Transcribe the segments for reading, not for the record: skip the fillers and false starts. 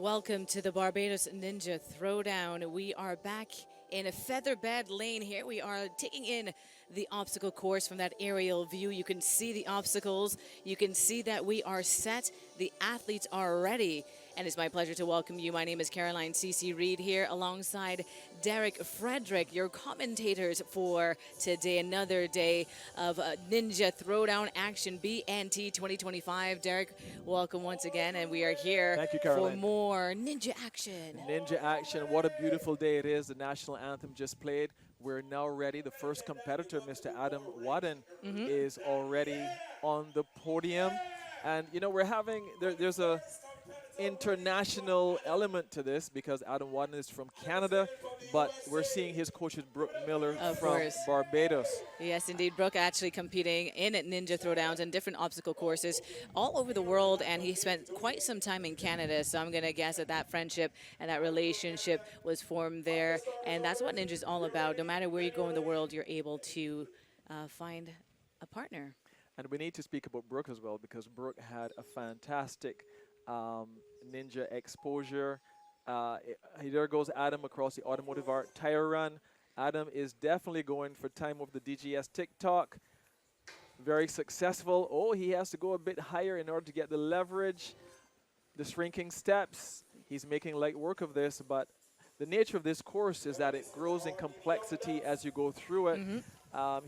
Welcome to the Barbados Ninja Throwdown. We are back in a featherbed lane here. We are taking in the obstacle course from that aerial view. You can see the obstacles. You can see that we are set. The athletes are ready. And it's my pleasure to welcome you. My name is Caroline C.C. Reed here alongside Derek Frederick, your commentators for today. Another day of Ninja Throwdown Action BNT 2025. Derek, welcome once again. And we are here Thank you, for Caroline. more ninja action. Ninja action. What a beautiful day it is. The national anthem just played. We're now ready. The first competitor, Mr. Adam Wadden, is already on the podium. And, you know, we're having, there's a international element to this because Adam Wadden is from Canada, but we're seeing his coach is Brooke Miller from Barbados. Yes, indeed. Brooke actually competing in Ninja Throwdowns and different obstacle courses all over the world, and he spent quite some time in Canada, so I'm going to guess that that friendship and that relationship was formed there, and that's what Ninja's all about. No matter where you go in the world, you're able to find a partner. And we need to speak about Brooke as well because Brooke had a fantastic ninja exposure. There goes Adam across the automotive art tire run. Adam is definitely going for time of the DGS TikTok. Very successful. Oh, he has to go a bit higher in order to get the leverage. The shrinking steps. He's making light work of this, but the nature of this course is that it grows in complexity as you go through it.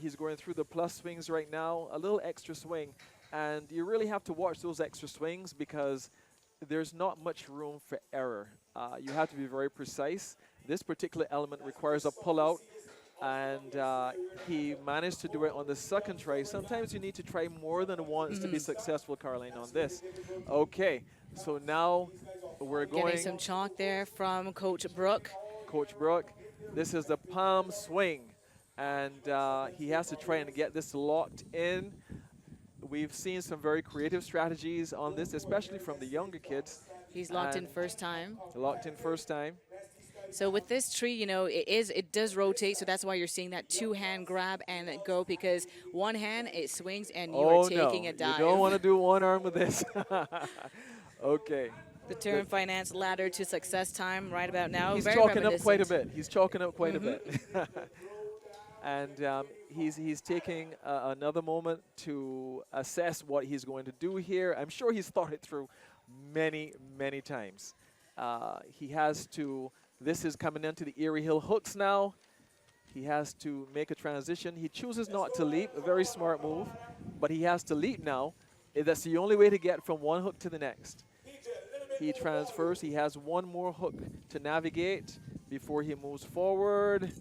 He's going through the plus swings right now, a little extra swing. And you really have to watch those extra swings because there's not much room for error. You have to be very precise. This particular element requires a pull-out, and he managed to do it on the second try. Sometimes you need to try more than once to be successful, Caroline, on this. Okay, so now we're going. Getting some chalk there from Coach Brooke. Coach Brooke, this is the palm swing, and he has to try and get this locked in. We've seen some very creative strategies on this, especially from the younger kids. He's locked in first time. Locked in first time. So with this tree, you know, it does rotate, so that's why you're seeing that two-hand grab and go, because one hand, it swings and you are taking a dive. You don't want to do one arm with this. Okay. The Turn Finance ladder to success time right about now. He's very chalking up quite a bit. He's chalking up quite a bit. And he's taking another moment to assess what he's going to do here. I'm sure he's thought it through many, many times. He has to, this is coming into the Erie Hill hooks now. He has to make a transition. He chooses not to leap, a very smart move, but he has to leap now. That's the only way to get from one hook to the next. He transfers. He has one more hook to navigate before he moves forward.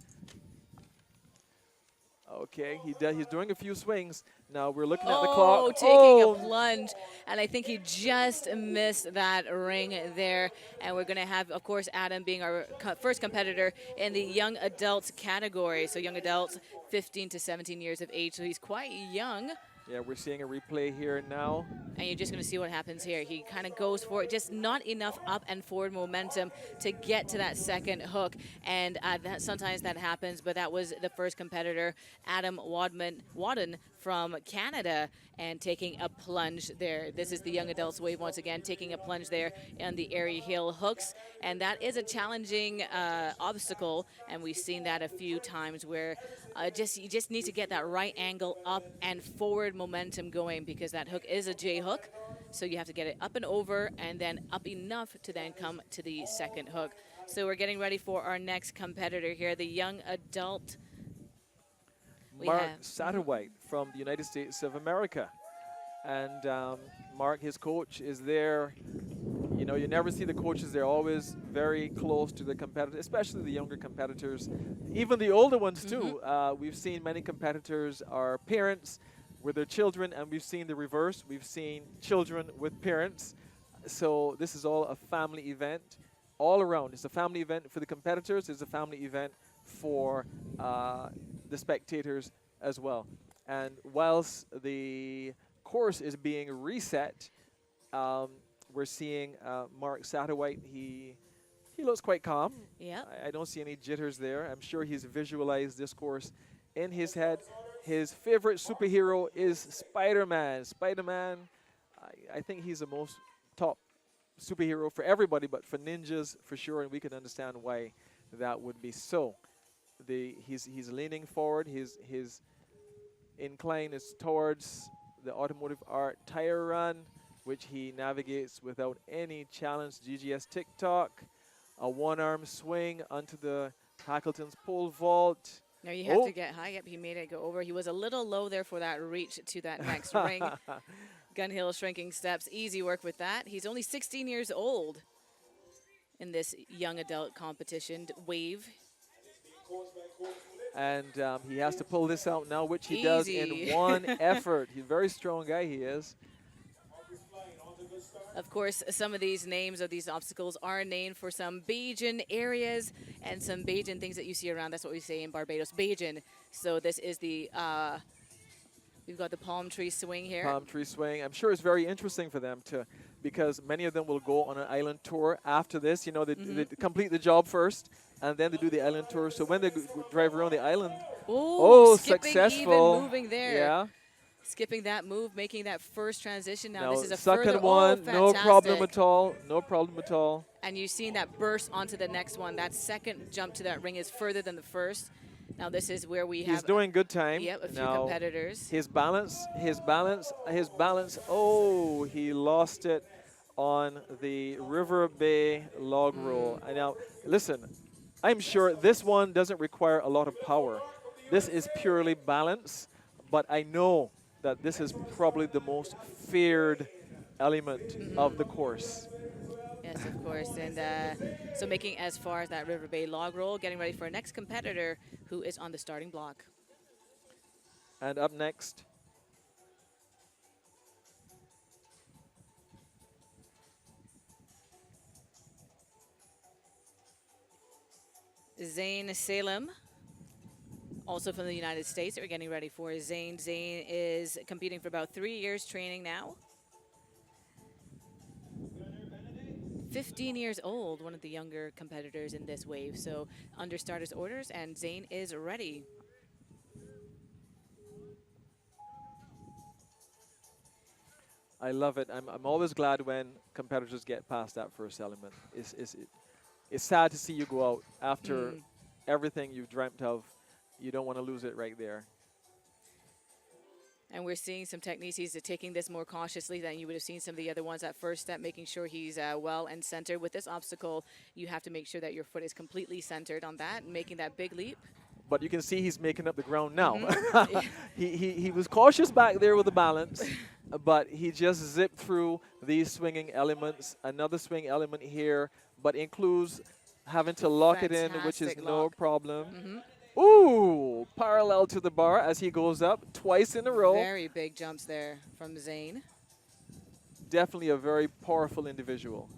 Okay, he's doing a few swings. Now we're looking at the clock. Taking a plunge. And I think he just missed that ring there. And we're going to have, of course, Adam being our first competitor in the young adults category. So young adults, 15 to 17 years of age. So he's quite young. Yeah, we're seeing a replay here now. And you're just going to see what happens here. He kind of goes for it, just not enough up and forward momentum to get to that second hook. And sometimes that happens, but that was the first competitor, Adam Wadden from Canada, and taking a plunge there. This is the young adults wave once again, taking a plunge there on the Erie Hill hooks. And that is a challenging obstacle, and we've seen that a few times where you just need to get that right angle up and forward momentum going, because that hook is a J hook. So you have to get it up and over and then up enough to then come to the second hook. So we're getting ready for our next competitor here, the young adult. Mark Satterwhite from the United States of America. And Mark, his coach, is there. You know, you never see the coaches. They're always very close to the competitors, especially the younger competitors, even the older ones too. We've seen many competitors are parents with their children, and we've seen the reverse. We've seen children with parents. So this is all a family event all around. It's a family event for the competitors. It's a family event for the spectators as well. And whilst the course is being reset, we're seeing Mark Satterwhite. He looks quite calm. Yeah. I don't see any jitters there. I'm sure he's visualized this course in his head. His favorite superhero is Spider-Man. Spider-Man, I think he's the most top superhero for everybody, but for ninjas for sure, and we can understand why that would be so. He's leaning forward. His incline is towards the automotive art tire run, which he navigates without any challenge. GGS TikTok, a one-arm swing onto the Hackleton's pole vault. Now you have to get high. Yep, he made it go over. He was a little low there for that reach to that next ring. Gunhill shrinking steps, easy work with that. He's only 16 years old in this young adult competition wave. And he has to pull this out now, which he does in one effort. He's a very strong guy, he is. Of course, some of these names of these obstacles are named for some Bajan areas and some Bajan things that you see around. That's what we say in Barbados, Bajan. So this is the, we've got the palm tree swing here. Palm tree swing. I'm sure it's very interesting for them to, because many of them will go on an island tour after this. You know, they complete the job first, and then they do the island tour. So when they drive around the island, successful. Even moving there. Yeah. Skipping that move, making that first transition. Now this is a second further one, no problem at all. No problem at all. And you've seen that burst onto the next one. That second jump to that ring is further than the first. Now this is where we have. He's doing good time. Yep, a few competitors. His balance. Oh, he lost it on the River Bay log roll. And now, listen, I'm sure this one doesn't require a lot of power. This is purely balance, but I know that this is probably the most feared element of the course. Yes, of course. And so making as far as that River Bay log roll, getting ready for our next competitor who is on the starting block. And up next, Zane Salem, also from the United States. We're getting ready for Zane. Zane is competing for about 3 years training now. 15 years old, one of the younger competitors in this wave. So under starters orders, and Zane is ready. I love it. I'm always glad when competitors get past that first element. It's sad to see you go out after everything you've dreamt of. You don't want to lose it right there. And we're seeing some techniques. He's taking this more cautiously than you would have seen some of the other ones at first step, making sure he's well and centered. With this obstacle, you have to make sure that your foot is completely centered on that, making that big leap. But you can see he's making up the ground now. He was cautious back there with the balance, but he just zipped through these swinging elements. Another swing element here, but includes having to lock it in, which is no problem. Ooh, parallel to the bar as he goes up twice in a row. Very big jumps there from Zane. Definitely a very powerful individual.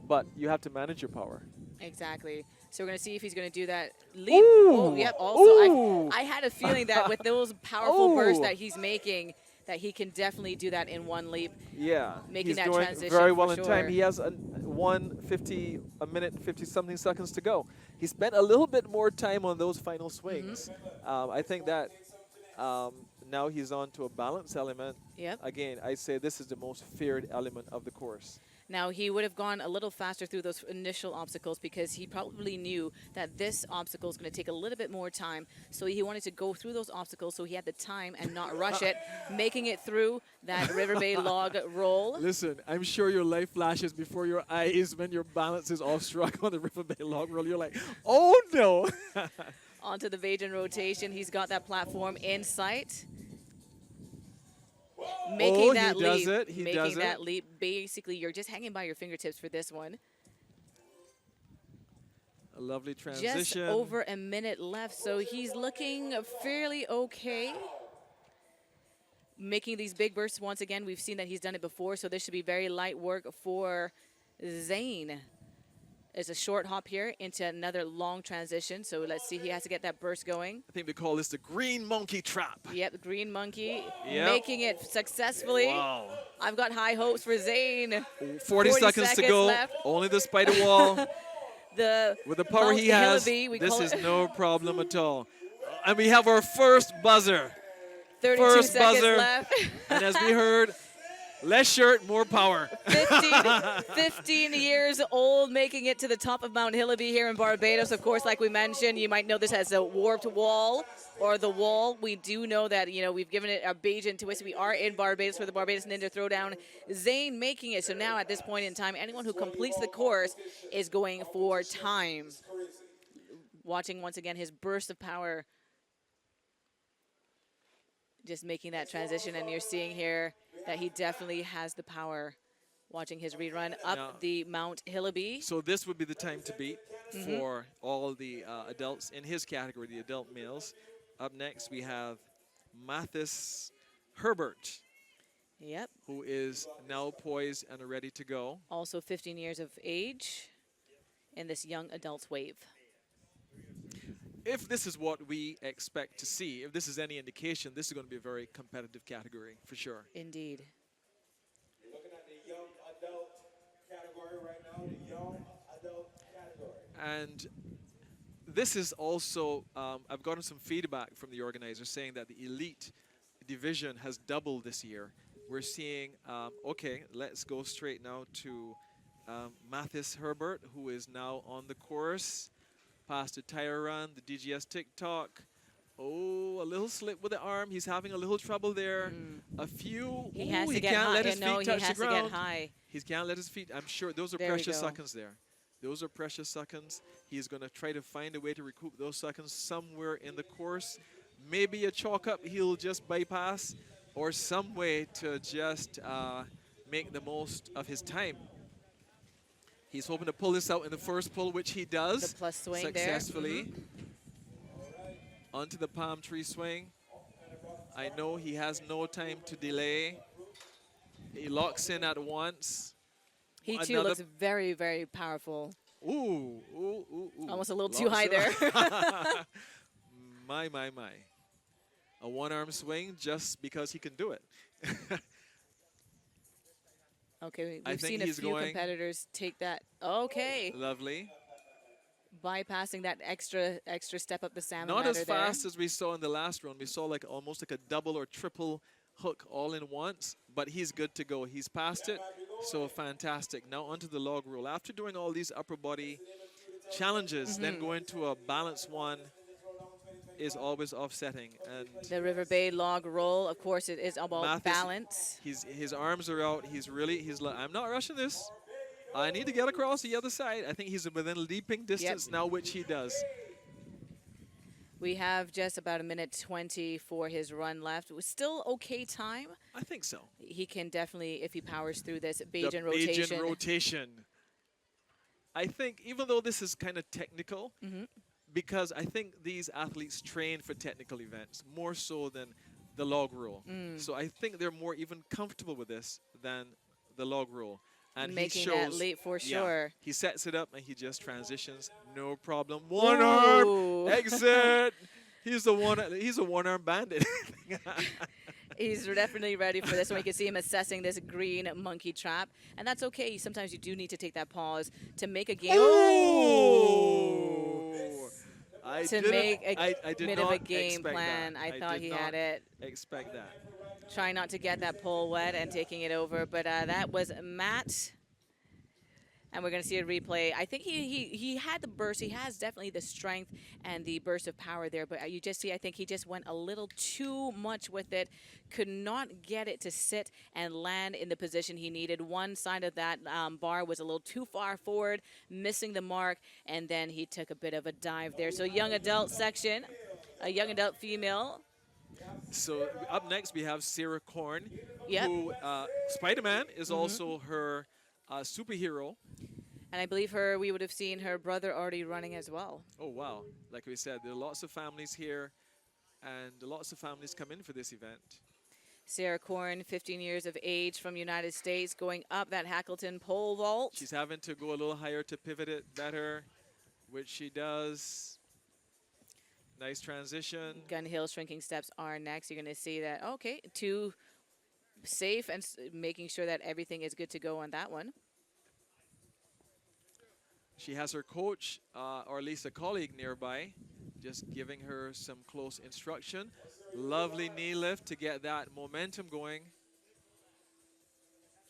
But you have to manage your power. Exactly. So we're going to see if he's going to do that leap. Ooh. Oh, yep. Also, I had a feeling that with those powerful bursts that he's making, that he can definitely do that in one leap. Yeah, making he's that doing transition very well in sure. time. He has a minute and 50-something seconds to go. He spent a little bit more time on those final swings. I think that now he's on to a balance element. Yep. Again, I say this is the most feared element of the course. Now, he would have gone a little faster through those initial obstacles because he probably knew that this obstacle is going to take a little bit more time. So he wanted to go through those obstacles so he had the time and not rush it, making it through that River Bay log roll. Listen, I'm sure your life flashes before your eyes when your balance is all struck on the River Bay log roll. You're like, oh, no. Onto the Bajan rotation. He's got that platform in sight. Making that leap. Making that leap. Basically, you're just hanging by your fingertips for this one. A lovely transition. Just over a minute left, so he's looking fairly okay. Making these big bursts once again. We've seen that he's done it before, so this should be very light work for Zane. It's a short hop here into another long transition. So let's see, he has to get that burst going. I think we call this the green monkey trap. Yep, the green monkey, yep. Making it successfully. Wow. I've got high hopes for Zane. 40 seconds to go. Left. Only the spider wall. With the power Mount he has, Hillaby, this is no problem at all. And we have our first buzzer. 32 first seconds buzzer. left. And as we heard, Less shirt, more power. 15 years old, making it to the top of Mount Hillaby here in Barbados. Of course, like we mentioned, you might know this as a warped wall or the wall. We do know that, we've given it a Bajan twist. We are in Barbados for the Barbados Ninja Throwdown. Zane making it. So now at this point in time, anyone who completes the course is going for time. Watching once again his burst of power, just making that transition, and you're seeing here that he definitely has the power. Watching his rerun up Now, the Mount Hillaby. So this would be the time to beat for all the adults in his category, the adult males. Up next, we have Mathis Herbert, Yep. who is now poised and ready to go. Also 15 years of age in this young adults wave. If this is what we expect to see, if this is any indication, this is going to be a very competitive category for sure. Indeed. You're looking at the young adult category right now, the young adult category. And this is also, I've gotten some feedback from the organizers saying that the elite division has doubled this year. We're seeing, okay, let's go straight now to Mathis Herbert, who is now on the course. Past the tire run, the DGS TikTok. Oh, a little slip with the arm. He's having a little trouble there. A few. He has to he get can't high. let his No, feet he touch has the to ground. get high. He can't let his feet. I'm sure those are There we precious go. seconds there. Those are precious seconds. He's going to try to find a way to recoup those seconds somewhere in the course. Maybe a chalk up he'll just bypass, or some way to just make the most of his time. He's hoping to pull this out in the first pull, which he does The plus swing successfully. there. Onto the palm tree swing. I know he has no time to delay. He locks in at once. He too Another- looks very, very powerful. Ooh, ooh, ooh, ooh. Almost a little too Lots high of- there. My, my, my. A one-arm swing just because he can do it. Okay, I we've think seen a he's few going- competitors take that. Okay, Lovely. bypassing that extra step up the salmon Not ladder as there. fast as we saw in the last round. We saw like almost like a double or triple hook all in once, but he's good to go. He's past it, so fantastic. Now onto the log roll. After doing all these upper body challenges, then going to a balanced one is always offsetting. And The River Bay log roll, of course, it is about Mathis- balance. his arms are out. He's like, I'm not rushing this. I need to get across the other side. I think he's within leaping distance now, which he does. We have just about 1:20 for his run left. Still okay time. I think so. He can definitely, if he powers through this The Bajan rotation. Bajan rotation. I think even though this is kind of technical, because I think these athletes train for technical events more so than the log roll. So I think they're more even comfortable with this than the log roll. And Making he that shows, leap for yeah, sure. he sets it up and he just transitions, no problem. One arm Ooh. exit. He's a one-arm bandit. He's definitely ready for this one. We can see him assessing this green monkey trap. And that's okay. Sometimes you do need to take that pause to make a game. Oh! I To didn't- make a I did bit of a not game expect plan. that. I thought did he not had it. Expect that. Trying not to get that pole wet and taking it over. But that was Matt. And we're going to see a replay. I think he had the burst. He has definitely the strength and the burst of power there. But you just see, I think he just went a little too much with it. Could not get it to sit and land in the position he needed. One side of that bar was a little too far forward, missing the mark. And then he took a bit of a dive there. So young adult section, a young adult female. So up next we have Sarah Korn, Yep. who Spider-Man is also her superhero. And I believe we would have seen her brother already running as well. Oh wow! Like we said, there are lots of families here, and lots of families come in for this event. Sarah Korn, 15 years of age from United States, going up that Hackleton pole vault. She's having to go a little higher to pivot it better, which she does. Nice transition. Gun Hill shrinking steps are next. You're going to see that, okay, too safe and making sure that everything is good to go on that one. She has her coach, or at least a colleague nearby, just giving her some close instruction. Lovely knee lift to get that momentum going.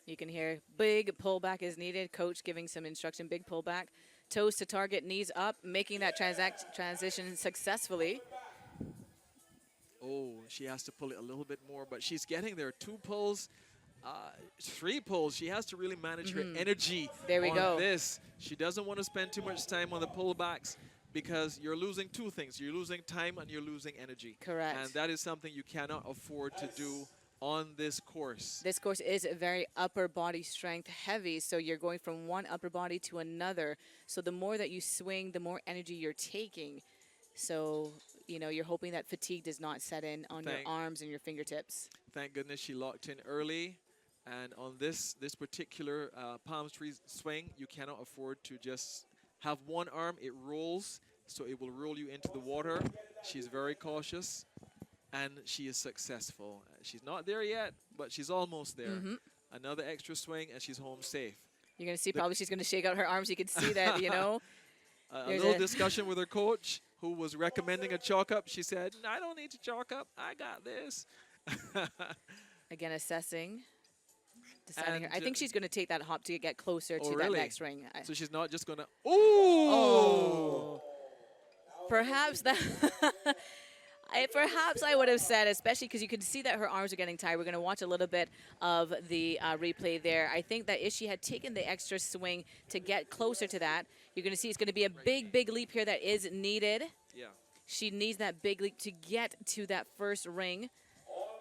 You can hear big pullback is needed. Coach giving some instruction, big pullback. Toes to target, knees up, making that transition successfully. Oh, she has to pull it a little bit more, but she's getting there. 2 pulls, 3 pulls. She has to really manage her energy There we on go. this. She doesn't want to spend too much time on the pullbacks because you're losing 2 things. You're losing time and you're losing energy. Correct. And that is something you cannot afford to do on this course. This course is very upper body strength heavy, so you're going from one upper body to another. So the more that you swing, the more energy you're taking. So, you know, you're hoping that fatigue does not set in on your arms and your fingertips. Thank goodness she locked in early. And on this particular palm tree swing, you cannot afford to just have one arm. It rolls, so it will roll you into the water. She's very cautious, and she is successful. She's not there yet, but she's almost there. Another extra swing, and she's home safe. You're going to see probably she's going to shake out her arms. You can see that, you know. A little discussion with her coach, who was recommending a chalk up. She said, I don't need to chalk up. I got this. Again, assessing. Deciding her. I And, think she's going to take that hop to get closer to that next ring. So she's not just going to, Perhaps that... Perhaps I would have said, especially because you can see that her arms are getting tired. We're going to watch a little bit of the replay there. I think that if she had taken the extra swing to get closer to that, you're going to see it's going to be a big, big leap here that is needed. Yeah. She needs that big leap to get to that first ring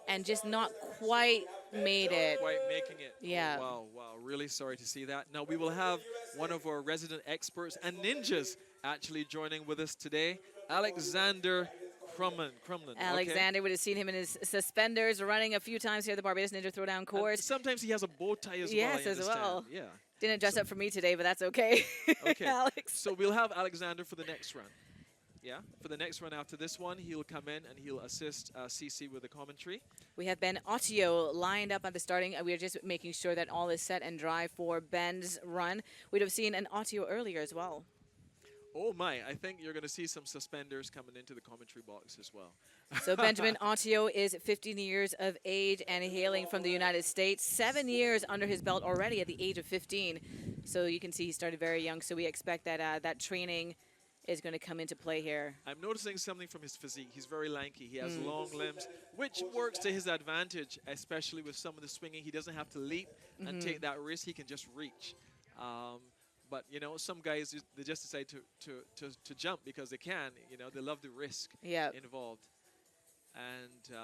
and just not quite made it. Quite making it. Yeah. Wow, wow. Really sorry to see that. Now, we will have one of our resident experts and ninjas actually joining with us today, Alexander Crumlin. Alexander would have seen him in his suspenders running a few times here at the Barbados Ninja Throwdown course. And sometimes he has a bow tie as well. Yes, I as understand. well. Yeah. Didn't dress up for me today, but that's okay. Okay. Alex. So we'll have Alexander for the next run. Yeah. For the next run after this one, he'll come in and he'll assist CC with the commentary. We have Ben Ottio lined up at the starting. We are just making sure that all is set and dry for Ben's run. We'd have seen an Ottio earlier as well. Oh my, I think you're going to see some suspenders coming into the commentary box as well. So Benjamin Ottio is 15 years of age and hailing from the United States. 7 years under his belt already at the age of 15. So you can see he started very young. So we expect that that training is going to come into play here. I'm noticing something from his physique. He's very lanky. He has long limbs, which works to his advantage, especially with some of the swinging. He doesn't have to leap and take that risk. He can just reach. But, you know, some guys, they just decide to jump because they can. You know, they love the risk involved. And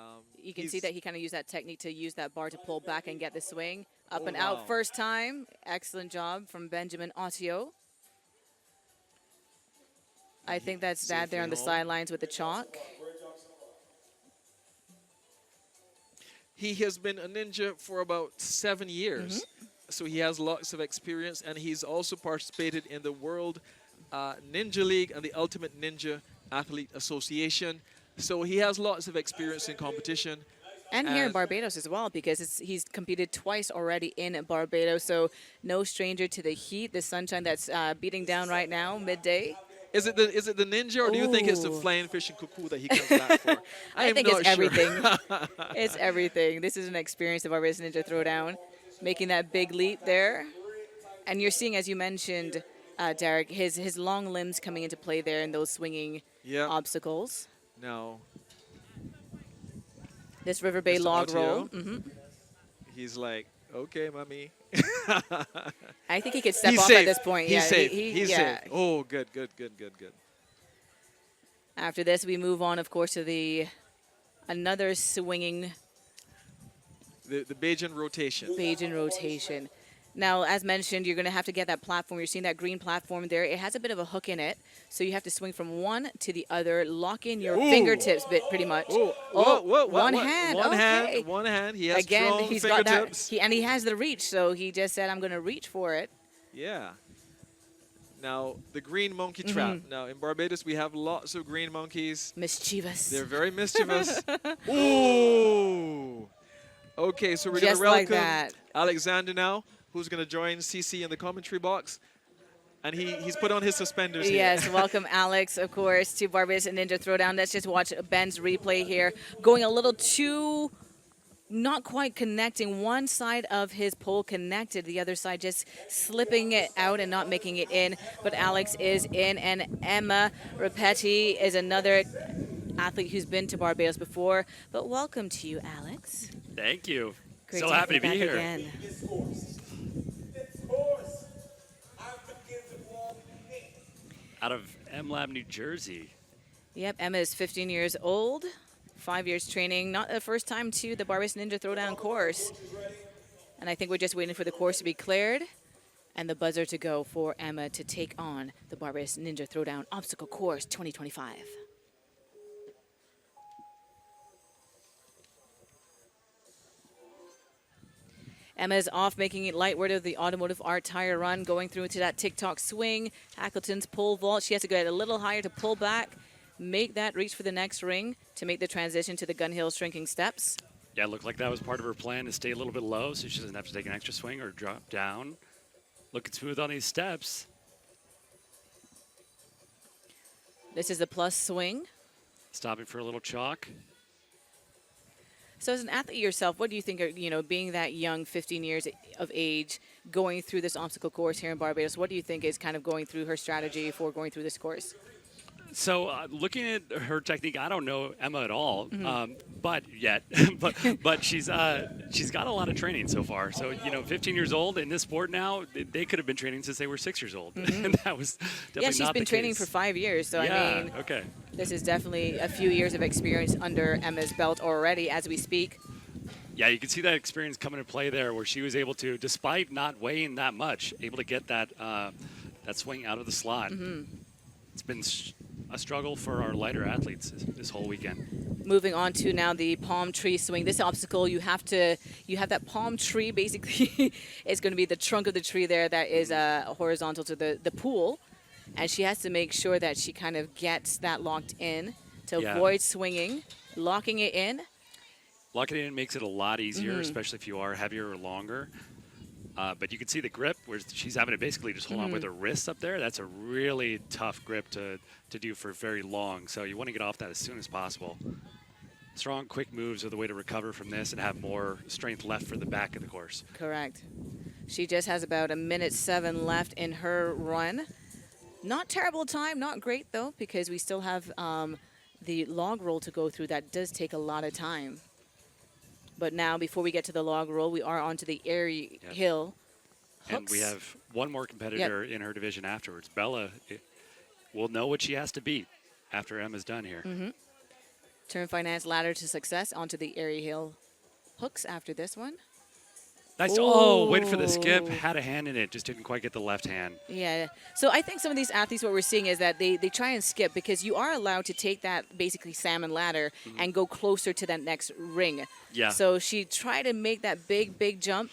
you can see that he kind of used that technique to use that bar to pull back and get the swing. Up and out first time. Excellent job from Benjamin Ottio. I think that's Dad there on the sidelines with the chalk. He has been a ninja for about 7 years. So he has lots of experience, and he's also participated in the World Ninja League and the Ultimate Ninja Athlete Association. So he has lots of experience in competition. And here in Barbados as well, because he's competed twice already in Barbados. So no stranger to the heat, the sunshine that's beating down right now, midday. Is it the ninja, or do you think it's the flying fish and cuckoo that he comes back for? I think it's everything. It's everything. This is an experience of Barbados Ninja Throwdown, making that big leap there. And you're seeing, as you mentioned, Derek, his long limbs coming into play there in those swinging obstacles. No. This River Bay Mr. log Ottio, roll. He's like, okay, mommy. I think he could step He's off safe. at this point. He's safe. He's yeah. safe. Oh, good. After this, we move on, of course, to another swinging The Bajan rotation. Bajan rotation. Now, as mentioned, you're going to have to get that platform. You're seeing that green platform there. It has a bit of a hook in it, so you have to swing from one to the other, lock in your fingertips pretty much. One hand. One hand. He has Again, strong he's fingertips. got that. And he has the reach, so he just said, I'm going to reach for it. Yeah. Now, the green monkey trap. Now, in Barbados, we have lots of green monkeys. Mischievous. They're very mischievous. Ooh. Okay, so we're going to welcome Alexander now, who's going to join CC in the commentary box. And he's put on his suspenders here. Yes, welcome, Alex, of course, to Barbados Ninja Throwdown. Let's just watch Ben's replay here. Going a little too not quite connecting. One side of his pole connected, the other side just slipping it out and not making it in. But Alex is in, and Emma Rapetti is another athlete who's been to Barbados before. But welcome to you, Alex. Thank you. Great So to have happy you to be back here. again. This horse, Africans won't hit. Out of MLab, New Jersey. Yep, Emma is 15 years old, 5 years training. Not the first time to the Barbados Ninja Throwdown course. And I think we're just waiting for the course to be cleared and the buzzer to go for Emma to take on the Barbados Ninja Throwdown Obstacle Course 2025. Emma's off, making it light word of the automotive art tire run, going through into that TikTok swing. Hackleton's pole vault. She has to get a little higher to pull back, make that reach for the next ring to make the transition to the Gun Hill shrinking steps. Yeah, it looked like that was part of her plan to stay a little bit low so she doesn't have to take an extra swing or drop down. Looking smooth on these steps. This is the plus swing. Stopping for a little chalk. So as an athlete yourself, what do you think, being that young, 15 years of age, going through this obstacle course here in Barbados, what do you think is kind of going through her strategy for going through this course? So looking at her technique, I don't know Emma at all, but she's got a lot of training so far. So 15 years old in this sport now, they could have been training since they were 6 years old, and that was definitely Yeah, she's not been the training case. for 5 years. So Yeah, I mean, okay. this is definitely a few years of experience under Emma's belt already as we speak. Yeah, you can see that experience coming into play there, where she was able to, despite not weighing that much, able to get that that swing out of the slot. It's been a struggle for our lighter athletes this whole weekend. Moving on to now the palm tree swing. This obstacle, you have that palm tree basically is going to be the trunk of the tree there that is horizontal to the pool. And she has to make sure that she kind of gets that locked in to avoid swinging, locking it in. Locking it in makes it a lot easier, especially if you are heavier or longer. But you can see the grip where she's having to basically just hold on with her wrists up there. That's a really tough grip to do for very long. So you want to get off that as soon as possible. Strong, quick moves are the way to recover from this and have more strength left for the back of the course. Correct. She just has about 1:07 left in her run. Not terrible time, not great though, because we still have the log roll to go through. That does take a lot of time. But now, before we get to the log roll, we are onto the airy hill hooks. And we have one more competitor in her division afterwards. Bella will know what she has to beat after Emma's done here. Turn Finance ladder to success onto the airy hill hooks after this one. Nice. Oh, went for the skip. Had a hand in it. Just didn't quite get the left hand. Yeah. So I think some of these athletes, what we're seeing is that they try and skip because you are allowed to take that basically salmon ladder and go closer to that next ring. Yeah. So she tried to make that big jump.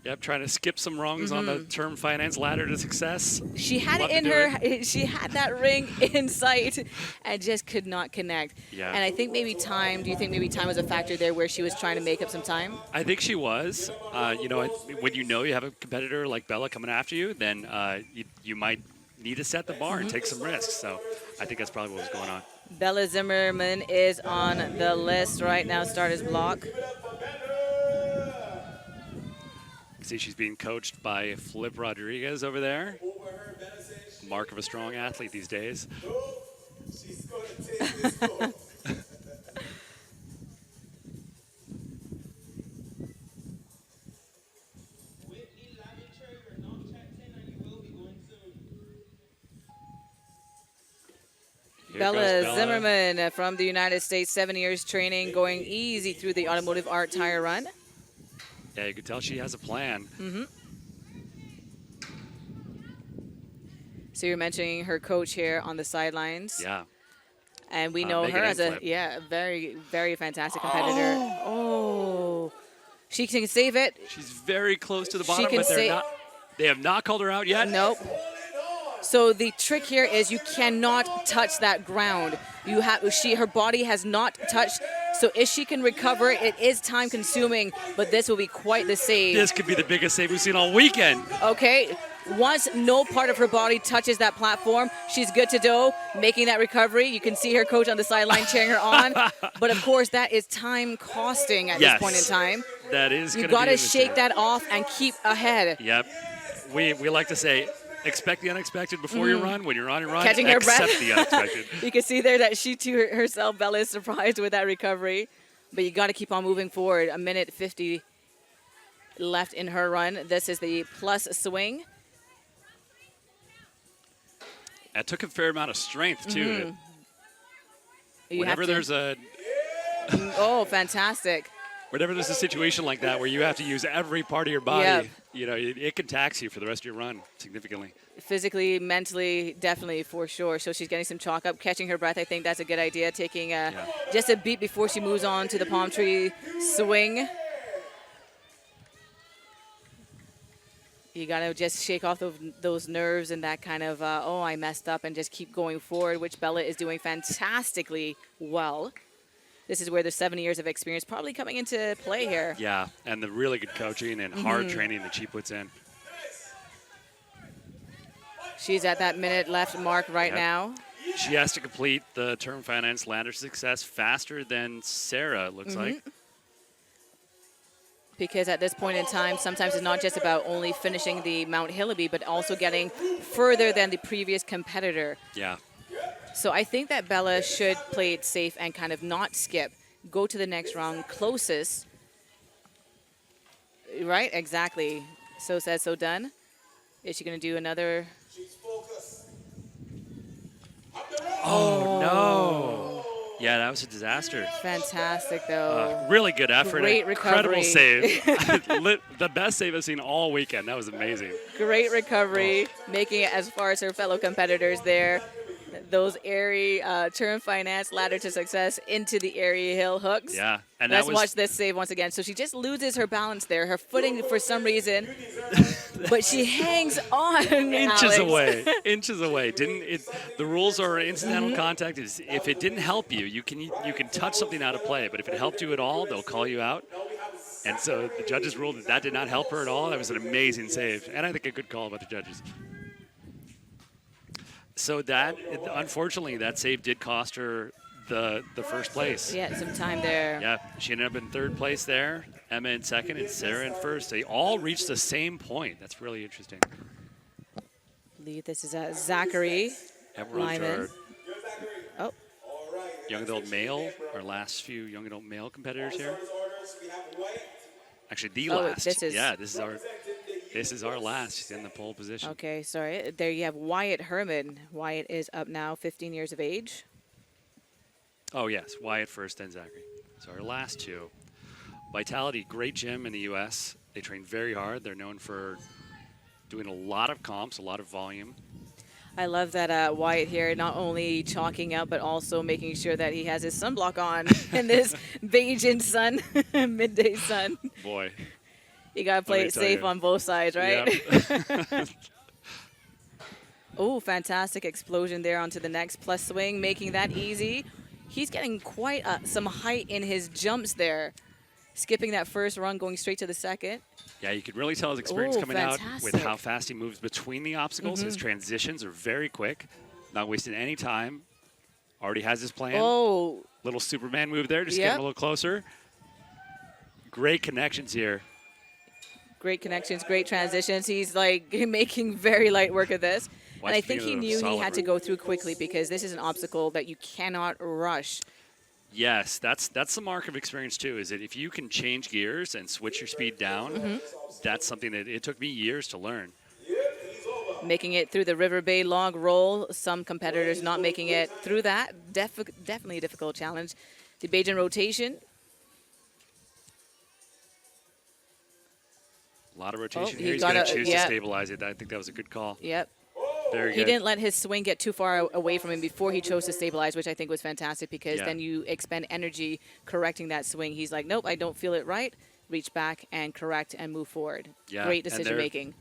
Yep, trying to skip some rungs on the Term Finance ladder to success. She had Love it to in do her, she had that ring in sight and just could not connect. Yeah. And I think maybe time, do you think maybe time was a factor there where she was trying to make up some time? I think she was. When you have a competitor like Bella coming after you, then you might need to set the bar and take some risks. So I think that's probably what was going on. Bella Zimmerman is on the list right now, starter's block. See, she's being coached by Flip Rodriguez over there. Mark of a strong athlete these days. She's gonna take this goal. Here Bella goes Bella. Zimmerman from the United States, 7 years training, going easy through the automotive art tire run. Yeah, you can tell she has a plan. So you're mentioning her coach here on the sidelines. Yeah. And we know Megan her as a Flip. very, very fantastic competitor. Oh. She can save it. She's very close to the bottom, can but say- they have not called her out yet. Nope. So the trick here is you cannot touch that ground. Her body has not touched. So if she can recover, it is time consuming, but this will be quite the save. This could be the biggest save we've seen all weekend. Okay, Once no part of her body touches that platform, she's good to go, making that recovery. You can see her coach on the sideline cheering her on. But, of course, that is time costing at this point in time. That is You going to got be to shake that off and keep ahead. Yep. We like to say, expect the unexpected before you run. When you're on your run, Catching her breath. accept the unexpected. You can see there that she too herself, Bella, is surprised with that recovery. But you got to keep on moving forward. 1:50 left in her run. This is the plus swing. That took a fair amount of strength, too. Whenever there's a oh, fantastic. Whenever there's a situation like that where you have to use every part of your body, you know, it can tax you for the rest of your run significantly. Physically, mentally, definitely, for sure. So she's getting some chalk up, catching her breath. I think that's a good idea, taking just a beat before she moves on to the palm tree swing. You got to just shake off those nerves and that kind of, oh, I messed up, and just keep going forward, which Bella is doing fantastically well. This is where the 7 years of experience probably coming into play here. Yeah, and the really good coaching and hard training that she puts in. She's at that minute left mark right now. She has to complete the term finance ladder success faster than Sarah, it looks like. Because at this point in time, sometimes it's not just about only finishing the Mount Hillaby, but also getting further than the previous competitor. Yeah. So I think that Bella should play it safe and kind of not skip. Go to the next round closest. Right? Exactly. So said, so done. Is she going to do another? Oh, no. Yeah, that was a disaster. Fantastic, though. Really good effort. Great Incredible recovery. save. The best save I've seen all weekend. That was amazing. Great recovery, making it as far as her fellow competitors there. Those airy term finance ladder to success into the airy hill hooks. Yeah. And Let's watch this save once again. So she just loses her balance there, her footing for some reason, but she hangs on. Inches Alex. away. Inches away. The rules are incidental contact. If it didn't help you, you can touch something out of play. But if it helped you at all, they'll call you out. And so the judges ruled that did not help her at all. That was an amazing save. And I think a good call by the judges. So unfortunately, that save did cost her the first place. Yeah, some time there. Yeah, she ended up in third place there. Emma in second and Sarah in first. They all reached the same point. That's really interesting. I believe this is Zachary Lyman. Oh. Young adult male, our last few young adult male competitors here. Actually, the last. This is our last. She's in the pole position. Okay, sorry. There you have Wyatt Herman. Wyatt is up now, 15 years of age. Oh, yes. Wyatt first, then Zachary. So our last two. Vitality, great gym in the U.S. They train very hard. They're known for doing a lot of comps, a lot of volume. I love that Wyatt here, not only chalking out, but also making sure that he has his sunblock on in this Beijing sun, midday sun. Boy. You got to play it safe on both sides, right? Yep. Oh, fantastic explosion there onto the next plus swing, making that easy. He's getting quite some height in his jumps there. Skipping that first run, going straight to the second. Yeah, you could really tell his experience coming fantastic. out with how fast he moves between the obstacles. His transitions are very quick, not wasting any time. Already has his plan. Oh. Little Superman move there, just getting a little closer. Great connections here. Great connections, great transitions. He's like making very light work of this. And I think he knew he had to go through quickly because this is an obstacle that you cannot rush. Yes, that's the mark of experience too, is that if you can change gears and switch your speed down, that's something that it took me years to learn. Making it through the River Bay log roll, some competitors not making it through that. Definitely a difficult challenge. The Beijing rotation. A lot of rotation here. He's going to choose to stabilize it. I think that was a good call. Yep. Very good. He didn't let his swing get too far away from him before he chose to stabilize, which I think was fantastic because then you expend energy correcting that swing. He's like, nope, I don't feel it right. Reach back and correct and move forward. Yeah, great decision making.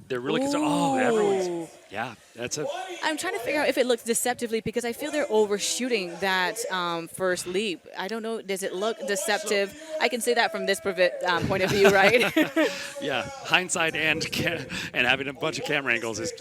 They're really concerned. Oh, everyone's. Yeah, that's a. I'm trying to figure out if it looks deceptively because I feel they're overshooting that first leap. I don't know. Does it look deceptive? I can say that from this point of view, right? Yeah, hindsight and and having a bunch of camera angles is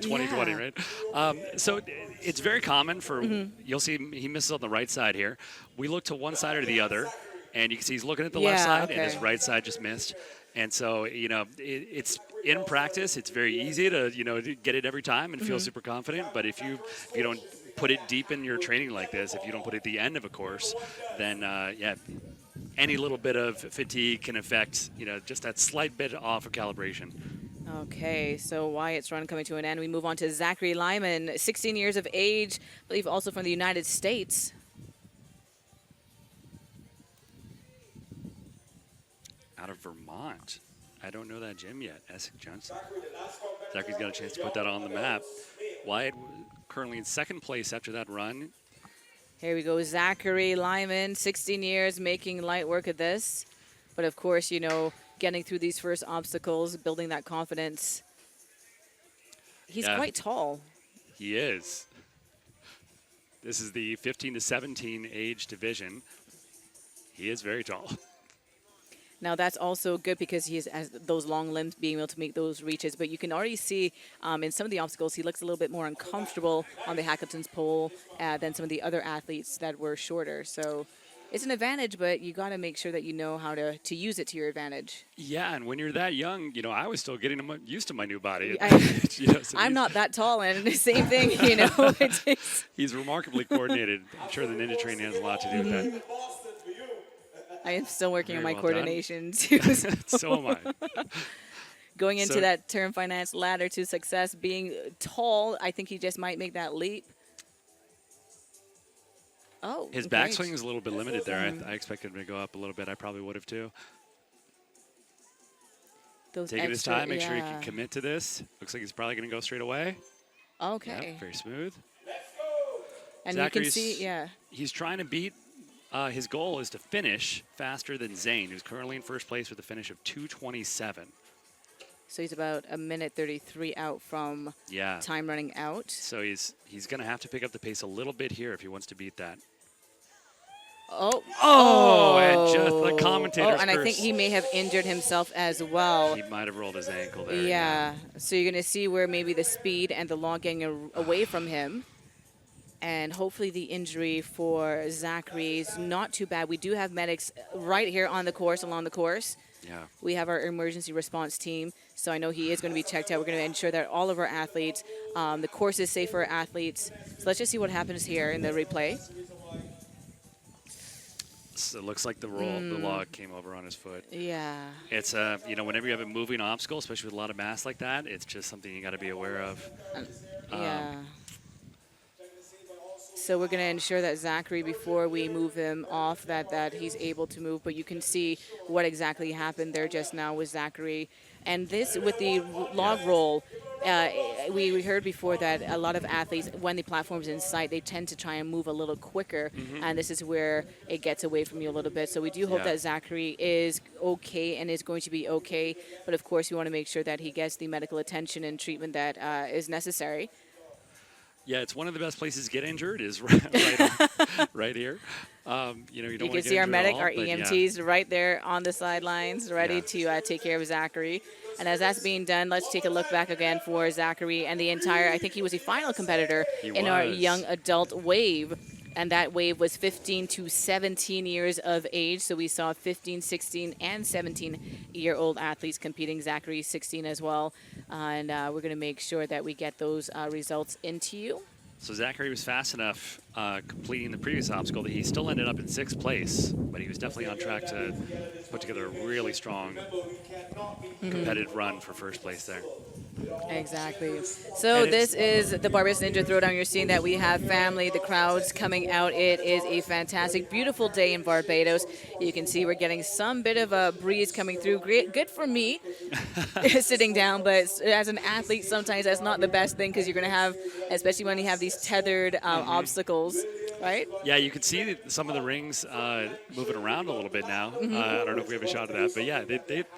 2020, Yeah. right? So it's very common for you'll see he misses on the right side here. We look to one side or the other, and you can see he's looking at the left Yeah, side, and his okay. right side just missed. And so it's in practice, it's very easy to to get it every time and feel super confident. But if you don't put it deep in your training like this, if you don't put it at the end of a course, then any little bit of fatigue can affect, just that slight bit off of calibration. Okay, so Wyatt's run coming to an end. We move on to Zachary Lyman, 16 years of age, I believe also from the United States. Out of Vermont. I don't know that gym yet. Essex Johnson. Zachary's got a chance to put that on the map. Wyatt currently in second place after that run. Here we go, Zachary Lyman, 16 years, making light work of this. But of course, getting through these first obstacles, building that confidence. He's quite tall. He is. This is the 15 to 17 age division. He is very tall. Now that's also good because he has those long limbs, being able to make those reaches. But you can already see in some of the obstacles, he looks a little bit more uncomfortable on the Hackelton's pole than some of the other athletes that were shorter. So it's an advantage, but you got to make sure that you know how to use it to your advantage. Yeah, and when you're that young, I was still getting used to my new body. So I'm not that tall, and the same thing, It takes. He's remarkably coordinated. I'm sure the ninja training has a lot to do with that. I am still working on my Very well done. coordination too. So am I. Going into So- that term finance ladder to success, being tall, I think he just might make that leap. Oh, His great. backswing is a little bit limited there. I expected him to go up a little bit. I probably would have too. Those Taking his extra- time, make sure he yeah. can commit to this. Looks like he's probably going to go straight away. Okay. Yeah, very smooth. And Zachary's- you can see, yeah. He's trying to beat. His goal is to finish faster than Zane, who's currently in first place with a finish of 2:27. So he's about a minute 33 out from Yeah. time running out. So he's going to have to pick up the pace a little bit here if he wants to beat that. Oh. And just the commentator's and I think curse. he may have injured himself as well. He might have rolled his ankle there. Yeah. So you're going to see where maybe the speed and the log getting away from him. And hopefully the injury for Zachary is not too bad. We do have medics right here on the course, along the course. Yeah. We have our emergency response team, so I know he is going to be checked out. We're going to ensure that all of our athletes, the course is safe for our athletes. So let's just see what happens here in the replay. So it looks like the log came over on his foot. Yeah. It's whenever you have a moving obstacle, especially with a lot of mass like that, it's just something you got to be aware of. Yeah. So we're going to ensure that Zachary, before we move him off, that he's able to move. But you can see what exactly happened there just now with Zachary. And this, with the log roll, we heard before that a lot of athletes, when the platform's in sight, they tend to try and move a little quicker. And this is where it gets away from you a little bit. So we do hope that Zachary is okay and is going to be okay. But, of course, we want to make sure that he gets the medical attention and treatment that is necessary. Yeah, it's one of the best places to get injured is right here. You don't You wanna can get see our injured at medic, all, our but yeah. EMTs right there on the sidelines, ready Yeah. to take care of Zachary. And as that's being done, let's take a look back again for Zachary and the entire, I think he was a final competitor in our was. young adult wave. And that wave was 15 to 17 years of age. So we saw 15, 16, and 17-year-old athletes competing. Zachary 16 as well. And we're going to make sure that we get those results into you. So Zachary was fast enough completing the previous obstacle that he still ended up in 6th place, but he was definitely on track to put together a really strong competitive run for first place there. Exactly. So this is the Barbados Ninja Throwdown. You're seeing that we have family, the crowds coming out. It is a fantastic, beautiful day in Barbados. You can see we're getting some bit of a breeze coming through. Great, good for me sitting down, but as an athlete, sometimes that's not the best thing because you're going to have, especially when you have these tethered obstacles. right? Yeah, you can see some of the rings moving around a little bit now. I don't know if we have a shot of that, but yeah,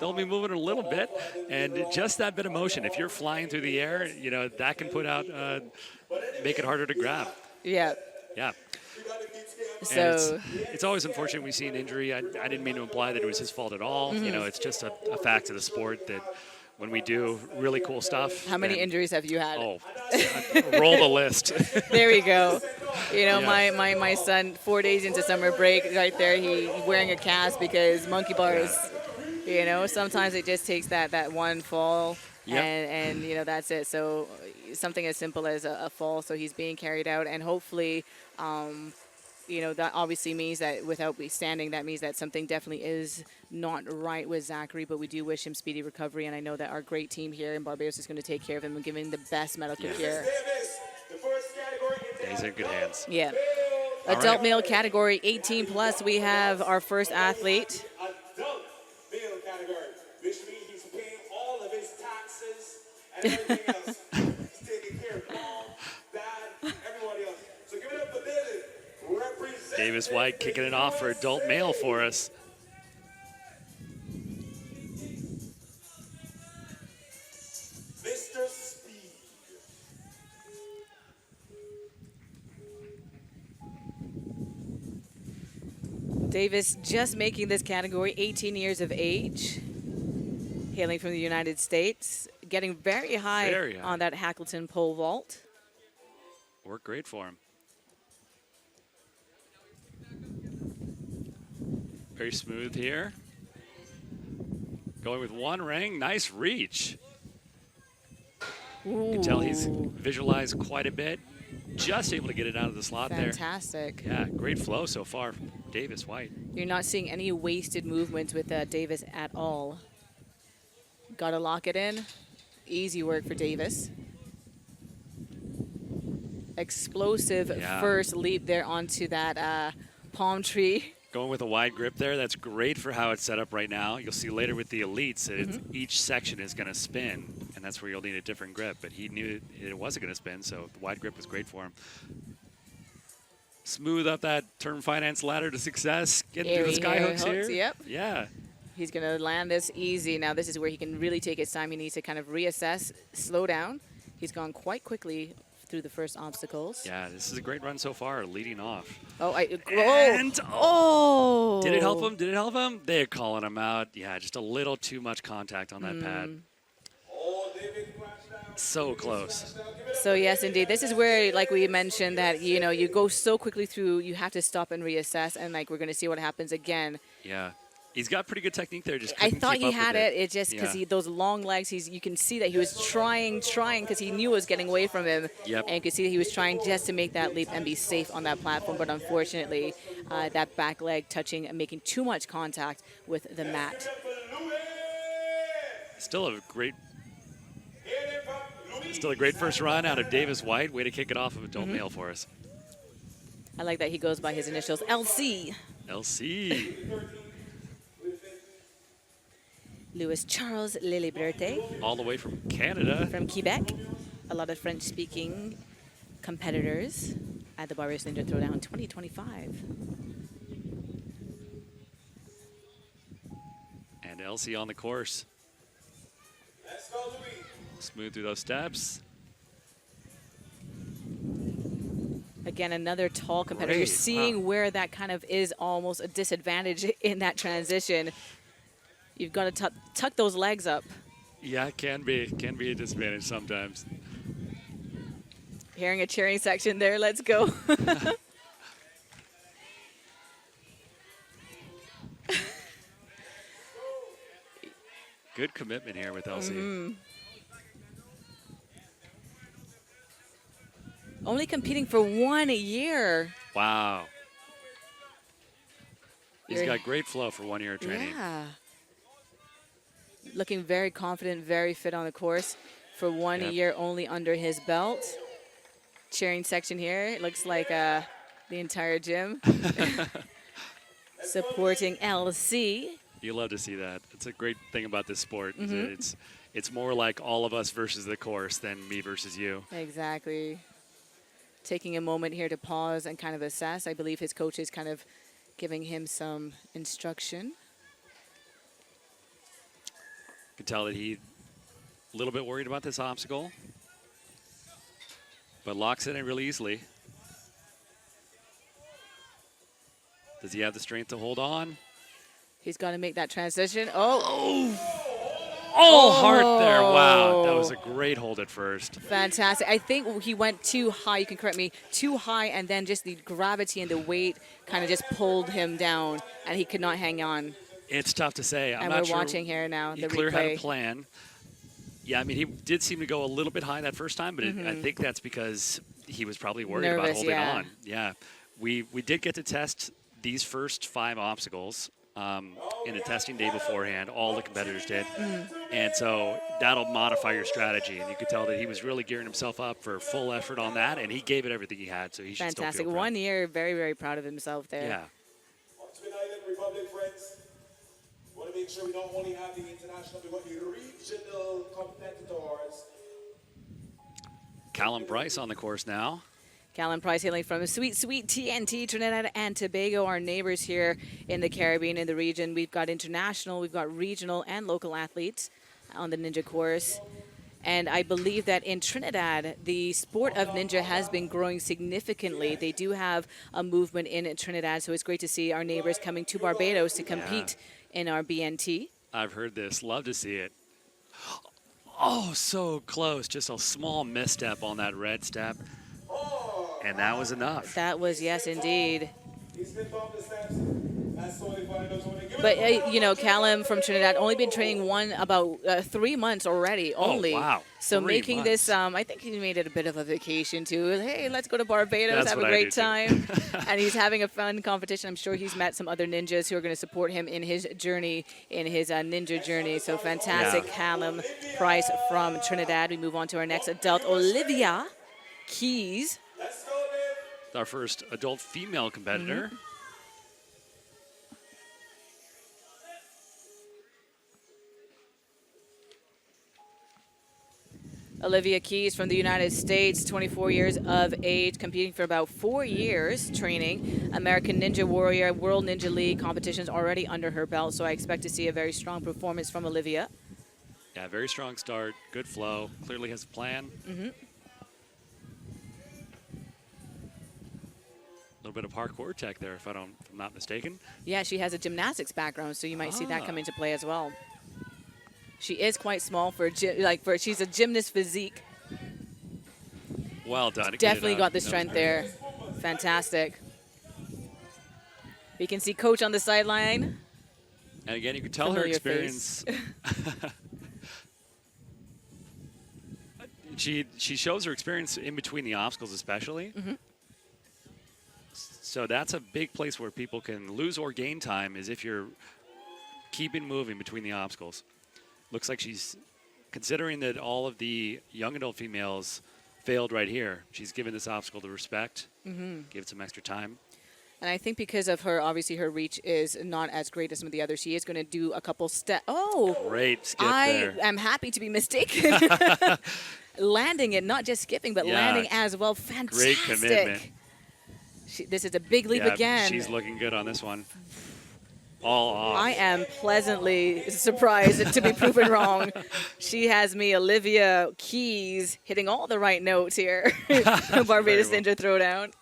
they'll be moving a little bit, and just that bit of motion. If you're flying through the air, you know that can put out, make it harder to grab. Yeah. Yeah. And So it's always unfortunate we see an injury. I didn't mean to imply that it was his fault at all. You know, it's just a fact of the sport that when we do really cool stuff. how many then- injuries have you had? Oh, roll the list. There we go. You know, Yeah. my son, 4 days into summer break, right there, he wearing a cast because monkey bars. You know, sometimes it just takes that one fall, Yep. and you know that's it. So something as simple as a fall. So he's being carried out, and hopefully, you know, that obviously means that without me standing, that means that something definitely is not right with Zachary. But we do wish him speedy recovery, and I know that our great team here in Barbados is going to take care of him and give him the best medical care. Davis, the first category in He's in good hands. Yeah. All Adult right. male category 18 plus, we have our first athlete. adult male category, which means he's paying all of his taxes and everything else. He's taking care of mom, dad, everybody else. So give it up for David. Represent Davis White kicking it off for adult male for us. Mr. Speed. Davis just making this category, 18 years of age, hailing from the United States, getting very high, Very high. on that Hackleton pole vault. Worked great for him. Very smooth here. Going with one ring, nice reach. You can tell he's Ooh, visualized quite a bit. Just able to get it out of the slot there. fantastic. Yeah, great flow so far from Davis White. You're not seeing any wasted movements with Davis at all. Got to lock it in. Easy work for Davis. Explosive Yeah. first leap there onto that palm tree. Going with a wide grip there, that's great for how it's set up right now. You'll see later with the elites that each section is going to spin, and that's where you'll need a different grip. But he knew it wasn't going to spin, so the wide grip was great for him. Smooth up that term finance ladder to success. Getting through the sky hooks here. Yep. Yeah. He's going to land this easy. Now this is where he can really take his time. He needs to kind of reassess, slow down. He's gone quite quickly through the first obstacles. Yeah, this is a great run so far, leading off. Oh, And- oh. Did it help him? Did it help him? They're calling him out. Yeah, just a little too much contact on that pad. Oh, David crashed down. So close. So yes, indeed. This is where, like we mentioned, that, you know, you go so quickly through, you have to stop and reassess. And like, we're going to see what happens again. Yeah. He's got pretty good technique there. Just I couldn't thought keep he up had with it. It just because Yeah. those long legs. You can see that he was trying because he knew it was getting away from him. Yep. And you could see that he was trying just to make that leap and be safe on that platform. But unfortunately, that back leg touching and making too much contact with the mat. Still a great first run out of Davis White. Way to kick it off of adult male for us. I like that he goes by his initials, LC. LC. Louis Charles Liliberte All the way from Canada. from Quebec. A lot of French-speaking competitors at the Barbados Ninja Throwdown 2025. And LC on the course. Let's go, Louis. Smooth through those steps. Again, another tall competitor. You're Great. seeing Wow. where that kind of is almost a disadvantage in that transition. You've got to tuck those legs up. Yeah, it can be a disadvantage sometimes. Hearing a cheering section there. Let's go. Good commitment here with LC. Only competing for 1 year. Wow. He's You're- got great flow for 1 year of training. Yeah. Looking very confident, very fit on the course for 1 Yep. year only under his belt. Cheering section here. It looks like the entire gym. Supporting LC. You love to see that. It's a great thing about this sport. Is Mm-hmm. that it's more like all of us versus the course than me versus you. Exactly. taking a moment here to pause and kind of assess. I believe his coach is kind of giving him some instruction. You can tell that he's a little bit worried about this obstacle, but locks it in really easily. Does he have the strength to hold on? He's got to make that transition. Oh, Heart there. Wow, that was a great hold at first. fantastic. I think he went too high. You can correct me. Too high, and then just the gravity and the weight kind of just pulled him down, and he could not hang on. It's tough to say. I'm And not we're sure. watching here now He the clearly had a replay. plan. Yeah, I mean, he did seem to go a little bit high that first time, but I think that's because he was probably worried about Nervous, holding yeah. on. Yeah, we did get to test these first 5 obstacles in a testing day beforehand. All the competitors did. And so that'll modify your strategy. And you could tell that he was really gearing himself up for full effort on that, and he gave it everything he had, so he should Fantastic. still feel proud. 1 year, very, very proud of himself there. Yeah. Twin Island Republic friends, we want to make sure we don't only have the international, we want the regional competitors. Callum Bryce on the course now. Callum Price hailing from sweet, sweet TNT, Trinidad and Tobago, our neighbors here in the Caribbean, in the region. We've got international, we've got regional and local athletes on the Ninja course. And I believe that in Trinidad, the sport of Ninja has been growing significantly. They do have a movement in Trinidad, so it's great to see our neighbors coming to Barbados to compete in our BNT. I've heard this. Love to see it. Oh, so close. Just a small misstep on that red step. And that was enough. That was, yes, indeed. He's been down the steps. That's only one of those when they give it But, up. you know, Callum from Trinidad only been training about 3 months already, only. Oh, wow. So 3 making this, months. I think he made it a bit of a vacation too. Hey, let's go to Barbados, That's have a what I great do, too. time. And he's having a fun competition. I'm sure he's met some other ninjas who are going to support him in his journey, in his ninja journey. So fantastic, Yeah. Callum Price from Trinidad. We move on to our next adult, Olivia Keys. Let's go, Liv. Our first adult female competitor. Olivia Keys from the United States, 24 years of age, competing for about 4 years, training. American Ninja Warrior, World Ninja League competitions already under her belt, so I expect to see a very strong performance from Olivia. Yeah, very strong start, good flow, clearly has a plan. A little bit of parkour tech there, if I'm not mistaken. Yeah, she has a gymnastics background, so you might see that Ah. come into play as well. She is quite small she's a gymnast physique. Well done. Definitely got the That was strength great. there. Fantastic. We can see Coach on the sideline. And again, you can tell her Familiar experience. she shows her experience in between the obstacles, especially. So that's a big place where people can lose or gain time, is if you're keeping moving between the obstacles. Looks like she's considering that all of the young adult females failed right here. She's given this obstacle the respect, give it some extra time. And I think because of her, obviously her reach is not as great as some of the others. She is going to do a couple steps. Oh, Great skip I there. am happy to be mistaken. Landing it, not just skipping, but Yeah. landing as well. Fantastic. Great commitment. This is a big leap Yeah, again. she's looking good on this one. All off. I am pleasantly surprised to be proven wrong. She has me, Olivia Keys, hitting all the right notes here. Barbados Very well. Ninja Throwdown.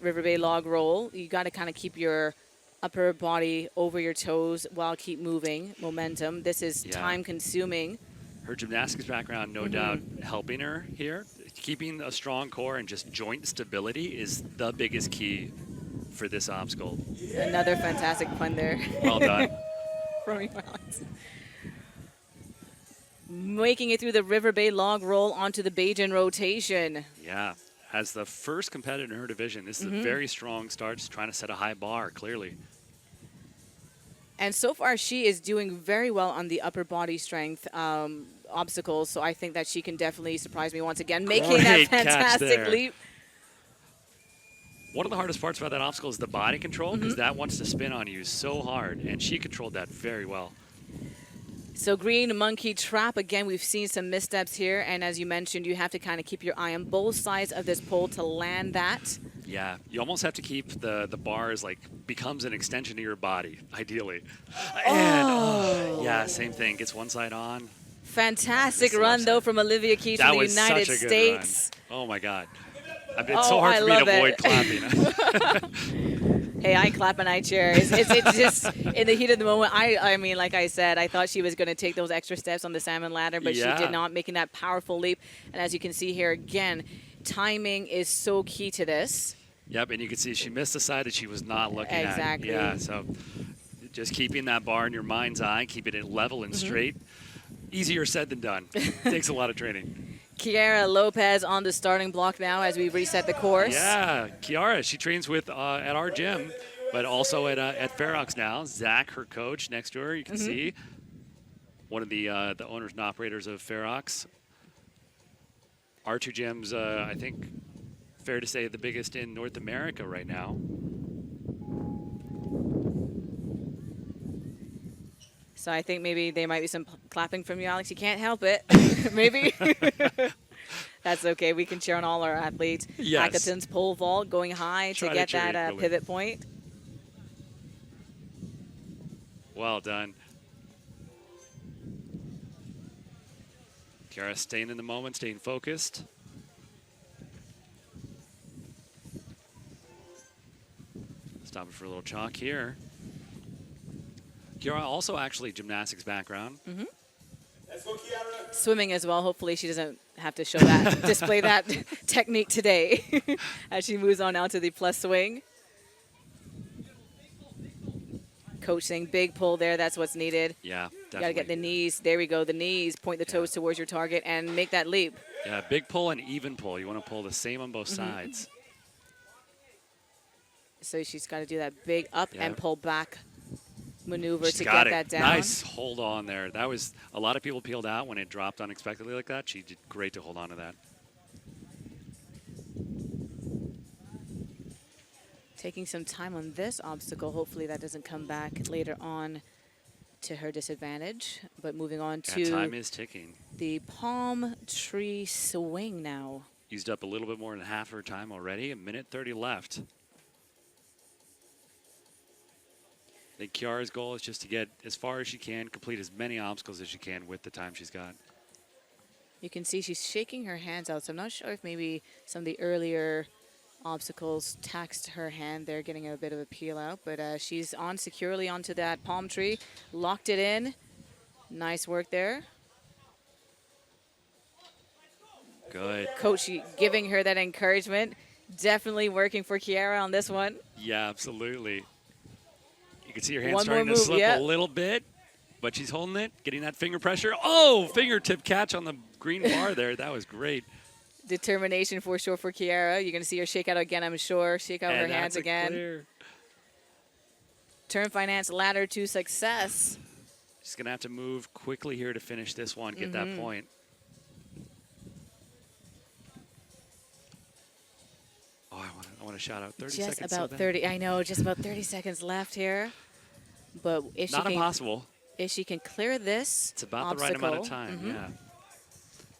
River Bay log roll. You got to kind of keep your upper body over your toes while keep moving. Momentum. This is Yeah. time consuming. Her gymnastics background, no doubt, helping her here. Keeping a strong core and just joint stability is the biggest key for this obstacle. Another fantastic pun there. Well done. From Alex. Making it through the River Bay log roll onto the Bajan rotation. Yeah. As the first competitor in her division, this is a very strong start. She's trying to set a high bar, clearly. And so far, she is doing very well on the upper body strength obstacles. So I think that she can definitely surprise me once again, making that Great catch fantastic there. leap. One of the hardest parts about that obstacle is the body control, because that wants to spin on you so hard, and she controlled that very well. So green monkey trap, again, we've seen some missteps here. And as you mentioned, you have to kind of keep your eye on both sides of this pole to land that. Yeah, you almost have to keep the bars like becomes an extension of your body, ideally. And yeah, same thing. Gets one side on. Fantastic This run, left though, side. from Olivia Keys That from the was United such a good States. run. Oh my God. I mean, it's so hard I for me to love it. avoid clapping. Hey, I clap and I cheer. It's just in the heat of the moment. I mean, like I said, I thought she was going to take those extra steps on the salmon ladder, but Yeah. she did not, making that powerful leap. And as you can see here, again, timing is so key to this. Yep, and you can see she missed the side that she was not looking Exactly. at. Yeah, so just keeping that bar in your mind's eye, keeping it level and straight. Easier said than done. Takes a lot of training. Kiara Lopez on the starting block now as we reset the course. Yeah, Kiara, she trains with at our gym, but also at Ferox now. Zach, her coach, next to her, you can see. One of the owners and operators of Ferox. Our two gyms, I think, fair to say, the biggest in North America right now. So I think maybe there might be some clapping from you, Alex. You can't help it. Maybe. That's okay. We can cheer on all our athletes. Yes. Hackathon's pole vault going high Try to to get cheer that equally. pivot point. Well done. Kiara staying in the moment, staying focused. Stopping for a little chalk here. Kiara also actually gymnastics background. Let's go, Kiara. Swimming as well. Hopefully she doesn't have to show that, display that technique today as she moves on now to the plus swing. Coach saying big pull there. That's what's needed. Yeah, You definitely. got to get the knees. There we go. The knees. Point the toes towards your target and make that leap. Yeah, big pull and even pull. You want to pull the same on both sides. So she's got to do that big up Yeah. and pull back maneuver She's to got get it. that down. Nice hold on there. That was a lot of people peeled out when it dropped unexpectedly like that. She did great to hold on to that. Taking some time on this obstacle. Hopefully that doesn't come back later on to her disadvantage. But moving on Yeah, to time is ticking. the palm tree swing now. Used up a little bit more than half her time already. 1:30 left. I think Kiara's goal is just to get as far as she can, complete as many obstacles as she can with the time she's got. You can see she's shaking her hands out. So I'm not sure if maybe some of the earlier obstacles taxed her hand there, getting a bit of a peel out. But she's on securely onto that palm tree. Locked it in. Nice work there. Good. Coach giving her that encouragement. Definitely working for Kiara on this one. Yeah, absolutely. You can see her hand One more starting to move, slip yeah. a little bit, but she's holding it, getting that finger pressure. Oh, fingertip catch on the green bar there. That was great. Determination for sure for Kiara. You're going to see her shake out again, I'm sure. Shake out her And hands that's a again. clear. Turn Finance ladder to success. She's going to have to move quickly here to finish this one, get that point. Oh, I want to shout out 30 Just seconds. about so bad. 30. I know, just about 30 seconds left here. But if she Not can, impossible. if she can clear this It's about obstacle, the right amount of time, yeah.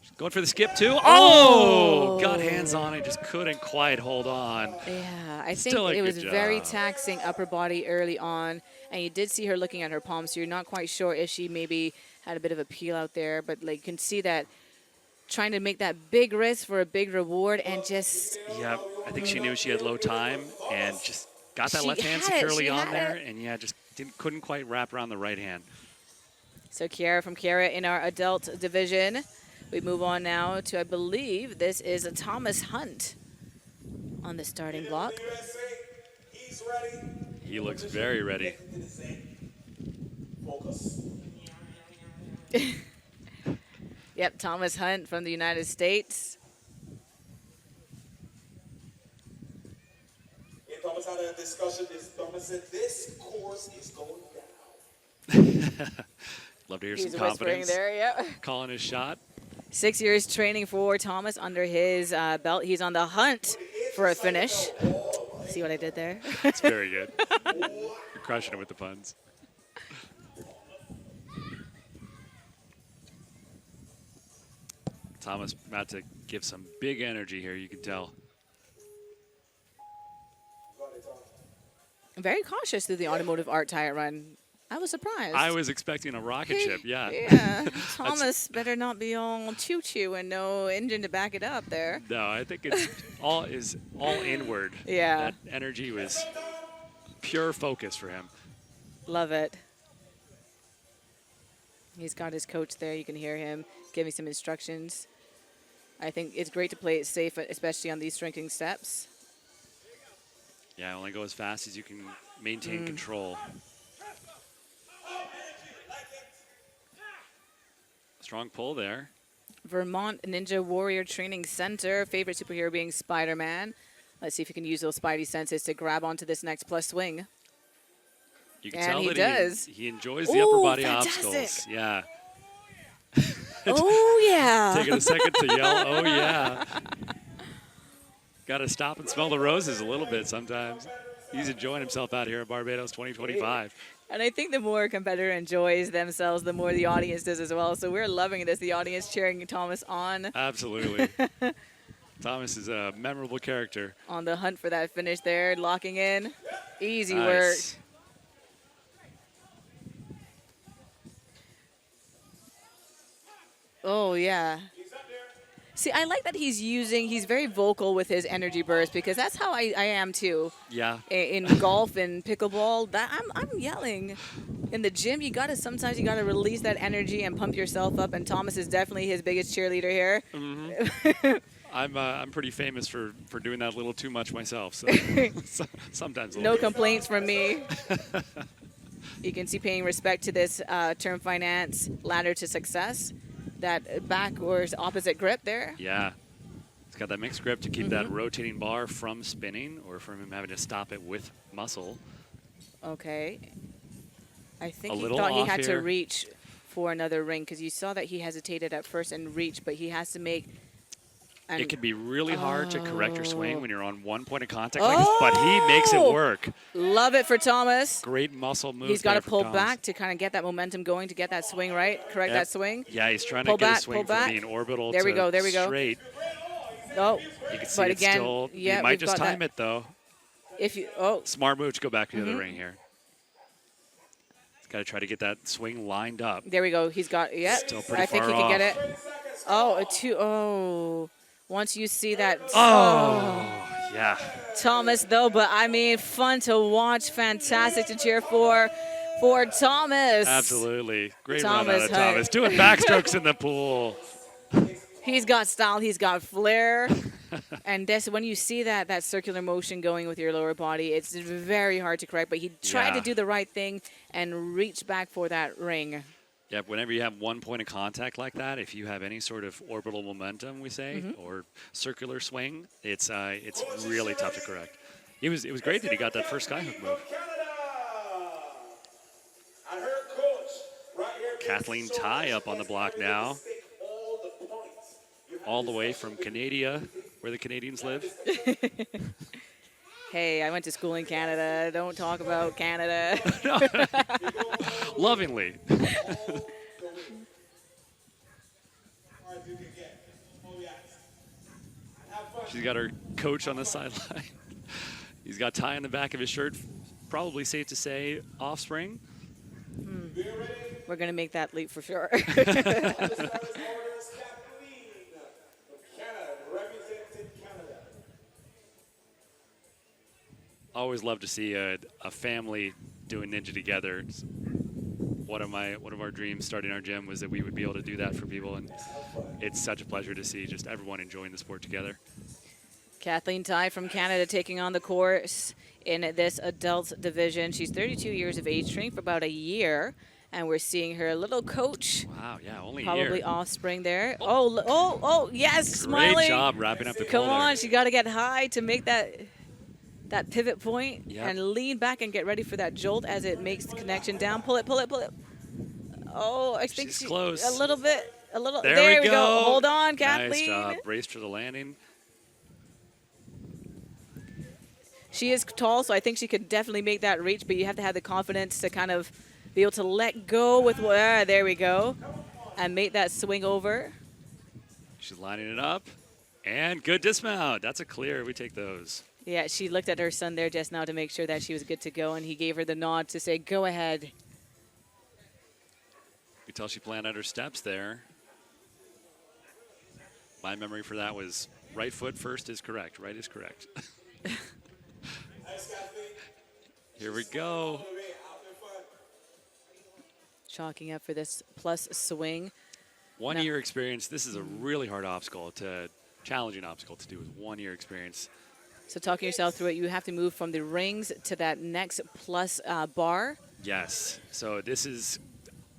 She's going for the skip, too. Oh! Got hands on it, just couldn't quite hold on. Yeah, I Still think a it was good very job. taxing upper body early on. And you did see her looking at her palms, so you're not quite sure if she maybe had a bit of a peel out there. But like, you can see that trying to make that big risk for a big reward and just Yeah, I think she knew she had low time and just got that She left hand had it, securely she on had there. it. And yeah, just couldn't quite wrap around the right hand. So Kiara from Kiara in our adult division. We move on now to, I believe, this is a Thomas Hunt on the starting block. USA, he's ready. He looks very ready. Focus. Yep, Thomas Hunt from the United States. Me and Thomas had a discussion. Thomas said this course is going down. Love to hear He's some whispering confidence. there, yeah. Calling his shot. 6 years training for Thomas under his belt. He's on the hunt for a finish. See what I did there? It's very good. You're crushing it with the puns. Thomas about to give some big energy here, you can tell. Very cautious through the automotive art tire run. I was surprised. I was expecting a rocket ship, yeah. Yeah. Thomas better not be all choo-choo and no engine to back it up there. No, I think it's all inward. Yeah. That energy was pure focus for him. Love it. He's got his coach there. You can hear him giving some instructions. I think it's great to play it safe, especially on these shrinking steps. Yeah, only go as fast as you can maintain control. Strong pull there. Vermont Ninja Warrior Training Center. Favorite superhero being Spider-Man. Let's see if he can use those spidey senses to grab onto this next plus swing. You can And tell he that does. he enjoys the upper body fantastic. obstacles. Yeah. Oh, yeah. Taking a second to yell, oh, yeah. Got to stop and smell the roses a little bit sometimes. He's enjoying himself out here at Barbados 2025. And I think the more a competitor enjoys themselves, the more the audience does as well. So we're loving this, the audience cheering Thomas on. Absolutely. Thomas is a memorable character. On the hunt for that finish there, locking in. Easy work. Nice. Oh, yeah. See, I like that he's very vocal with his energy burst because that's how I am too. Yeah. In golf and pickleball, I'm yelling. In the gym, sometimes you gotta release that energy and pump yourself up, and Thomas is definitely his biggest cheerleader here. Mm-hmm. I'm pretty famous for doing that a little too much myself, so sometimes a No little. complaints from me. You can see paying respect to this term finance ladder to success. That backwards opposite grip there. Yeah. It's got that mixed grip to keep that rotating bar from spinning or from him having to stop it with muscle. Okay. I think A he little thought he off had to here. reach for another ring because you saw that he hesitated at first and reached, but he has to make. It can be really hard to correct your swing when you're on one point of contact like this, but he makes it work. Love it for Thomas. Great muscle move. He's got there to from pull Thomas. back to kind of get that momentum going to get that swing right, correct that swing. Yeah, he's trying Pull to get back, his swing pull from back. being orbital There we to go, there we go. straight. Oh, You can see but it's again, still, yeah, he might we've just got time that. it though. If you, Smart move to go back to the other ring here. He's got to try to get that swing lined up. there we go. He's got, yeah. Still pretty I think far he can get off. it. Once you see that. Yeah. Thomas, though, but I mean, fun to watch, fantastic to cheer for Thomas. Absolutely. Great run out Thomas, of hey. Thomas. Doing backstrokes in the pool. He's got style, he's got flair. And this, when you see that circular motion going with your lower body, it's very hard to correct, but he tried to Yeah. do the right thing and reach back for that ring. Yeah, whenever you have one point of contact like that, if you have any sort of orbital momentum, we say, or circular swing, it's really tough to correct. It was great that he got that first skyhook move. Kathleen Ty up on the block now, all the way from Canada, where the Canadians live. Hey, I went to school in Canada. Don't talk about Canada. Lovingly. She's got her coach on the sideline. He's got Ty on the back of his shirt. Probably safe to say offspring. We're going to make that leap for sure. Always love to see a family doing ninja together. It's one of our dreams starting our gym was that we would be able to do that for people, and it's such a pleasure to see just everyone enjoying the sport together. Kathleen Ty from Canada taking on the course in this adult division. She's 32 years of age, training for about a year, and we're seeing her little coach. Wow, yeah, only a Probably year. offspring there. Oh, yes, smiling. Great job wrapping up the Come pull on, there. she got to get high to make that pivot point Yep. and lean back and get ready for that jolt as it makes the connection down. Pull it. Oh, I think She's close. a little bit. There we go. Hold on, Nice Kathleen. job. Braced for the landing. She is tall, so I think she could definitely make that reach, but you have to have the confidence to kind of be able to let go with, there we go, and make that swing over. She's lining it up. And good dismount. That's a clear. We take those. Yeah, she looked at her son there just now to make sure that she was good to go, and he gave her the nod to say, go ahead. You could tell she planned out her steps there. My memory for that was right foot first is correct. Right is correct. Here we go. Chalking up for this plus swing. 1 year experience. This is a really hard obstacle challenging obstacle to do with 1 year experience. So talking yourself through it, you have to move from the rings to that next plus bar. Yes. So this is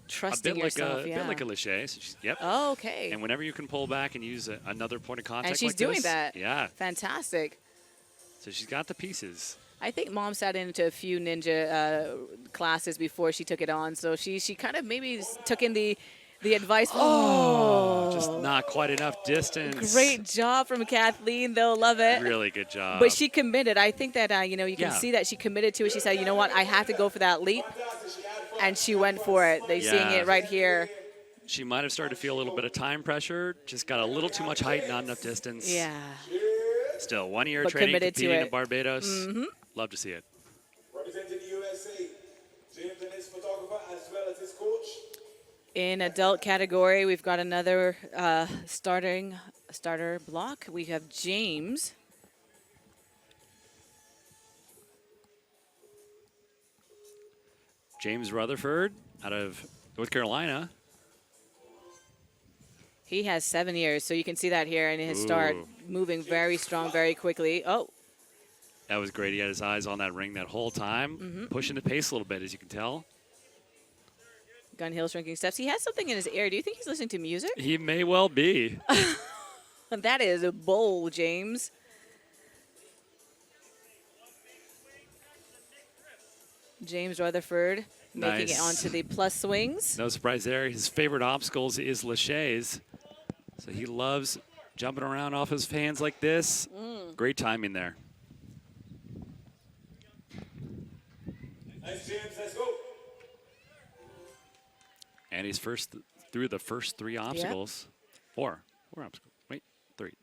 Trusting a bit yourself, like a bit like a Lachey. So yep. Oh, okay. And whenever you can pull back and use another point of contact, And she's like doing this, that. Yeah. Fantastic. So she's got the pieces. I think Mom sat into a few ninja classes before she took it on, so she kind of maybe took in the advice. Oh, Just not quite enough distance. Great job from Kathleen. They'll love it. Really good job. But she committed. I think that, you can Yeah. see that she committed to it. She said, you know what, I have to go for that leap. And she went for it. They're seeing Yeah. it right here. She might have started to feel a little bit of time pressure. Just got a little too much height, not enough distance. Yeah. Still, 1 year But training, committed to competing in it. Barbados. Love to see it. Representing the USA, James and his photographer, as well as his coach. In adult category, we've got another starter block. We have James. James Rutherford out of North Carolina. He has 7 years, so you can see that here in his start, Ooh. moving very strong, very quickly. Oh, That was great. He had his eyes on that ring that whole time, pushing the pace a little bit, as you can tell. Gun Hill shrinking steps. He has something in his ear. Do you think he's listening to music? He may well be. That is a bowl, James. James Rutherford making it Nice. onto the plus swings. No surprise there. His favorite obstacles is Lachey's. So he loves jumping around off his hands like this. Great timing there. Nice, James. Let's go. And he's first through the first three obstacles. Four obstacles. Wait, three.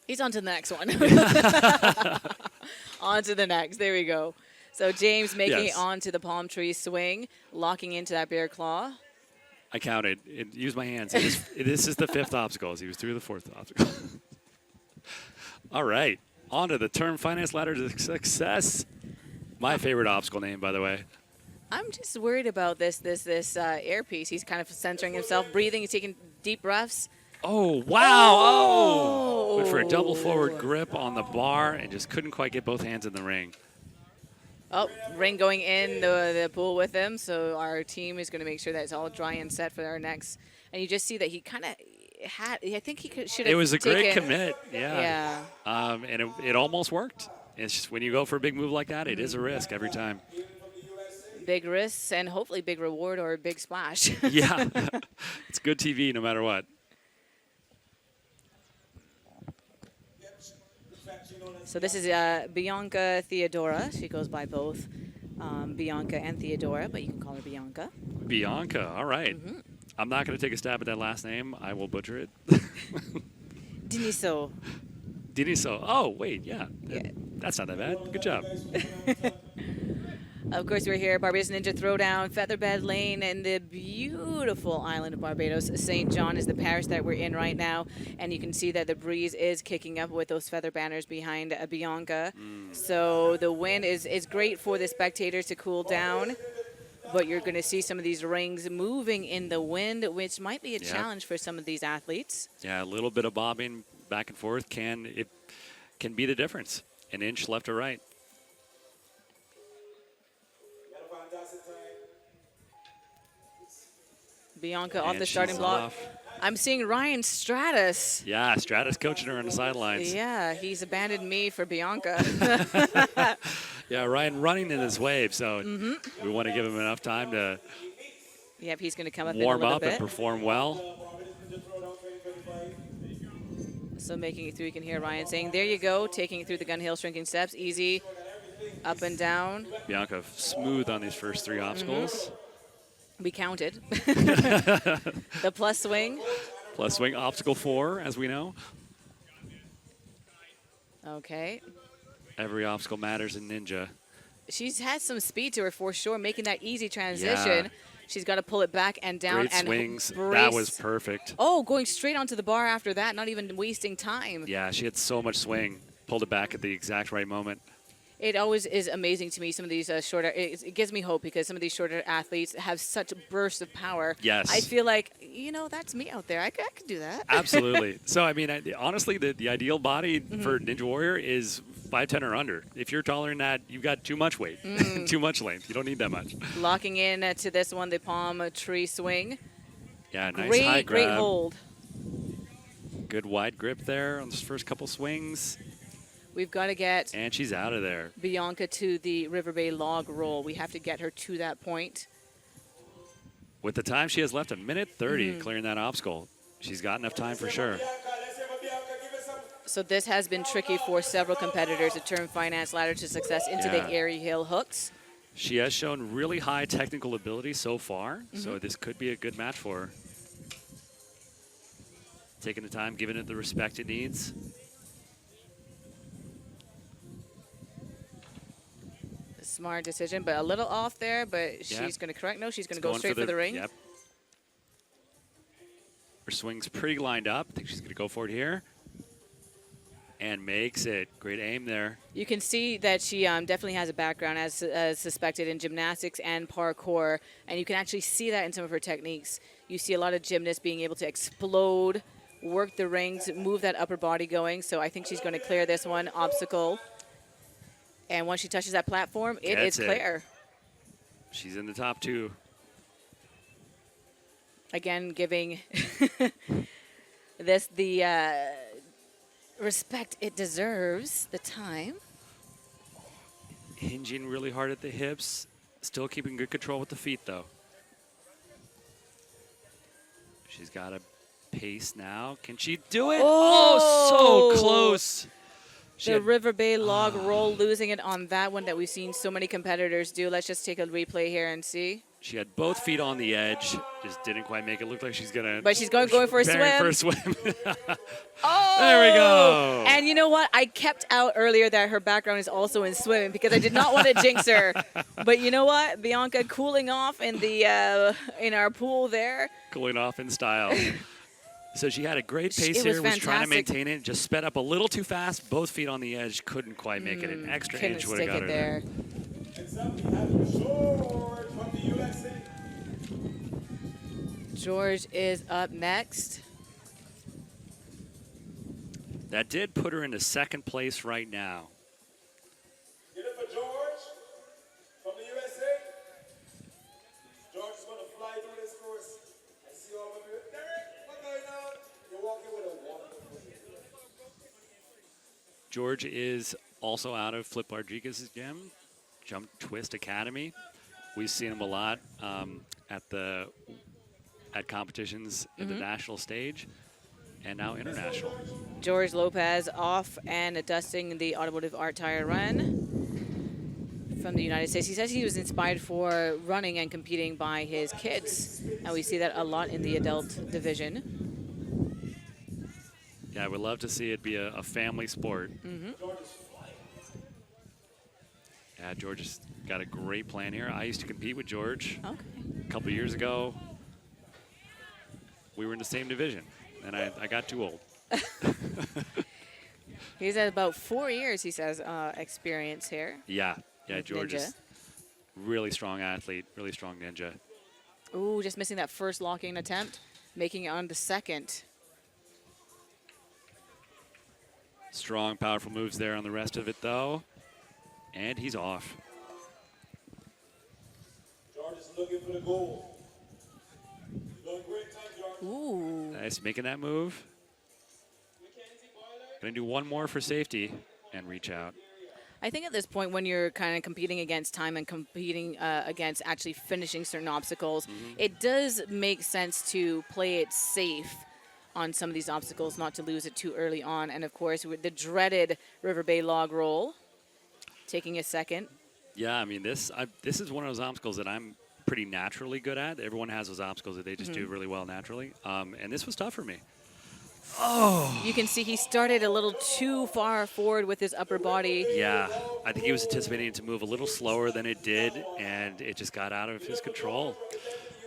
He's on to the next one. On to the next. There we go. So James making Yes. it onto the palm tree swing, locking into that bear claw. I counted. Use my hands. This is the fifth obstacle. He was through the fourth obstacle. All right. On to the term finance ladder to success. My favorite obstacle name, by the way. I'm just worried about this airpiece. He's kind of centering himself, breathing. He's taking deep breaths. Oh, wow. Oh! Went for a double forward grip on the bar and just couldn't quite get both hands in the ring. Oh, ring going in the pool with him. So our team is going to make sure that it's all dry and set for our next. And you just see that he kind of had, I think he should have It was a great taken- commit. Yeah. Yeah. And it almost worked. It's just when you go for a big move like that, it is a risk every time. Big risks and hopefully big reward or a big splash. Yeah. It's good TV no matter what. So this is Bianca Theodora. She goes by both Bianca and Theodora, but you can call her Bianca. Bianca. All right. I'm not going to take a stab at that last name. I will butcher it. Diniso. Diniso. Oh, wait. Yeah. Yeah. That's not that bad. Good job. Of course, we're here, Barbados Ninja Throwdown, Featherbed Lane, and the beautiful island of Barbados. St. John is the parish that we're in right now, and you can see that the breeze is kicking up with those feather banners behind Bianca. So the wind is great for the spectators to cool down, but you're going to see some of these rings moving in the wind, which might be a challenge for some of these athletes. Yeah, a little bit of bobbing back and forth can be the difference. An inch left or right. Bianca off And the starting she's block. off. I'm seeing Ryan Stratus. Yeah, Stratus coaching her on the sidelines. Yeah, he's abandoned me for Bianca. Yeah, Ryan running in his wave, so we want to give him enough time to Yep, he's going to come up warm in a little up and bit. perform well. So making it through, you can hear Ryan saying, there you go, taking it through the Gun Hill shrinking steps, easy, up and down. Bianca smooth on these first three obstacles. We counted. The plus swing. Plus swing obstacle 4, as we know. Okay. Every obstacle matters in Ninja. She's had some speed to her for sure, making that easy transition. Yeah. She's got to pull it back and down Great and swings. brace. That was perfect. Oh, going straight onto the bar after that, not even wasting time. Yeah, she had so much swing. Pulled it back at the exact right moment. It always is amazing to me, some of these shorter, it gives me hope because some of these shorter athletes have such bursts of power. Yes. I feel like, that's me out there. I could do that. Absolutely. So, I mean, honestly, the ideal body for Ninja Warrior is 5'10" or under. If you're taller than that, you've got too much weight, too much length. You don't need that much. Locking in to this one, the palm tree swing. Yeah, nice Great, high grab. great hold. Good wide grip there on those first couple swings. We've got to get And she's out of there. Bianca to the River Bay log roll. We have to get her to that point. With the time she has left, 1:30, clearing that obstacle. She's got enough time for sure. So this has been tricky for several competitors to turn finance ladder to success into the Yeah. airy hill hooks. She has shown really high technical ability so far, so this could be a good match for her. Taking the time, giving it the respect it needs. Smart decision, but a little off there, but she's going to correct. No, she's going to go straight for the ring. Yep. Her swing's pretty lined up. I think she's going to go for it here. And makes it. Great aim there. You can see that she definitely has a background as suspected in gymnastics and parkour, and you can actually see that in some of her techniques. You see a lot of gymnasts being able to explode, work the rings, move that upper body going, so I think she's going to clear this one obstacle. And once she touches that platform, it is clear. She's in the top 2. Again, giving this the respect it deserves, the time. Hinging really hard at the hips. Still keeping good control with the feet, though. She's got a pace now. Can she do it? Oh, so close. The River Bay log roll, losing it on that one that we've seen so many competitors do. Let's just take a replay here and see. She had both feet on the edge. Just didn't quite make it look like she's going to. But she's going for a swim. For a swim. Oh! There we go. And you know what? I kept out earlier that her background is also in swimming because I did not want to jinx her. But you know what? Bianca cooling off in the in our pool there. Cooling off in style. So she had a great pace It was here, was trying to fantastic. maintain it, just sped up a little too fast, both feet on the edge, couldn't quite make it. An extra Couldn't inch would have stick got it her there. Next up, we have George from the USA. George is up next. That did put her into second place right now. Get it for George from the USA. George is going to fly through this course. I see all of you. Derek, what's going on? You're walking with a wonderful George is also out of Flip Rodriguez's gym, Jump Twist Academy. We've seen him a lot at competitions in the national stage and now international. George Lopez off and dusting the automotive art tire run from the United States. He says he was inspired for running and competing by his kids, and we see that a lot in the adult division. Yeah, I would love to see it be a family sport. Yeah, George has got a great plan here. I used to compete with George a couple of years ago. We were in the same division, and I got too old. He's at about 4 years, he says, experience here. Yeah, With George Ninja. is really strong athlete, really strong ninja. Ooh, just missing that first locking attempt, making it on the second. Strong, powerful moves there on the rest of it, though. And he's off. George is looking for the goal. Doing great time, George. Ooh. Nice, making that move. Gonna do one more for safety and reach out. I think at this point when you're kind of competing against time and competing against actually finishing certain obstacles, it does make sense to play it safe on some of these obstacles, not to lose it too early on. And of course, with the dreaded River Bay log roll, taking a second. Yeah, I mean, this is one of those obstacles that I'm pretty naturally good at. Everyone has those obstacles that they just do really well naturally. And this was tough for me. You can see he started a little too far forward with his upper body. Yeah, I think he was anticipating it to move a little slower than it did, and it just got out of his control.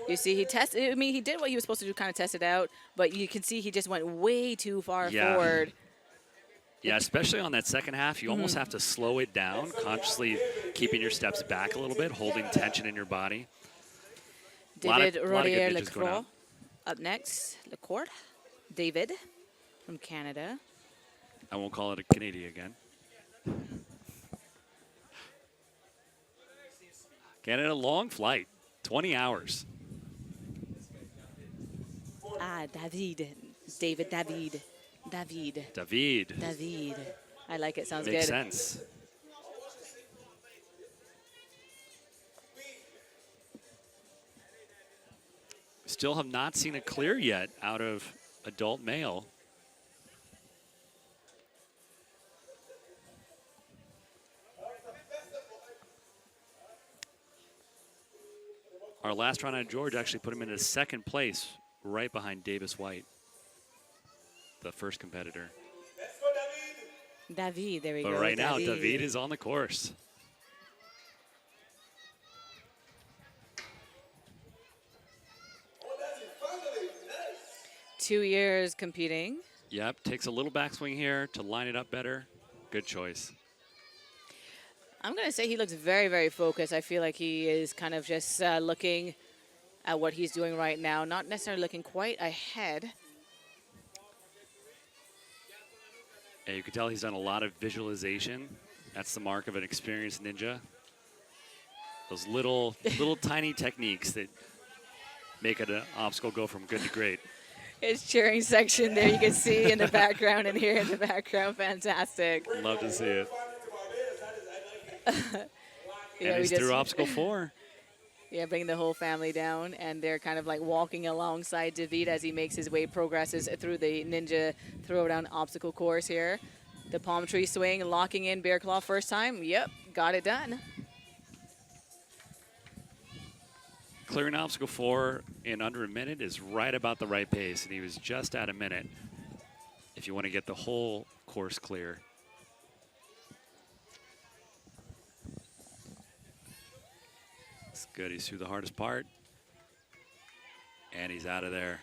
You see, he tested. I mean, he did what he was supposed to do, kind of test it out. But you can see he just went way too far forward. Yeah, especially on that second half, you almost have to slow it down, consciously keeping your steps back a little bit, holding tension in your body. David Rodier-Lecroix up next. Lecroix. David from Canada. I won't call it a Canadian again. Canada, long flight, 20 hours. David. David. David. David. I like it. Sounds Makes good. sense. Still have not seen a clear yet out of adult male. Our last round on George actually put him into second place, right behind Davis White, the first competitor. Let's go, David. David, there we But go. right now, David is on the course. Oh, that's it. Finally. Nice. 2 years competing. Yep, takes a little backswing here to line it up better. Good choice. I'm going to say he looks very, very focused. I feel like he is kind of just looking at what he's doing right now, not necessarily looking quite ahead. Yeah, you can tell he's done a lot of visualization. That's the mark of an experienced ninja. Those little tiny techniques that make an obstacle go from good to great. His cheering section there you can see in the background and here in the background. Fantastic. Love to see it. Yeah, And we he's just- through obstacle 4. Yeah, bringing the whole family down, and they're kind of like walking alongside David as he makes his way, progresses through the Ninja Throwdown obstacle course here. The palm tree swing, locking in bear claw first time. Yep, got it done. Clearing obstacle 4 in under a minute is right about the right pace, and he was just at a minute if you want to get the whole course clear. It's good. He's through the hardest part, and he's out of there.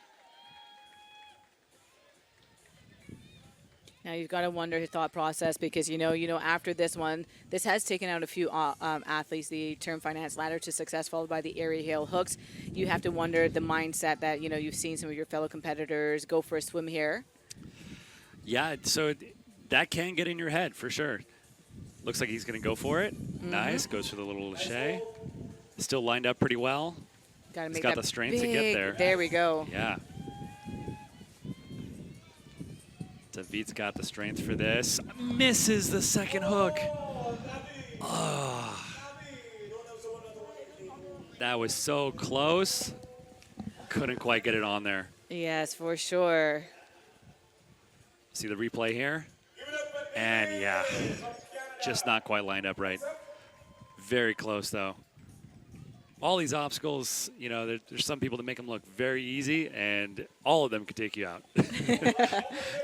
Now you've got to wonder his thought process because you know after this one, this has taken out a few athletes. The term finance ladder to success, followed by the area hail hooks. You have to wonder the mindset that you've seen some of your fellow competitors go for a swim here. Yeah, so that can get in your head for sure. Looks like he's going to go for it. Nice. Goes for the little lâché. Still lined up pretty well. Got to He's make got that the strength to get there. There we go. Yeah. David's got the strength for this. Misses the second hook. Oh. That was so close. Couldn't quite get it on there. Yes, for sure. See the replay here? And yeah, just not quite lined up right. Very close though. All these obstacles, there's some people that make them look very easy, and all of them could take you out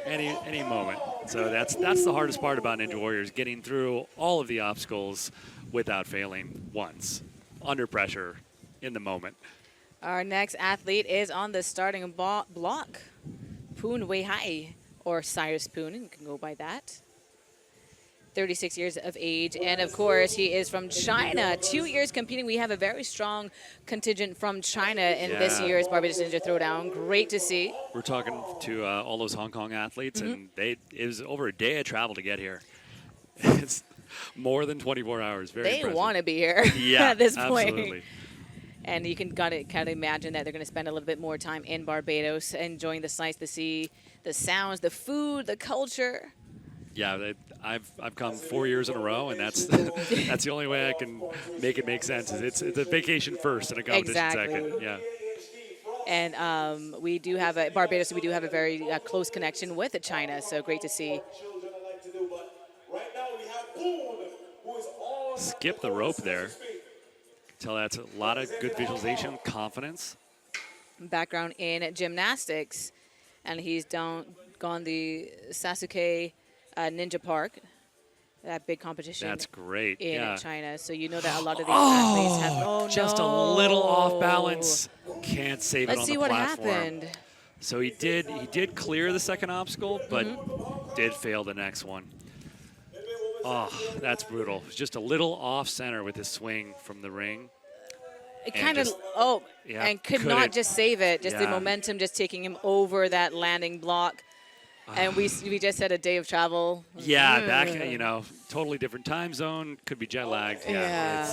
any moment. So that's the hardest part about Ninja Warriors, getting through all of the obstacles without failing once, under pressure, in the moment. Our next athlete is on the starting block. Poon Weihai, or Cyrus Poon, you can go by that. 36 years of age, and of course he is from China. 2 years competing. We have a very strong contingent from China in this year's Barbados Ninja Throwdown. Great to see. We're talking to all those Hong Kong athletes, and it was over a day of travel to get here. It's more than 24 hours. Very They impressive. want to be here Yeah, at this point. absolutely. And you can kind of imagine that they're going to spend a little bit more time in Barbados, enjoying the sights, the sea, the sounds, the food, the culture. Yeah, I've come 4 years in a row, and that's that's the only way I can make it make sense. Is it's a vacation first and a competition second. Yeah. And we do have Barbados. We do have a very close connection with China. So great to see. Children I like to do, but right now we have Poon, who is all Skip the rope there. Tell that's a lot of good visualization, confidence. Background in gymnastics, and he's gone the Sasuke Ninja Park, that big competition. That's great. In China. So you know that a lot of these Oh, athletes have. Oh just no. a little off balance. Can't save it Let's on see the what platform. happened. So he did clear the second obstacle, but did fail the next one. Oh, that's brutal. Just a little off center with his swing from the ring. It And kind of, just- yeah, and could couldn't- not just save it. Just the yeah. momentum just taking him over that landing block. And we just had a day of travel. Yeah, back, totally different time zone. Could be jet lagged. Yeah.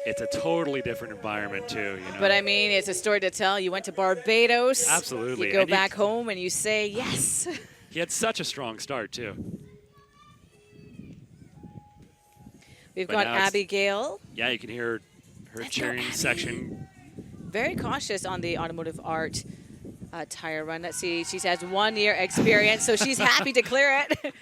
It's a totally different environment too. But I mean, it's a story to tell. You went to Barbados. Absolutely. You go And back home and you say yes. He had such a strong start too. We've But got now it's- Abigail. Yeah, you can hear her Let's go, cheering Abby. section. Very cautious on the automotive art tire run. Let's see. She has 1 year experience, so she's happy to clear it.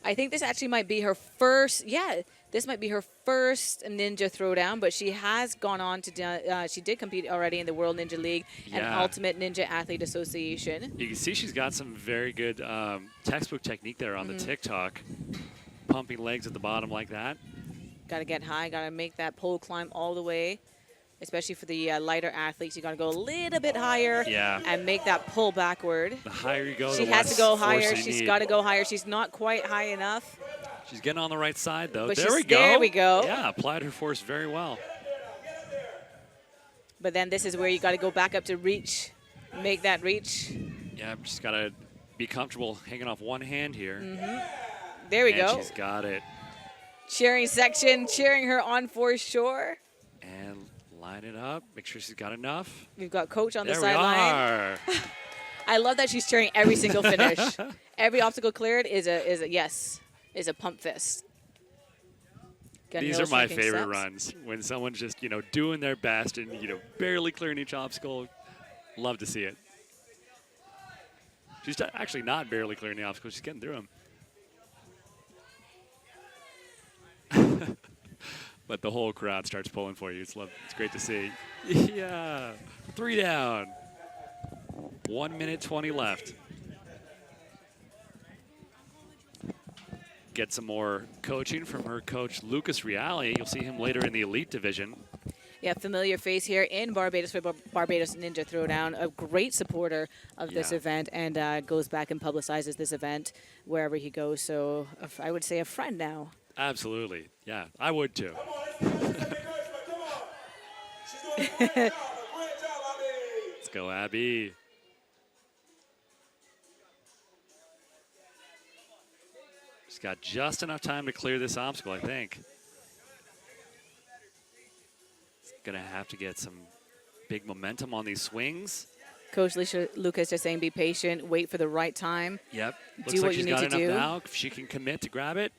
I think this actually might be her first. Yeah, this might be her first Ninja Throwdown, but she has gone on to. She did compete already in the World Ninja League and Yeah. Ultimate Ninja Athlete Association. You can see she's got some very good textbook technique there on the TikTok. Pumping legs at the bottom like that. Got to get high. Got to make that pole climb all the way. Especially for the lighter athletes, you got to go a little bit higher Yeah. and make that pull backward. The higher you go, She the has less to go force higher. you She's need. got to go higher. She's not quite high enough. She's getting on the right side, though. But there she's- we go. there we go. Yeah, applied her force very well. But then this is where you got to go back up to reach, make that reach. Yeah, she's got to be comfortable hanging off one hand here. There we and go. she's got it. Cheering section, cheering her on for shore. And line it up. Make sure she's got enough. We've got coach on the There we sideline. are. I love that she's cheering every single finish. Every obstacle cleared is a pump fist. Got These no are my shrinking favorite steps. runs. When someone's just, doing their best and, barely clearing each obstacle. Love to see it. She's actually not barely clearing the obstacle. She's getting through them. But the whole crowd starts pulling for you. It's great to see. Yeah. 3 down. 1 minute 20 left. Get some more coaching from her coach, Lucas Reale. You'll see him later in the elite division. Yeah, familiar face here in Barbados for Barbados Ninja Throwdown. A great supporter of this Yeah. event and goes back and publicizes this event wherever he goes. So I would say a friend now. Absolutely. Yeah, I would too. Come on. She's doing a great job. A great job, Abby. Let's go, Abby. She's got just enough time to clear this obstacle, I think. Gonna have to get some big momentum on these swings. Coach Lucas just saying be patient, wait for the right time. Yep. Looks Do like what she's you need got to enough do. now. If she can commit to grab it.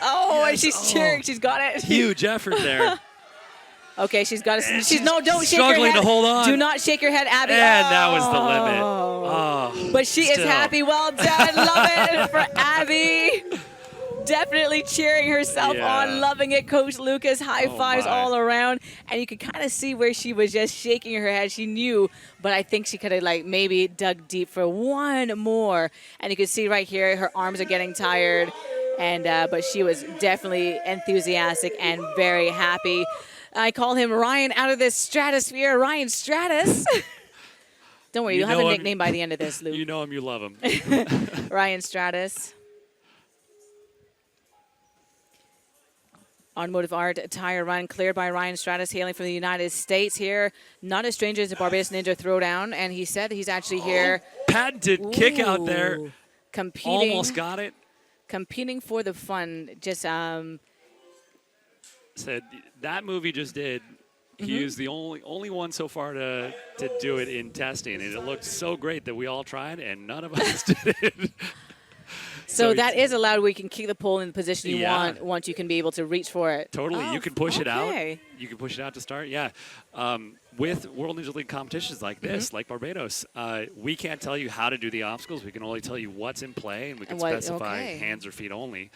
Oh, and Yes. she's Oh. cheering. She's got it. Huge effort there. Okay, she's got it. And She's no, don't shake struggling your head. to hold on. Do not shake your head, Abby. And that was the limit. Oh. Oh, But she is still. happy. Well done. Love it for Abby. Definitely cheering herself Yeah. on, loving it. Coach Lucas, high Oh, fives my. all around. And you could kind of see where she was just shaking her head. She knew, but I think she could have maybe dug deep for one more. And you can see right here, her arms are getting tired. And but she was definitely enthusiastic and very happy. I call him Ryan out of this stratosphere, Ryan Stratus. Don't worry, You you'll have know a him. nickname by the end of this, Luke. You know him, you love him. Ryan Stratus. Automotive art tire run cleared by Ryan Stratus, hailing from the United States here. Not a stranger to Barbados Ninja Throwdown, and he said he's actually here. Patented kick out there. Ooh, competing, Almost got it. competing for the fun. Just Said that move he just did. He was the only one so far to do it in testing, and it looked so great that we all tried, and none of us did it. so so that is allowed. We can kick the pole in the position you Yeah. want once you can be able to reach for it. Totally. Oh, You can push it out. okay. You can push it out to start. Yeah. With World Ninja League competitions like this, like Barbados, we can't tell you how to do the obstacles. We can only tell you what's in play, and we can And what- specify okay. hands or feet only.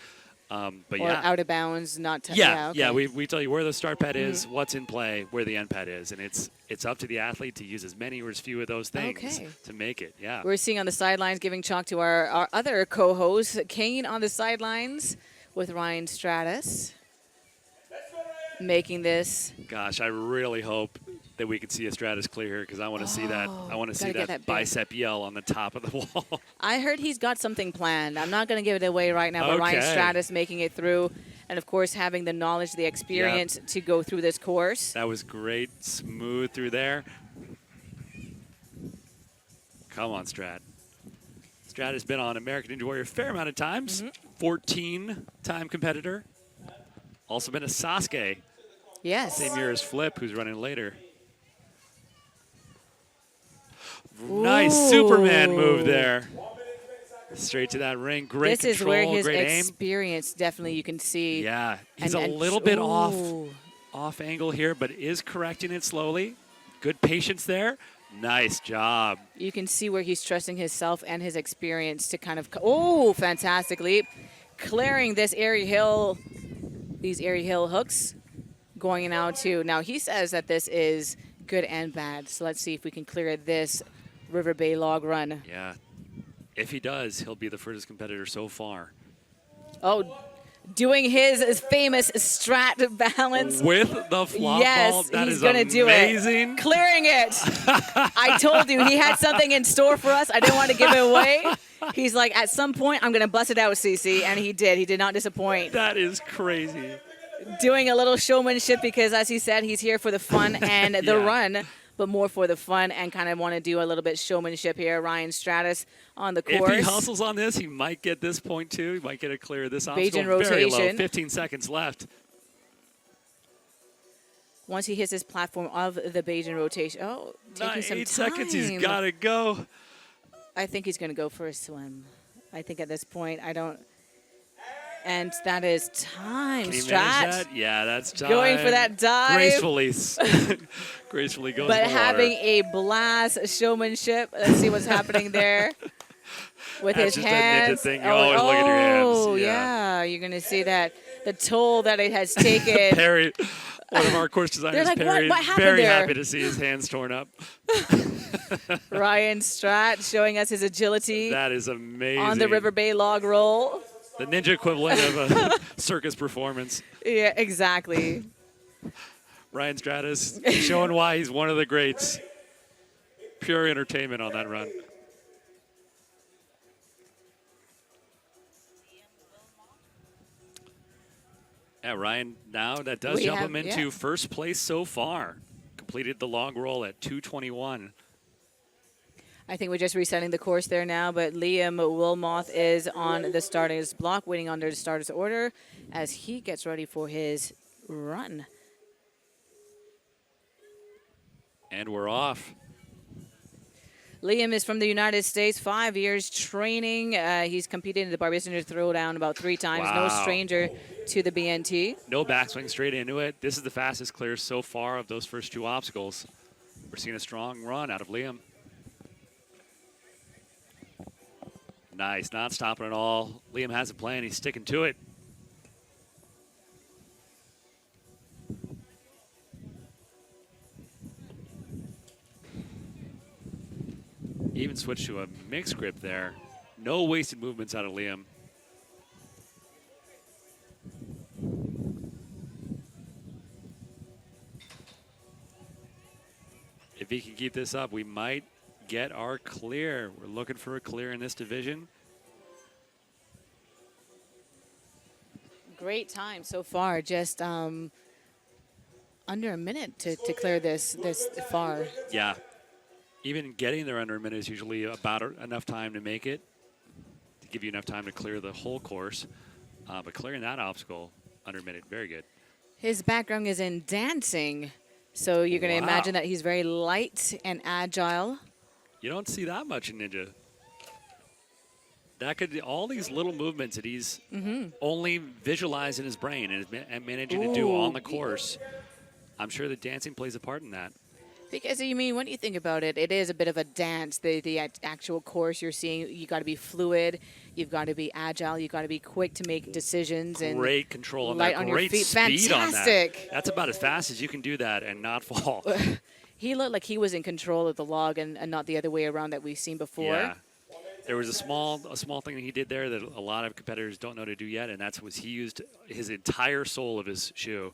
But Or yeah. out of bounds, not to. Yeah, Okay. we tell you where the start pad is, what's in play, where the end pad is, and it's up to the athlete to use as many or as few of those things Okay. to make it. Yeah. We're seeing on the sidelines, giving chalk to our other co-host, Kane, on the sidelines with Ryan Stratus, making this. Gosh, I really hope that we can see a Stratus clear here because I want to see that. I want to see gotta get that that big. bicep yell on the top of the wall. I heard he's got something planned. I'm not going to give it away right now, but Ryan Okay. Stratus making it through, and of course having the knowledge, the experience to go through this course. That was great, smooth through there. Come on, Strat. Strat has been on American Ninja Warrior a fair amount of times. 14-time competitor. Also been a Sasuke. Yes. Same year as Flip, who's running later. Nice Superman move there. Straight to that ring. Great This control, is where his great aim. experience definitely you can see. Yeah, he's And- a and- little bit ooh. off angle here, but is correcting it slowly. Good patience there. Nice job. You can see where he's trusting himself and his experience to kind of, oh, fantastic leap. Clearing this airy hill, these airy hill hooks, going out to, now he says that this is good and bad. So let's see if we can clear this River Bay log run. Yeah. If he does, he'll be the furthest competitor so far. Oh, doing his famous strat balance. With the flop Yes, ball, that he's is gonna do it. amazing. Clearing it. I told you he had something in store for us. I didn't want to give it away. He's like, at some point, I'm going to bust it out, CC. And he did. He did not disappoint. That is crazy. Doing a little showmanship because, as he said, he's here for the fun and the Yeah. run, but more for the fun and kind of want to do a little bit showmanship here. Ryan Stratus on the course. If he hustles on this, he might get this point too. He might get a clear of this obstacle. Bajan Very low, rotation. 15 seconds left. Once he hits his platform of the Bajan rotation. Oh, taking some 8 time. seconds, he's got to go. I think he's going to go for a swim. I think at this point, I don't. And that is time. Can he Strat. manage that? Yeah, that's time. Going for that dive. Gracefully, gracefully goes But in the water. having a blast showmanship. Let's see what's happening there. With That's his just that ninja hands. thing. You always look at your hands. Oh, Yeah. yeah. You're going to see that. The toll that it has taken. Perry, one of our course designers, like, Perry, what happened very there? happy to see his hands torn up. Ryan Strat showing us his agility That is amazing. on the River Bay log roll. The ninja equivalent of a circus performance. Yeah, exactly. Ryan Stratus showing why he's one of the greats. Pure entertainment on that run. Yeah, Ryan, now that does We jump have- him into yeah. first place so far. Completed the log roll at 2:21. I think we're just resetting the course there now, but Liam Wilmoth is on the starter's block, waiting under the starter's order as he gets ready for his run. And we're off. Liam is from the United States, 5 years training. He's competed in the Barbados Ninja Throwdown about 3 times. No Wow. stranger to the BNT. No backswing, straight into it. This is the fastest clear so far of those first 2 obstacles. We're seeing a strong run out of Liam. Nice, not stopping at all. Liam has a plan. He's sticking to it. Even switched to a mixed grip there. No wasted movements out of Liam. If he can keep this up, we might get our clear. We're looking for a clear in this division. Great time so far, just under a minute to clear this far. Yeah. Even getting there under a minute is usually about enough time to make it, to give you enough time to clear the whole course. But clearing that obstacle under a minute, very good. His background is in dancing, so you're going to Wow. imagine that he's very light and agile. You don't see that much in Ninja. That could all these little movements that he's only visualized in his brain and is managing to do on the course. I'm sure that dancing plays a part in that. Because, I mean, when you think about it, it is a bit of a dance. The actual course you're seeing, you got to be fluid, you've got to be agile, you've got to be quick to make decisions. Great control on light that. on your Great feet. speed Fantastic. on that. That's about as fast as you can do that and not fall. He looked like he was in control of the log and not the other way around that we've seen before. Yeah. There was a small thing that he did there that a lot of competitors don't know to do yet, and that's was he used his entire sole of his shoe.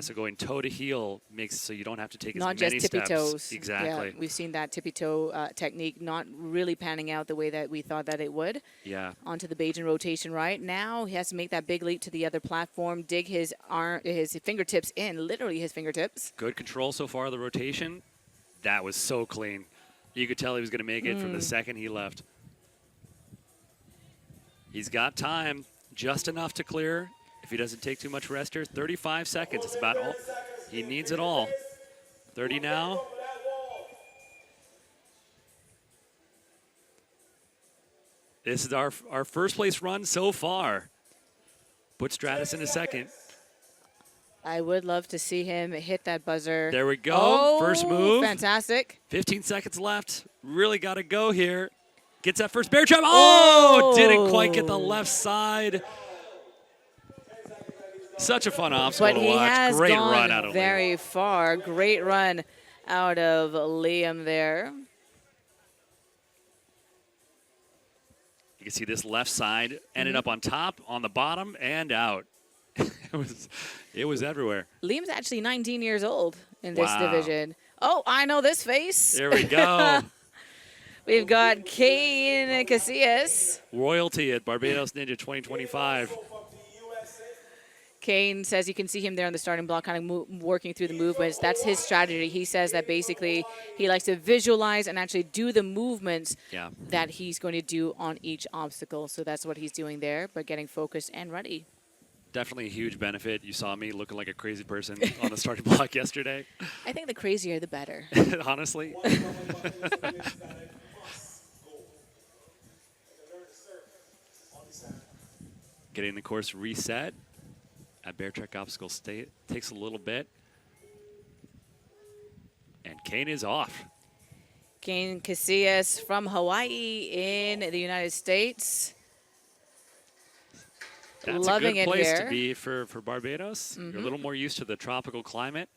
So going toe to heel makes so you don't have to take Not as many just tippy steps. toes. Exactly. Yeah, we've seen that tippy toe technique not really panning out the way that we thought that it would. Yeah. Onto the Bajan rotation right. Now he has to make that big leap to the other platform, dig his fingertips in, literally his fingertips. Good control so far of the rotation. That was so clean. You could tell he was going to make it from the second he left. He's got time, just enough to clear. If he doesn't take too much rest here, 35 seconds. It's about all. He needs it all. 30 now. This is our first place run so far. Put Stratus in a second. I would love to see him hit that buzzer. There we go. Oh, first move. Fantastic. 15 seconds left. Really got to go here. Gets that first bear trap. Oh, didn't quite get the left side. Such a fun obstacle But to he watch. has Great gone run out of Liam. very far. Great run out of Liam there. You can see this left side ended up on top, on the bottom, and out. it was everywhere. Liam's actually 19 years old in this Wow. division. Oh, I know this face. There we go. We've got Kane Casillas. Royalty at Barbados Ninja 2025. Kane says you can see him there on the starting block kind of working through the movements. That's his strategy. He says that basically he likes to visualize and actually do the movements that he's going to do on each obstacle. So that's what he's doing there, but getting focused and ready. Definitely a huge benefit. You saw me looking like a crazy person on the starting block yesterday. I think the crazier, the better. Honestly. Getting the course reset at Bear Trek Obstacle State takes a little bit. And Kane is off. Kane Casillas from Hawaii in the United States. That's Loving a good it place here. to be for Barbados. You're a little more used to the tropical climate.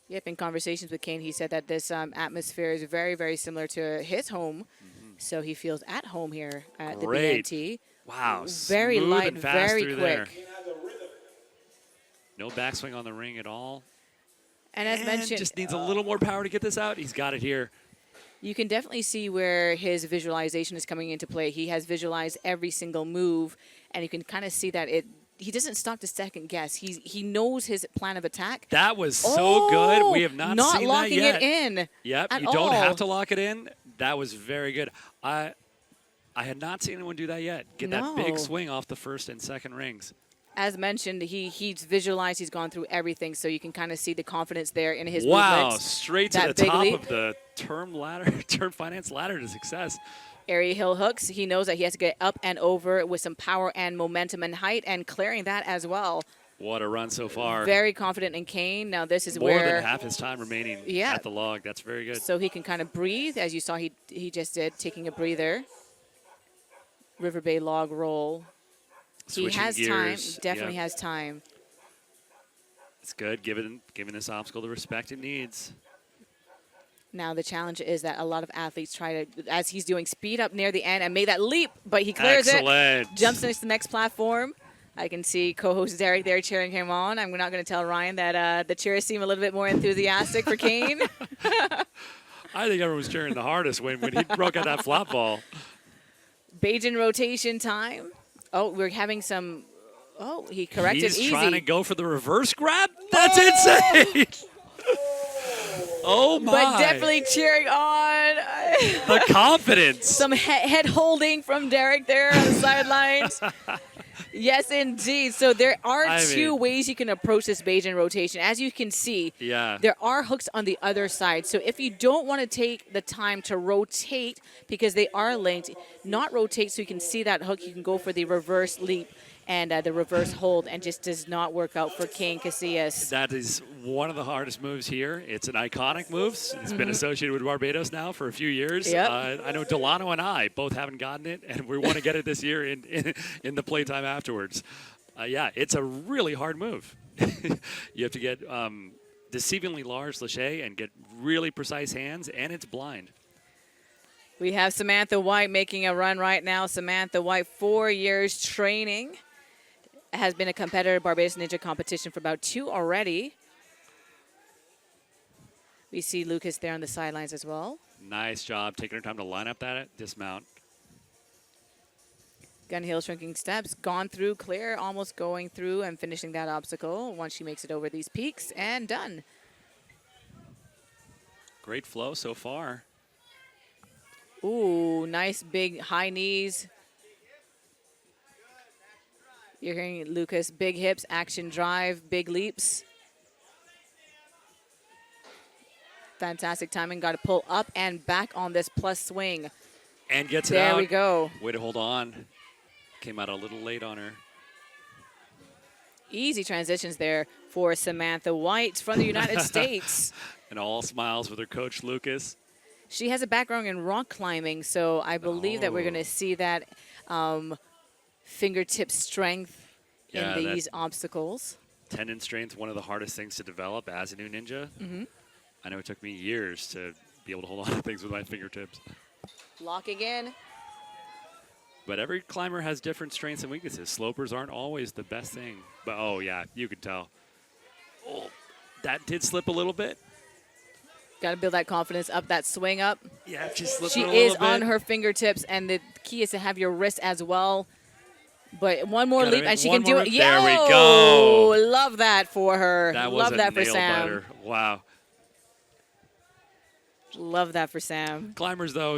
Yep, in conversations with Kane, he said that this atmosphere is very, very similar to his home. So he feels at home here at the BNT. Wow, Very smooth light, and fast very through quick. there. No backswing on the ring at all. And as mentioned, just needs a little more power to get this out. He's got it here. you can definitely see where his visualization is coming into play. He has visualized every single move, and you can kind of see that he doesn't stop to second guess. He knows his plan of attack. That was so good. We have not seen that locking yet. it in. Yep, at you don't all. have to lock it in. That was very good. I had not seen anyone do that yet. Get that big No. swing off the first and second rings. As mentioned, he's visualized. He's gone through everything, so you can kind of see the confidence there in his Wow, movements. straight to That the big top leap. of the term finance ladder to success. Area hill hooks. He knows that he has to get up and over with some power and momentum and height, and clearing that as well. What a run so far. Very confident in Kane. Now this is More where than half his time remaining at the log. That's very good. so he can kind of breathe, as you saw he just did, taking a breather. River Bay log roll. Switching he has gears. time. Definitely Yep. has time. It's good, giving this obstacle the respect it needs. Now the challenge is that a lot of athletes try to, as he's doing, speed up near the end and make that leap, but he clears Excellent. it. Jumps into the next platform. I can see co-host Derek there cheering him on. I'm not going to tell Ryan that the cheers seem a little bit more enthusiastic for Kane. I think everyone was cheering the hardest when he broke out that flop ball. Bajan rotation time. Oh, we're having some. Oh, he corrected He's easy. trying to go for the reverse grab. That's insane. Oh, my. But definitely cheering on. The confidence. Some head holding from Derek there on the sidelines. Yes, indeed. So there are two ways you can approach this Bajan rotation. As you can see, there are hooks on the other side. So if you don't want to take the time to rotate because they are linked, not rotate so you can see that hook, you can go for the reverse leap. and the reverse hold, and just does not work out for Kane Casillas. That is one of the hardest moves here. It's an iconic move. It's been associated with Barbados now for a few years. Yep. I know Delano and I both haven't gotten it, and we want to get it this year in the playtime afterwards. Yeah, it's a really hard move. You have to get deceivingly large lâché and get really precise hands, and it's blind. We have Samantha White making a run right now. Samantha White, 4 years training, has been a competitor at Barbados Ninja competition for about 2 already. We see Lucas there on the sidelines as well. Nice job taking her time to line up that dismount. Gun heel shrinking steps, gone through, clear, almost going through and finishing that obstacle once she makes it over these peaks, and done. Great flow so far. Ooh, nice big high knees. You're hearing Lucas, big hips, action drive, big leaps. Fantastic timing, got to pull up and back on this plus swing. And gets it There out. we go. Way to hold on. Came out a little late on her. Easy transitions there for Samantha White from the United States. And all smiles with her coach, Lucas. She has a background in rock climbing, so I believe that we're going to see that fingertip strength Yeah, in that- these obstacles. Tendon strength, one of the hardest things to develop as a new ninja. I know it took me years to be able to hold on to things with my fingertips. Locking in. But every climber has different strengths and weaknesses. Slopers aren't always the best thing. But, oh, yeah, you could tell. Oh, that did slip a little bit. Got to build that confidence up, that swing up. Yeah, she slipped She a little bit. is on her fingertips, and the key is to have your wrist as well. But one more Gotta leap, make and she one can do more it. leap. There we go. Love that for her. That was Love a that for nail Sam. biter. Wow. Love that for Sam. Climbers, though,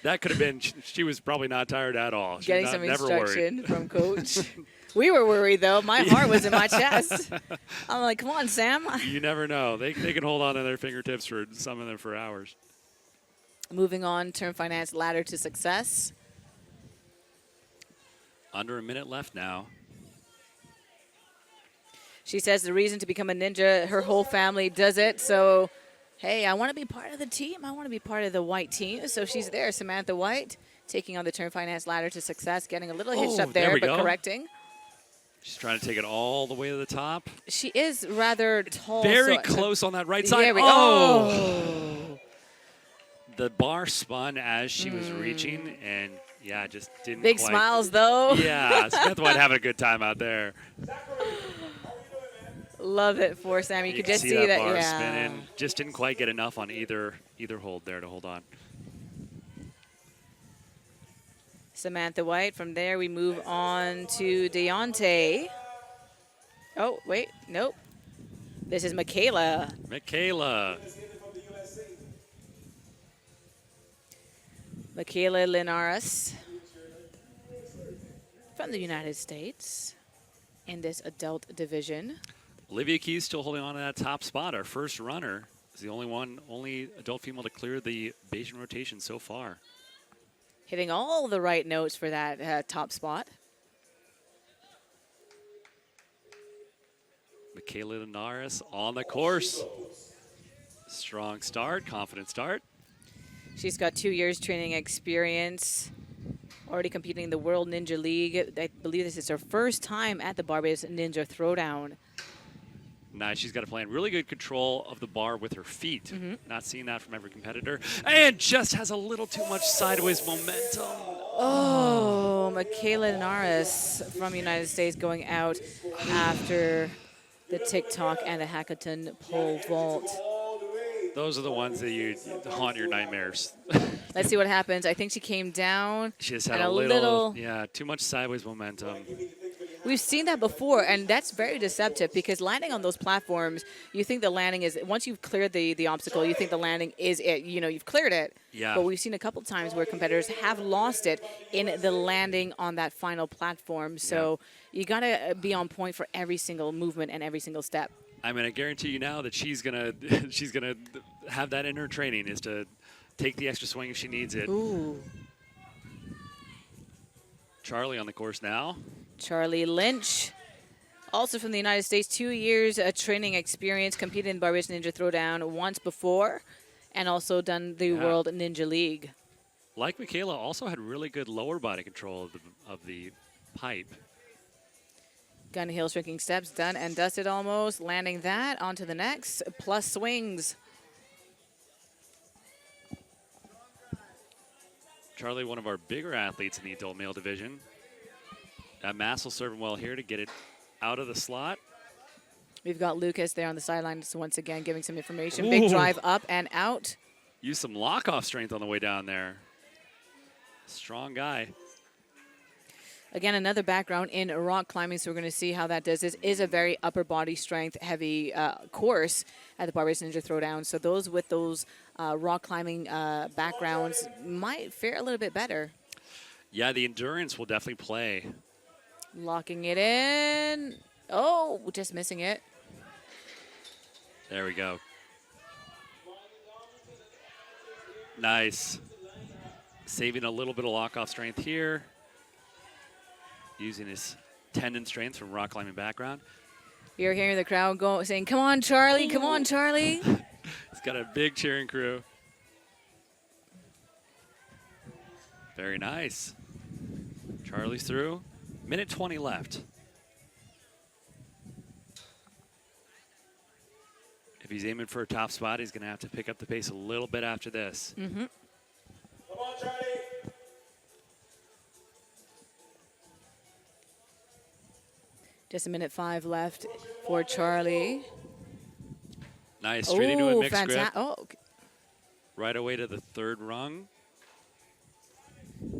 that could have been, she was probably not tired at all. She Getting was some never worried. instruction from Coach. We were worried, though. My heart was in my chest. I'm like, come on, Sam. You never know. They can hold on to their fingertips for some of them for hours. Moving on, Term Finance ladder to success. Under a minute left now. She says the reason to become a ninja, her whole family does it. So, hey, I want to be part of the team. I want to be part of the White team. So she's there, Samantha White, taking on the Term Finance ladder to success, getting a little hitched up there there, we but go. correcting. She's trying to take it all the way to the top. She is rather tall. Very so- close on that right side. There we go. Oh! The bar spun as she was reaching, and yeah, just didn't Big quite. smiles, though. Yeah, Smith White having a good time out there. Love it for Sam. You You could can just see see that bar yeah. spinning. Just didn't quite get enough on either hold there to hold on. Samantha White. From there, we move on to Deontay. Oh, wait. Nope. This is Michaela. Michaela. Michaela Linares from the United States in this adult division. Olivia Keyes still holding on to that top spot. Our first runner is the only adult female to clear the Bayesian rotation so far. Hitting all the right notes for that top spot. Michaela Linares on the course. Strong start, confident start. She's got 2 years training experience, already competing in the World Ninja League. I believe this is her first time at the Barbados Ninja Throwdown. Nice, she's got a plan. Really good control of the bar with her feet. Not seeing that from every competitor. And just has a little too much sideways momentum. Oh, Michaela Linares from the United States going out after the TikTok and the hackathon pole vault. Those are the ones that you haunt your nightmares. Let's see what happens. I think she came down. She just had and a little, yeah, too much sideways momentum. We've seen that before, and that's very deceptive because landing on those platforms, you think the landing is, once you've cleared the obstacle, you think the landing is it. You know, you've cleared it. Yeah. But we've seen a couple times where competitors have lost it in the landing on that final platform. So you got to be on point for every single movement and every single step. I mean, I guarantee you now that she's gonna have that in her training is to take the extra swing if she needs it. Ooh. Charlie on the course now. Charlie Lynch, also from the United States, 2 years training experience, competed in Barbados Ninja Throwdown once before, and also done the World Ninja League. Like Michaela, also had really good lower body control of the pipe. Gun heel shrinking steps, done and dusted almost. Landing that onto the next, plus swings. Charlie, one of our bigger athletes in the adult male division. That mass will serve him well here to get it out of the slot. We've got Lucas there on the sidelines once again giving some information. Ooh. Big drive up and out. Use some lock-off strength on the way down there. Strong guy. Again, another background in rock climbing, so we're going to see how that does. This is a very upper body strength heavy course at the Barbados Ninja Throwdown. So those with those rock climbing backgrounds might fare a little bit better. Yeah, the endurance will definitely play. Locking it in. Oh, just missing it. There we go. Nice. Saving a little bit of lock-off strength here. Using his tendon strength from rock climbing background. You're hearing the crowd saying, "Come on, Charlie! Come on, Charlie!" He's got a big cheering crew. Very nice. Charlie's through. Minute 20 left. If he's aiming for a top spot, he's going to have to pick up the pace a little bit after this. Mm-hmm. Come on, Charlie. Just a minute 5 left for Charlie. Nice, straight into a mixed grip. Oh, okay. Right away to the third rung.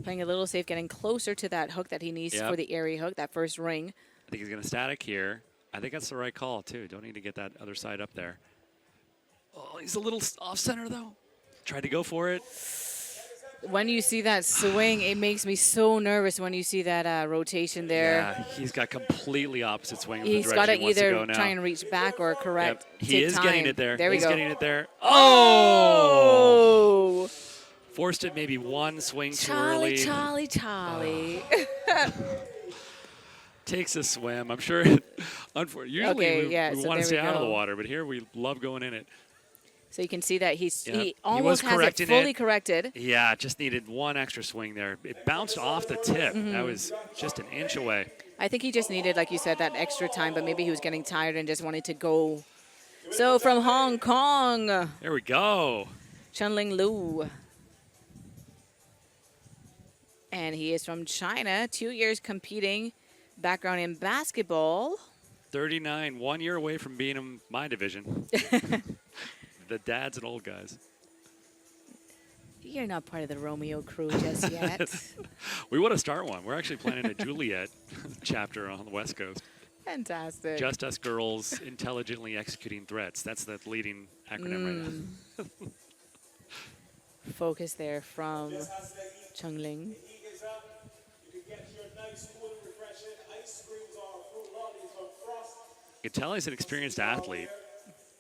Playing a little safe, getting closer to that hook that he needs for the airy hook, that first ring. I think he's going to static here. I think that's the right call, too. Don't need to get that other side up there. Oh, he's a little off-center, though. Tried to go for it. When you see that swing, it makes me so nervous when you see that rotation there. Yeah, he's got completely opposite swing of the He's direction got to he wants to go either now. try and reach back or correct. Yep. He is time. getting it there. There we He's go. getting it there. Oh! Forced it maybe one swing too Charlie, early. Charlie, Charlie. Takes a swim. I'm sure. Usually we so want to there stay we out of the go. water, but here we love going in it. So you can see that he was almost has it correcting fully it. corrected. Yeah, just needed one extra swing there. It bounced off the tip. That was just an inch away. I think he just needed, like you said, that extra time, but maybe he was getting tired and just wanted to go. So from Hong Kong, There we go. Chunling Liu. And he is from China, 2 years competing, background in basketball. 39, 1 year away from being in my division. The dads and old guys. You're not part of the Romeo crew just yet. We want to start one. We're actually planning a Juliet chapter on the West Coast. Fantastic. Just us girls intelligently executing threats. That's the leading acronym right now. Focus there from Chungling. Heat is up. You can get your nice, cool, and refreshing ice creams or fruit lollies from Frost. You can tell he's an experienced athlete.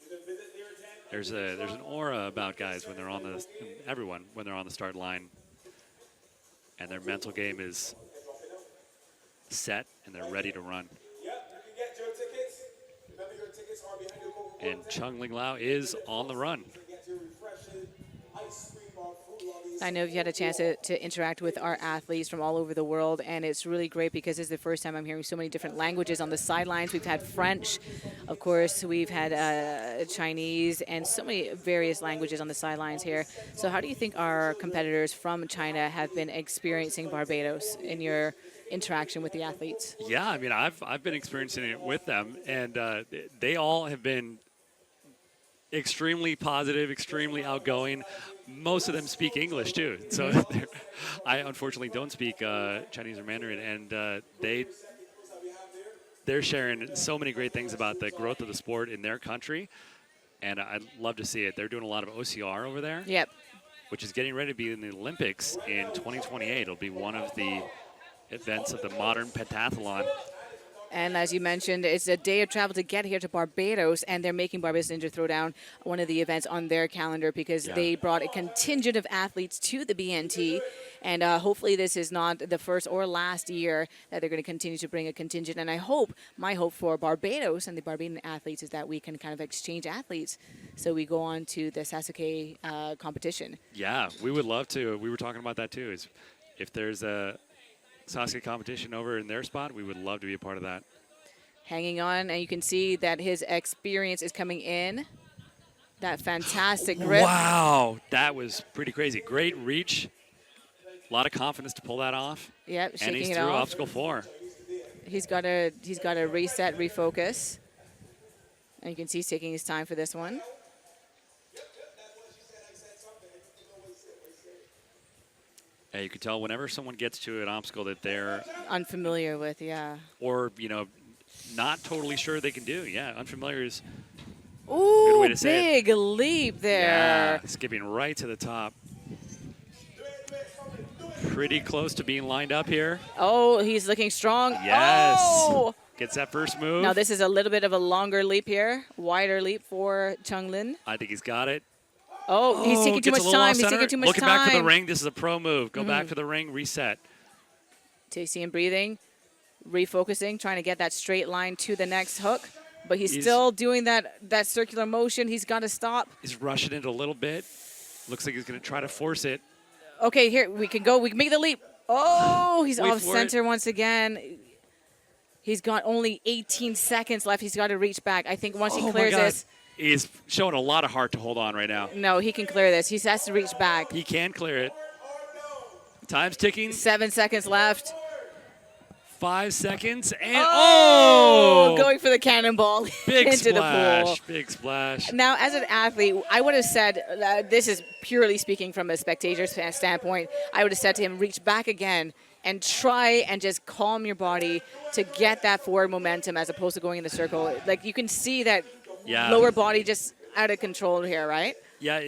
You can visit their tent. There's an aura about guys when they're on everyone when they're on the start line, and their mental game is set and they're ready to run. Yep, you can get your tickets. Remember, your tickets are behind your Coca-Cola And Chung Ling Lao is on the run. You can get your refreshing ice cream or fruit lollies. I know you've had a chance to interact with our athletes from all over the world, and it's really great because this is the first time I'm hearing so many different languages on the sidelines. We've had French, of course, we've had Chinese, and so many various languages on the sidelines here. So how do you think our competitors from China have been experiencing Barbados in your interaction with the athletes? Yeah, I mean, I've been experiencing it with them, and they all have been extremely positive, extremely outgoing. Most of them speak English too. So I unfortunately don't speak Chinese or Mandarin, and they're sharing so many great things about the growth of the sport in their country, and I'd love to see it. They're doing a lot of OCR over there, Yep. which is getting ready to be in the Olympics in 2028. It'll be one of the events of the modern pentathlon. And as you mentioned, it's a day of travel to get here to Barbados, and they're making Barbados Ninja Throwdown one of the events on their calendar because they brought a contingent of athletes to the BNT. And hopefully this is not the first or last year that they're going to continue to bring a contingent. And my hope for Barbados and the Barbadian athletes is that we can kind of exchange athletes so we go on to the Sasuke competition. Yeah, we would love to. We were talking about that too. Is if there's a Sasuke competition over in their spot, we would love to be a part of that. Hanging on, and you can see that his experience is coming in. That fantastic grip. Wow, that was pretty crazy. Great reach. A lot of confidence to pull that off. Yep, And shaking he's it through off. obstacle 4. He's got to reset, refocus. And you can see he's taking his time for this one. Yeah, you can tell whenever someone gets to an obstacle that they're Unfamiliar with, yeah. or not totally sure they can do. Yeah, unfamiliar is Ooh, way to say big leap there. yeah, skipping right to the top. Pretty close to being lined up here. Oh, he's looking strong. Yes. Oh! Gets that first move. Now this is a little bit of a longer leap here, wider leap for Chung Lin. I think he's got it. Oh, he's taking too Gets a much little time. off He's center. taking too much Looking time. back for the ring. This is a pro move. Go back to the ring, reset. So you see him breathing, refocusing, trying to get that straight line to the next hook. But he's still doing that circular motion. He's got to stop. He's rushing it a little bit. Looks like he's going to try to force it. Okay, here, we can go. We can make the leap. Oh, he's Wait off for center once again. He's got only 18 seconds left. He's got to reach back. I think once he Oh my clears God. this. He's showing a lot of heart to hold on right now. No, he can clear this. He has to reach back. He can clear it. Time's ticking. 7 seconds left. 5 seconds. And Going for the cannonball big into the pool. splash. Big splash. Now, as an athlete, I would have said, this is purely speaking from a spectator's standpoint, I would have said to him, reach back again and try and just calm your body to get that forward momentum as opposed to going in the circle. Like, you can see that lower body just out of control here, right? Yeah,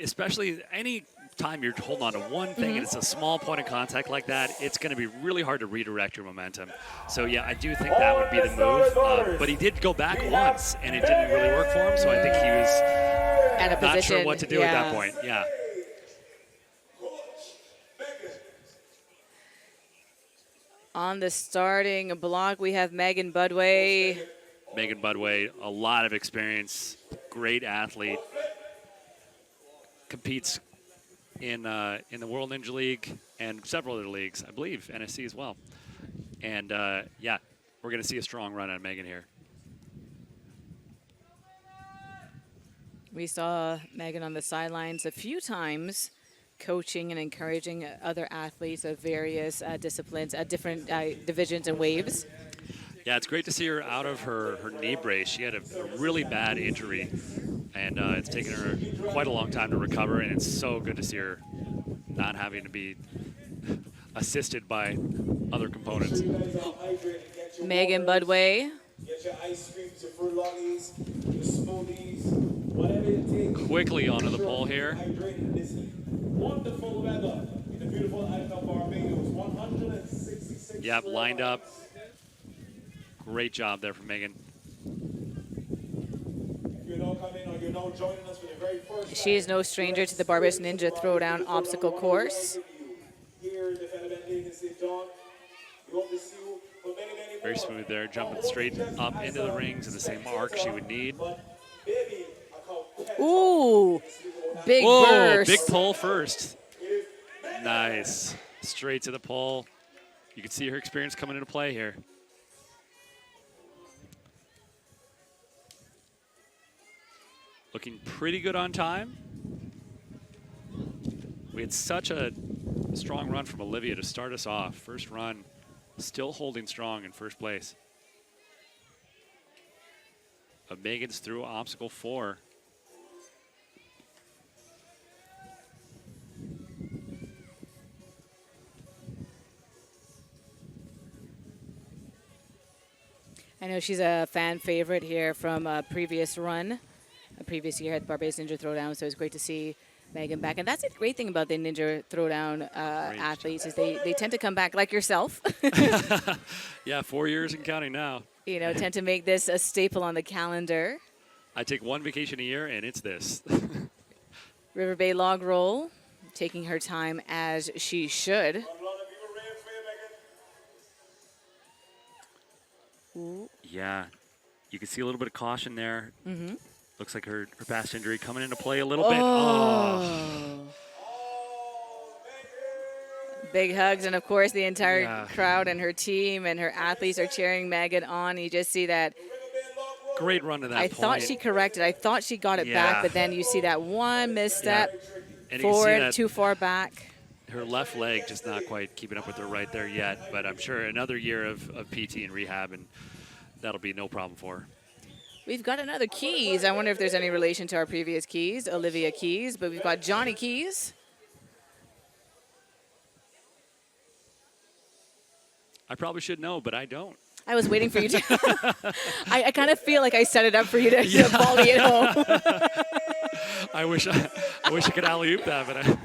especially any time you're holding on to one thing and it's a small point of contact like that, it's going to be really hard to redirect your momentum. So, yeah, I do think that would be the move. But he did go back once, and it didn't really work for him, so I think he was At a not position, sure what to do at that point. Yeah. On the starting block, we have Megan Budway. Megan Budway, a lot of experience, great athlete, competes in the World Ninja League and several other leagues, I believe NSC as well. And yeah, we're going to see a strong run on Megan here. We saw Megan on the sidelines a few times, coaching and encouraging other athletes of various disciplines, different divisions and waves. Yeah, it's great to see her out of her knee brace. She had a really bad injury, and it's taken her quite a long time to recover, and it's so good to see her not having to be assisted by other components. Megan Budway. Get your ice creams, your fruit lollies, your smoothies, whatever it takes. Quickly onto the pole here. Hydrated this wonderful weather in the beautiful island of Barbados. 166. Yep, lined up. Great job there from Megan. If you're now coming or you're now joining us for the very first She is no stranger to the Barbados Ninja Throwdown obstacle course. here, the Development Agency, John. We hope to see you for many, many Very more. smooth there, jumping straight up into the rings in the same arc she would need. Baby, I call pet. Ooh, big Whoa, burst. big pull first. Nice. Straight to the pole. You can see her experience coming into play here. Looking pretty good on time. We had such a strong run from Olivia to start us off. First run, still holding strong in first place. But Megan's through obstacle 4. I know she's a fan favorite here from a previous run, a previous year at Barbados Ninja Throwdown, so it's great to see Megan back. And that's the great thing about the Ninja Throwdown athletes is they tend to come back like yourself. Yeah, 4 years and counting now. Tend to make this a staple on the calendar. I take one vacation a year, and it's this. River Bay log roll, taking her time as she should. Yeah, you can see a little bit of caution there. Looks like her past injury coming into play a little bit. Oh. Big hugs, and of course the entire crowd and her team and her athletes are cheering Megan on. You just see that. Great run to that I point. thought she corrected. I thought she got it back, but then you see that one misstep forward, too far back. Her left leg just not quite keeping up with her right there yet, but I'm sure another year of PT and rehab, and that'll be no problem for her. We've got another Keys. I wonder if there's any relation to our previous Keys, Olivia Keys, but we've got Johnny Keys. I probably should know, but I don't. I was waiting for you to. I kind of feel like I set it up for you to volley it home. I wish I could alley-oop that, but I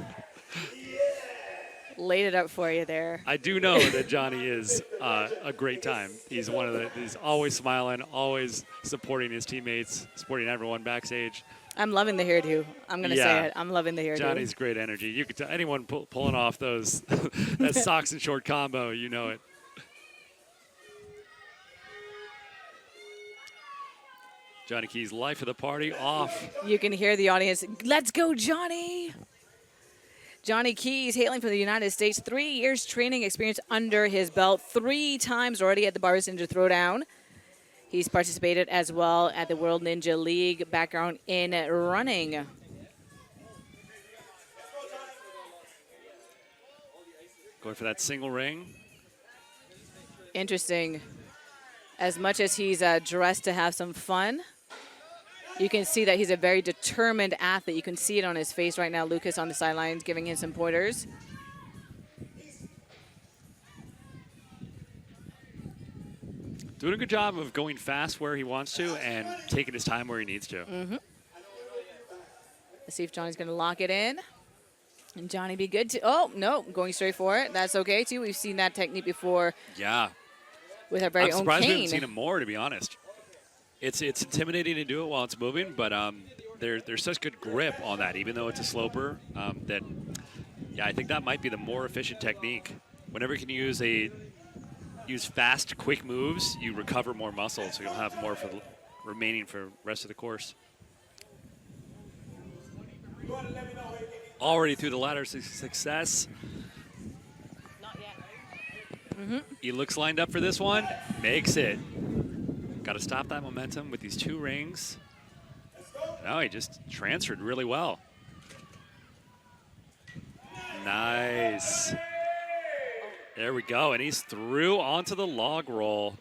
laid it up for you there. I do know that Johnny is a great time. He's he's always smiling, always supporting his teammates, supporting everyone backstage. I'm loving the hairdo. I'm going to say it. I'm loving the hairdo. Johnny's great energy. You could tell anyone pulling off those that socks and short combo, you know it. Johnny Keys, life of the party, off. You can hear the audience. Let's go, Johnny. Johnny Keys, hailing from the United States, 3 years training experience under his belt, 3 times already at the Barbados Ninja Throwdown. He's participated as well at the World Ninja League, background in running. Going for that single ring. Interesting. As much as he's dressed to have some fun, you can see that he's a very determined athlete. You can see it on his face right now. Lucas on the sidelines giving him some pointers. Doing a good job of going fast where he wants to and taking his time where he needs to. Let's see if Johnny's going to lock it in. And Johnny be good to. Oh, no, going straight for it. That's okay, too. We've seen that technique before. Yeah. With our very I'm own surprised Kane. we haven't seen him more, to be honest. It's intimidating to do it while it's moving, but there's such good grip on that, even though it's a sloper. I think that might be the more efficient technique. Whenever you can use fast, quick moves, you recover more muscle, so you'll have more for remaining for the rest of the course. Already through the ladder to success. Not yet. He looks lined up for this one. Makes it. Got to stop that momentum with these 2 rings. No, he just transferred really well. Nice. There we go, and he's through onto the log roll.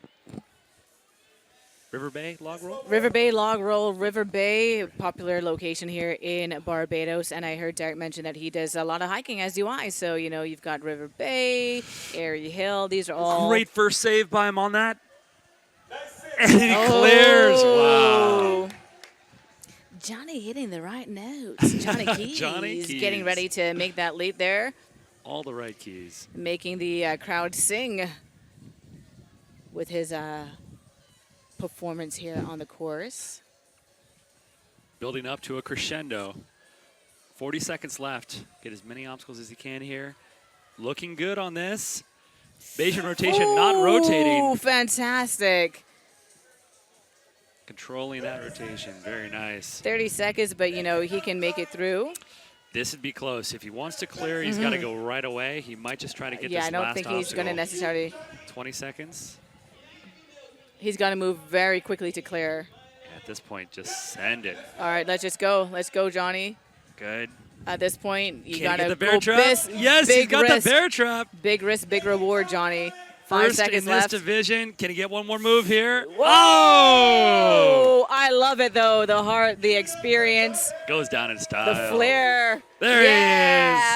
River Bay log roll? River Bay log roll. River Bay, popular location here in Barbados. And I heard Derek mention that he does a lot of hiking, as do I. So, you've got River Bay, Airy Hill. These are all. Great first save by him on that. And he clears. Wow. Johnny hitting the right notes. Johnny Keys. Johnny Keys. Getting ready to make that leap there. All the right keys. Making the crowd sing with his performance here on the course. Building up to a crescendo. 40 seconds left. Get as many obstacles as he can here. Looking good on this. Bayesian rotation, not rotating. Oh, fantastic. Controlling that rotation. Very nice. 30 seconds, but, he can make it through. This would be close. If he wants to clear, he's got to go right away. He might just try to get this last obstacle. Yeah, I don't think he's going to necessarily. 20 seconds. He's got to move very quickly to clear. At this point, just send it. All right, let's just go. Let's go, Johnny. Good. At this point, you Can got he to get the bear go trap? Yes, he's got the bear trap. Big risk, big reward, Johnny. 5 First seconds in this left. division. Can he get one more move here? Whoa! Oh! I love it, though. The heart, the experience. Goes down in style. The flair. There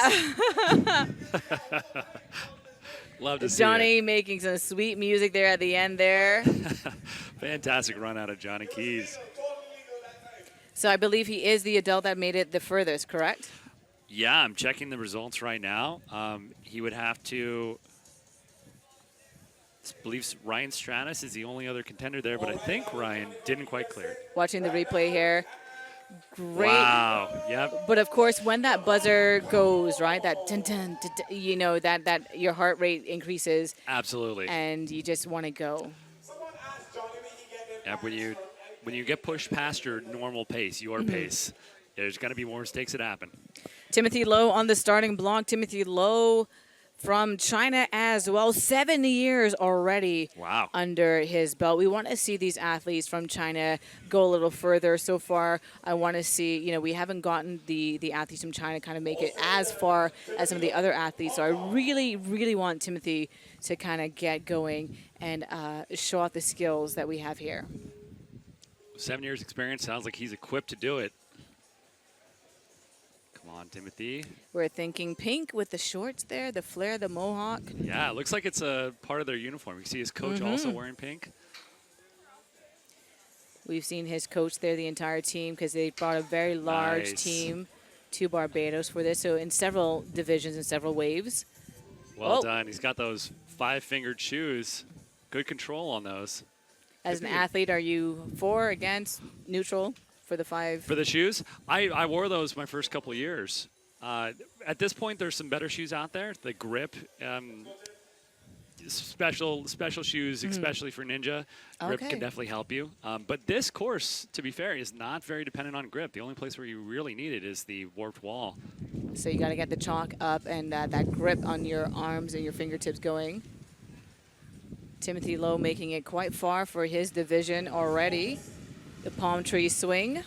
he is. Love to see Johnny it. making some sweet music there at the end there. Fantastic run out of Johnny Keys. So I believe he is the adult that made it the furthest, correct? Yeah, I'm checking the results right now. He would have to. I believe Ryan Stratus is the only other contender there, but I think Ryan didn't quite clear it. Watching the replay here. Great. Wow. Yep. But of course, when that buzzer goes, right, that dun, dun, dun, dun, you know, that your heart rate increases Absolutely. and you just want to go. Someone asked Johnny when he get Yeah, when you get pushed past your normal pace, your pace, there's going to be more mistakes that happen. Timothy Lowe on the starting block. Timothy Lowe from China as well. 7 years already Wow. under his belt. We want to see these athletes from China go a little further. So far, I want to see, you know, we haven't gotten the athletes from China kind of make it as far as some of the other athletes. So I really, really want Timothy to kind of get going and show off the skills that we have here. 7 years experience, sounds like he's equipped to do it. Come on, Timothy. We're thinking pink with the shorts there, the flare, the mohawk. Yeah, it looks like it's a part of their uniform. You see his coach also wearing pink. We've seen his coach there, the entire team, because they brought a very large Nice. team to Barbados for this. So in several divisions and several waves. Well Oh. done. He's got those 5-fingered shoes. Good control on those. As an athlete, are you for, against, neutral for the 5? For the shoes, I wore those my first couple of years. At this point, there's some better shoes out there. The grip, special shoes, especially for Ninja. Grip Okay. can definitely help you. But this course, to be fair, is not very dependent on grip. The only place where you really need it is the warped wall. So you got to get the chalk up and that grip on your arms and your fingertips going. Timothy Lowe making it quite far for his division already. The palm tree swing,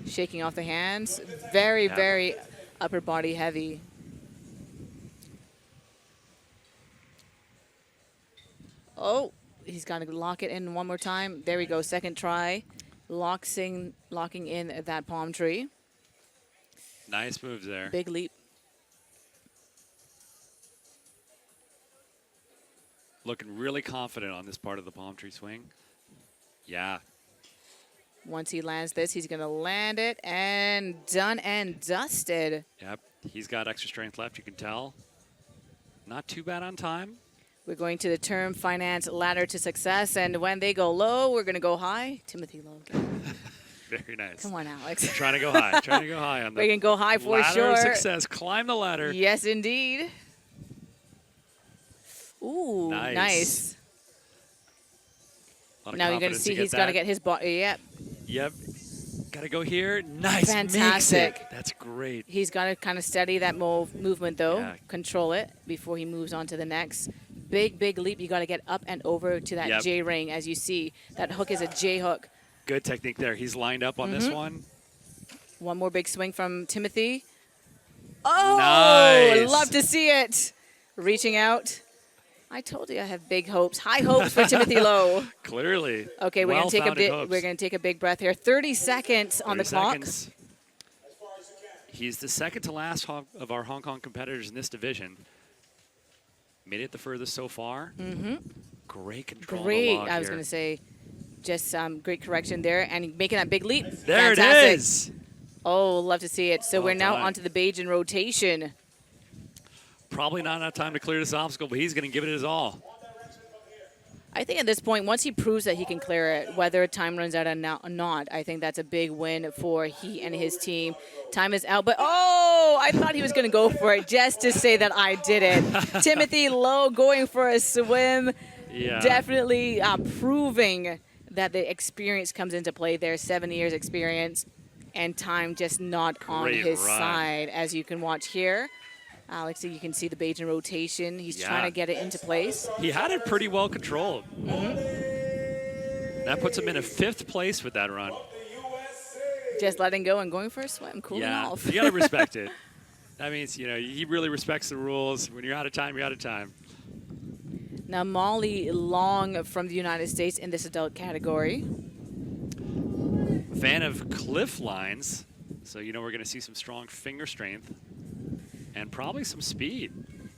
shaking off the hands. Very, Yeah. very upper body heavy. Oh, he's got to lock it in one more time. There we go, second try. Locking in that palm tree. Nice moves there. Big leap. Looking really confident on this part of the palm tree swing. Yeah. Once he lands this, he's going to land it, and done and dusted. Yep. He's got extra strength left, you can tell. Not too bad on time. We're going to the term finance ladder to success, and when they go low, we're going to go high. Timothy Lowe. Very nice. Come on, Alex. Trying to go high. Trying to go high on the We can go high for ladder sure. of success. Climb the ladder. Yes, indeed. Ooh, Nice. nice. A lot of Now you're going to confidence see get he's got to that. get his body. Yep. Yep. Got to go here. Nice. Fantastic. Makes it. That's great. He's got to kind of steady that movement, though. Yeah. Control it before he moves on to the next. Big leap. You got to get up and over to that Yep. J ring. As you see, that hook is a J hook. Good technique there. He's lined up on this one. One more big swing from Timothy. Oh, Nice. love to see it. Reaching out. I told you I have big hopes, high hopes for Timothy Lowe. Clearly. Okay, we're gonna Well-founded hopes. we're gonna take a big breath here. 30 seconds on the 30 clock. seconds. He's the second to last of our Hong Kong competitors in this division. Made it the furthest so far. Great control. on the Great. log I was here. gonna say, just great correction there, and making that big leap. There Fantastic. it is. Oh, love to see it. So Well we're now done. onto the Beijing rotation. Probably not enough time to clear this obstacle, but he's going to give it his all. I think at this point, once he proves that he can clear it, whether time runs out or not, I think that's a big win for he and his team. Time is out, but oh, I thought he was going to go for it just to say that I did it. Timothy Lowe going for a swim, Yeah. definitely proving that the experience comes into play there. 7 years experience, and time just not on Great his run. side, as you can watch here. Alex, you can see the Beijing rotation. He's trying Yeah. to get it into place. He had it pretty well controlled. That puts him in a 5th place with that run. Just letting go and going for a swim, cooling Yeah, off. you got to respect it. That means, he really respects the rules. When you're out of time, you're out of time. Now, Molly Long from the United States in this adult category. Fan of cliff lines, so we're going to see some strong finger strength and probably some speed.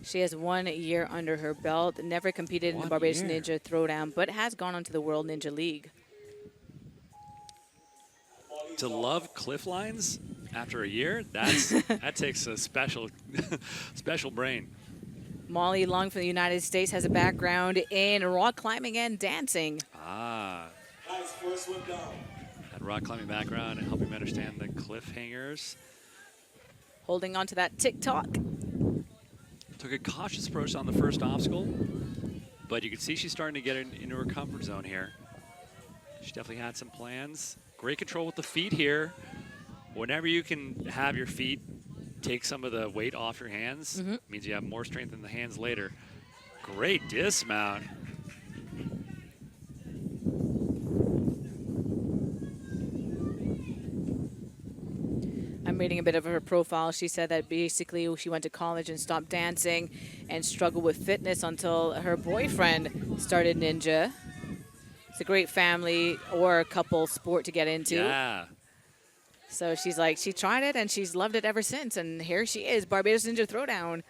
She has 1 year under her belt, never competed in the 1 Barbados year. Ninja Throwdown, but has gone on to the World Ninja League. To love cliff lines, After a year, that takes a special brain. Molly Long from the United States has a background in rock climbing and dancing. Ah, Nice first one down. that rock climbing background and helping me understand the cliffhangers. Holding on to that TikTok. Took a cautious approach on the first obstacle, but you can see she's starting to get into her comfort zone here. She definitely had some plans. Great control with the feet here. Whenever you can have your feet take some of the weight off your hands, means you have more strength in the hands later. Great dismount. I'm reading a bit of her profile. She said that basically she went to college and stopped dancing and struggled with fitness until her boyfriend started ninja. It's a great family or couple sport to get into. Yeah. So she's like, she tried it and she's loved it ever since. And here she is, Barbados Ninja Throwdown.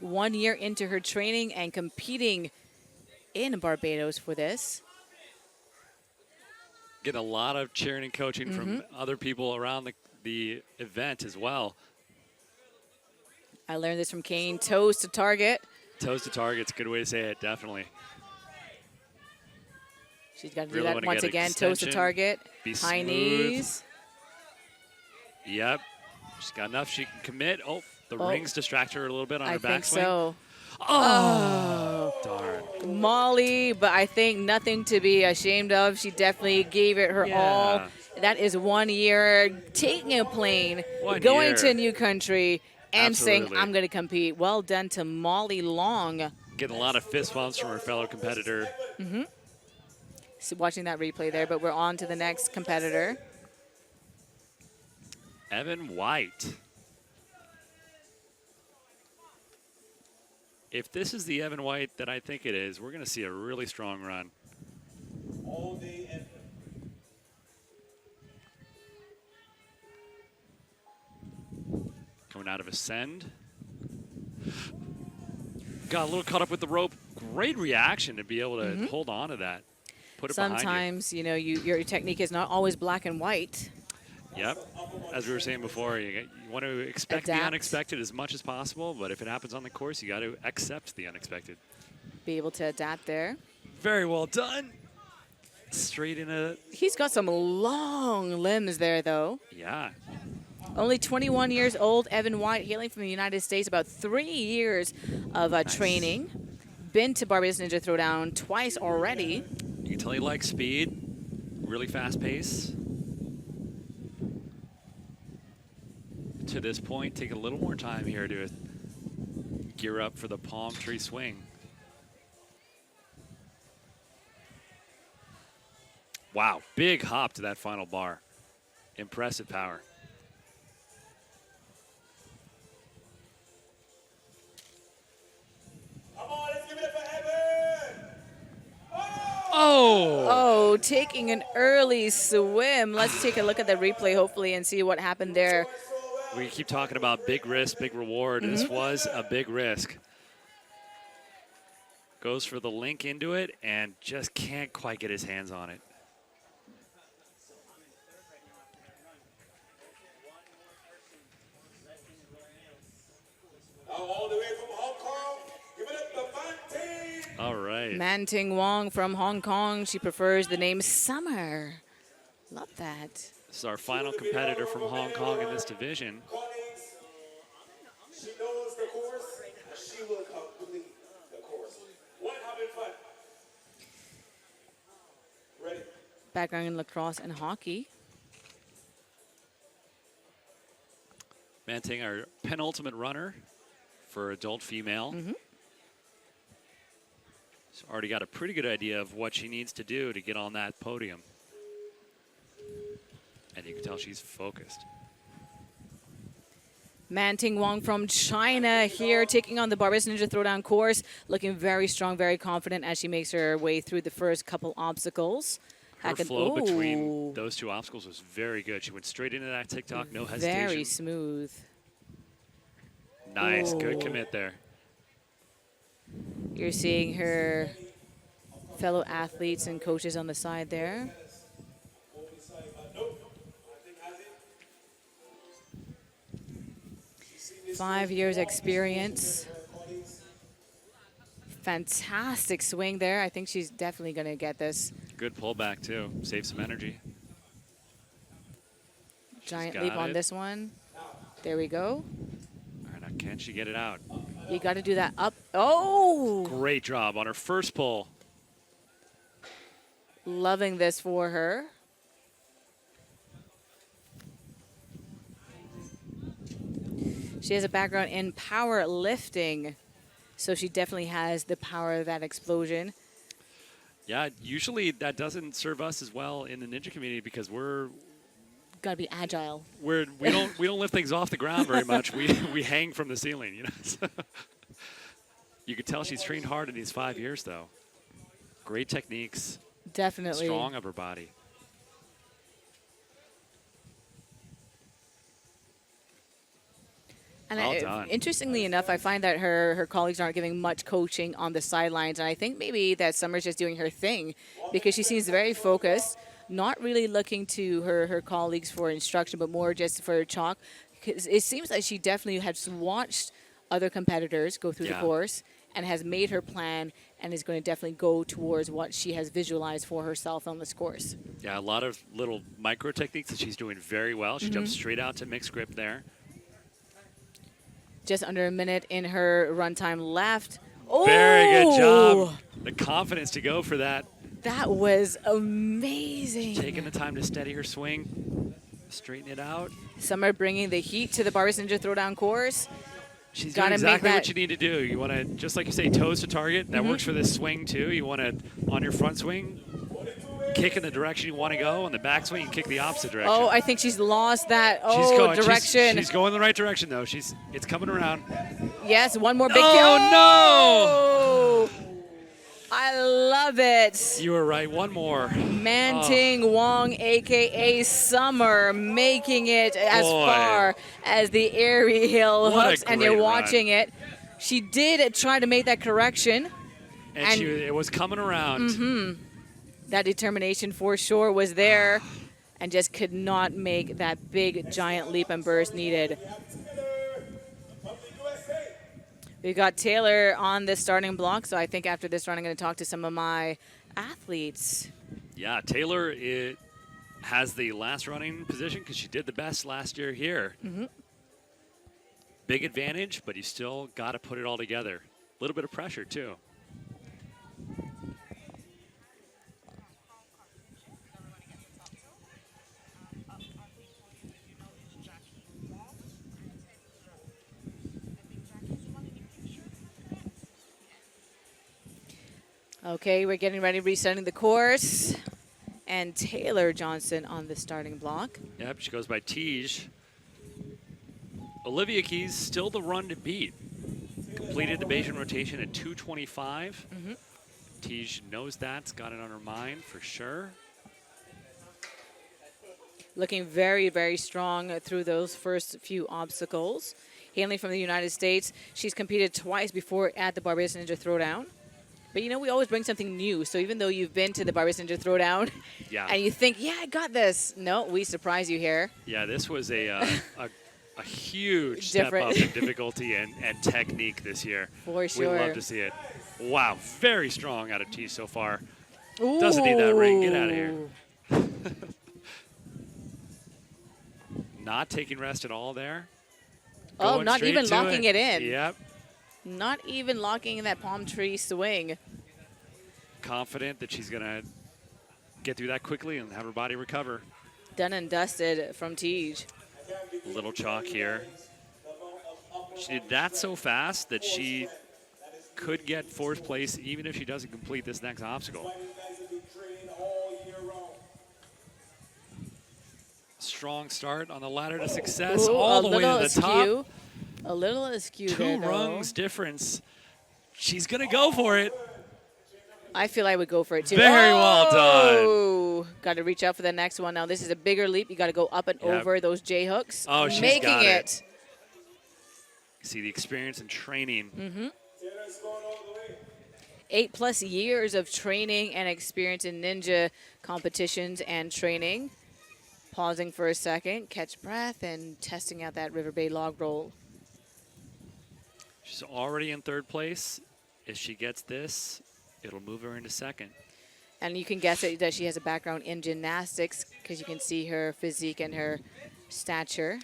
1 year into her training and competing in Barbados for this. Getting a lot of cheering and coaching from other people around the event as well. I learned this from Kane. Toes to target. Toes to target's a good way to say it, definitely. She's got to Really do wanna that once get again. Toes to extension, target. be High smooth. knees. Yep. She's got enough she can commit. Oh, the rings distract her a little bit on I her think backswing. so. Oh, darn. Molly, but I think nothing to be ashamed of. She definitely gave it her all. That is 1 year taking a plane, 1 going year. to a new country, and saying, Absolutely. I'm going to compete. Well done to Molly Long. Getting a lot of fist bumps from her fellow competitor. So watching that replay there, but we're on to the next competitor. Evan White. If this is the Evan White that I think it is, we're going to see a really strong run. All day effort. Coming out of Ascend. Got a little caught up with the rope. Great reaction to be able to hold on to that. Put it behind Sometimes, you know, your technique is not always black and white. you. Yep. As we were saying before, you want to expect the Adapt. unexpected as much as possible, but if it happens on the course, you got to accept the unexpected. Be able to adapt there. Very well done. Straight in a, He's got some long limbs there, though. yeah. Only 21 years old, Evan White, hailing from the United States, about 3 years of training. Been to Barbados Ninja Throwdown twice already. You can tell he likes speed, really fast pace. To this point, take a little more time here to gear up for the palm tree swing. Wow, big hop to that final bar. Impressive power. Come on, let's give it up for Evan. Oh! Oh, taking an early swim. Let's take a look at the replay, hopefully, and see what happened there. We keep talking about big risk, big reward. This was a big risk. Goes for the link into it and just can't quite get his hands on it. Now all the way from Hong Kong, give it up to Monty. All right. Man Ting Wong from Hong Kong. She prefers the name Summer. Love that. This is our final competitor from Hong Kong in this division. Colleagues, she knows the course, and she will complete the course. One, having fun. Ready? Background in lacrosse and hockey. Manting, our penultimate runner for adult female. She's already got a pretty good idea of what she needs to do to get on that podium. And you can tell she's focused. Man Ting Wong from China here taking on the Barbados Ninja Throwdown course. Looking very strong, very confident as she makes her way through the first couple obstacles. Her flow between those two obstacles was very good. She went straight into that TikTok, no hesitation. Very smooth. Nice, Ooh. good commit there. You're seeing her fellow athletes and coaches on the side there. 5 years experience. Fantastic swing there. I think she's definitely going to get this. Good pullback, too. Save some energy. Giant got leap on it. this one. There we go. All right, now can she get it out? You got to do that up. Oh! Great job on her first pull. Loving this for her. She has a background in powerlifting, so she definitely has the power of that explosion. Yeah, usually that doesn't serve us as well in the ninja community because Gotta be agile. we don't lift things off the ground very much. We hang from the ceiling, you know. So you could tell she's trained hard in these 5 years, though. Great techniques, Definitely. strong upper body. And Well done. interestingly enough, I find that her colleagues aren't giving much coaching on the sidelines, and I think maybe that Summer's just doing her thing because she seems very focused, not really looking to her colleagues for instruction, but more just for chalk. 'Cause it seems like she definitely has watched other competitors go through the Yeah. course and has made her plan and is going to definitely go towards what she has visualized for herself on this course. Yeah, a lot of little micro techniques that she's doing very well. She jumped straight out to mixed grip there. Just under a minute in her run time left. Oh! Very good job. The confidence to go for that. That was amazing. Taking the time to steady her swing, straighten it out. Summer bringing the heat to the Barbados Ninja Throwdown course. She's Gotta doing make exactly that- what you need to do. You want to, just like you say, toes to target. That works for this swing, too. You want to, on your front swing, kick in the direction you want to go. On the back swing, you kick the opposite direction. Oh, I think she's lost that. She's Oh, going, direction. She's going the right direction, though. It's coming around. Yes, one more big Oh, kick. no! I love it. You were right. One more. Manting Wong, a.k.a. Summer, making it as Boy. far as the airy hill What a hooks, and you're great watching it. She did try to make that correction. And it was coming around. That determination for sure was there and just could not make that big, giant leap and burst needed. We've got Taylor on the starting block, so I think after this run I'm going to talk to some of my athletes. Yeah, Taylor has the last running position because she did the best last year here. Big advantage, but you still got to put it all together. A little bit of pressure, too. Okay, we're getting ready, resetting the course. And Taylor Johnson on the starting block. Yep, she goes by Tej. Olivia Keys, still the run to beat. Completed the Bayesian rotation at 2:25. Tej knows that's got it on her mind for sure. Looking very, very strong through those first few obstacles. Hailing from the United States, she's competed twice before at the Barbados Ninja Throwdown. But you know, we always bring something new. So even though you've been to the Barbados Ninja Throwdown Yeah. and you think, yeah, I got this. No, we surprise you here. Yeah, this was a huge step Different. up in difficulty and technique this year. For sure. We love to see it. Wow, very strong out of Tej so far. Doesn't need that ring. Get out of here. Not taking rest at all there. Oh, Going not straight even to locking it in. Yep. Not even locking in that palm tree swing. Confident that she's going to get through that quickly and have her body recover. Done and dusted from Tej. A little chalk here. She did that so fast that she could get fourth place even if she doesn't complete this next obstacle. Strong start on the ladder to success, Ooh, all the way to the askew. top. A little askew Two there, though. rungs difference. She's going to go for it. I feel I would go for it, too. Very well done. Oh! Got to reach out for the next one. Now, this is a bigger leap. You got to go up and Yep. over those J-hooks. Oh, she's Making got it. it. See the experience and training. 8+ years of training and experience in ninja competitions and training. Pausing for a second, catch breath, and testing out that River Bay log roll. She's already in third place. If she gets this, it'll move her into second. And you can guess that she has a background in gymnastics because you can see her physique and her stature.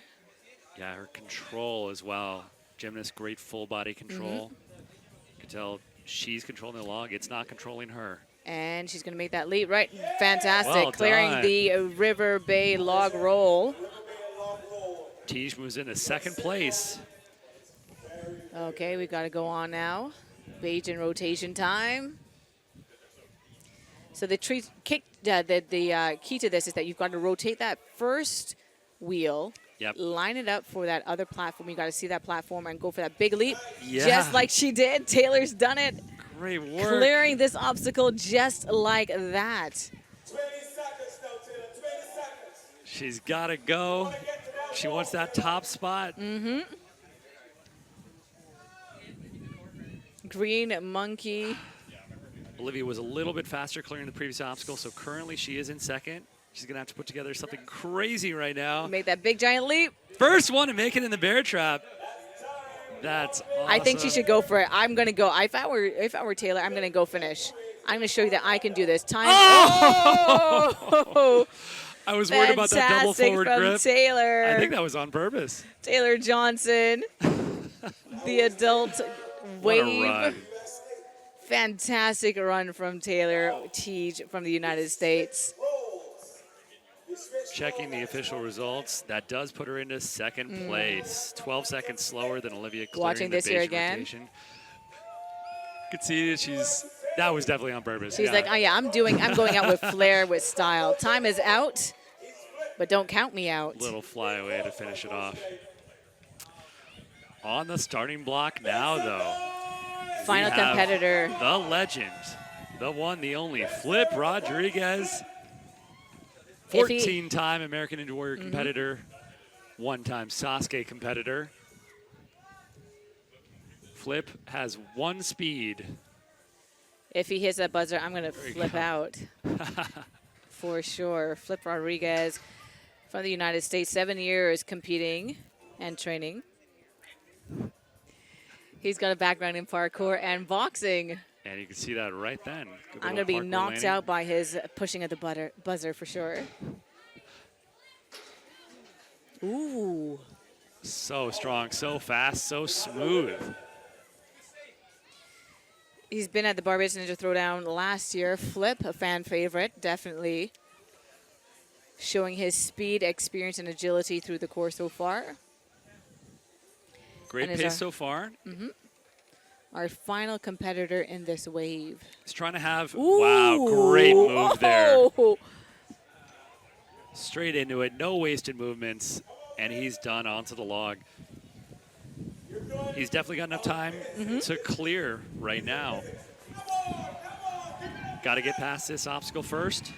Yeah, her control as well. Gymnast, great full body control. You can tell she's controlling the log. It's not controlling her. And she's going to make that leap, right? Fantastic. Well Clearing done. the River Bay log roll. Tej moves into second place. Okay, we've got to go on now. Beijing rotation time. So the key to this is that you've got to rotate that first wheel, Yep. line it up for that other platform. You got to see that platform and go for that big leap, Yeah. just like she did. Taylor's done it, Great work. clearing this obstacle just like that. 20 seconds now, Taylor. 20 seconds. She's got to go. She wants that top spot. Green monkey. Olivia was a little bit faster clearing the previous obstacle, so currently she is in second. She's going to have to put together something crazy right now. Make that big giant leap. First one to make it in the bear trap. That's awesome. I think she should go for it. I'm gonna go. If I were Taylor, I'm gonna go finish. I'm gonna show you that I can do this. Time. Oh! I was worried about that double Fantastic forward from grip. Taylor. I think that was on purpose. Taylor Johnson, the adult What a wave. run. Fantastic run from Taylor Tej from the United States. Checking the official results, that does put her into second place. 12 seconds slower than Olivia clearing Watching the this here Beijing again. rotation. You can see that that was definitely on purpose. She's like, oh yeah, I'm going out with flair, with style. Time is out, but don't count me out. Little flyaway to finish it off. On the starting block now, though. Final we have competitor. The legend, the one, the only, Flip Rodriguez. 14-time American Ninja Warrior competitor, one-time Sasuke competitor. Flip has one speed. If he hits that buzzer, I'm going to flip out. For sure. Flip Rodriguez from the United States, 7 years competing and training. He's got a background in parkour and boxing. And you can see that right then. Good I'm little going to be parkour knocked landing. out by his pushing of the buzzer for sure. Ooh. So strong, so fast, so smooth. He's been at the Barbados Ninja Throwdown last year. Flip, a fan favorite, definitely. Showing his speed, experience, and agility through the course so far. Great And is pace our- so far. Our final competitor in this wave. He's trying to have, Ooh. wow, great move there. Oh. Straight into it, no wasted movements, and he's done onto the log. He's definitely got enough time to clear right now. Got to get past this obstacle first.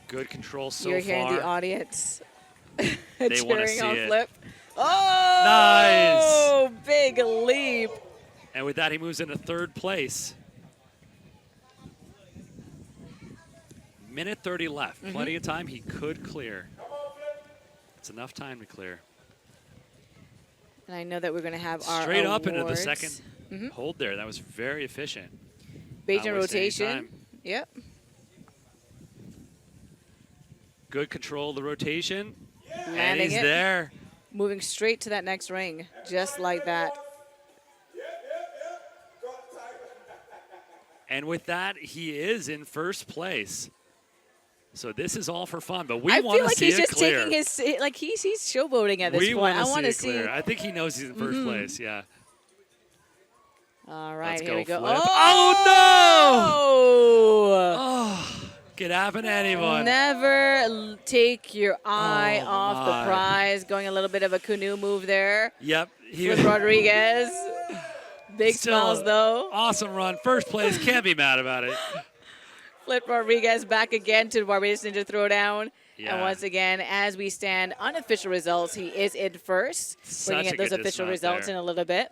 Good control so You're far. hearing the audience They wanna cheering see on it. Flip. Oh, nice. Big leap. And with that, he moves into third place. Minute 30 left. Plenty of time. He could clear. It's enough time to clear. And I know that we're going to have our Straight up into the awards. second hold there. That was very efficient. Beijing Not wasting any rotation. time. Yep. Good control of the rotation. And Landing he's it. there. Moving straight to that next ring, just like that. And with that, he is in first place. So this is all for fun, but we I want feel to like see he's it just clear. taking his, like he's showboating at this We point. want I to want see to it see. clear. I think he knows he's in first place, yeah. All right, Let's here go, we go. Flip. Oh, Oh, could happen to anyone. Never take your eye Oh, off my. the prize. Going a little bit of a canoe move there. Yep. Flip Rodriguez. Big Still smiles though. Awesome run. First place. Can't be mad about it. Flip Rodriguez back again to the Barbados Ninja Throwdown. Yeah. And once again, as we stand, unofficial results, he is in first. Such We're going to a get those good official dismount results there. in a little bit.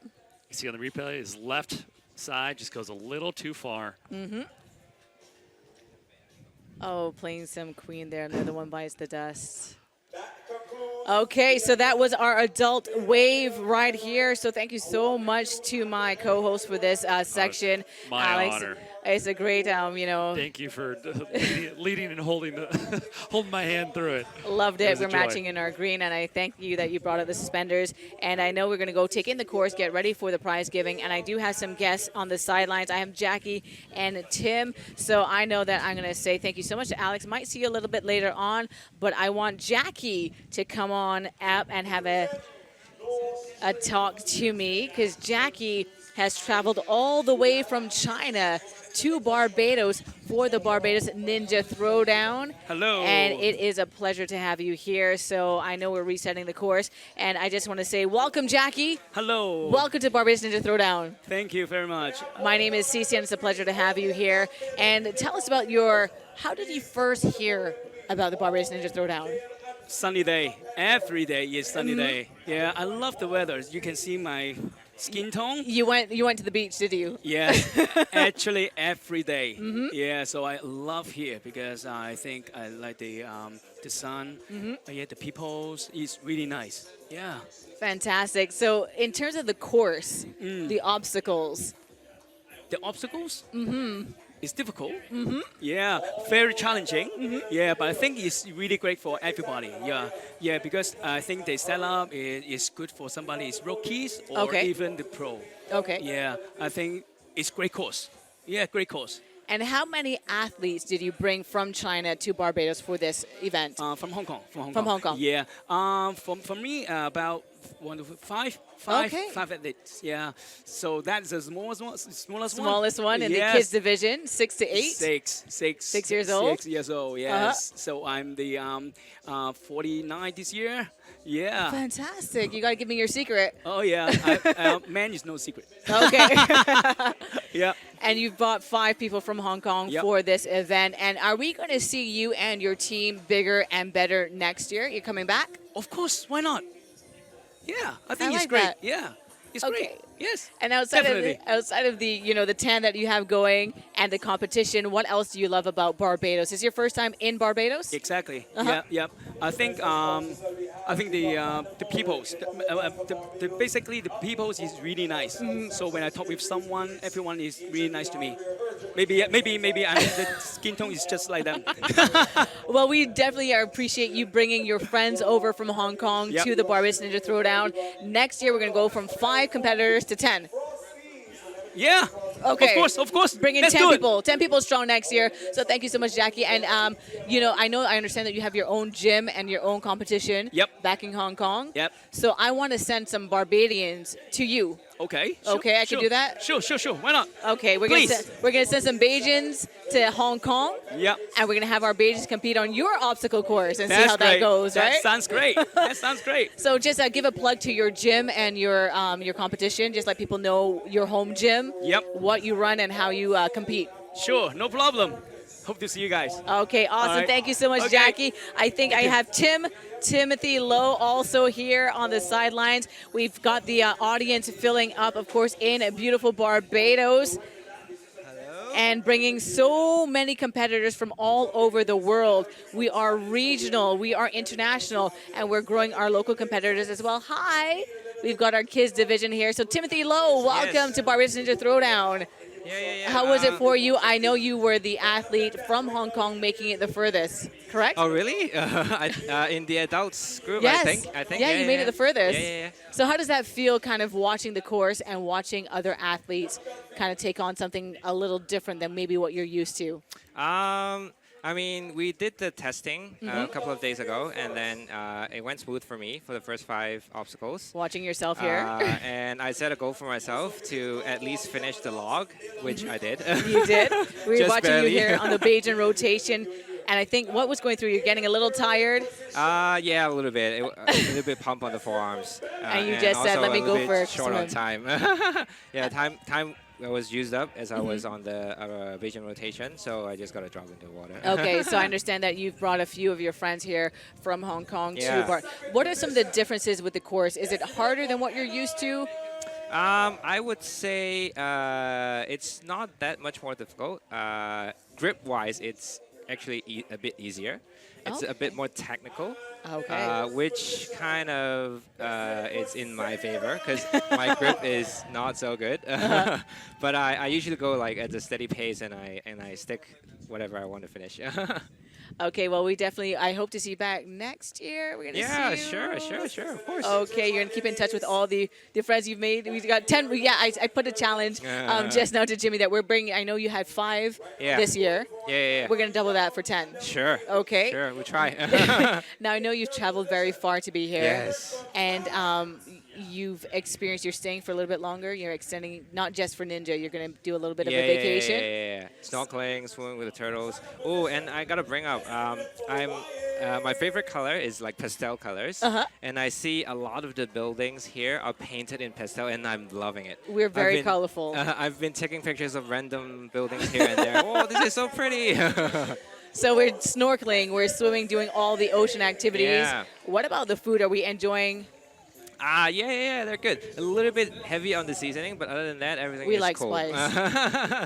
You see on the replay, his left side just goes a little too far. Oh, playing some queen there. Another one bites the dust. That concludes Okay, so that was our adult wave right here. So thank you so much to my co-host for this section, my Alex. honor. It's a great, Thank you for leading and holding holding my hand through it. loved It it. was a We're joy. matching in our green, and I thank you that you brought up the suspenders. And I know we're going to go take in the course, get ready for the prize giving. And I do have some guests on the sidelines. I have Jackie and Tim. So I know that I'm going to say thank you so much to Alex. Might see you a little bit later on, but I want Jackie to come on up and have a talk to me, because Jackie has traveled all the way from China to Barbados for the Barbados Ninja Throwdown. Hello. And it is a pleasure to have you here. So I know we're resetting the course, and I just want to say welcome, Jackie. Hello. Welcome to Barbados Ninja Throwdown. Thank you very much. My name is Cece, and it's a pleasure to have you here. And tell us about how did you first hear about the Barbados Ninja Throwdown? Sunny day. Every day is sunny day. Yeah, I love the weather. You can see my skin tone. You went to the beach, did you? Yeah, actually every day. Yeah, so I love here because I think I like the sun. Yeah, the people is really nice. Yeah. Fantastic. So in terms of the course, the obstacles. The obstacles? It's difficult. Yeah, very challenging. Yeah, but I think it's really great for everybody. Yeah, because I think the setup is good for somebody is rookies or Okay. even the pro. Okay. Yeah, I think it's great course. Yeah, great course. And how many athletes did you bring from China to Barbados for this event? From Hong Kong. From Hong Kong. Yeah. For me, about 1 to 5. Okay. 5 athletes. Yeah. So that's the smallest one. Smallest one in the Yes. kids division, 6 to 8. 6 years old? 6 years old. Yes. So I'm the 49 this year. Yeah. Fantastic. You got to give me your secret. Oh yeah. Man is no secret. Okay. Yeah. And you've brought 5 people from Hong Kong Yep. for this event. And are we going to see you and your team bigger and better next year? You're coming back? Of course. Why not? Yeah. I think it's like great. that. Yeah. It's Okay. great. Yes. And outside Definitely. of the the tan that you have going and the competition, what else do you love about Barbados? Is it your first time in Barbados? Exactly. Uh-huh. Yeah. I think the peoples, basically the peoples is really nice. So when I talk with someone, everyone is really nice to me. Maybe the skin tone is just like them. Well, we definitely appreciate you bringing your friends over from Hong Kong Yep. to the Barbados Ninja Throwdown. Next year, we're going to go from 5 competitors to 10. Yeah. Okay. Of course. Bringing Let's 10 do it. people, 10 people strong next year. So thank you so much, Jackie. And I understand that you have your own gym and your own competition. Yep. Back in Hong Kong. Yep. So I want to send some Barbadians to you. Okay. Okay, I can do that? Sure. Why not? Okay, we're Please. gonna send some Bajans to Hong Kong. Yep. And we're gonna have our Bajans compete on your obstacle course and see That's how great. that goes, That right? sounds great. That sounds great. So just give a plug to your gym and your competition. Just let people know your home gym, Yep. what you run, and how you compete. Sure. No problem. Hope to see you guys. Okay, awesome. All right. Thank you so much, Okay. Jackie. I think I have Timothy Lowe also here on the sidelines. We've got the audience filling up, of course, in beautiful Barbados. And bringing so many competitors from all over the world. We are regional, we are international, and we're growing our local competitors as well. Hi, we've got our kids division here. So Timothy Lowe, welcome to Barbados Ninja Throwdown. Yeah. How was it for you? I know you were the athlete from Hong Kong making it the furthest, correct? Oh, really? In the adults group, Yes. I think. Yeah, you made it the furthest. Yeah. So how does that feel, kind of watching the course and watching other athletes kind of take on something a little different than maybe what you're used to? I mean, we did the testing a couple of days ago, and then it went smooth for me for the first 5 obstacles. Watching yourself here. And I set a goal for myself to at least finish the log, which I did. You did. We were Just watching barely. you here on the Bajan rotation. And I think what was going through, you're getting a little tired. Yeah, a little bit. A little bit pump on the forearms. And you just said, also "Let me a little go bit for a short on swim." time. Yeah, time was used up as I was on the Beijing rotation, so I just got to drop into the water. Okay, so I understand that you've brought a few of your friends here from Hong Kong Yeah. to Bar. What are some of the differences with the course? Is it harder than what you're used to? I would say it's not that much more difficult. Grip-wise, it's actually a bit easier. It's a Okay. bit more technical. Okay. Which kind of is in my favor because my grip is not so good. But I usually go like at a steady pace and I stick whatever I want to finish. Okay, well, we definitely, I hope to see you back next year. We're going to Yeah, see sure, you. sure, sure, of course. Okay, you're going to keep in touch with all the friends you've made. We've got 10. Yeah, I put a challenge just now to Jimmy that we're bringing, I know you had 5 Yeah. this year. Yeah. We're going to double that for 10. Sure. Okay. Sure, we'll try. Now, I know you've traveled very far to be here. Yes. And you've experienced, you're staying for a little bit longer. You're extending, not just for Ninja, you're going to do a little bit of a vacation. Yeah. Snorkeling, swimming with the turtles. Oh, and I gotta bring up, my favorite color is like pastel colors. And I see a lot of the buildings here are painted in pastel, and I'm loving it. We're very colorful. I've been taking pictures of random buildings here and there. Oh, this is so pretty. So we're snorkeling, we're swimming, doing all the ocean activities. Yeah. What about the food? Are we enjoying? Yeah, they're good. A little bit heavy on the seasoning, but other than that, everything We is like cool. spice.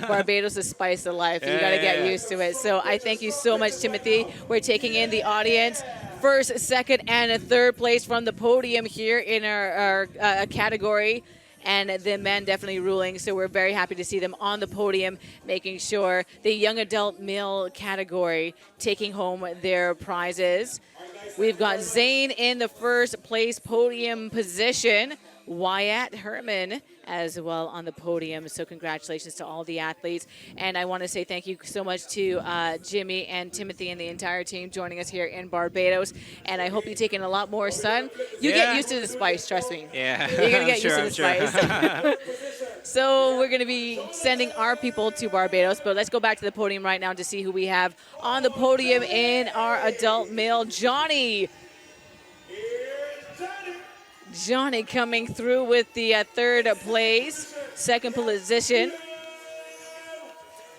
Barbados is spice of life. You got to get used to it. So I thank you so much, Timothy. We're taking in the audience. First, second, and a third place from the podium here in our category. And the men definitely ruling, so we're very happy to see them on the podium, making sure the young adult male category taking home their prizes. We've got Zane in the first place podium position, Wyatt Herman as well on the podium. So congratulations to all the athletes. And I want to say thank you so much to Jimmy and Timothy and the entire team joining us here in Barbados. And I hope you take in a lot more sun. You get used to the spice, trust me. Yeah. You're going to get Sure, used to the spice. So we're going to be sending our people to Barbados. But let's go back to the podium right now to see who we have on the podium in our adult male. Johnny coming through with the third place, second position.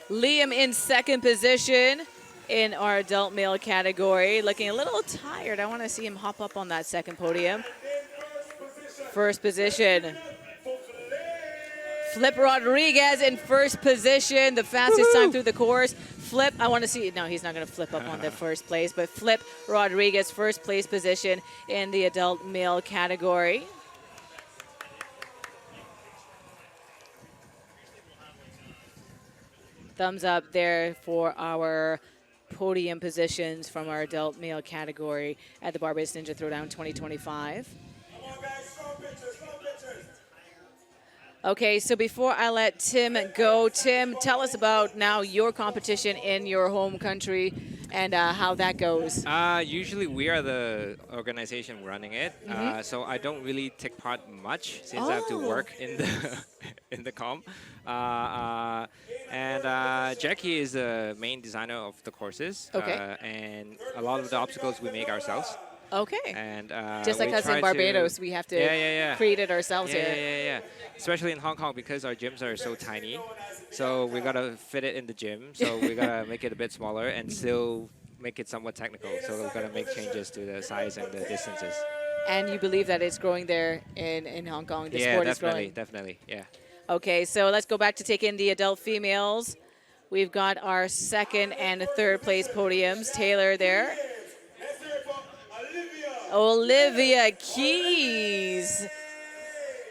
Liam in second position in our adult male category, looking a little tired. I want to see him hop up on that second podium. First position. Flip Rodriguez in first position, the fastest time through the course. Flip, I want to see, no, he's not going to flip up on the first place, but Flip Rodriguez, first place position in the adult male category. Thumbs up there for our podium positions from our adult male category at the Barbados Ninja Throwdown 2025. Okay, so before I let Tim go, Tim, tell us about now your competition in your home country and how that goes. Usually we are the organization running it, so I don't really take part much since I have to work in the in the comp. And Jackie is the main designer of the courses, and a lot of the obstacles we make ourselves. Okay. And just like us in Barbados, we have to create it ourselves here. Yeah. Especially in Hong Kong because our gyms are so tiny. So we gotta fit it in the gym. So we gotta make it a bit smaller and still make it somewhat technical. So we're gonna make changes to the size and the distances. And you believe that it's growing there in Hong Kong? The sport is growing? Definitely, yeah. Okay, so let's go back to take in the adult females. We've got our second and third place podiums. Taylor there. Olivia Keys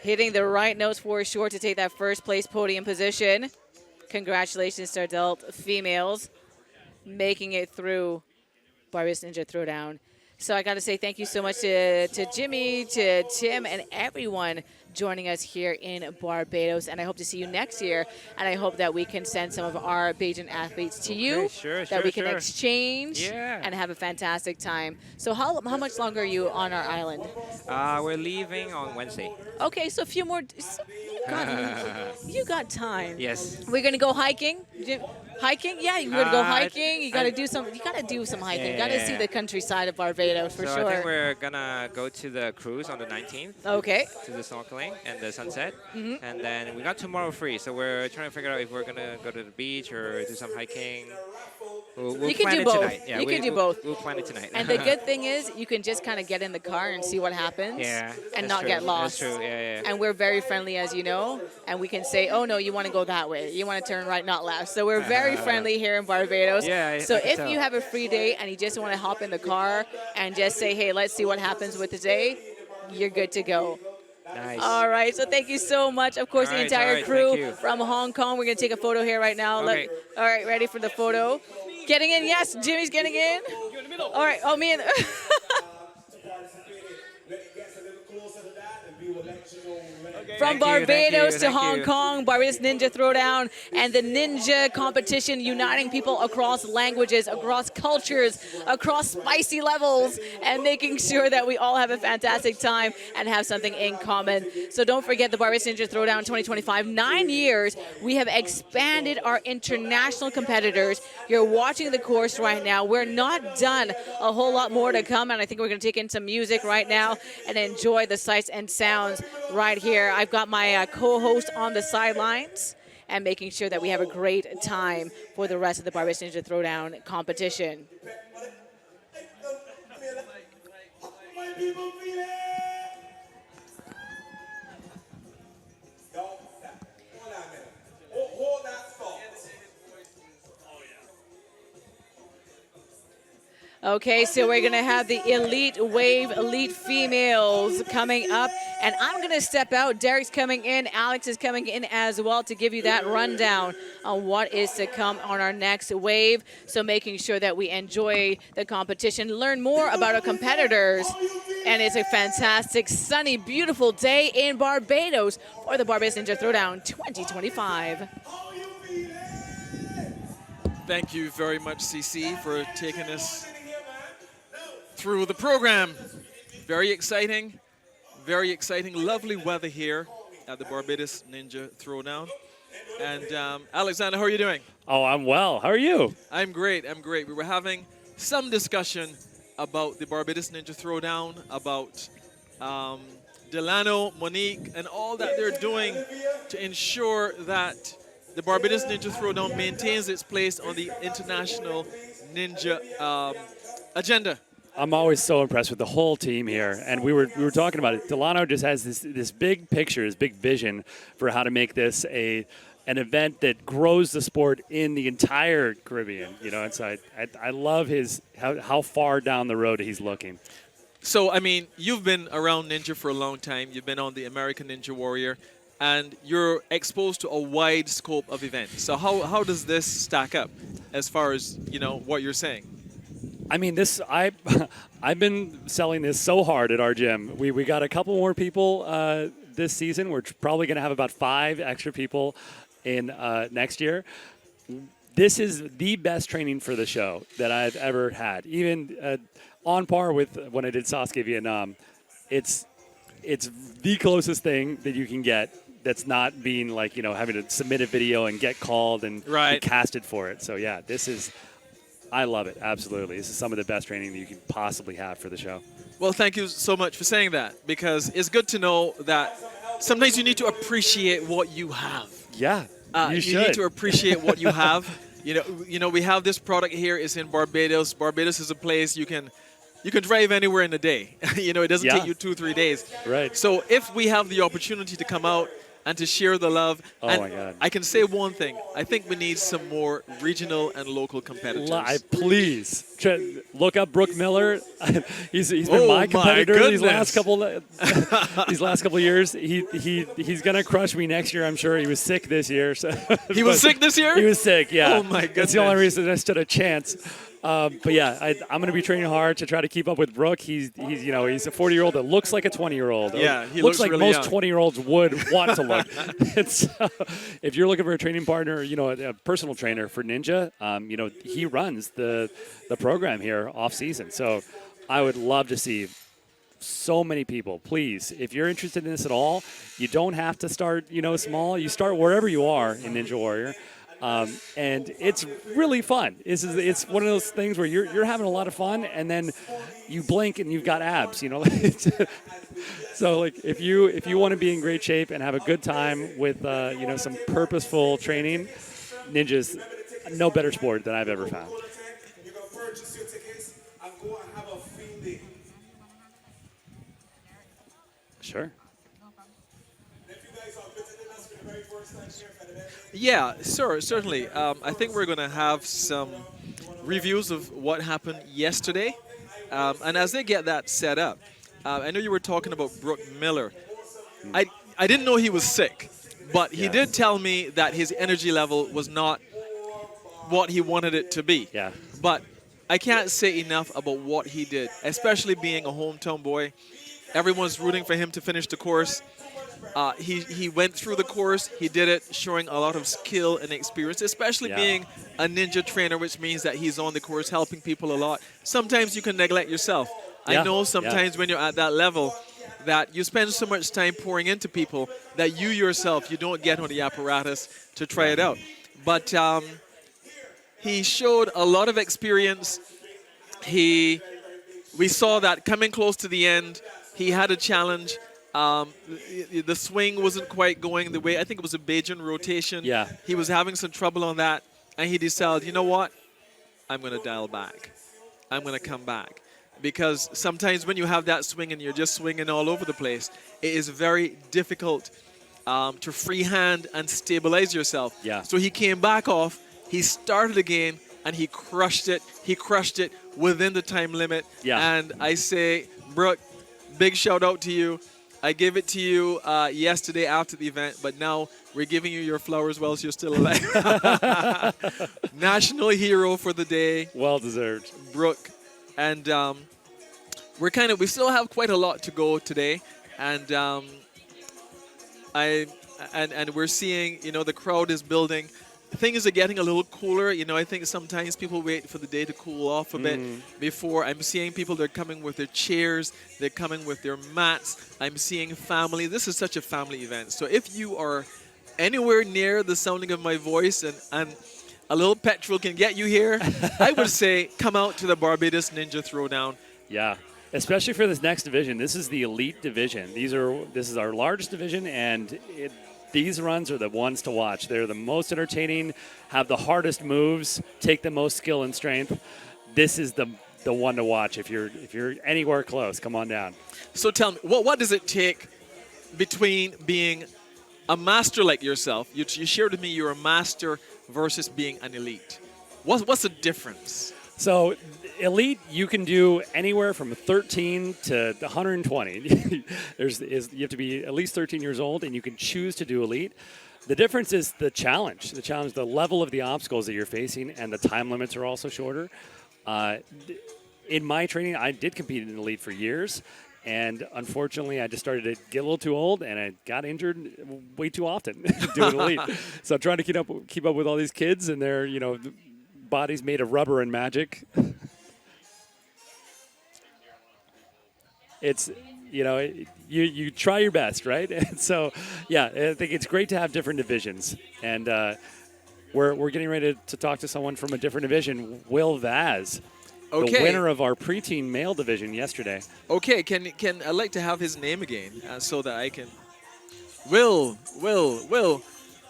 hitting the right notes for sure to take that first place podium position. Congratulations to adult females making it through Barbados Ninja Throwdown. So I got to say thank you so much to Jimmy, to Tim, and everyone joining us here in Barbados. And I hope to see you next year. And I hope that we can send some of our Bajan athletes to you, that we can exchange and have a fantastic time. So how much longer are you on our island? We're leaving on Wednesday. Okay, so a few more. You got time. Yes. We're gonna go hiking. Hiking? Yeah, you're gonna go hiking. You gotta do some. You gotta do some hiking. You gotta see the countryside of Barbados for sure. I think we're gonna go to the cruise on the 19th. Okay. To the snorkeling and the sunset, and then we got tomorrow free. So we're trying to figure out if we're gonna go to the beach or do some hiking. We'll You can plan do it both. tonight. Yeah, You can do we'll- both. We'll plan it tonight. And the good thing is, you can just kind of get in the car and see what happens, Yeah, and that's not true. get lost. That's true. Yeah, yeah. And we're very friendly, as you know, and we can say, "Oh no, you want to go that way. You want to turn right, not left." So we're very friendly here in Barbados. Yeah, I so can if tell. you have a free day and you just want to hop in the car and just say, "Hey, let's see what happens with the day," you're good to go. Nice. All right, so thank you so much. Of course, All the right, entire all right, crew thank you. from Hong Kong. We're going to take a photo here right now. Okay. All right, ready for the photo? Getting in, yes, Jimmy's getting in. All right, oh, me and... When it gets a little closer to that, and we will let you know when it From Thank you, thank Barbados you, to thank Hong you. Kong, Barbados Ninja Throwdown, and the Ninja competition uniting people across languages, across cultures, across spicy levels, and making sure that we all have a fantastic time and have something in common. So don't forget the Barbados Ninja Throwdown 2025. 9 years, we have expanded our international competitors. You're watching the course right now. We're not done. A whole lot more to come, and I think we're going to take in some music right now and enjoy the sights and sounds right here. I've got my co-host on the sidelines and making sure that we have a great time for the rest of the Barbados Ninja Throwdown competition. my people feel it. Yo, hold on a minute. Hold that thought. Okay, so we're going to have the Elite Wave, Elite Females coming up. And I'm going to step out. Derek's coming in. Alex is coming in as well to give you that rundown on what is to come on our next wave. So making sure that we enjoy the competition, learn more about our competitors. And it's a fantastic, sunny, beautiful day in Barbados for the Barbados Ninja Throwdown 2025. Thank you very much, CC, for taking us through the program. Very exciting, lovely weather here at the Barbados Ninja Throwdown. And Alexander, how are you doing? Oh, I'm well. How are you? I'm great. We were having some discussion about the Barbados Ninja Throwdown, about Delano, Monique, and all that they're doing to ensure that the Barbados Ninja Throwdown maintains its place on the international ninja agenda. I'm always so impressed with the whole team here, and we were talking about it. Delano just has this big picture, this big vision for how to make this an event that grows the sport in the entire Caribbean. You know, and so I love how far down the road he's looking. So, I mean, you've been around ninja for a long time. You've been on the American Ninja Warrior, and you're exposed to a wide scope of events. So how does this stack up as far as, you know, what you're saying? I mean, I've been selling this so hard at our gym. We got a couple more people this season. We're probably going to have about 5 extra people in next year. This is the best training for the show that I've ever had. Even on par with when I did Sasuke Vietnam. It's the closest thing that you can get that's not being like, you know, having to submit a video and get called and be casted for it. So, yeah, I love it, absolutely. This is some of the best training that you can possibly have for the show. Well, thank you so much for saying that, because it's good to know that sometimes you need to appreciate what you have. Yeah, you should. You need to appreciate what you have. You know, we have this product here. It's in Barbados. Barbados is a place you can drive anywhere in a day. You know, it doesn't take you 2-3 days. Right. So if we have the opportunity to come out and to share the love. Oh, and my God. I can say one thing. I think we need some more regional and local competitors. Please look up Brooke Miller. he's been my competitor these last couple of years. He's gonna crush me next year. I'm sure. He was sick this year. So he was sick this year? He was sick. Yeah. Oh my goodness. That's the only reason I stood a chance. But yeah, I'm going to be training hard to try to keep up with Brooke. He's a 40-year-old that looks like a 20-year-old. Yeah, he looks looks like really most young. 20-year-olds would want to look. If you're looking for a training partner, you know, a personal trainer for Ninja, you know, he runs the program here off season. So I would love to see so many people. Please, if you're interested in this at all, you don't have to start, you know, small. You start wherever you are in Ninja Warrior. And it's really fun. It's one of those things where you're having a lot of fun, and then you blink and you've got abs. You know, so like if you want to be in great shape and have a good time with you know, some purposeful training, Ninja's no better sport than I've ever found. Sure. If you guys are visiting us for the very first time here for the event, Yeah, sure, certainly. I think we're going to have some reviews of what happened yesterday. And as they get that set up, I know you were talking about Brooke Miller. I didn't know he was sick, but he did tell me that his energy level was not what he wanted it to be. Yeah. But I can't say enough about what he did, especially being a hometown boy. Everyone's rooting for him to finish the course. He went through the course. He did it, showing a lot of skill and experience, especially being a ninja trainer, which means that he's on the course helping people a lot. Sometimes you can neglect yourself. I know sometimes when you're at that level that you spend so much time pouring into people that you yourself, you don't get on the apparatus to try it out. But he showed a lot of experience. We saw that coming close to the end, he had a challenge. The swing wasn't quite going the way. I think it was a Bajan rotation. Yeah. He was having some trouble on that, and he decided, you know what? I'm going to dial back. I'm going to come back. Because sometimes when you have that swing and you're just swinging all over the place, it is very difficult to freehand and stabilize yourself. Yeah. So he came back off, he started again, and he crushed it. He crushed it within the time limit. Yeah. And I say, Brooke, big shout out to you. I gave it to you yesterday after the event, but now we're giving you your flowers whilst you're still alive. National hero for the day, Well deserved. Brooke. And we still have quite a lot to go today. And and we're seeing, the crowd is building. Things are getting a little cooler. I think sometimes people wait for the day to cool off a bit before. I'm seeing people, they're coming with their chairs. They're coming with their mats. I'm seeing family. This is such a family event. So if you are anywhere near the sounding of my voice and a little petrol can get you here, I would say come out to the Barbados Ninja Throwdown. Yeah, especially for this next division. This is the elite division. This is our largest division, and these runs are the ones to watch. They're the most entertaining, have the hardest moves, take the most skill and strength. This is the one to watch if you're anywhere close. Come on down. So tell me, what does it take between being a master like yourself? You shared with me you're a master versus being an elite. What's the difference? So elite, you can do anywhere from 13 to 120. You have to be at least 13 years old, and you can choose to do elite. The difference is the challenge, the level of the obstacles that you're facing, and the time limits are also shorter. In my training, I did compete in elite for years, and unfortunately, I just started to get a little too old, and I got injured way too often doing elite. So I'm trying to keep up with all these kids, and their bodies made of rubber and magic. It's you try your best, right? And so yeah, I think it's great to have different divisions, and we're getting ready to talk to someone from a different division, Will Vaz. Okay. The winner of our preteen male division yesterday. Okay, can I'd like to have his name again so that I can. Will.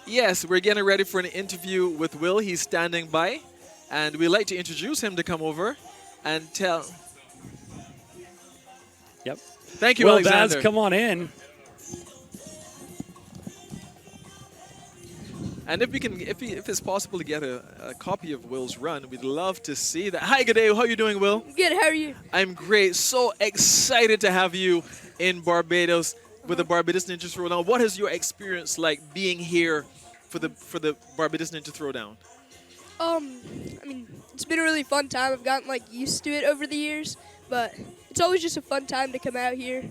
Yes, we're getting ready for an interview with Will. He's standing by, and we'd like to introduce him to come over and tell. Yep. Thank you, Will Alexander. Vaz, come on in. And if it's possible to get a copy of Will's run, we'd love to see that. Hi, good day. How are you doing, Will? Good, how are you? I'm great. So excited to have you in Barbados with the Barbados Ninja Throwdown. What is your experience like being here for the Barbados Ninja Throwdown? I mean, it's been a really fun time. I've gotten used to it over the years, but it's always just a fun time to come out here.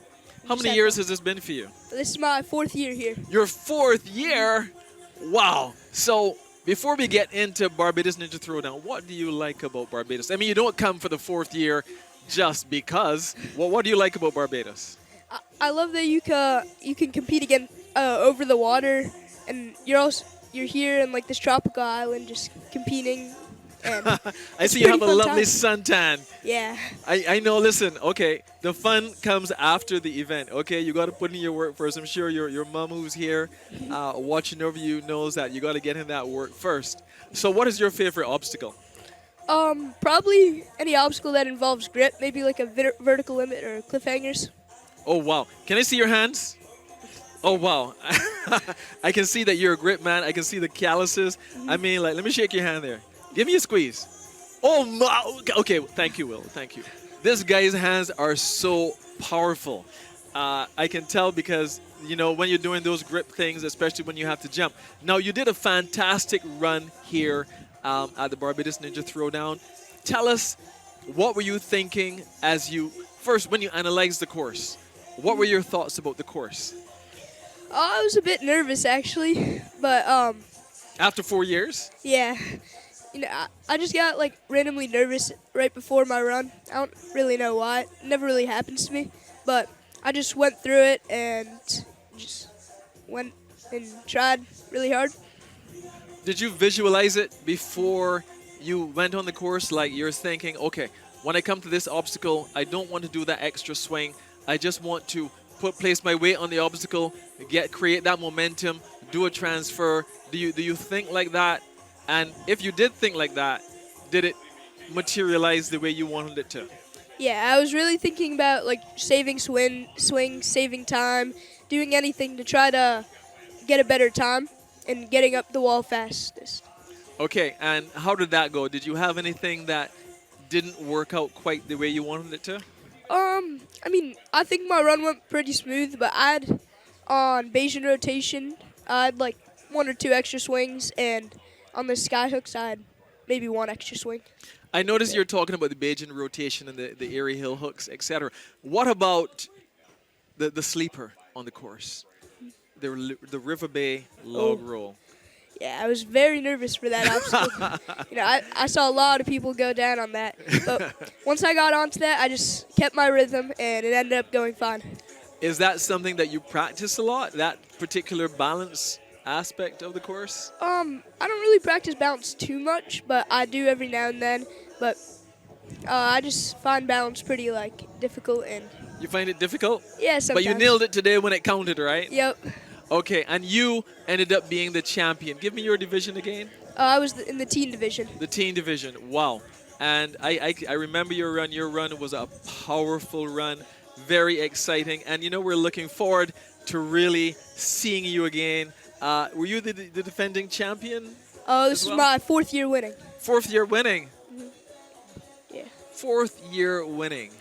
How many years has this been for you? This is my 4th year here. Your 4th year? Wow. So before we get into Barbados Ninja Throwdown, what do you like about Barbados? I mean, you don't come for the 4th year just because. Well, what do you like about Barbados? I love that you can compete again over the water, and you're here in this tropical island just competing. And I see you have a lovely suntan. Yeah. I know. Listen, okay, the fun comes after the event. Okay, you got to put in your work first. I'm sure your mom who's here watching over you knows that you got to get in that work first. So, what is your favorite obstacle? Probably any obstacle that involves grip, maybe like a vertical limit or cliffhangers. Oh, wow. Can I see your hands? Oh, wow. I can see that you're a grip man. I can see the calluses. I mean, like, let me shake your hand there. Give me a squeeze. Oh, my. Okay, thank you, Will. Thank you. This guy's hands are so powerful. I can tell because, you know, when you're doing those grip things, especially when you have to jump. Now, you did a fantastic run here at the Barbados Ninja Throwdown. Tell us, what were you thinking as you, first, when you analyzed the course? What were your thoughts about the course? I was a bit nervous actually, but After 4 years? yeah, you know, I just got like randomly nervous right before my run. I don't really know why. It never really happens to me, but I just went through it and just went and tried really hard. Did you visualize it before you went on the course? Like you're thinking, okay, when I come to this obstacle, I don't want to do that extra swing. I just want to place my weight on the obstacle, create that momentum, do a transfer. Do you think like that? And if you did think like that, did it materialize the way you wanted it to? Yeah, I was really thinking about like saving swing, saving time, doing anything to try to get a better time and getting up the wall fastest. Okay, and how did that go? Did you have anything that didn't work out quite the way you wanted it to? I mean, I think my run went pretty smooth, but on Bayesian rotation, I had like 1 or 2 extra swings, and on the sky hooks, I had maybe 1 extra swing. I noticed you're talking about the Bayesian rotation and the Erie Hill hooks, etc. What about the sleeper on the course? The River Bay log roll. Yeah, I was very nervous for that obstacle. You know, I saw a lot of people go down on that. But once I got onto that, I just kept my rhythm, and it ended up going fine. Is that something that you practice a lot, that particular balance aspect of the course? I don't really practice balance too much, but I do every now and then. But I just find balance pretty, like, difficult. And You find it difficult? yeah, sometimes. But you nailed it today when it counted, right? Yep. Okay, and you ended up being the champion. Give me your division again. I was in the teen division. The teen division. Wow. And I remember your run. Your run was a powerful run, very exciting. And, you know, we're looking forward to really seeing you again. Were you the defending champion? This is my 4th year winning. 4th year winning. Yeah. 4th year winning.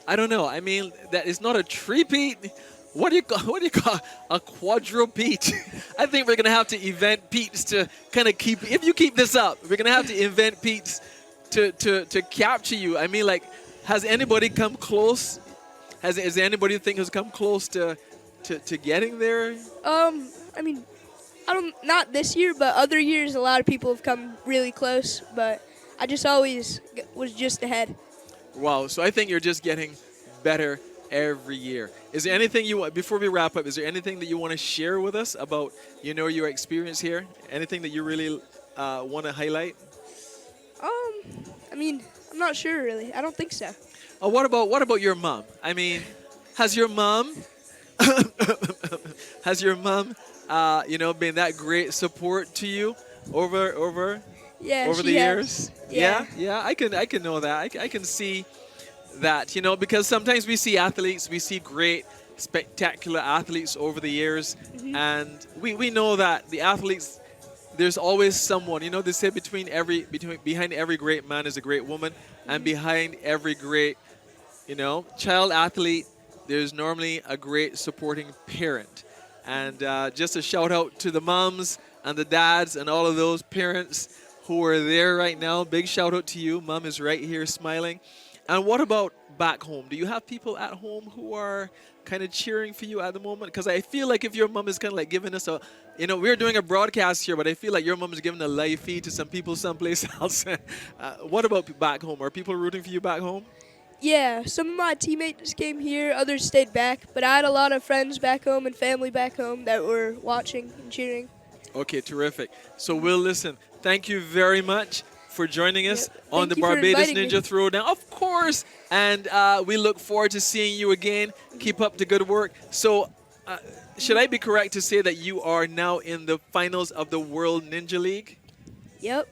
I don't know. I mean, that is not a three-peat. What do you call a quadrupeat? I think we're gonna have to invent peats to kind of keep. If you keep this up, we're gonna have to invent peats to capture you. I mean, like, has anybody come close? Has anybody think has come close to getting there? I mean, not this year, but other years, a lot of people have come really close. But I just always was just ahead. Wow. So I think you're just getting better every year. Is there anything you want, before we wrap up, is there anything that you want to share with us about, you know, your experience here? Anything that you really want to highlight? I mean, I'm not sure really. I don't think so. What about your mom? I mean, has your mom you know, been that great support to you over Yeah, the she years? has. Yeah. Yeah, I can know that. I can see that, you know, because sometimes we see athletes, we see great, spectacular athletes over the years, and we know that the athletes, there's always someone, you know, they say behind every great man is a great woman, and behind every great, you know, child athlete, there's normally a great supporting parent. And just a shout out to the moms and the dads and all of those parents who are there right now. Big shout out to you. Mom is right here smiling. And what about back home? Do you have people at home who are kind of cheering for you at the moment? Because I feel like if your mom is kind of like giving us a, you know, we're doing a broadcast here, but I feel like your mom is giving a live feed to some people someplace else. What about back home? Are people rooting for you back home? Yeah, some of my teammates came here, others stayed back, but I had a lot of friends back home and family back home that were watching and cheering. Okay, terrific. So, Will, listen, thank you very much for joining us on the Thank you for Barbados inviting me. Ninja Throwdown. Of course. And we look forward to seeing you again. Keep up the good work. So, should I be correct to say that you are now in the finals of the World Ninja League? Yep.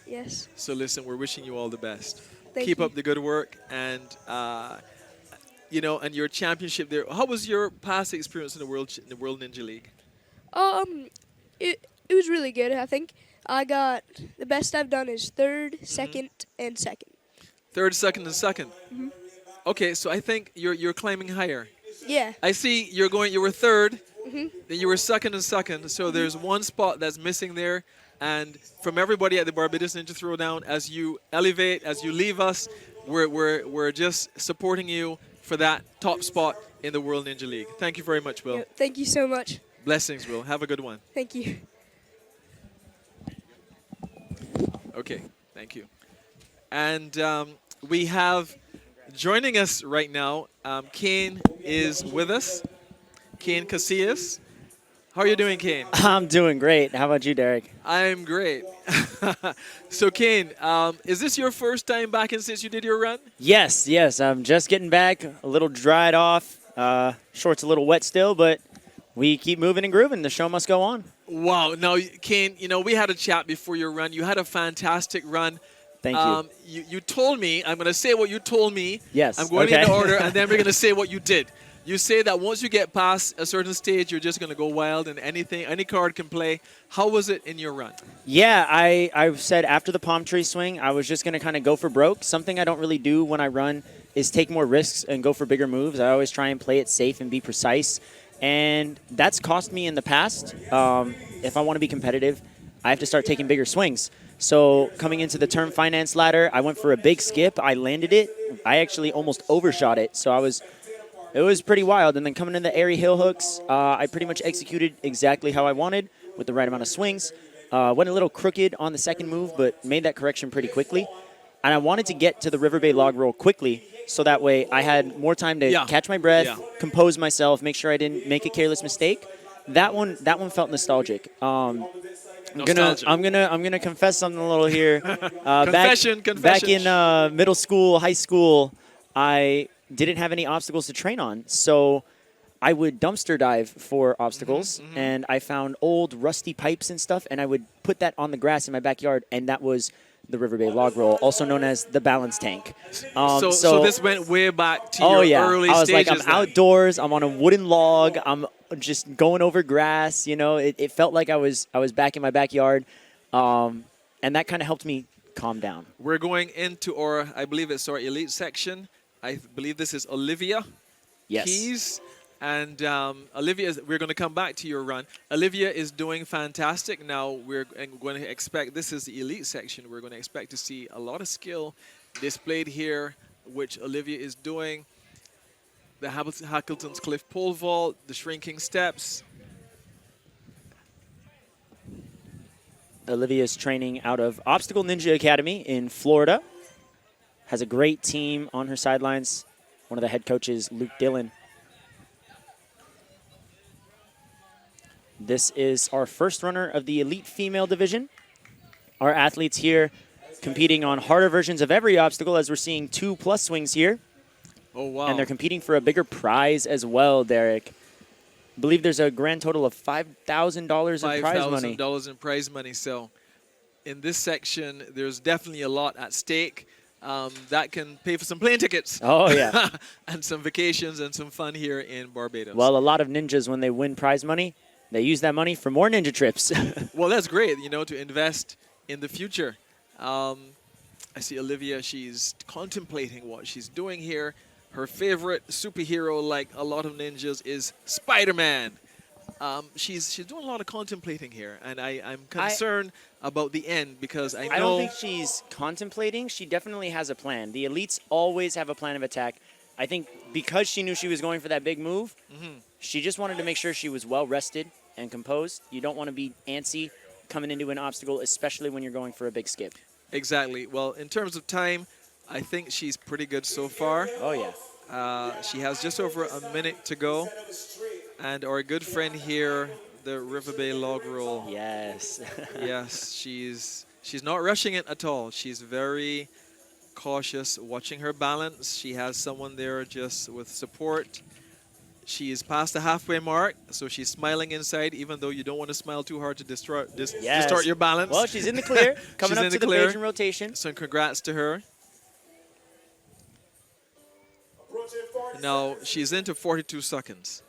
Yes. So, listen, we're wishing you all the best. Thank Keep you. up the good work. And, you know, and your championship there. How was your past experience in the World Ninja League? It was really good. I think I got the best I've done is third, second, and second. Third, second, and 2nd. Okay, so I think you're climbing higher. Yeah. I see you were third, then you were second and second. So there's one spot that's missing there. And from everybody at the Barbados Ninja Throwdown, as you elevate, as you leave us, we're just supporting you for that top spot in the World Ninja League. Thank you very much, Will. Yeah, thank you so much. Blessings, Will. Have a good one. Thank you. Okay, thank you. And we have joining us right now, Kane is with us. Kane Casillas. How are you doing, Kane? I'm doing great. How about you, Derek? I'm great. So, Kane, is this your first time back in since you did your run? Yes, yes. I'm just getting back, a little dried off. Shorts a little wet still, but we keep moving and grooving. The show must go on. Wow. Now, Kane, you know, we had a chat before your run. You had a fantastic run. Thank you. You told me, I'm going to say what you told me. Yes. I'm going okay. in order, and then we're going to say what you did. You say that once you get past a certain stage, you're just going to go wild and any card can play. How was it in your run? Yeah, I said after the palm tree swing, I was just going to kind of go for broke. Something I don't really do when I run is take more risks and go for bigger moves. I always try and play it safe and be precise. And that's cost me in the past. If I want to be competitive, I have to start taking bigger swings. So coming into the term finance ladder, I went for a big skip. I landed it. I actually almost overshot it. So it was pretty wild. And then coming in the airy hill hooks, I pretty much executed exactly how I wanted with the right amount of swings. Went a little crooked on the second move, but made that correction pretty quickly. And I wanted to get to the River Bay log roll quickly, so that way I had more time to catch my breath, compose myself, make sure I didn't make a careless mistake. That one felt nostalgic. I'm gonna confess something a little here. Confession. Back in middle school, high school, I didn't have any obstacles to train on, so I would dumpster dive for obstacles, and I found old rusty pipes and stuff, and I would put that on the grass in my backyard, and that was the River Bay log roll, also known as the balance tank. So this went way back to your early stages. I was like, I'm outdoors, I'm on a wooden log, I'm just going over grass. You know, it felt like I was back in my backyard, and that kind of helped me calm down. We're going into I believe it's our elite section. I believe this is Olivia Keys. And Olivia, we're going to come back to your run. Olivia is doing fantastic. Now we're going to expect, this is the elite section, we're going to expect to see a lot of skill displayed here, which Olivia is doing. The Hackleton's Cliff Pole Vault, the shrinking steps. Olivia's training out of Obstacle Ninja Academy in Florida. Has a great team on her sidelines. One of the head coaches, Luke Dillon. This is our first runner of the elite female division. Our athletes here competing on harder versions of every obstacle, as we're seeing 2+ swings here. Oh, wow. And they're competing for a bigger prize as well, Derek. I believe there's a grand total of $5,000 in prize money. $5,000 in prize money. So in this section, there's definitely a lot at stake. That can pay for some plane tickets. Oh, yeah. And some vacations and some fun here in Barbados. Well, a lot of ninjas, when they win prize money, they use that money for more ninja trips. Well, that's great, you know, to invest in the future. I see Olivia, she's contemplating what she's doing here. Her favorite superhero, like a lot of ninjas, is Spider-Man. She's doing a lot of contemplating here, and I'm concerned about the end because I know... I don't think she's contemplating. She definitely has a plan. The elites always have a plan of attack. I think because she knew she was going for that big move, she just wanted to make sure she was well-rested and composed. You don't want to be antsy coming into an obstacle, especially when you're going for a big skip. Exactly. Well, in terms of time, I think she's pretty good so far. Oh, yeah. She has just over a minute to go. And our good friend here, the River Bay log roll. Yes. Yes, she's not rushing it at all. She's very cautious, watching her balance. She has someone there just with support. She is past the halfway mark, so she's smiling inside, even though you don't want to smile too hard to distort your balance. Well, she's in the clear, coming up to the Bayesian rotation. So congrats to her. Now, she's into 42 seconds.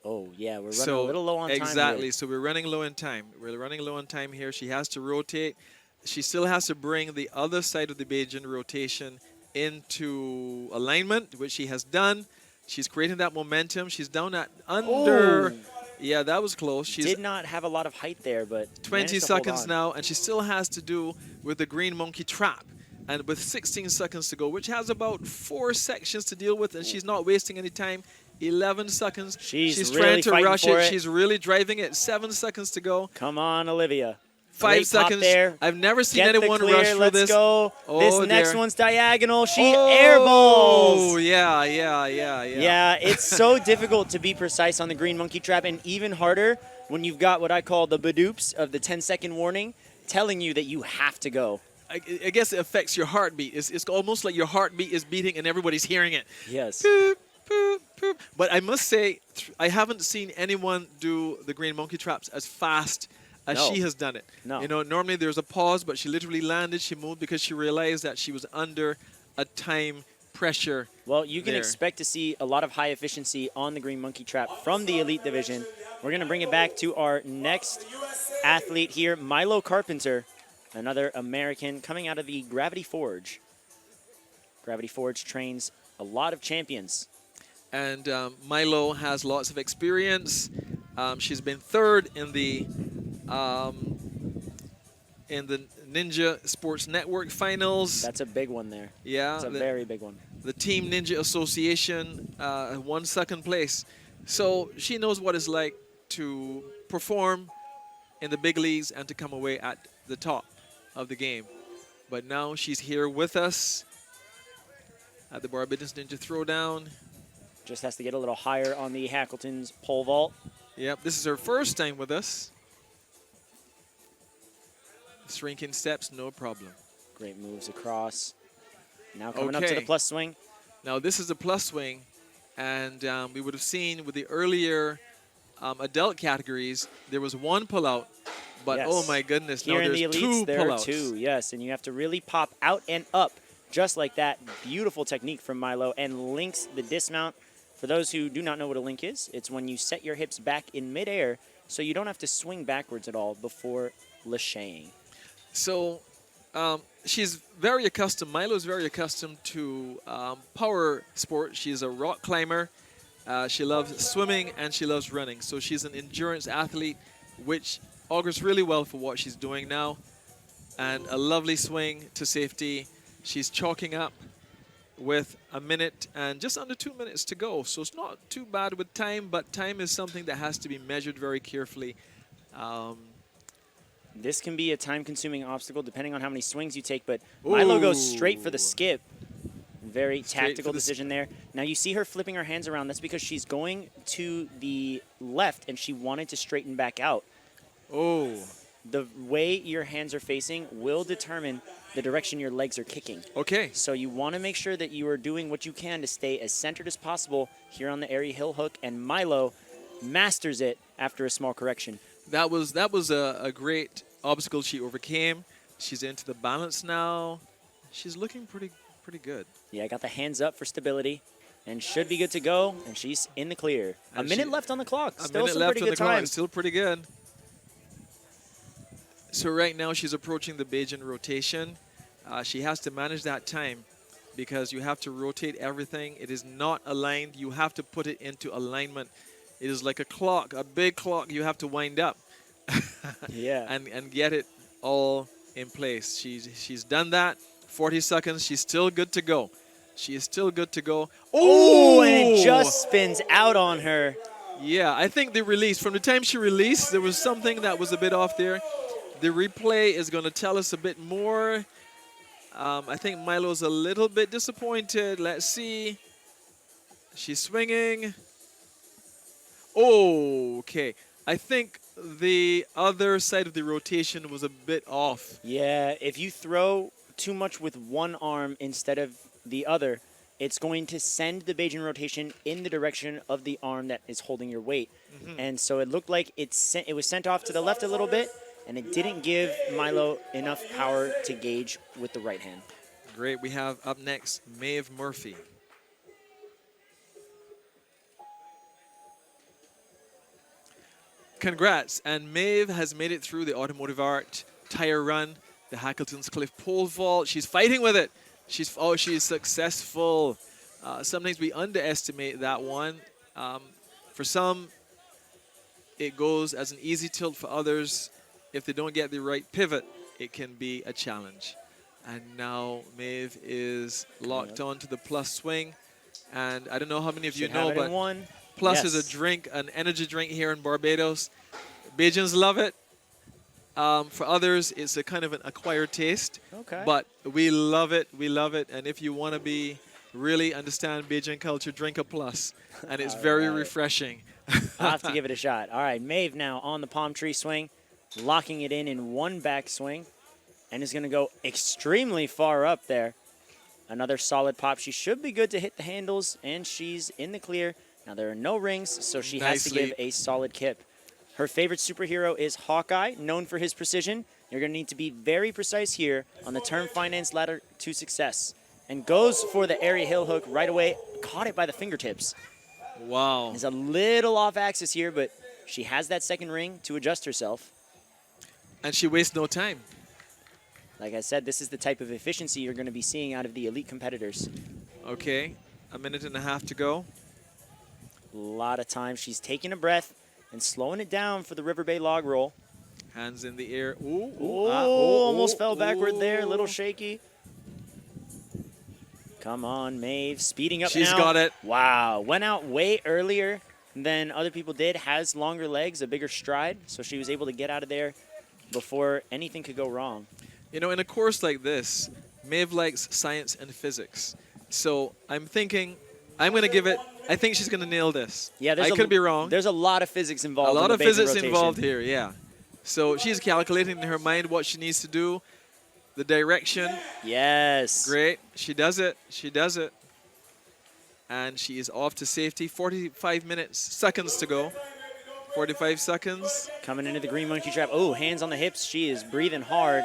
Oh, yeah, we're running a little low on time. Exactly. Here. So we're running low in time. We're running low on time here. She has to rotate. She still has to bring the other side of the Bajan rotation into alignment, which she has done. She's creating that momentum. She's down at under. Yeah, that was close. She did not have a lot of height there, but 20 seconds now, and she still has to do with the green monkey trap. And with 16 seconds to go, which has about 4 sections to deal with, and she's not wasting any time. 11 seconds. She's trying really to fighting rush for it. it. She's really driving it. 7 seconds to go. Come on, Olivia. 5 Great pop seconds. there. I've never seen Get the anyone clear. rush through Let's this. go. Oh, this next dear. one's diagonal. She Oh, airballs. yeah. Yeah, it's so difficult to be precise on the green monkey trap, and even harder when you've got what I call the badoops of the 10-second warning telling you that you have to go. I guess it affects your heartbeat. It's almost like your heartbeat is beating and everybody's hearing it. Yes. Boop, boop, boop. But I must say, I haven't seen anyone do the green monkey traps as fast as No. she has done it. No. You know, normally there's a pause, but she literally landed. She moved because she realized that she was under a time pressure. Well, you can there. expect to see a lot of high efficiency on the green monkey trap from the elite division. We're going to bring it back to our next athlete here, Milo Carpenter, another American coming out of the Gravity Forge. Gravity Forge trains a lot of champions. And Milo has lots of experience. She's been third in the Ninja Sports Network finals. That's a big one there. Yeah, That's a very big one. The Team Ninja Association won second place. So she knows what it's like to perform in the big leagues and to come away at the top of the game. But now she's here with us at the Barbados Ninja Throwdown. Just has to get a little higher on the Hackleton's pole vault. Yep, this is her first time with us. Shrinking steps, no problem. Great moves across. Now coming up to Okay. the plus swing. Now this is the plus swing, and we would have seen with the earlier adult categories, there was one pullout, but Yes. oh my goodness, Here now in there's the elites, two there pullouts. are two, yes, and you have to really pop out and up just like that. Beautiful technique from Milo, and links the dismount. For those who do not know what a link is, it's when you set your hips back in midair so you don't have to swing backwards at all before lashaying. So she's very accustomed, Milo's very accustomed to power sport. She's a rock climber. She loves swimming and she loves running. So she's an endurance athlete, which augurs really well for what she's doing now. And a lovely swing to safety. She's chalking up with a minute and just under 2 minutes to go. So it's not too bad with time, but time is something that has to be measured very carefully. This can be a time-consuming obstacle depending on how many swings you take, but Milo goes straight for the skip. Very tactical decision there. Now you see her flipping her hands around. That's because she's going to the left and she wanted to straighten back out. Oh. The way your hands are facing will determine the direction your legs are kicking. Okay. So you want to make sure that you are doing what you can to stay as centered as possible here on the airy hill hook, and Milo masters it after a small correction. That was a great obstacle she overcame. She's into the balance now. She's looking pretty good. Yeah, got the hands up for stability and should be good to go, and she's in the clear. And a minute left on the clock. A Still minute some left pretty on good the clock. time. Still pretty good. So right now she's approaching the Bajan rotation. She has to manage that time because you have to rotate everything. It is not aligned. You have to put it into alignment. It is like a clock, a big clock you have to wind up. Yeah. And get it all in place. She's done that. 40 seconds. She's still good to go. She is still good to go. Oh, and it just spins out on her. Yeah, I think the release, from the time she released, there was something that was a bit off there. The replay is going to tell us a bit more. I think Milo's a little bit disappointed. Let's see. She's swinging. Oh, okay. I think the other side of the rotation was a bit off. Yeah, if you throw too much with one arm instead of the other, it's going to send the Bajan rotation in the direction of the arm that is holding your weight. And so it looked like it was sent off to the left a little bit, and it didn't give Milo enough power to gauge with the right hand. Great. We have up next Maeve Murphy. Congrats. And Maeve has made it through the automotive art tire run, the Hackleton's Cliff pole vault. She's fighting with it. She's successful. Sometimes we underestimate that one. For some, it goes as an easy tilt. For others, if they don't get the right pivot, it can be a challenge. And now Maeve is locked on to the plus swing. And I don't know how many of you know, but plus is a drink, an energy drink here in Barbados. Bajans love it. For others, it's a kind of an acquired taste. Okay. But we love it. We love it. And if you want to really understand Bajan culture, drink a plus. And it's very refreshing. I'll have to give it a shot. All right, Maeve now on the palm tree swing, locking it in one back swing, and is going to go extremely far up there. Another solid pop. She should be good to hit the handles, and she's in the clear. Now, there are no rings, so she has to give a solid kip. Her favorite superhero is Hawkeye, known for his precision. You're going to need to be very precise here on the term finance ladder to success. And goes for the area hill hook right away. Caught it by the fingertips. Wow. Is a little off axis here, but she has that second ring to adjust herself. And she wastes no time. Like I said, this is the type of efficiency you're going to be seeing out of the elite competitors. Okay, a minute and a half to go. A lot of time. She's taking a breath and slowing it down for the River Bay log roll. Hands in the air. Ooh, Almost fell backward there. A little shaky. Come on, Maeve. Speeding up now. She's got it. Wow. Went out way earlier than other people did. Has longer legs, a bigger stride. So she was able to get out of there before anything could go wrong. You know, in a course like this, Maeve likes science and physics. So I'm thinking, I'm going to give it, I think she's going to nail this. Yeah, I could be wrong. There's a lot of physics involved. A lot in of the Bajan physics rotation. involved here, yeah. So she's calculating in her mind what she needs to do, the direction. Yes. Great. She does it. She does it. And she is off to safety. 45 seconds to go. 45 seconds. Coming into the green monkey trap. Oh, hands on the hips. She is breathing hard.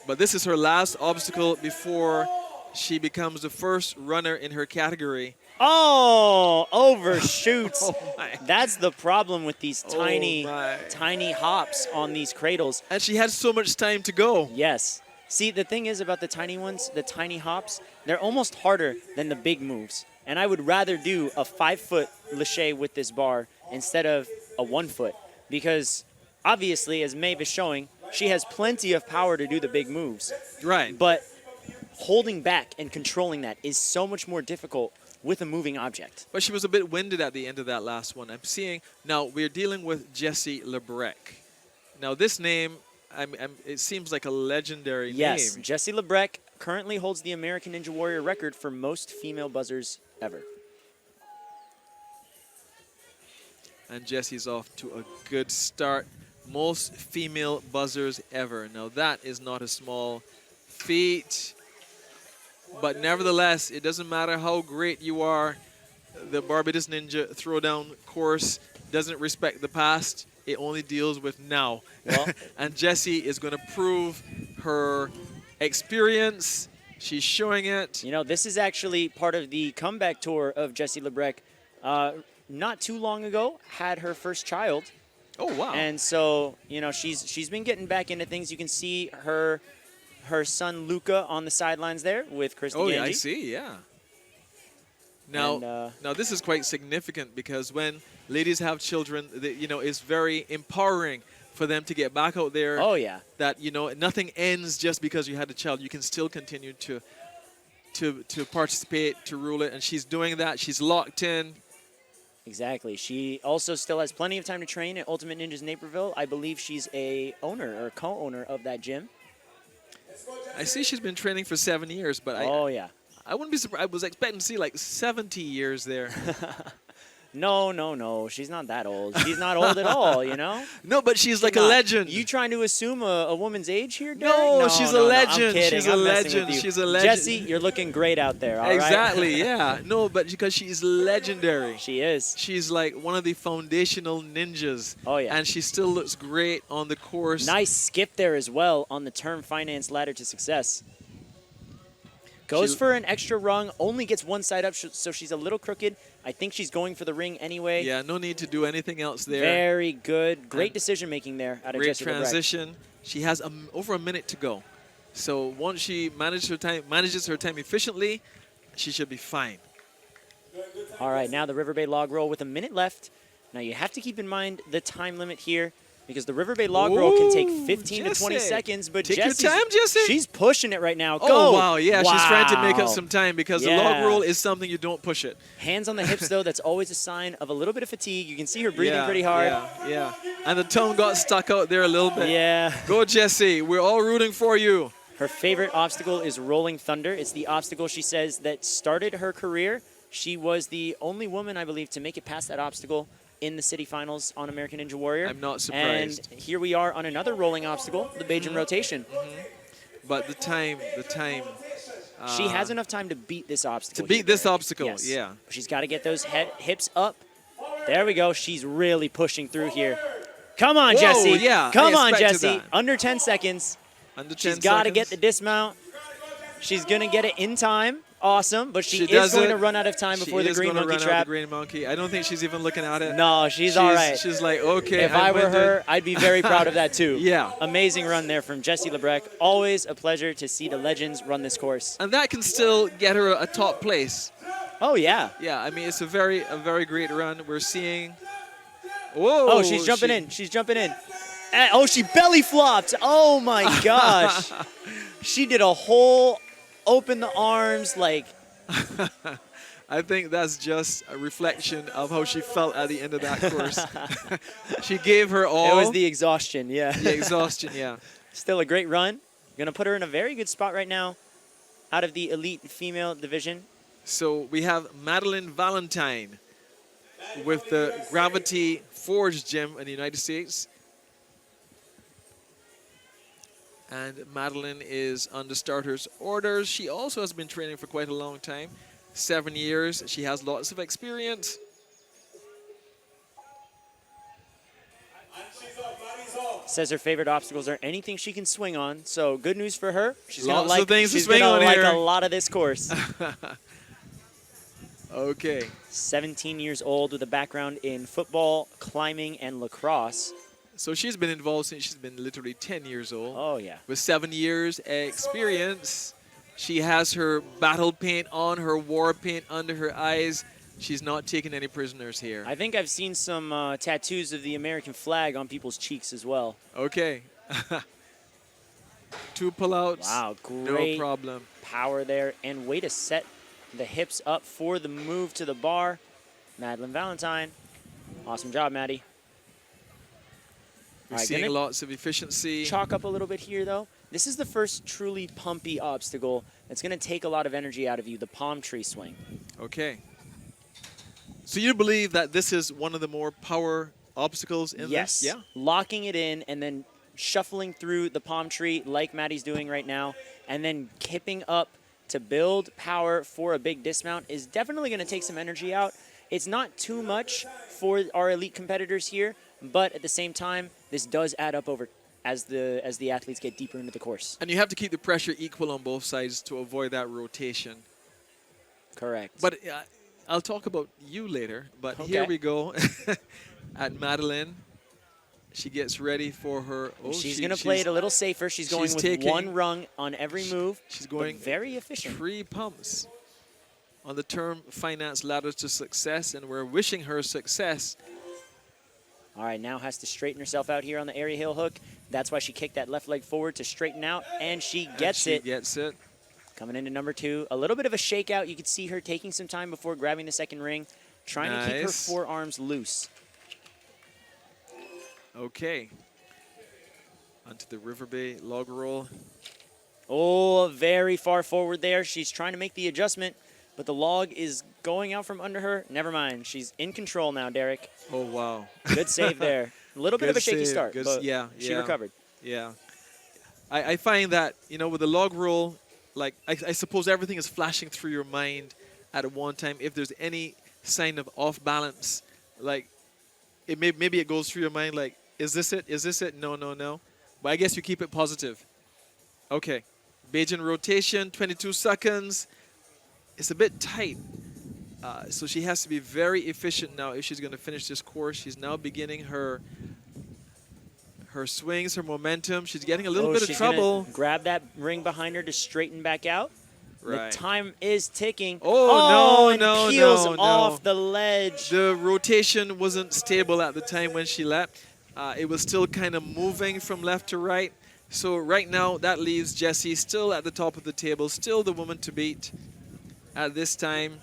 But this is her last obstacle before she becomes the first runner in her category. Oh, overshoots. Oh my. That's the problem with these tiny my. hops on these cradles. And she had so much time to go. Yes. See, the thing is about the tiny ones, the tiny hops, they're almost harder than the big moves. And I would rather do a 5-foot lache with this bar instead of a 1-foot. Because obviously, as Maeve is showing, she has plenty of power to do the big moves. Right. But holding back and controlling that is so much more difficult with a moving object. But she was a bit winded at the end of that last one. I'm seeing, now we're dealing with Jessie Lebrec. Now this name, it seems like a legendary name. Yes, Jessie Lebrec currently holds the American Ninja Warrior record for most female buzzers ever. And Jessie's off to a good start. Most female buzzers ever. Now that is not a small feat. But nevertheless, it doesn't matter how great you are. The Barbados Ninja Throwdown course doesn't respect the past. It only deals with now. Well, and Jessie is going to prove her experience. She's showing it. you know, this is actually part of the comeback tour of Jessie Lebrec. Not too long ago, had her first child. Oh, wow. And so, you know, she's been getting back into things. You can see her son Luca on the sidelines there with Christy Oh, Ganji. yeah, I see, yeah. Now, And, now this is quite significant because when ladies have children, you know, it's very empowering for them to get back out there. Oh, yeah. That, you know, nothing ends just because you had a child. You can still continue to participate, to rule it, and she's doing that. She's locked in. Exactly. She also still has plenty of time to train at Ultimate Ninjas Naperville. I believe she's a owner or co-owner of that gym. I see she's been training for 7 years, but yeah. I wouldn't be surprised. I was expecting to see like 70 years there. No. She's not that old. She's not old at all, you know? No, but she's like a legend. You trying to assume a woman's age here, Derek? No, she's a legend. I'm kidding. She's a I'm messing with legend. you. She's a legend. Jessie, you're looking great out there, all right? Exactly, yeah. No, but because she's legendary. She is. She's like one of the foundational ninjas. Oh, yeah. And she still looks great on the course. Nice skip there as well on the term finance ladder to success. Goes for an extra rung, only gets one side up, so she's a little crooked. I think she's going for the ring anyway. Yeah, no need to do anything else there. Very good. Great And decision making there out of Great Jessie Lebrecht. transition. She has over a minute to go. So once she manages her time efficiently, she should be fine. All right, now the River Bay log roll with a minute left. Now you have to keep in mind the time limit here because the River Bay log roll can take 15 to 20 Jessie. seconds, but Take your Jessie's, time, Jessie. she's pushing it right now. Go! Oh, wow. Yeah, she's trying to make Wow. up some time because the Yeah. log roll is something you don't push it. Hands on the hips, though, that's always a sign of a little bit of fatigue. You can see her breathing Yeah, pretty hard. Yeah. And the tongue got stuck out there a little bit. Yeah. Go, Jessie. We're all rooting for you. Her favorite obstacle is Rolling Thunder. It's the obstacle, she says, that started her career. She was the only woman, I believe, to make it past that obstacle in the city finals on American Ninja Warrior. I'm not surprised. And here we are on another rolling obstacle, the Bajan rotation. But the time. She has enough time to beat this obstacle. To beat this Derek. obstacle, Yes. yeah. She's got to get those hips up. There we go. She's really pushing through here. Come on, Whoa, Jessie. yeah, I Come on, expected Jessie. that. Under 10 seconds. Under 10 She's got to get the seconds. dismount. She's going to get it in time. Awesome. But she is does going it. to run out of time before She the is green gonna monkey run out trap. the green monkey. I don't think she's even looking at it. No, she's all right. She's like, okay. If I were winded. her, I'd be very proud of that too. Yeah. Amazing run there from Jessie Lebrecht. Always a pleasure to see the legends run this course. And that can still get her a top place. Oh, yeah. Yeah, I mean, it's a very great run. We're seeing. Whoa! Oh, she's jumping in. She's jumping in. Oh, she belly flopped. Oh, my gosh. She did a whole open the arms like. I think that's just a reflection of how she felt at the end of that course. She gave her all. It was the exhaustion, yeah. The exhaustion, yeah. Still a great run. Going to put her in a very good spot right now out of the elite female division. So we have Madeline Valentine with the Gravity Forge gym in the United States. And Madeline is under starter's orders. She also has been training for quite a long time, 7 years. She has lots of experience. Says her favorite obstacles are anything she can swing on. So good news for her. She's gonna Lots of things to she's swing gonna on like here. a lot of this course. Okay. 17 years old with a background in football, climbing, and lacrosse. So she's been involved since she's been literally 10 years old. Oh, yeah. With 7 years experience. She has her battle paint on, her war paint under her eyes. She's not taking any prisoners here. I think I've seen some tattoos of the American flag on people's cheeks as well. Okay. 2 pullouts. Wow, No great problem. power there. And way to set the hips up for the move to the bar. Madeline Valentine. Awesome job, Maddie. We're All right, seeing gonna lots of efficiency. chalk up a little bit here, though. This is the first truly pumpy obstacle that's going to take a lot of energy out of you, the palm tree swing. Okay. So you believe that this is one of the more power obstacles in Yes. this? Yeah. Locking it in and then shuffling through the palm tree like Maddie's doing right now, and then kipping up to build power for a big dismount is definitely going to take some energy out. It's not too much for our elite competitors here, but at the same time, this does add up over as the athletes get deeper into the course. And you have to keep the pressure equal on both sides to avoid that rotation. Correct. But I'll talk about you later. But here Okay. we go at Madeline. She gets ready for her. Oh, she's going to play it a little safer. She's going with taking- one rung on every move. She's but going very efficient. 3 pumps on the term finance ladder to success, and we're wishing her success. All right, now has to straighten herself out here on the area heel hook. That's why she kicked that left leg forward to straighten out, and she gets it. She gets it. Coming into number 2. A little bit of a shakeout. You could see her taking some time before grabbing the second ring, trying to keep her Nice. forearms loose. Okay. Onto the River Bay log roll. Oh, very far forward there. She's trying to make the adjustment, but the log is going out from under her. Never mind. She's in control now, Derek. Oh, wow. Good save there. A little bit of a Good shaky save. start, Good but yeah, she yeah. recovered. Yeah. I find that, you know, with the log roll, like, I suppose everything is flashing through your mind at one time. If there's any sign of off balance, like, maybe it goes through your mind, like, is this it? Is this it? No, no, no. But I guess you keep it positive. Okay. Beijing rotation, 22 seconds. It's a bit tight. So she has to be very efficient now if she's going to finish this course. She's now beginning her swings, her momentum. She's getting a little bit of she's trouble. gonna grab that ring behind her to straighten back out. Right. The time is ticking. Oh, and no, peels no, no. off the ledge. The rotation wasn't stable at the time when she leapt. It was still kind of moving from left to right. So right now, that leaves Jessie still at the top of the table, still the woman to beat at this time.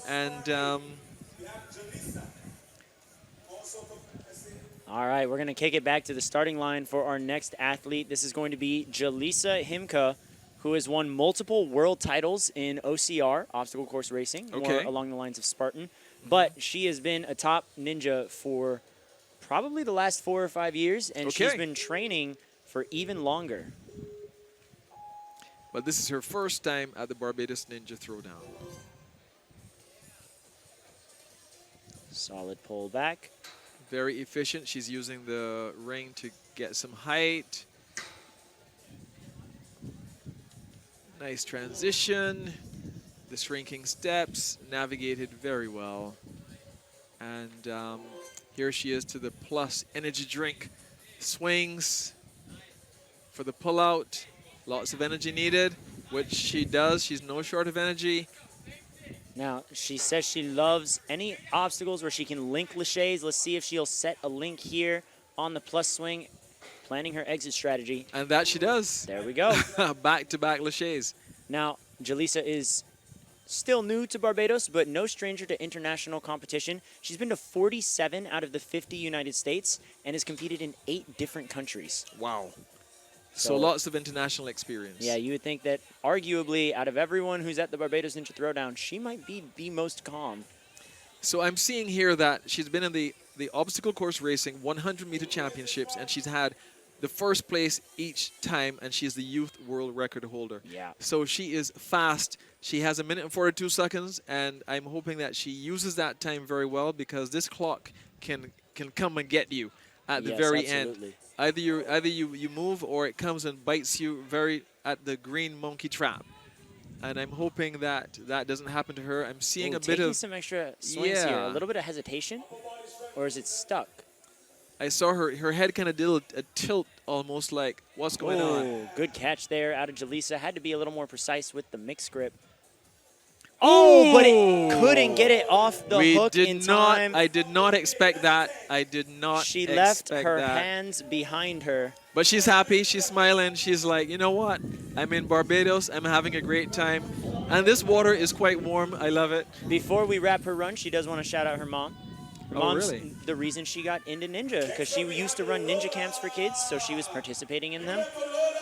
And All right, we're going to kick it back to the starting line for our next athlete. This is going to be Jalisa Himka, who has won multiple world titles in OCR, obstacle course racing, more along the lines of Spartan. But she has been a top ninja for probably the last 4 or 5 years, and she's been training for even longer. But this is her first time at the Barbados Ninja Throwdown. Solid pull back. Very efficient. She's using the ring to get some height. Nice transition. The shrinking steps, navigated very well. And here she is to the plus energy drink. Swings for the pullout. Lots of energy needed, which she does. She's no short of energy. Now, she says she loves any obstacles where she can link laches. Let's see if she'll set a link here on the plus swing, planning her exit strategy. And that she does. There we go. Back-to-back laches. Now, Jalisa is still new to Barbados, but no stranger to international competition. She's been to 47 out of the 50 United States and has competed in 8 different countries. Wow. So lots of international experience. Yeah, you would think that arguably out of everyone who's at the Barbados Ninja Throwdown, she might be the most calm. So I'm seeing here that she's been in the obstacle course racing 100-meter championships, and she's had the first place each time, and she's the youth world record holder. Yeah. So she is fast. She has 1 minute and 42 seconds, and I'm hoping that she uses that time very well, because this clock can come and get you at the very absolutely. end. Either you move, or it comes and bites you very at the green monkey trap. And I'm hoping that that doesn't happen to her. I'm seeing a bit of some extra swings here. A little bit of hesitation, or is it stuck? I saw her head kind of did a tilt, almost like, what's going on? Good catch there out of Jalisa. Had to be a little more precise with the mixed grip. Oh, but it couldn't get it off the hook in time. I did not expect that. I did not She expect left her that. hands behind her. But she's happy. She's smiling. She's like, you know what? I'm in Barbados. I'm having a great time. And this water is quite warm. I love it. Before we wrap her run, she does want to shout out her mom. Her mom's really? the reason she got into Ninja, because she used to run Ninja camps for kids, so she was participating in them.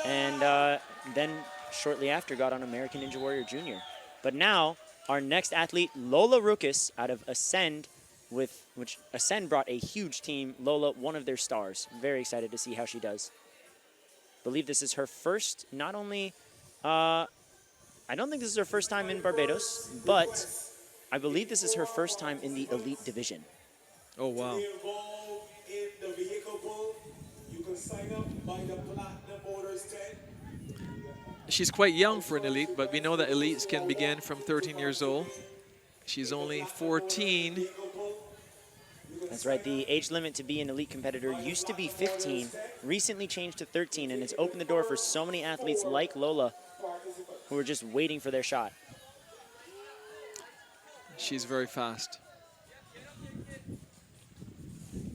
And then shortly after got on American Ninja Warrior Junior. But now, our next athlete, Lola Rukas, out of Ascend, which Ascend brought a huge team. Lola, one of their stars. Very excited to see how she does. Believe this is her first, not only, I don't think this is her first time in Barbados, but I believe this is her first time in the elite division. Oh, wow. Involved in the vehicle pool, you can sign up by the Platinum Motors 10. She's quite young for an elite, but we know that elites can begin from 13 years old. She's only 14. That's right. The age limit to be an elite competitor used to be 15, recently changed to 13, and it's opened the door for so many athletes like Lola who are just waiting for their shot. She's very fast.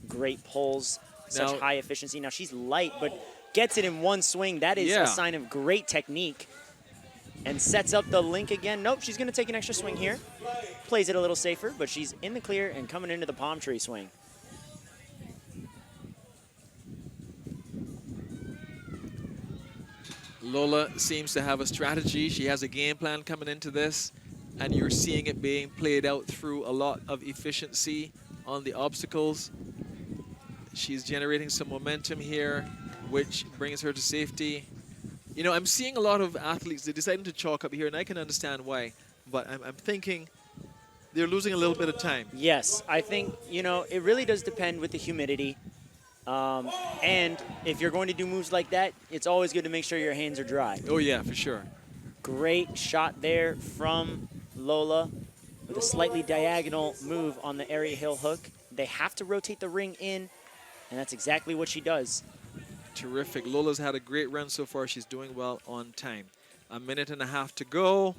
Great pulls, such Now- high efficiency. Now she's light, but gets it in one swing. That is Yeah. a sign of great technique. And sets up the link again. Nope, she's going to take an extra swing here. Plays it a little safer, but she's in the clear and coming into the palm tree swing. Lola seems to have a strategy. She has a game plan coming into this, and you're seeing it being played out through a lot of efficiency on the obstacles. She's generating some momentum here, which brings her to safety. You know, I'm seeing a lot of athletes, they're deciding to chalk up here, and I can understand why, but I'm thinking they're losing a little bit of time. Yes, I think, you know, it really does depend with the humidity. And if you're going to do moves like that, it's always good to make sure your hands are dry. Oh, yeah, for sure. Great shot there from Lola with a slightly diagonal move on the area hill hook. They have to rotate the ring in, and that's exactly what she does. Terrific. Lola's had a great run so far. She's doing well on time. A minute and a half to go.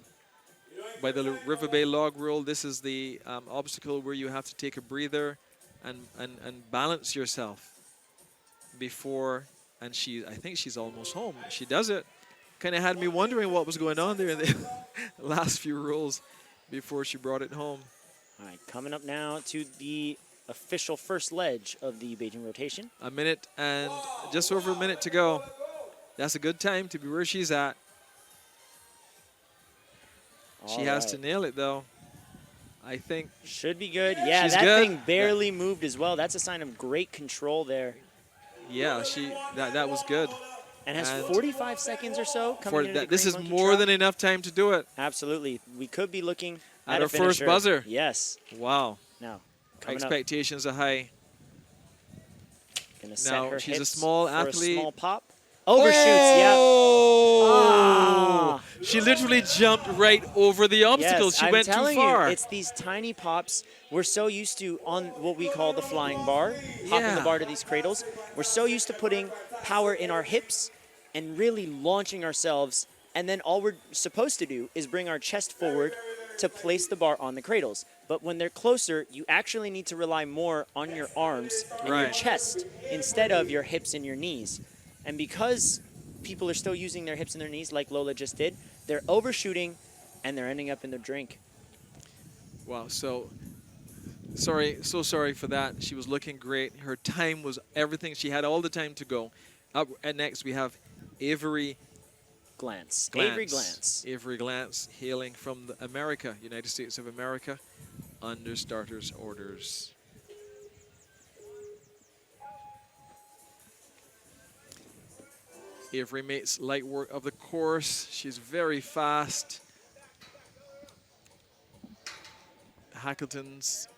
By the River Bay log rule, this is the obstacle where you have to take a breather and balance yourself before, and I think she's almost home. She does it. Kind of had me wondering what was going on there in the last few rolls before she brought it home. All right, coming up now to the official first ledge of the Beijing rotation. A minute and just over a minute to go. That's a good time to be where she's at. She has to nail it, though. I think. Should be good. Yeah, she's that good. thing barely moved as well. That's a sign of great control there. Yeah, that was good. And has 45 seconds or so coming into the this green is monkey more trot. than enough time to do it. Absolutely. We could be looking At at her a first finisher. buzzer. Yes. Wow. Now, coming up, Expectations are high. gonna set Now, her she's a hips small for athlete. a small pop. Overshoots, yeah. Oh! Ah. She literally jumped right over the obstacle. Yes, She I'm went too telling far. you, it's these tiny pops. We're so used to on what we call the flying bar, hopping Yeah. the bar to these cradles. We're so used to putting power in our hips and really launching ourselves. And then all we're supposed to do is bring our chest forward to place the bar on the cradles. But when they're closer, you actually need to rely more on your arms and your Right. chest instead of your hips and your knees. And because people are still using their hips and their knees like Lola just did, they're overshooting and they're ending up in their drink. Wow, so sorry for that. She was looking great. Her time was everything. She had all the time to go. Up and next we have Avery Glance. Glance. Avery Glance. Avery Glance, hailing from United States of America, under starters orders. Avery makes light work of the course. She's very fast. Hackleton's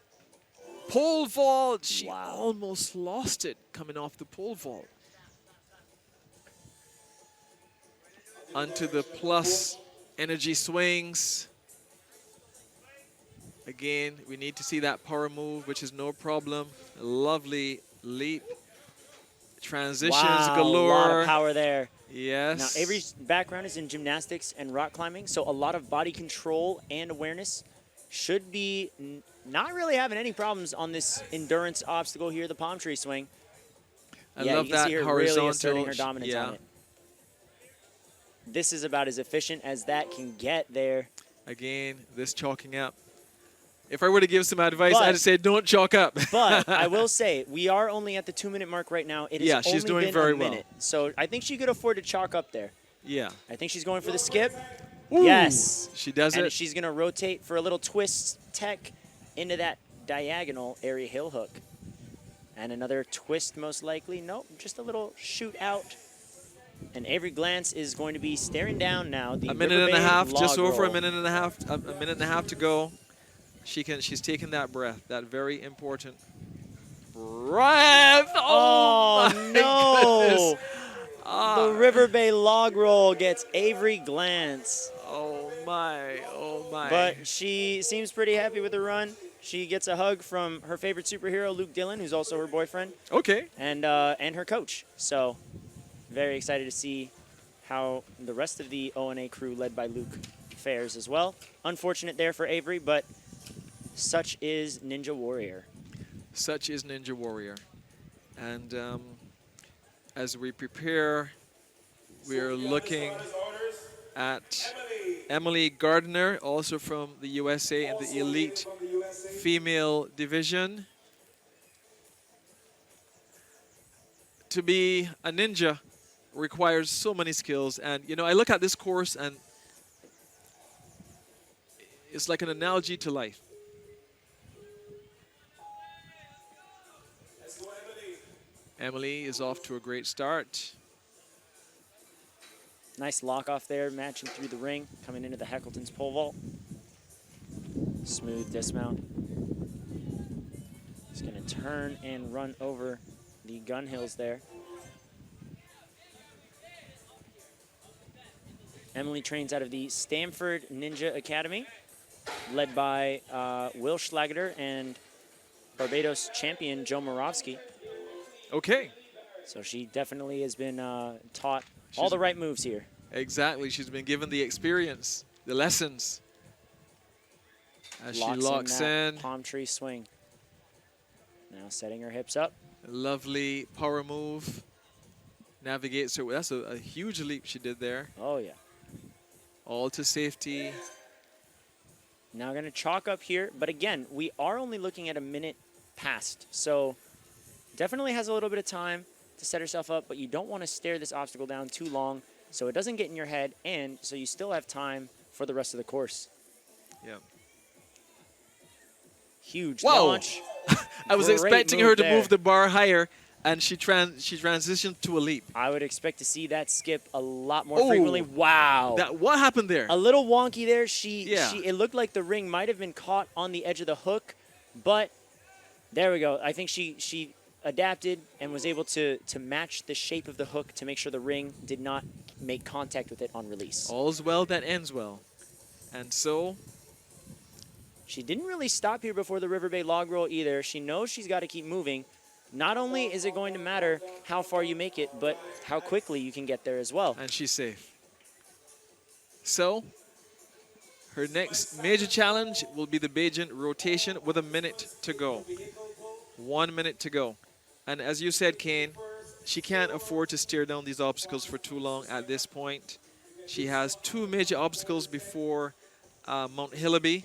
pole vault. She almost lost it coming off the pole vault. Onto the plus energy swings. Again, we need to see that power move, which is no problem. A lovely leap. Transitions Wow, galore. a lot of power there. Yes. Now, Avery's background is in gymnastics and rock climbing, so a lot of body control and awareness. Should be not really having any problems on this endurance obstacle here, the palm tree swing. I yeah, love you can that see her horizontal. really asserting her dominance yeah. on it. This is about as efficient as that can get there. Again, this chalking up. If I were to give some advice, But- I'd say don't chalk up. But I will say, we are only at the 2-minute mark right now. It has Yeah, she's only doing been very a well. minute. So I think she could afford to chalk up there. Yeah. I think she's going for the skip. Ooh, Yes. She does And it. she's going to rotate for a little twist tech into that diagonal area hill hook. And another twist most likely. Nope, just a little shoot out. And Avery Glance is going to be staring down now. The A minute River and a Bay half, just log over a roll. minute and a half, a minute and a half to go. She's taking that breath, that very important breath. Oh, my no. goodness. Ah, The River Bay log roll gets Avery Glance. oh my, oh my. But she seems pretty happy with the run. She gets a hug from her favorite superhero, Luke Dillon, who's also her boyfriend, Okay. and her coach. So very excited to see how the rest of the O&A crew, led by Luke, fares as well. Unfortunate there for Avery, but such is Ninja Warrior. Such is Ninja Warrior. And as we prepare, we're looking at Emily Gardner, also from the USA in the elite female division. To be a ninja requires so many skills. And, you know, I look at this course and it's like an analogy to life. Emily is off to a great start. Nice lock off there, matching through the ring, coming into the Heckleton's pole vault. Smooth dismount. He's going to turn and run over the gun hills there. Emily trains out of the Stanford Ninja Academy, led by Will Schlageter and Barbados champion Joe Moravsky. Okay. So she definitely has been taught all the right moves here. Exactly. She's been given the experience, the lessons. As she locks in. Palm tree swing. Now setting her hips up. Lovely power move. Navigates her. That's a huge leap she did there. Oh, yeah. All to safety. Now going to chalk up here. But again, we are only looking at a minute past. So definitely has a little bit of time to set herself up, but you don't want to stare this obstacle down too long so it doesn't get in your head, and so you still have time for the rest of the course. Yeah. Huge Whoa. launch. I was Great expecting move her to there. move the bar higher, and she transitioned to a leap. I would expect to see that skip a lot more frequently. Wow. What happened there? A little wonky there. Yeah. It looked like the ring might have been caught on the edge of the hook, but there we go. I think she adapted and was able to match the shape of the hook to make sure the ring did not make contact with it on release. All's well that ends well. And so she didn't really stop here before the River Bay log roll either. She knows she's got to keep moving. Not only is it going to matter how far you make it, but how quickly you can get there as well. And she's safe. So her next major challenge will be the Bajan rotation with a minute to go. 1 minute to go. And as you said, Kane, she can't afford to stare down these obstacles for too long at this point. She has 2 major obstacles before Mount Hillaby.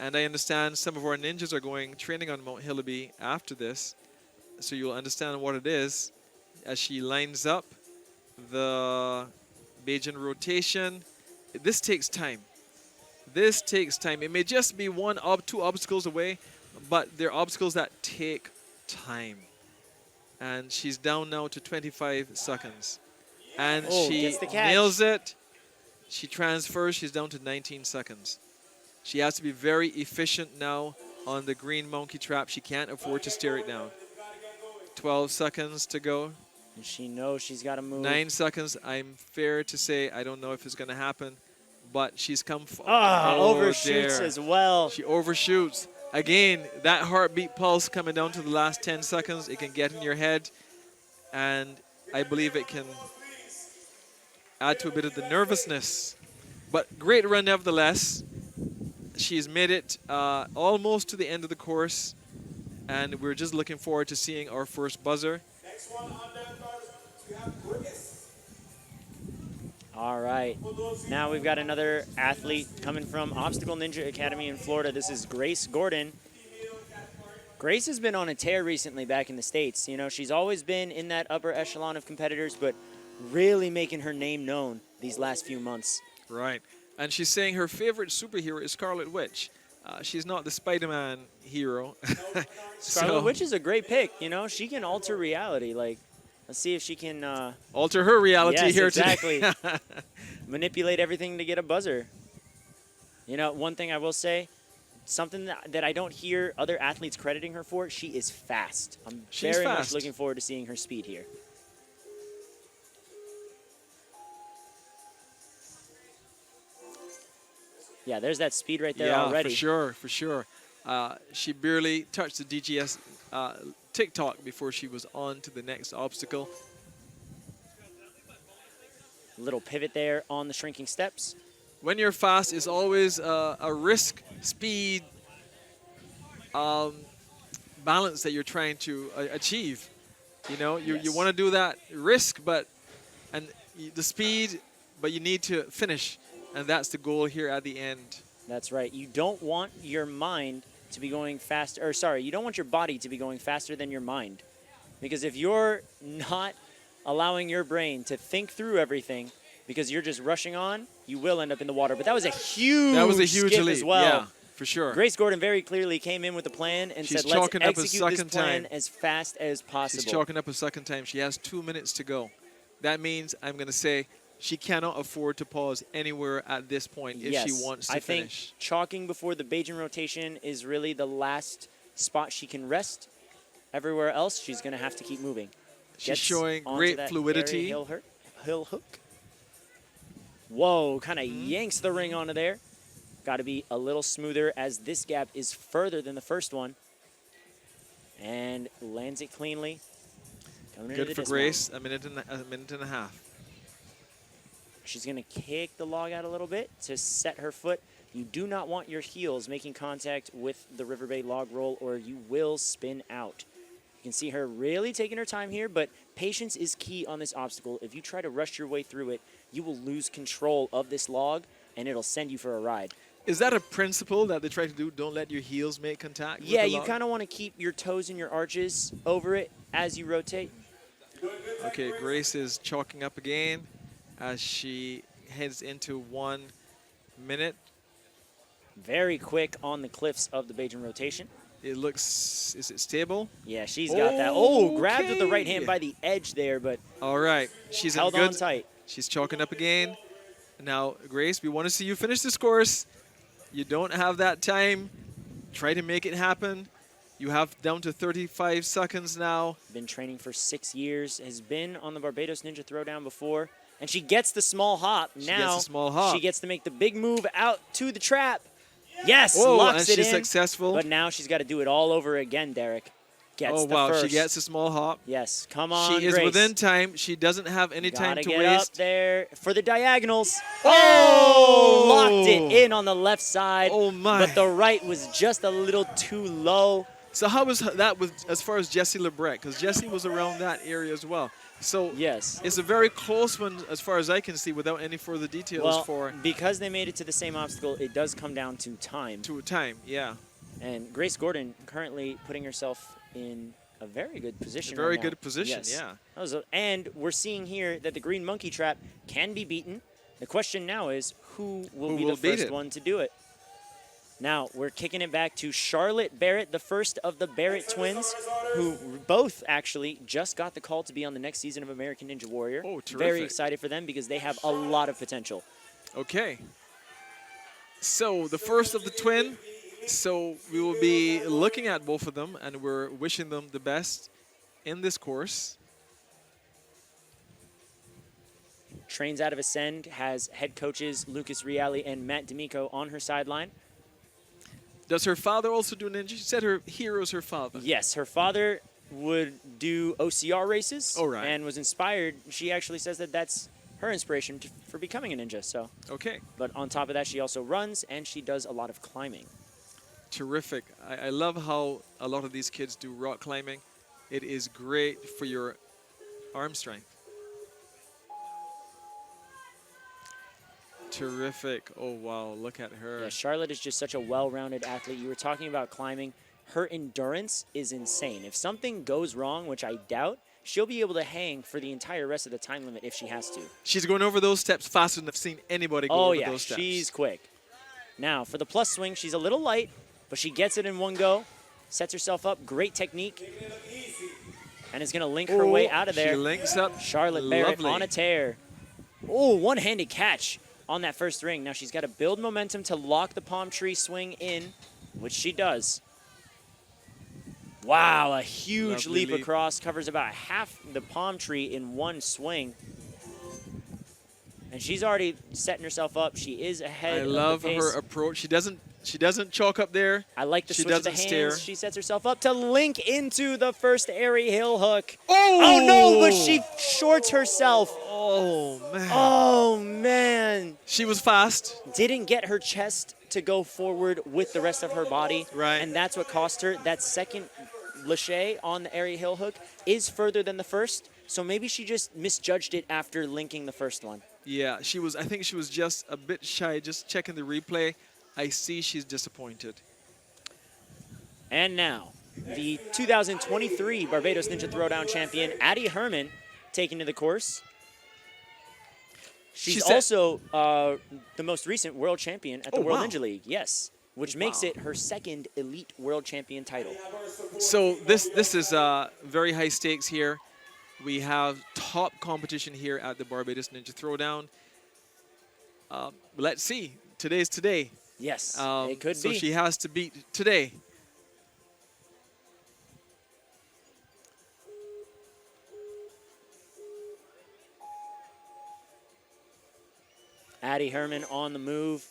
And I understand some of our ninjas are going training on Mount Hillaby after this. So you'll understand what it is as she lines up the Bajan rotation. This takes time. This takes time. It may just be 2 obstacles away, but they're obstacles that take time. And she's down now to 25 seconds. And she nails it. She transfers. She's down to 19 seconds. She has to be very efficient now on the green monkey trap. She can't afford to stare it down. 12 seconds to go. And she knows she's got to move. 9 seconds. I'm fair to say I don't know if it's going to happen, but she's come overshoots as well. She overshoots. Again, that heartbeat pulse coming down to the last 10 seconds, it can get in your head, and I believe it can add to a bit of the nervousness. But great run nevertheless. She's made it almost to the end of the course, and we're just looking forward to seeing our first buzzer. Next one on the card, we have Grace. All right. Now we've got another athlete coming from Obstacle Ninja Academy in Florida. This is Grace Gordon. Grace has been on a tear recently back in the States. You know, she's always been in that upper echelon of competitors, but really making her name known these last few months. Right. And she's saying her favorite superhero is Scarlet Witch. She's not the Spider-Man hero. Scarlet Witch is a great pick. You know, she can alter reality. Like, let's see if she can alter her reality here exactly. today. Manipulate everything to get a buzzer. You know, one thing I will say, something that I don't hear other athletes crediting her for, she is fast. I'm very much looking forward to seeing her speed here. Yeah, there's that speed right there already. For sure, for sure. She barely touched the DGS TikTok before she was on to the next obstacle. Little pivot there on the shrinking steps. When you're fast, it's always a risk-speed balance that you're trying to achieve. You know, you want to do that risk, and the speed, but you need to finish. And that's the goal here at the end. That's right. You don't want your mind to be going faster, or sorry, you don't want your body to be going faster than your mind. Because if you're not allowing your brain to think through everything because you're just rushing on, you will end up in the water. But that was a huge skip leap as well. Yeah, for sure. Grace Gordon very clearly came in with a plan and said, let's execute this plan as fast as possible. She's chalking up a second time. She has 2 minutes to go. That means, I'm going to say, she cannot afford to pause anywhere at this point if she wants to finish. Think chalking before the Bajan rotation is really the last spot she can rest. Everywhere else, she's going to have to keep moving. She's Gets showing onto great that fluidity. aerial hill hook. Whoa, kind of yanks the ring onto there. Got to be a little smoother as this gap is further than the first one. And lands it cleanly. Coming into Good the for dismount. Grace. A minute and a half. She's going to kick the log out a little bit to set her foot. You do not want your heels making contact with the River Bay log roll or you will spin out. You can see her really taking her time here, but patience is key on this obstacle. If you try to rush your way through it, you will lose control of this log and it'll send you for a ride. Is that a principle that they try to do? Don't let your heels make contact with Yeah, the you log? kind of want to keep your toes and your arches over it as you rotate. Okay, Grace is chalking up again as she heads into 1 minute. Very quick on the cliffs of the Bajan rotation. It looks, is it stable? Yeah, she's got that. Oh, grabbed with the right Okay. hand by the edge there, but All right, she's held in good. on tight. She's chalking up again. Now, Grace, we want to see you finish this course. You don't have that time. Try to make it happen. You have down to 35 seconds now. Been training for 6 years, has been on the Barbados Ninja Throwdown before, and she gets the small hop. She Now gets the small hop. she gets to make the big move out to the trap. Yes, Whoa, locks and it she's in. successful. But now she's got to do it all over again, Derek. Gets Oh, the wow, first. she gets a small hop. Yes, come on, She is Grace. within time. She doesn't have any time Gotta to get up waste. there for the diagonals. Oh! Locked it in on the left side. Oh, my. But the right was just a little too low. So how was that with as far as Jessie Lebret? Because Jessie was around that area as well. So Yes. it's a very close one as far as I can see without any further details Well, for because they made it to the same obstacle, it does come down to time. to time. Yeah. And Grace Gordon currently putting herself in a very good position. A very right now. good position, Yes. yeah. And we're seeing here that the green monkey trap can be beaten. The question now is who will Who be will the beat first it? one to do it? Now we're kicking it back to Charlotte Barrett, the first of the Barrett twins, who both actually just got the call to be on the next season of American Ninja Warrior. Oh, Very terrific. excited for them because they have a lot of potential. Okay. So the first of the twin. So we will be looking at both of them, and we're wishing them the best in this course. Trains out of Ascend, has head coaches Lucas Reale and Matt D'Amico on her sideline. Does her father also do ninja? She said her hero is her father. Yes, her father would do OCR races Oh, right. and was inspired. She actually says that that's her inspiration for becoming a ninja. So, Okay. but on top of that, she also runs and she does a lot of climbing. Terrific. I love how a lot of these kids do rock climbing. It is great for your arm strength. Terrific. Oh, wow. Look at her. Yeah, Charlotte is just such a well-rounded athlete. You were talking about climbing. Her endurance is insane. If something goes wrong, which I doubt, she'll be able to hang for the entire rest of the time limit if she has to. She's going over those steps faster than I've seen anybody go Oh, over yeah, those steps. she's quick. Now, for the plus swing, she's a little light, but she gets it in one go, sets herself up, great technique, and is going to link her way out of there. She links up. Charlotte Barrett Lovely. on a tear. Oh, one-handed catch on that first ring. Now she's got to build momentum to lock the palm tree swing in, which she does. Wow, a huge Lovely leap leap. across, covers about half the palm tree in one swing. And she's already setting herself up. She is ahead I of love the pace. her approach. She doesn't chalk up there. I like the She switch of the doesn't hands. stare. She sets herself up to link into the first airy hill hook. Oh! No, but she shorts herself. Oh, man. Oh, man. She was fast. Didn't get her chest to go forward with the rest of her body. Right. And that's what cost her. That second lache on the airy hill hook is further than the first. So maybe she just misjudged it after linking the first one. Yeah, I think she was just a bit shy, just checking the replay. I see she's disappointed. And now, the 2023 Barbados Ninja Throwdown champion, Addie Herman, taking to the course. She's said- also the most recent world champion at the Oh, World wow. Ninja League. Yes, which makes Wow. it her second elite world champion title. So this is very high stakes here. We have top competition here at the Barbados Ninja Throwdown. Let's see. Today's today. Yes, it could so be. she has to beat today. Addie Herman on the move,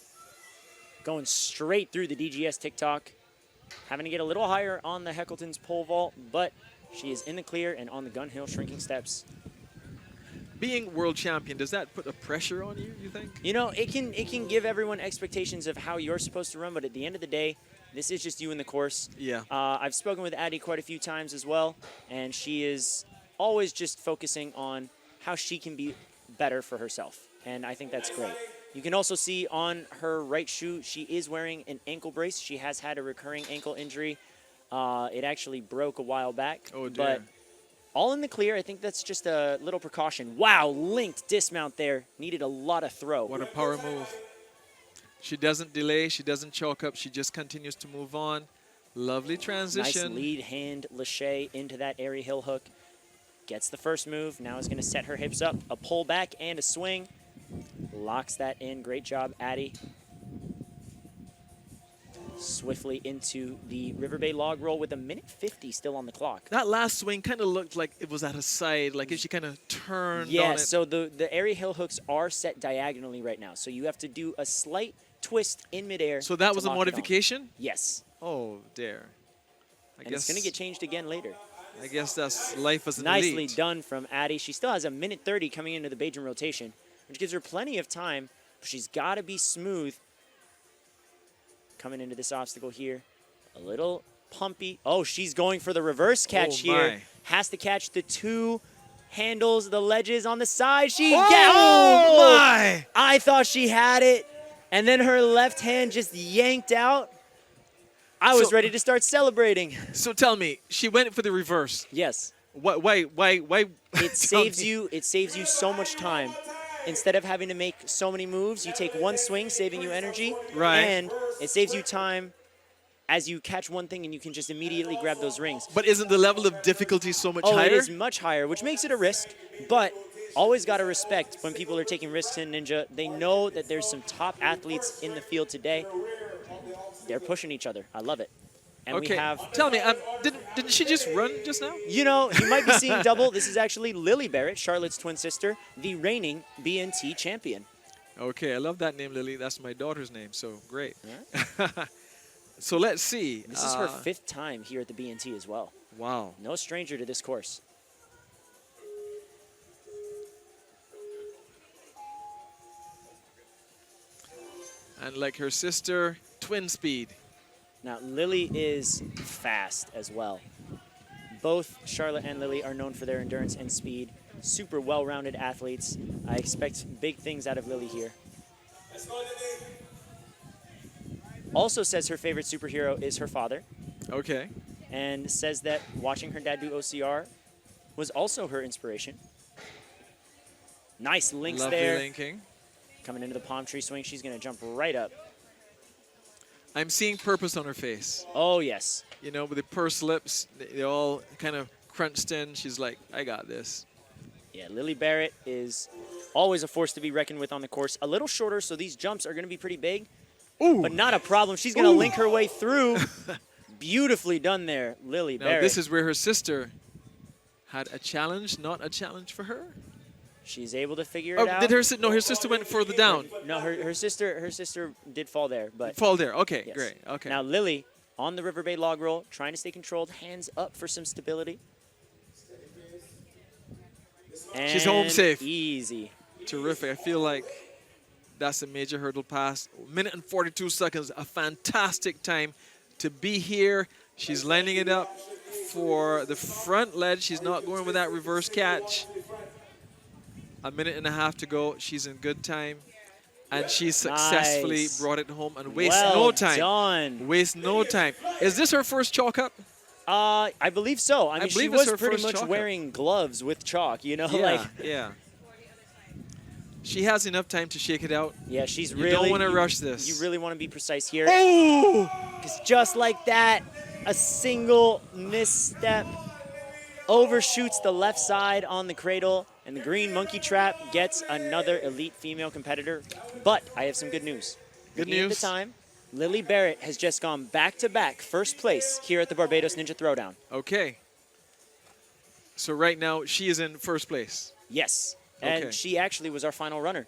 going straight through the DGS TikTok, having to get a little higher on the Heckleton's pole vault, but she is in the clear and on the Gun Hill shrinking steps. Being world champion, does that put a pressure on you, you think? You know, it can give everyone expectations of how you're supposed to run, but at the end of the day, this is just you in the course. Yeah. I've spoken with Addie quite a few times as well, and she is always just focusing on how she can be better for herself, and I think that's great. You can also see on her right shoe, she is wearing an ankle brace. She has had a recurring ankle injury. It actually broke a while back. Oh, dear. But all in the clear. I think that's just a little precaution. Wow, linked dismount there. Needed a lot of throw. What a power move. She doesn't delay. She doesn't chalk up. She just continues to move on. Lovely transition. Nice lead hand lâché into that airy hill hook. Gets the first move. Now is going to set her hips up. A pull back and a swing. Locks that in. Great job, Addie. Swiftly into the River Bay log roll with a minute 50 still on the clock. That last swing kind of looked like it was at her side, like if she kind of turned on Yeah, it. so the airy hill hooks are set diagonally right now. So you have to do a slight twist in midair. So that to was a lock it on. modification? Yes. Oh, dear. And it's going to get changed again later. I guess that's life as an Nicely elite. done from Addie. She still has a minute 30 coming into the Bajan rotation, which gives her plenty of time. But she's got to be smooth coming into this obstacle here. A little pumpy. Oh, she's going for the reverse catch Oh, here. my. Has to catch the two handles, the ledges on the side. She Oh, my! I thought she had it, and then her left hand just yanked out. I was So- ready to start celebrating. So tell me, she went for the reverse. Yes. Why? It saves you. It saves you so much time. Instead of having to make so many moves, you take one swing, saving you energy. Right. And it saves you time as you catch one thing and you can just immediately grab those rings. But isn't the level of difficulty so much Oh, higher? it is much higher, which makes it a risk. But always got to respect when people are taking risks in Ninja. They know that there's some top athletes in the field today. They're pushing each other. I love it. And Okay, we have, tell me, didn't she just run just now? you know, you might be seeing double. This is actually Lily Barrett, Charlotte's twin sister, the reigning BNT champion. Okay, I love that name, Lily. That's my daughter's name, so great. So let's see. This is her 5th time here at the BNT as well. Wow. No stranger to this course. And like her sister, twin speed. Now, Lily is fast as well. Both Charlotte and Lily are known for their endurance and speed. Super well-rounded athletes. I expect big things out of Lily here. Also says her favorite superhero is her father, Okay. and says that watching her dad do OCR was also her inspiration. Nice links Lovely there. linking. Coming into the palm tree swing, she's going to jump right up. I'm seeing purpose on her face. Oh, yes. You know, with the pursed lips, they all kind of crunched in. She's like, I got this. Yeah, Lily Barrett is always a force to be reckoned with on the course. A little shorter, so these jumps are going to be pretty big, Ooh. but not a problem. She's going to link her way through. Beautifully done there, Lily Now, Barrett. this is where her sister had a challenge, not a challenge for her. She's able to figure Oh, it out. did her no? Her sister went further down. No, her sister did fall there, but Fall there. Okay, yes. great. Okay. Now Lily on the River Bay log roll, trying to stay controlled, hands up for some stability. She's home And safe. Easy. Terrific. I feel like that's a major hurdle pass. Minute and 42 seconds. A fantastic time to be here. She's lining it up for the front ledge. She's not going with that reverse catch. A minute and a half to go. She's in good time. And she successfully Nice. brought it home and waste Well no time. done. Waste no time. Is this her first chalk up? I believe so. I mean, she believe it's was her pretty first much chalk up. wearing gloves with chalk, you know? Yeah, Like, yeah. She has enough time to shake it out. yeah, she's You really. don't want to rush this. You really want to be precise here. Oh! Because just like that, a single misstep overshoots the left side on the cradle, and the green monkey trap gets another elite female competitor. But I have some good news. Good Looking at news? the time, Lily Barrett has just gone back-to-back first place here at the Barbados Ninja Throwdown. Okay. So right now, she is in first place. Yes. And Okay. she actually was our final runner.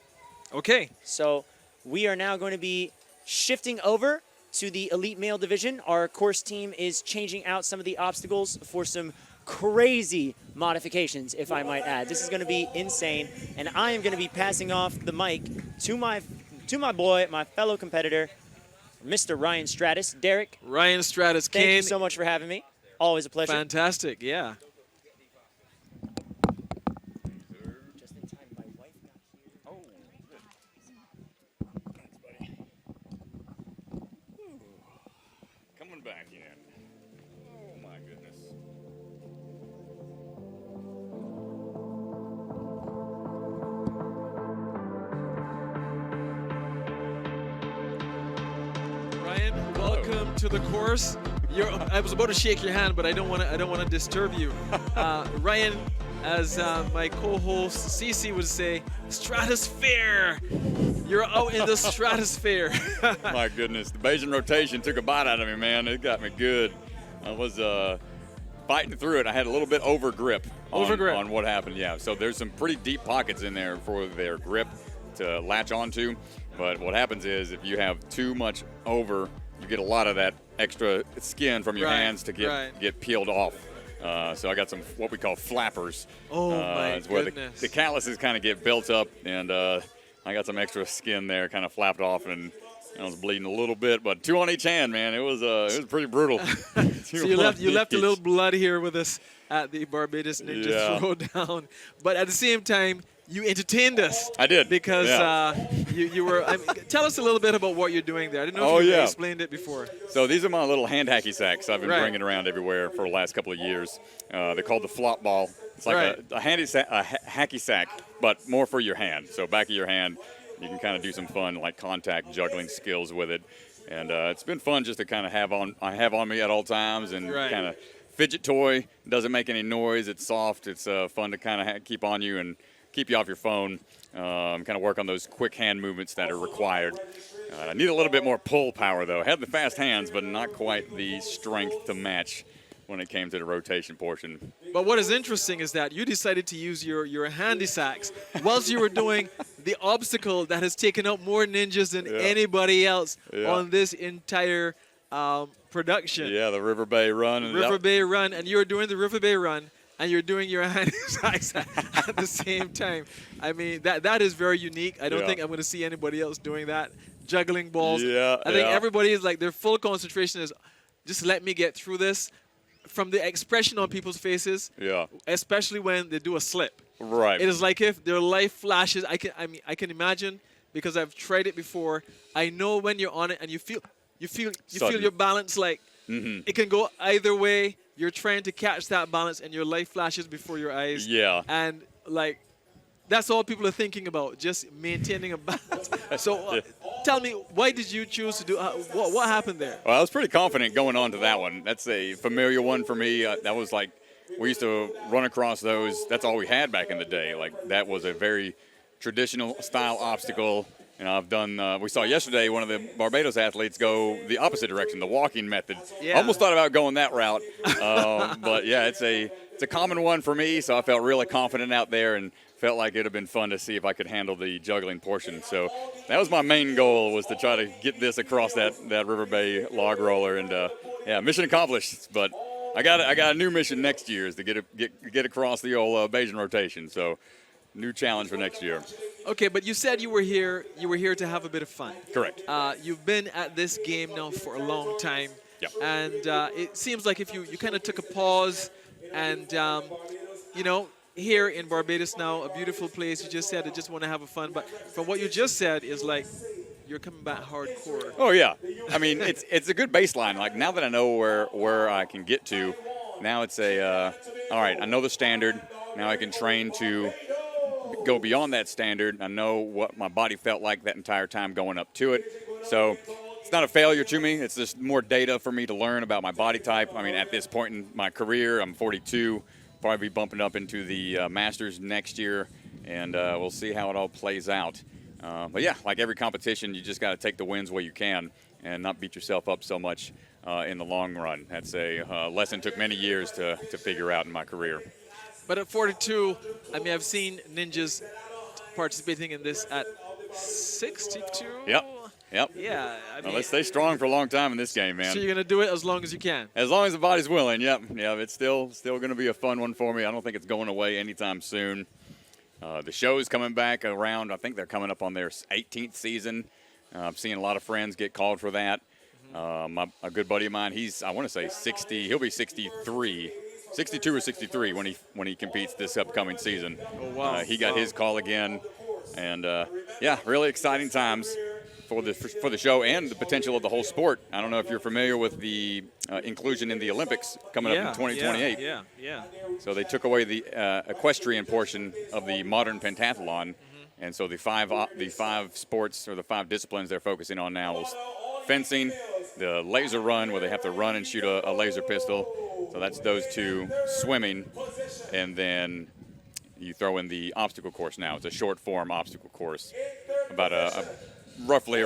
Okay. So we are now going to be shifting over to the elite male division. Our course team is changing out some of the obstacles for some crazy modifications, if I might add. This is going to be insane, and I am going to be passing off the mic to my boy, my fellow competitor, Mr. Ryan Stratus. Derek, Ryan Stratus, thank Kane. you so much for having me. Always a pleasure. Fantastic, yeah. Just in time, my wife got here. Oh, thanks, buddy. Coming back in. Oh, my goodness. Ryan, welcome to the course. I was about to shake your hand, but I don't want to disturb you. Ryan, as my co-host Cece would say, stratosphere. You're out in the stratosphere. My goodness, the Bayesian rotation took a bite out of me, man. It got me good. I was fighting through it. I had a little bit over grip on what happened. Yeah, so there's some pretty deep pockets in there for their grip to latch onto. But what happens is if you have too much over, you get a lot of that extra skin from your hands to get peeled off. So I got some what we call flappers. Oh my where goodness. the calluses kind of get built up, and I got some extra skin there, kind of flapped off, and I was bleeding a little bit, but 2 on each hand, man. It was pretty brutal. So you left a little blood here with us at the Barbados Ninja Throwdown, but at the same time, you entertained us. I did. Because you were. Tell us a little bit about what you're doing there. I didn't know if you explained it before. So these are my little hand hacky sacks I've been bringing around everywhere for the last couple of years. They're called the flop ball. It's like a hacky sack, but more for your hand. So back of your hand, you can kind of do some fun like contact juggling skills with it. And it's been fun just to kind of have on me at all times and kind of fidget toy. Doesn't make any noise. It's soft. It's fun to kind of keep on you and keep you off your phone. Kind of work on those quick hand movements that are required. I need a little bit more pull power though. I had the fast hands, but not quite the strength to match when it came to the rotation portion. But what is interesting is that you decided to use your handy sacks whilst you were doing the obstacle that has taken out more ninjas than anybody else on this entire production. Yeah, the River Bay Run. River Bay Run, and you're doing the River Bay Run, and you're doing your handy sacks at the same time. I mean, that is very unique. I don't think I'm going to see anybody else doing that. Juggling balls. I think everybody is like, their full concentration is, just let me get through this. From the expression on people's faces, especially when they do a slip. Right. It is like if their life flashes. I can imagine because I've tried it before. I know when you're on it and you feel your balance like it can go either way. You're trying to catch that balance and your life flashes before your eyes. Yeah. And like that's all people are thinking about, just maintaining a balance. So tell me, why did you choose to do what happened there? Well, I was pretty confident going on to that one. That's a familiar one for me. That was like, we used to run across those. That's all we had back in the day. Like, that was a very traditional style obstacle. And I've done, we saw yesterday one of the Barbados athletes go the opposite direction, the walking method. Almost thought about going that route. But yeah, it's a common one for me, so I felt really confident out there and felt like it would have been fun to see if I could handle the juggling portion. So that was my main goal, was to try to get this across that River Bay log roller. And yeah, mission accomplished. But I got a new mission next year, is to get across the old Bayesian rotation. So new challenge for next year. Okay, but you said you were here to have a bit of fun. Correct. You've been at this game now for a long time. Yeah. And it seems like if you kind of took a pause and, you know, here in Barbados now, a beautiful place. You just said I just want to have a fun. But from what you just said is like you're coming back hardcore. Oh, yeah. I mean, it's a good baseline. Like, now that I know where I can get to, now it's all right, I know the standard. Now I can train to go beyond that standard. I know what my body felt like that entire time going up to it. So it's not a failure to me. It's just more data for me to learn about my body type. I mean, at this point in my career, I'm 42. Probably be bumping up into the Masters next year, and we'll see how it all plays out. But yeah, like every competition, you just got to take the wins where you can and not beat yourself up so much in the long run. That's a lesson took many years to figure out in my career. But at 42, I mean, I've seen ninjas participating in this at 62. Yep. Yeah. I Well, mean, let's stay strong for a long time in this game, man. so you're gonna do it as long as you can. As long as the body's willing, yep. It's still going to be a fun one for me. I don't think it's going away anytime soon. The show's coming back around. I think they're coming up on their 18th season. I'm seeing a lot of friends get called for that. A good buddy of mine, I want to say 60. He'll be 63, 62 or 63 when he competes this upcoming season. Oh wow! He got his call again, and really exciting times for the show and the potential of the whole sport. I don't know if you're familiar with the inclusion in the Olympics coming up in 2028. Yeah. So they took away the equestrian portion of the modern pentathlon, and so the five sports or the 5 disciplines they're focusing on now is fencing, the laser run where they have to run and shoot a laser pistol. So that's those 2, swimming, and then you throw in the obstacle course now. It's a short form obstacle course, about a roughly.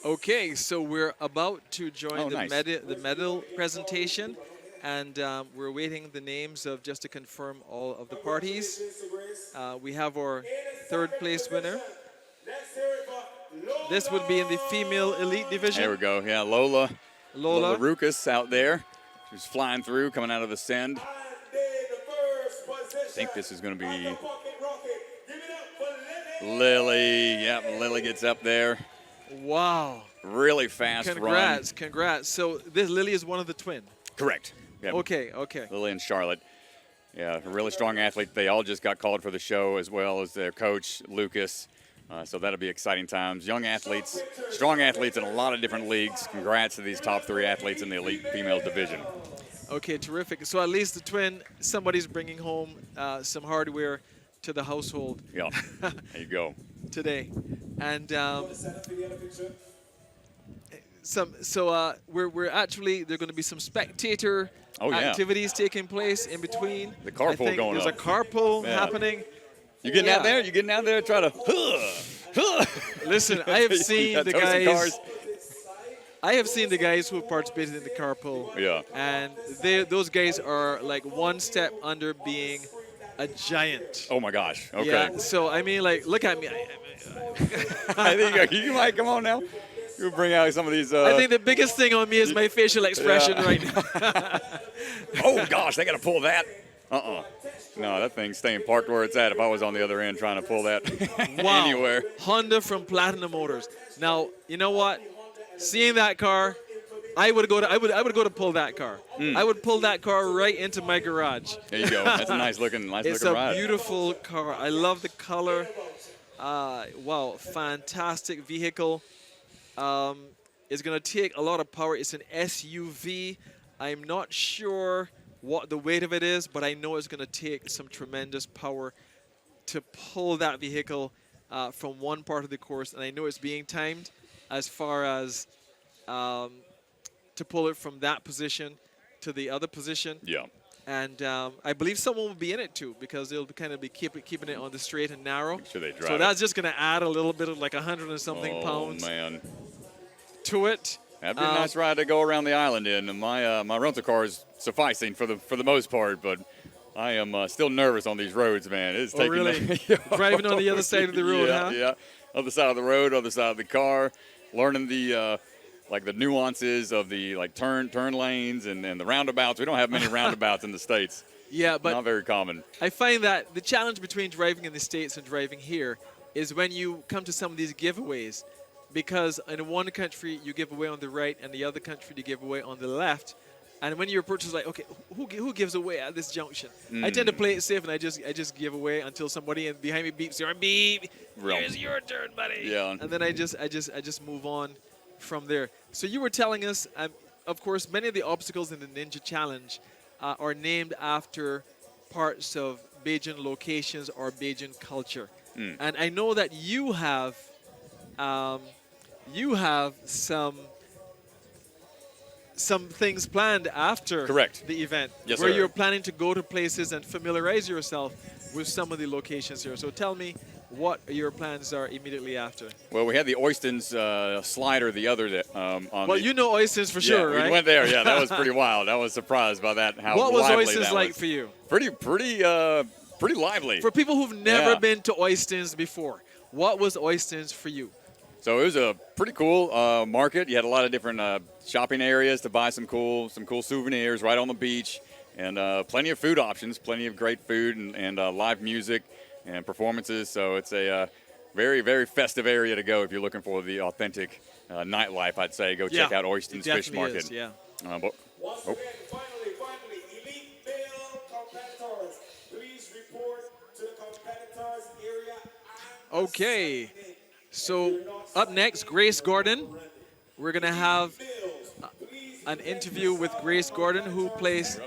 Okay, so we're about to join the nice. medal presentation, and we're awaiting the names of just to confirm all of the parties. We have our 3rd place winner. This would be in the female elite division. There we go. Yeah, Lola Lola. Rukas out there. She's flying through, coming out of the send. I think this is going to be Lily. Yep, Lily gets up there. Wow. Really fast run. Congrats. So this Lily is one of the twin. Correct. Yep. Okay. Lily and Charlotte. Yeah, a really strong athlete. They all just got called for the show, as well as their coach, Lucas. So that'll be exciting times. Young athletes, strong athletes in a lot of different leagues. Congrats to these top 3 athletes in the elite female division. Okay, terrific. So at least the twin, somebody's bringing home some hardware to the household. Yeah, there you go. Today. And we're actually, there are going to be some spectator activities taking place in between. The carpool going there's up. There's a carpool happening. You getting out there? You getting out there? Try to. Listen, I have seen the guys. Cars. I have seen the guys who participated in the carpool. Yeah. And those guys are like one step under being a giant. Oh my gosh. Okay. Yeah. So I mean, like, look at me. I think you might come on now. You bring out some of these. I think the biggest thing on me is my facial expression right now. Oh gosh, they got to pull that. No, that thing's staying parked where it's at. If I was on the other end trying to pull that anywhere. Honda from Platinum Motors. Now, you know what? Seeing that car, I would go to pull that car. I would pull that car right into my garage. There you go. That's a nice looking ride. It's a beautiful car. I love the color. Wow, fantastic vehicle. It's going to take a lot of power. It's an SUV. I'm not sure what the weight of it is, but I know it's going to take some tremendous power to pull that vehicle from one part of the course. And I know it's being timed as far as to pull it from that position to the other position. Yeah. And I believe someone will be in it too, because they'll kind of be keeping it on the straight and narrow. Make sure they drive so that's just going to add a little bit of like 100 and something pounds to it. That'd be a nice ride to go around the island in. And my rental car is sufficing for the most part, but I am still nervous on these roads, man. It's taking really? Driving on the other side of the road, huh? Yeah, other side of the road, other side of the car, learning the the nuances of the turn lanes and the roundabouts. We don't have many roundabouts in the States. Yeah, but not very common. I find that the challenge between driving in the States and driving here is when you come to some of these giveaways, because in one country you give away on the right and the other country you give away on the left. And when your approach is like, okay, who gives away at this junction? I tend to play it safe and I just give away until somebody behind me beeps, your beep. Here's your turn, buddy. Yeah. And then I just move on from there. So you were telling us, of course, many of the obstacles in the Ninja Challenge are named after parts of Bajan locations or Bajan culture. And I know that you have some things planned after the event. Yes, where sir. you're planning to go to places and familiarize yourself with some of the locations here. So tell me what your plans are immediately after. Well, we had the Oystons slider the other day. You know Oystons for sure, right? We went there. Yeah, that was pretty wild. I was surprised by that. How what was lively Oystons that like was. for you? Pretty pretty lively. For people who've never Yeah. been to Oistins before, what was Oistins for you? So it was a pretty cool market. You had a lot of different shopping areas to buy some cool souvenirs right on the beach, and plenty of food options, plenty of great food and live music and performances. So it's a very, very festive area to go if you're looking for the authentic nightlife. I'd say go check out Oistins it Fish definitely Market. is, yeah. Once again, finally, elite male competitors, please report to the competitors area. Okay, so up next, Grace Gordon. We're going to have an interview with Grace Gordon, who placed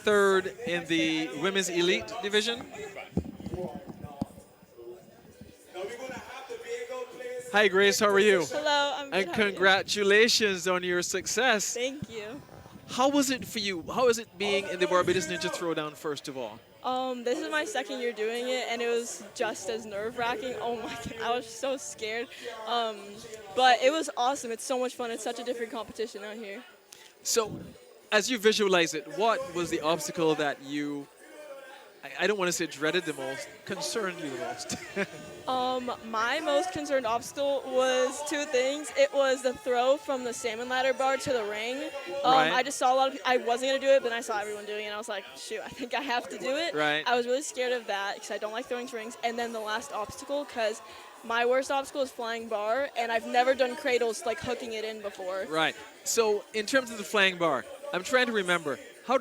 third in the women's elite division. Hi, Grace. How are you? Hello, I'm good. And How are you? congratulations on your success. Thank you. How was it for you? How is it being in the Barbados Ninja Throwdown, first of all? This is my second year doing it, and it was just as nerve-wracking. Oh my god, I was so scared. But it was awesome. It's so much fun. It's such a different competition out here. So, as you visualize it, what was the obstacle that you, I don't want to say dreaded the most, concerned you the most? My most concerned obstacle was two things. It was the throw from the salmon ladder bar to the ring. Right. I just saw a lot of I wasn't going to do it, but then I saw everyone doing it, and I was like, shoot, I think I have to do it. Right. I was really scared of that because I don't like throwing to rings. And then the last obstacle, because my worst obstacle is flying bar, and I've never done cradles like hooking it in before. Right. So, in terms of the flying bar, I'm trying to remember, how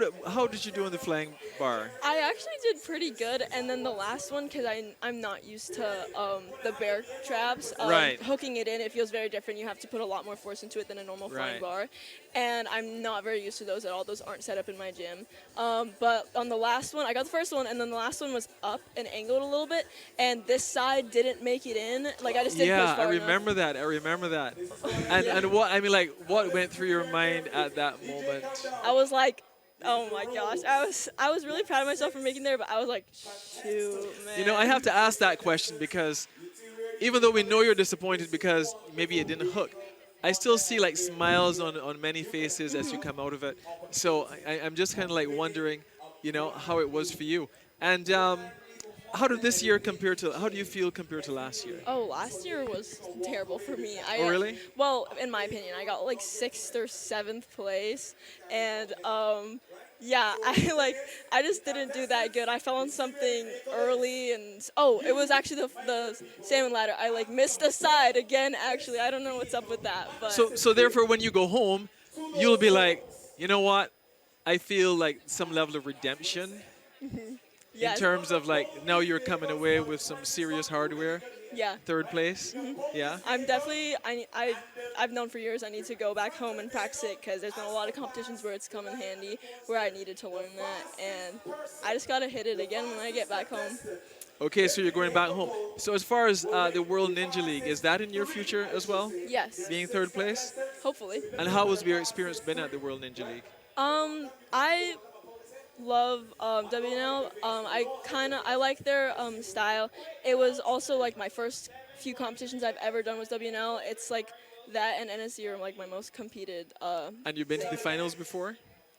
did you do in the flying bar? I actually did pretty good, and then the last one, because I'm not used to the bear traps. Right. Hooking it in, it feels very different. You have to put a lot more force into it than a normal flying Right. bar, and I'm not very used to those at all. Those aren't set up in my gym. But on the last one, I got the first one, and then the last one was up and angled a little bit, and this side didn't make it in. Like I just didn't push Yeah, I far remember that. I remember that. And what I mean, like, what went through your mind at that moment? I was like, oh my gosh, I was really proud of myself for making there, but I was like, shoot, man. You know, I have to ask that question because even though we know you're disappointed because maybe it didn't hook, I still see like smiles on many faces as you come out of it. So I'm just kind of like wondering, you know, how it was for you. And how did this year compare to, how do you feel compared to last year? Oh, last year was terrible for me. Oh, really? Well, in my opinion, I got like 6th or 7th place, and yeah, I just didn't do that good. I fell on something early, and it was actually the salmon ladder. I like missed a side again. Actually, I don't know what's up with that. But So therefore, when you go home, you'll be like, you know what? I feel like some level of redemption. yeah, In terms of like, now you're coming away with some serious hardware, yeah. third place. Yeah. I'm definitely, I've known for years I need to go back home and practice it because there's been a lot of competitions where it's come in handy where I needed to learn that, and I just got to hit it again when I get back home. Okay, so you're going back home. So as far as the World Ninja League, is that in your future as well? Yes, Being third place? hopefully. And how has your experience been at the World Ninja League? I love WNL. I like their style. It was also like my first few competitions I've ever done was WNL. It's like that and NSC are like my most competed. And you've been to the finals before?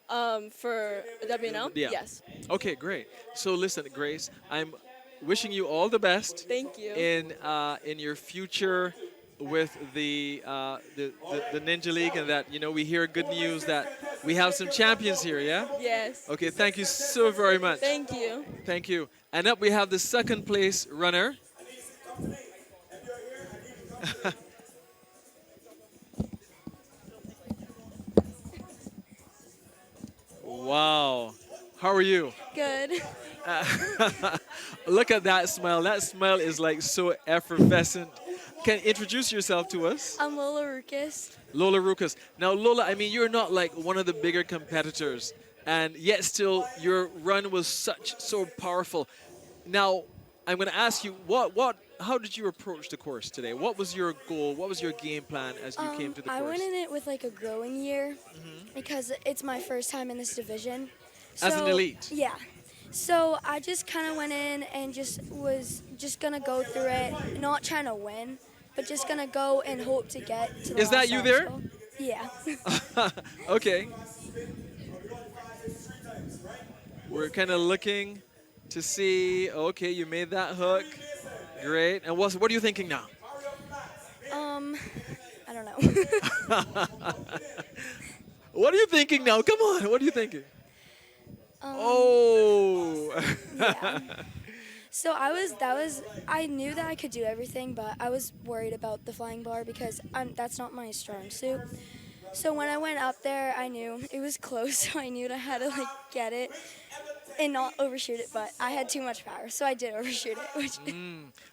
For WNL, Yeah. yes. Okay, great. So listen, Grace, I'm wishing you all the best Thank you. in your future with the Ninja League, and that, you know, we hear good news that we have some champions here, yeah? Yes. Okay, thank you so very much. Thank you. Thank you. And up we have the second place runner. Wow. How are you? Good. Look at that smile. That smile is like so effervescent. Can you introduce yourself to us? I'm Lola Rukas. Lola Rukas. Now, Lola, I mean, you're not like one of the bigger competitors, and yet still your run was so powerful. Now, I'm going to ask you, how did you approach the course today? What was your goal? What was your game plan as you came to the course? I went in it with like a growing year because it's my first time in this division. As an elite? Yeah. So I just kind of went in and was going to go through it, not trying to win, but just going to go and hope to get to the Is that last you there? obstacle. Yeah. Okay. We're kind of looking to see. Okay, you made that hook. Great. And what are you thinking now? I don't know. What are you thinking now? Come on. What are you thinking? Oh. Yeah. So I knew that I could do everything, but I was worried about the flying bar because that's not my strong suit. So when I went up there, I knew it was close, so I knew I had to like get it and not overshoot it, but I had too much power, so I did overshoot it. Which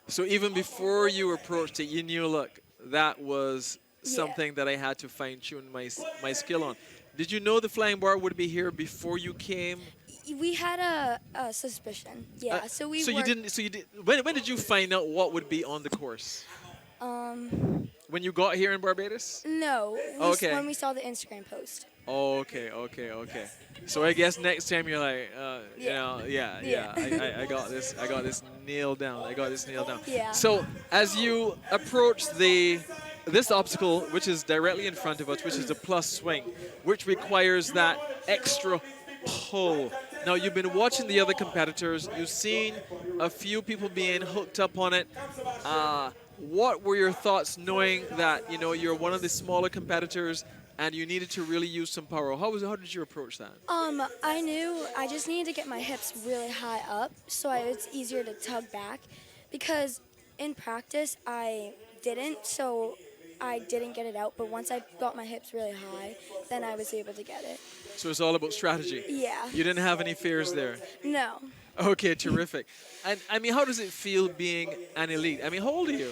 So even before you approached it, you knew, look, that was something that I had to fine tune my skill on. Did you know the flying bar would be here before you came? we had a suspicion. Yeah, so we So you worked- didn't. So you did. When did you find out what would be on the course? When you got here in Barbados? No. Okay. When we saw the Instagram post. Oh, okay. So I guess next time you're like, you know, Yeah. I got this. I got this nailed down. Yeah. So as you approach this obstacle, which is directly in front of us, which is the plus swing, which requires that extra pull. Now you've been watching the other competitors. You've seen a few people being hooked up on it. What were your thoughts knowing that you're one of the smaller competitors and you needed to really use some power? How did you approach that? I knew I just needed to get my hips really high up so it's easier to tug back, because in practice I didn't, so I didn't get it out. But once I got my hips really high, then I was able to get it. So it's all about strategy. Yeah. You didn't have any fears there. No. Okay, terrific. And I mean, how does it feel being an elite? I mean, how old are you?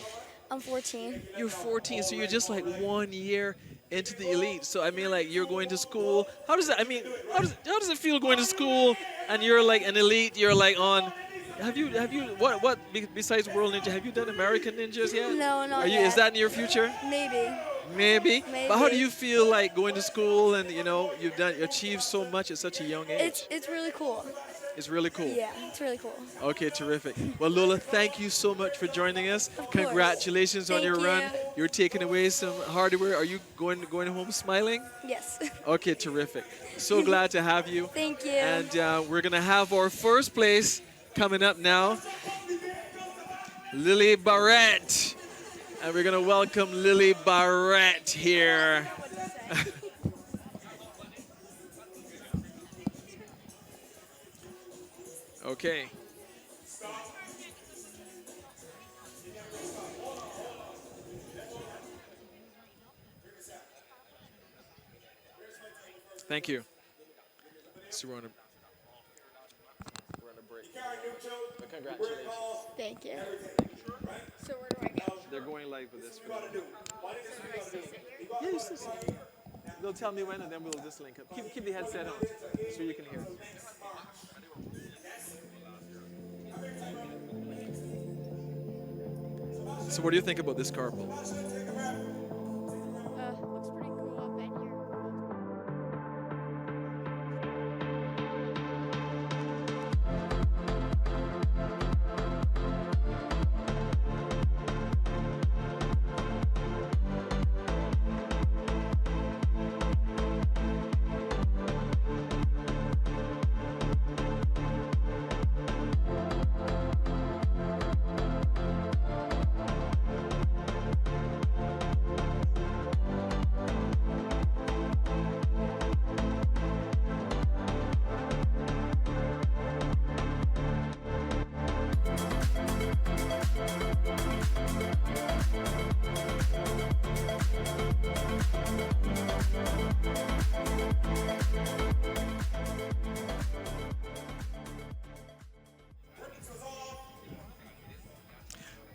I'm 14. You're 14, so you're just like 1 year into the elite. So I mean, like, you're going to school. How does it feel going to school and you're like an elite? You're like on. Have you what besides World Ninja? Have you done American Ninjas yet? No, not yet. Is that in your future? Maybe. But how do you feel like going to school and you achieved so much at such a young age? It's really cool. It's really cool. Yeah, it's really cool. Okay, terrific. Well, Lola, thank you so much for joining us. Of course. Congratulations on Thank your run. you. You're taking away some hardware. Are you going home smiling? Yes. Okay, terrific. So glad to have you. Thank you. And we're going to have our first place coming up now. Lily Barrett. And we're going to welcome Lily Barrett here. Okay. Thank you. So we're on a break. But congratulations. Thank you. So where do I go? They're going live with this. Yeah, you still see. They'll tell me when, and then we'll just link up. Keep the headset on so you can hear. So what do you think about this car, Paul? Looks pretty cool up in here.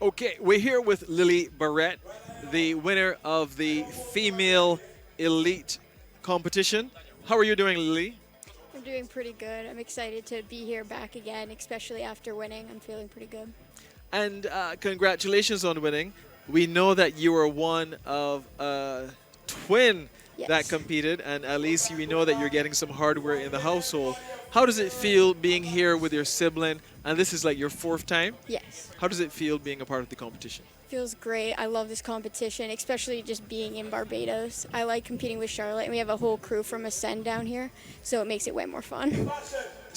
Okay, we're here with Lily Barrett, the winner of the female elite competition. How are you doing, Lily? I'm doing pretty good. I'm excited to be here back again, especially after winning. I'm feeling pretty good. And congratulations on winning. We know that you were one of twin that Yes. competed, and at least we know that you're getting some hardware in the household. How does it feel being here with your sibling? And this is like your 4th time? Yes. How does it feel being a part of the competition? Feels great. I love this competition, especially just being in Barbados. I like competing with Charlotte, and we have a whole crew from Ascend down here, so it makes it way more fun.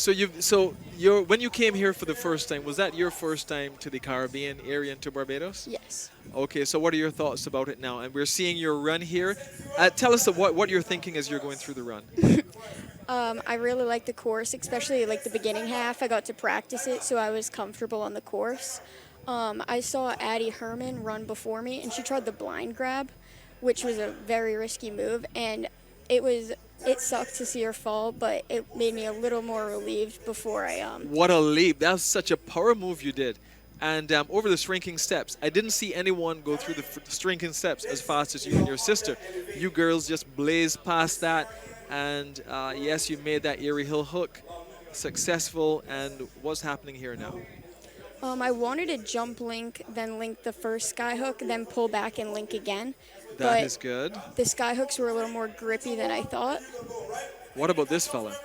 When you came here for the first time, was that your first time to the Caribbean area and to Barbados? Yes. Okay, so what are your thoughts about it now? And we're seeing your run here. Tell us what you're thinking as you're going through the run. I really like the course, especially like the beginning half. I got to practice it, so I was comfortable on the course. I saw Addie Herman run before me, and she tried the blind grab, which was a very risky move, and it sucked to see her fall, but it made me a little more relieved before I What a leap! That's such a power move you did. And over the shrinking steps, I didn't see anyone go through the shrinking steps as fast as you and your sister. You girls just blazed past that, and yes, you made that Erie Hill hook successful. And what's happening here now? I wanted to jump link, then link the first sky hook, then pull back and link again. That is good. The sky hooks were a little more grippy than I thought. What about this fella?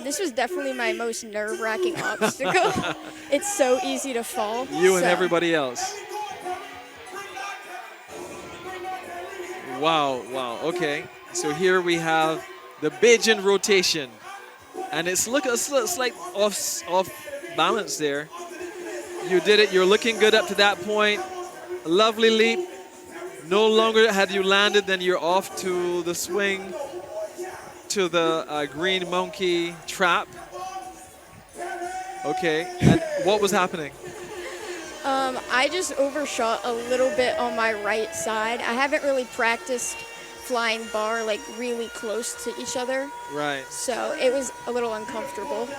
This was definitely my most nerve-wracking obstacle. It's so easy to fall. You and everybody else. Wow, wow. Okay, so here we have the Bajan rotation, and it's like off balance there. You did it. You're looking good up to that point. A lovely leap. No longer had you landed, then you're off to the swing, to the green monkey trap. Okay, and what was happening? I just overshot a little bit on my right side. I haven't really practiced flying bar like really close to each other. Right. So it was a little uncomfortable.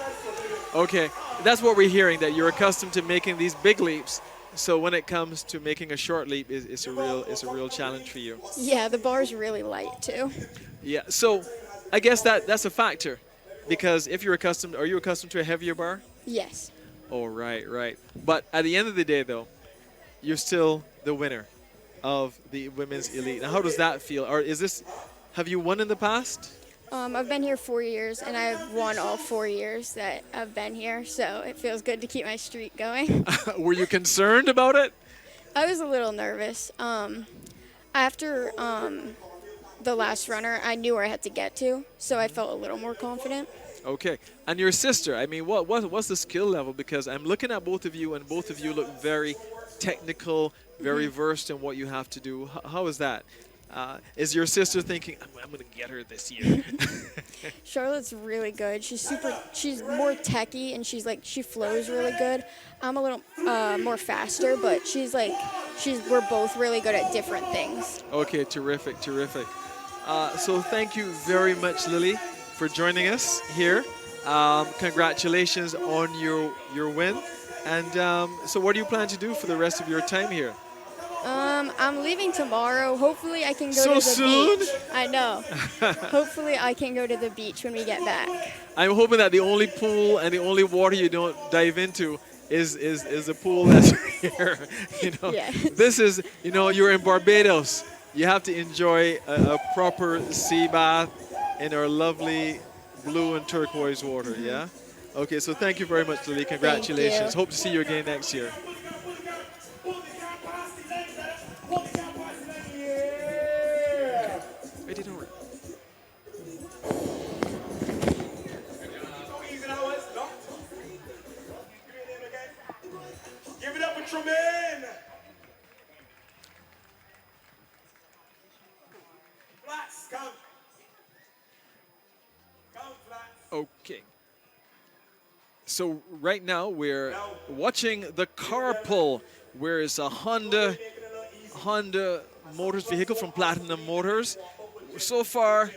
Okay, that's what we're hearing, that you're accustomed to making these big leaps. So when it comes to making a short leap, it's a real challenge for you. Yeah, the bar's really light too. Yeah, so I guess that's a factor, because if you're accustomed, are you accustomed to a heavier bar? Yes. Oh, right. But at the end of the day, though, you're still the winner of the women's elite. Now, how does that feel? Or have you won in the past? I've been here 4 years, and I've won all 4 years that I've been here, so it feels good to keep my streak going. Were you concerned about it? I was a little nervous. After the last runner, I knew where I had to get to, so I felt a little more confident. Okay. And your sister, I mean, what's the skill level? Because I'm looking at both of you, and both of you look very technical, very versed in what you have to do. How is that? Is your sister thinking, I'm going to get her this year? Charlotte's really good. She's more techie, and she flows really good. I'm a little more faster, but we're both really good at different things. Okay, terrific. So thank you very much, Lily, for joining us here. Congratulations on your win. And so what do you plan to do for the rest of your time here? I'm leaving tomorrow. Hopefully I can go to the soon? beach. I know. Hopefully I can go to the beach when we get back. I'm hoping that the only pool and the only water you don't dive into is a pool that's here. Yes. This is, you're in Barbados. You have to enjoy a proper sea bath in our lovely blue and turquoise water, yeah? Okay, so thank you very much, Lily. Congratulations. Hope to see you again next year. Give it up for Tremaine. Flats, come. Come, Flats. Okay. So right now we're watching the car pull, where it's a Honda Motors vehicle from Platinum Motors. So far,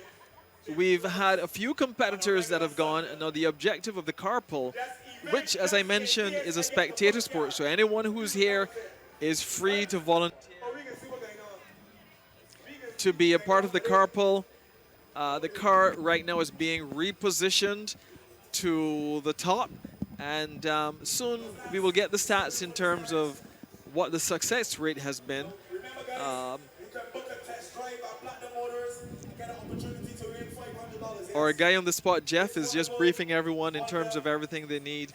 we've had a few competitors that have gone. Now the objective of the car pull, which, as I mentioned, is a spectator sport, so anyone who's here is free to volunteer to be a part of the car pull. The car right now is being repositioned to the top, and soon we will get the stats in terms of what the success rate has been. Our guy on the spot, Jeff, is just briefing everyone in terms of everything they need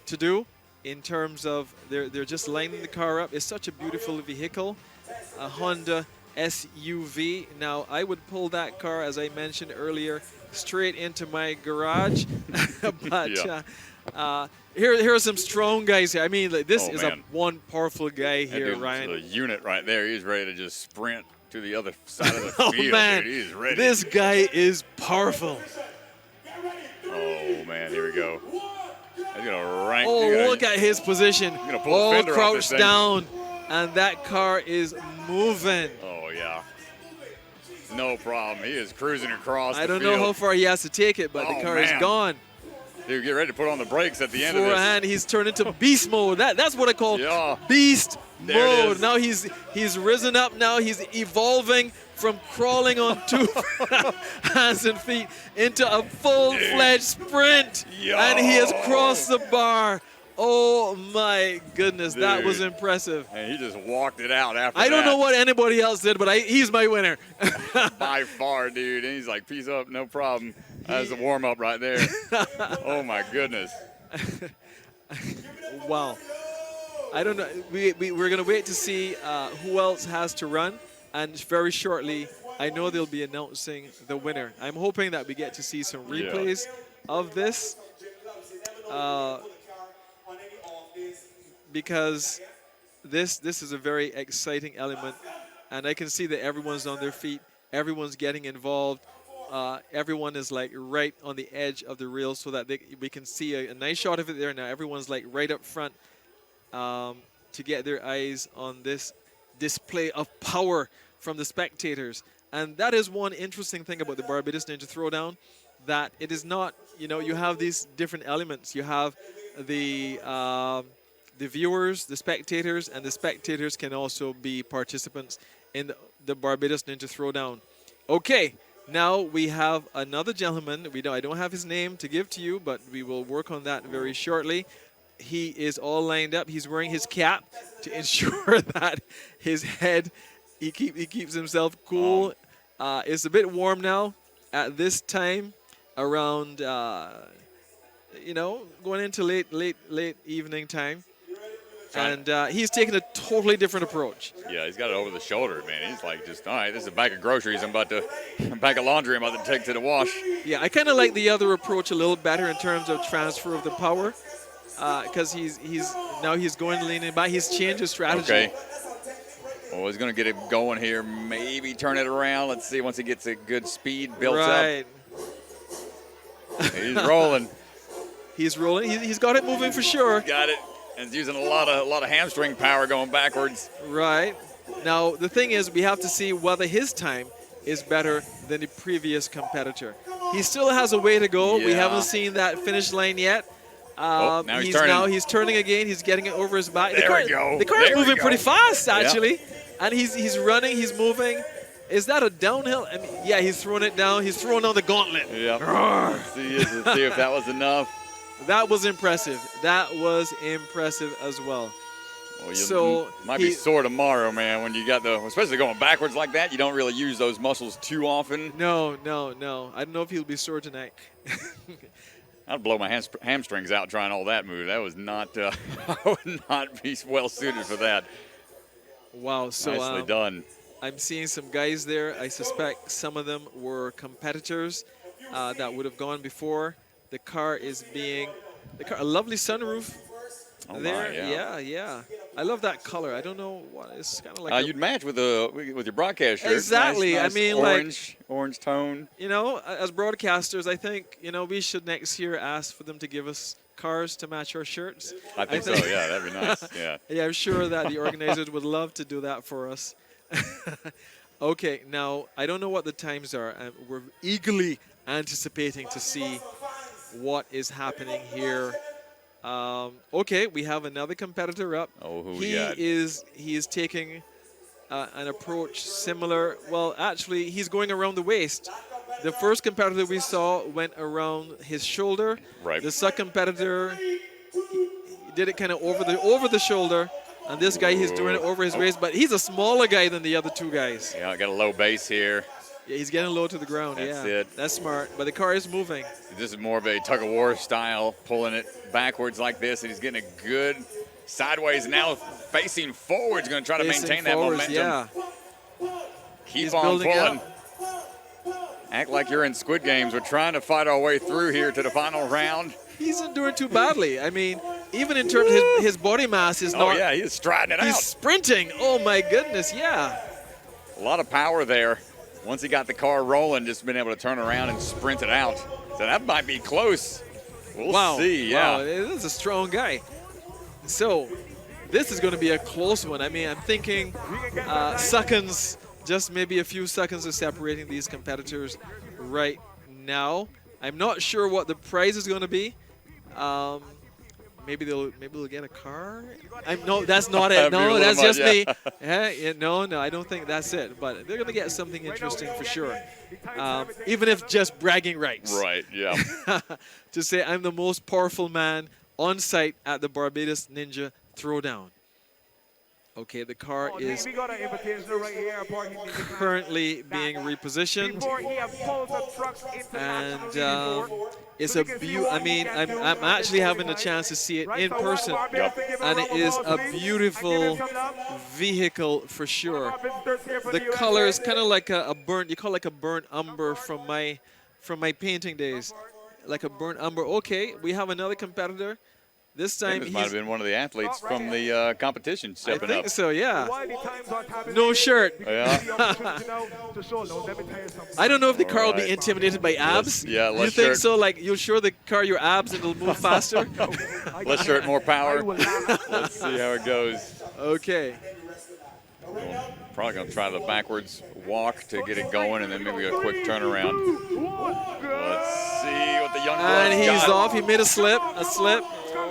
to do. In terms of they're just lining the car up. It's such a beautiful vehicle, a Honda SUV. Now I would pull that car, as I mentioned earlier, straight into my garage. But Yeah. here are some strong guys here. I mean, like, this Oh, is man. one powerful guy That here, dude's Ryan. a unit right there. He's ready to just sprint to the other side of the Oh field. man, Dude. He's ready. this guy is powerful. Oh man, here we go. He's gonna rank. Oh, he's gonna- look at his position. gonna pull the All fender off this crouched thing. down, and that car is moving. Oh yeah. No problem. He is cruising across. I the don't know field. how far he has to take it, but the Oh, car is man. gone. Dude, get ready to put on the brakes at the end of this. Forehand, he's turned into beast mode. That's what I call Yeah. beast There it mode. is. Now he's risen up. Now he's evolving from crawling on two hands and feet into a full-fledged sprint, Yo. and he has crossed the bar. Oh my goodness, that was Dude. impressive. And he just walked it out after I don't that. know what anybody else did, but he's my winner. By far, dude. And he's like, peace up, no problem. That's the warm-up right there. Oh, my goodness. Wow. I don't know. We're going to wait to see who else has to run. And very shortly, I know they'll be announcing the winner. I'm hoping that we get to see some replays of this. Because this is a very exciting element. And I can see that everyone's on their feet. Everyone's getting involved. Everyone is like right on the edge of the rail so that we can see a nice shot of it there now. Everyone's like right up front to get their eyes on this display of power from the spectators. And that is one interesting thing about the Barbados Ninja Throwdown, that it is not, you have these different elements. You have the viewers, the spectators, and the spectators can also be participants in the Barbados Ninja Throwdown. Okay, now we have another gentleman. I don't have his name to give to you, but we will work on that very shortly. He is all lined up. He's wearing his cap to ensure that his head, he keeps himself cool. It's a bit warm now at this time, around going into late evening time. And he's taking a totally different approach. Yeah, he's got it over the shoulder, man. He's like, just, all right, this is a bag of groceries a bag of laundry I'm about to take to the wash. Yeah, I kind of like the other approach a little better in terms of transfer of the power, because he's going leaning back. He's changed his strategy. Okay. Well, he's going to get it going here. Maybe turn it around. Let's see once he gets a good speed built Right. up. He's rolling. He's rolling. He's got it moving for sure. Got it. And he's using a lot of hamstring power going backwards. Right. Now, the thing is, we have to see whether his time is better than the previous competitor. He still has a way to go. We Yeah. haven't seen that finish line yet. Now he's turning. He's turning again. He's getting it over his back. There we go. The car is There we moving go. pretty fast, Yeah. actually. And he's running. He's moving. Is that a downhill? I mean, yeah, he's throwing it down. He's throwing on the gauntlet. Yep. See if that was enough. That was impressive. That was impressive as well. Well, So might be sore tomorrow, man. When you got especially going backwards like that, you don't really use those muscles too often. No. I don't know if he'll be sore tonight. I'd blow my hamstrings out trying all that move. That was not. I would not be well suited for that. Wow. So Nicely done. I'm seeing some guys there. I suspect some of them were competitors that would have gone before. The car is a lovely sunroof Oh there. my, Yeah. I love that color. I don't know what it's kind of like. You'd match with your broadcast shirt. Exactly. Nice, I mean, orange tone. As broadcasters, I think we should next year ask for them to give us cars to match our shirts. I think so. Yeah, that'd be nice. Yeah. Yeah, I'm sure that the organizers would love to do that for us. Okay, now I don't know what the times are. We're eagerly anticipating to see what is happening here. Okay, we have another competitor up. Oh, who he we got? He is taking an approach similar. Well, actually, he's going around the waist. The first competitor we saw went around his shoulder. Right. The second competitor he did it kind of over the shoulder, and this guy he's doing it over his waist. But he's a smaller guy than the other two guys. Yeah, I got a low base here. Yeah, he's getting low to the ground. That's yeah, it. That's smart. But the car is moving. This is more of a tug of war style, pulling it backwards like this, and he's getting a good sideways. Now facing forward, he's going to try to maintain that momentum. Yeah. Keep He's on building pulling. up. Act like you're in Squid Games. We're trying to fight our way through here to the final round. He's not doing too badly. I mean, even in terms of his body mass is not. Oh, yeah, he's striding it He's out. sprinting. Oh, my goodness, yeah. A lot of power there. Once he got the car rolling, just been able to turn around and sprint it out. So that might be close. We'll see, yeah. Wow, this is a strong guy. So this is going to be a close one. I mean, I'm thinking seconds, just maybe a few seconds of separating these competitors right now. I'm not sure what the prize is going to be. Maybe they'll get a car. No, that's not it. No, that's just me. Yeah, no, I don't think that's it. But they're going to get something interesting for sure. Even if just bragging rights. Right, yeah. To say I'm the most powerful man on site at the Barbados Ninja Throwdown. Okay, the car is currently being repositioned, and it's a beauty. I mean, I'm actually having a chance to see it in person, and it is a beautiful vehicle for sure. The color is kind of like a burnt. You call it like a burnt umber from my painting days, like a burnt umber. Okay, we have another competitor. This time This might have been one of the athletes from the competition stepping I think up. so, yeah. No shirt. Yeah. I don't know if the car will be intimidated by abs. Yeah, You less think shirt. so? Like, you'll show the car your abs and it'll move faster? Less shirt, more power. Let's see how it goes. Okay. Probably going to try the backwards walk to get it going, and then maybe a quick turnaround. Let's see what the young And blood's he's got. off. He made a slip.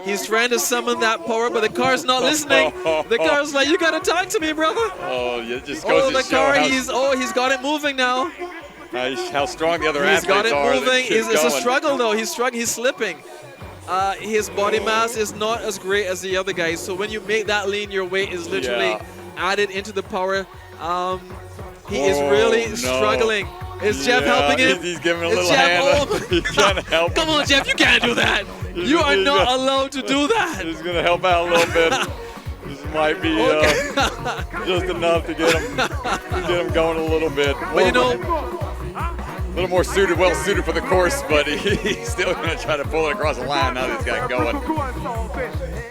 He's trying to summon that power, but the car's not listening. The car's like, you got to talk to me, brother. Oh, it just goes the to show car, how, he's got it moving now. how strong the other He's athletes got it are. moving. It's It's a going. struggle, though. He's struggling. He's slipping. His body mass is not as great as the other guys. So when you make that lean, your weight is literally added into the power. He is really struggling. Is Jeff helping him? He's giving a Is little Jeff- hand. oh, He's trying to help. Come on, Jeff. You can't do that. You are not allowed to do that. He's going to help out a little bit. This might be just enough to get him going a little bit. But you know, a little more suited, well suited for the course, but he's still going to try to pull it across the line now that he's got it going.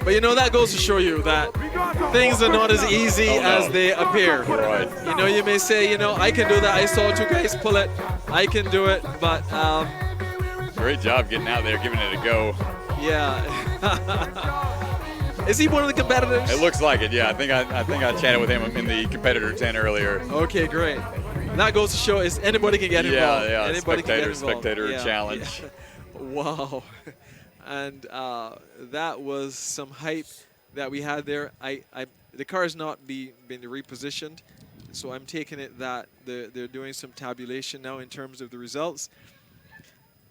but you know that goes to show you that things are not as easy as they appear. Right. You know, you may say, you know, I can do that. I saw two guys pull it. I can do it, but Great job getting out there, giving it a go. yeah. Is he one of the competitors? It looks like it, yeah. I think I chatted with him in the competitor tent earlier. Okay, great. That goes to show is anybody can get involved. Yeah, Anybody can get involved. spectator Yeah, challenge. yeah. Wow. And that was some hype that we had there. The car has not been repositioned, so I'm taking it that they're doing some tabulation now in terms of the results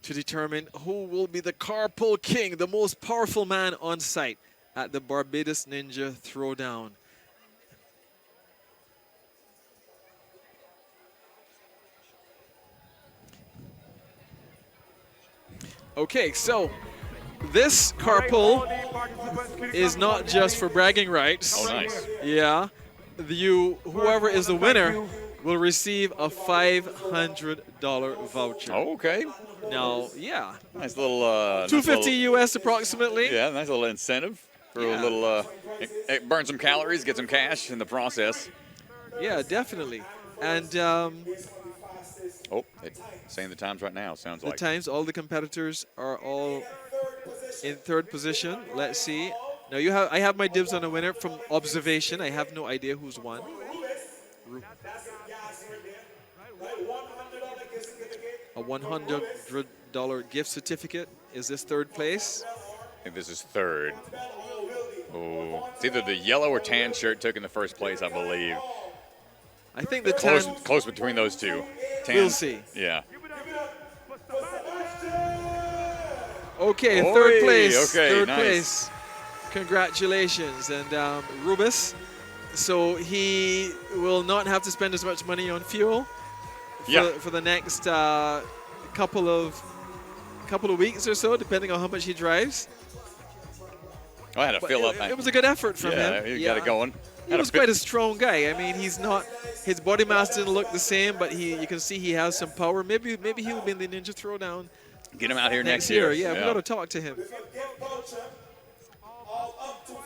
to determine who will be the carpool king, the most powerful man on site at the Barbados Ninja Throwdown. Okay, so this carpool is not just for bragging rights. Oh, nice. Yeah. Whoever is the winner will receive a $500 voucher. Oh, okay. Now, yeah. Nice little. $250 US approximately. Yeah, nice little incentive for a little. Burn some calories, get some cash in the process. Yeah, definitely. And Saying the times right now, sounds the like. times, all the competitors are all in third position. Let's see. Now I have my dibs on a winner from observation. I have no idea who's won. A $100 gift certificate. Is this third place? I think this is third. Oh, it's either the yellow or tan shirt took in the first place, I believe. I think the close between those two. Tan, We'll see. Yeah. Okay, third place. Okay, third nice. place. Congratulations. And Rubus, so he will not have to spend as much money on fuel for the next couple of weeks or so, depending on how much he drives. Oh, I had to fill up. It was a good effort from him. Yeah, he got it going. He was quite a strong guy. I mean, he's not His body mass didn't look the same, but you can see he has some power. Maybe he'll be in the Ninja Throwdown Get him out here next year. year. Yeah, we got to talk to him. Gift voucher of up to $500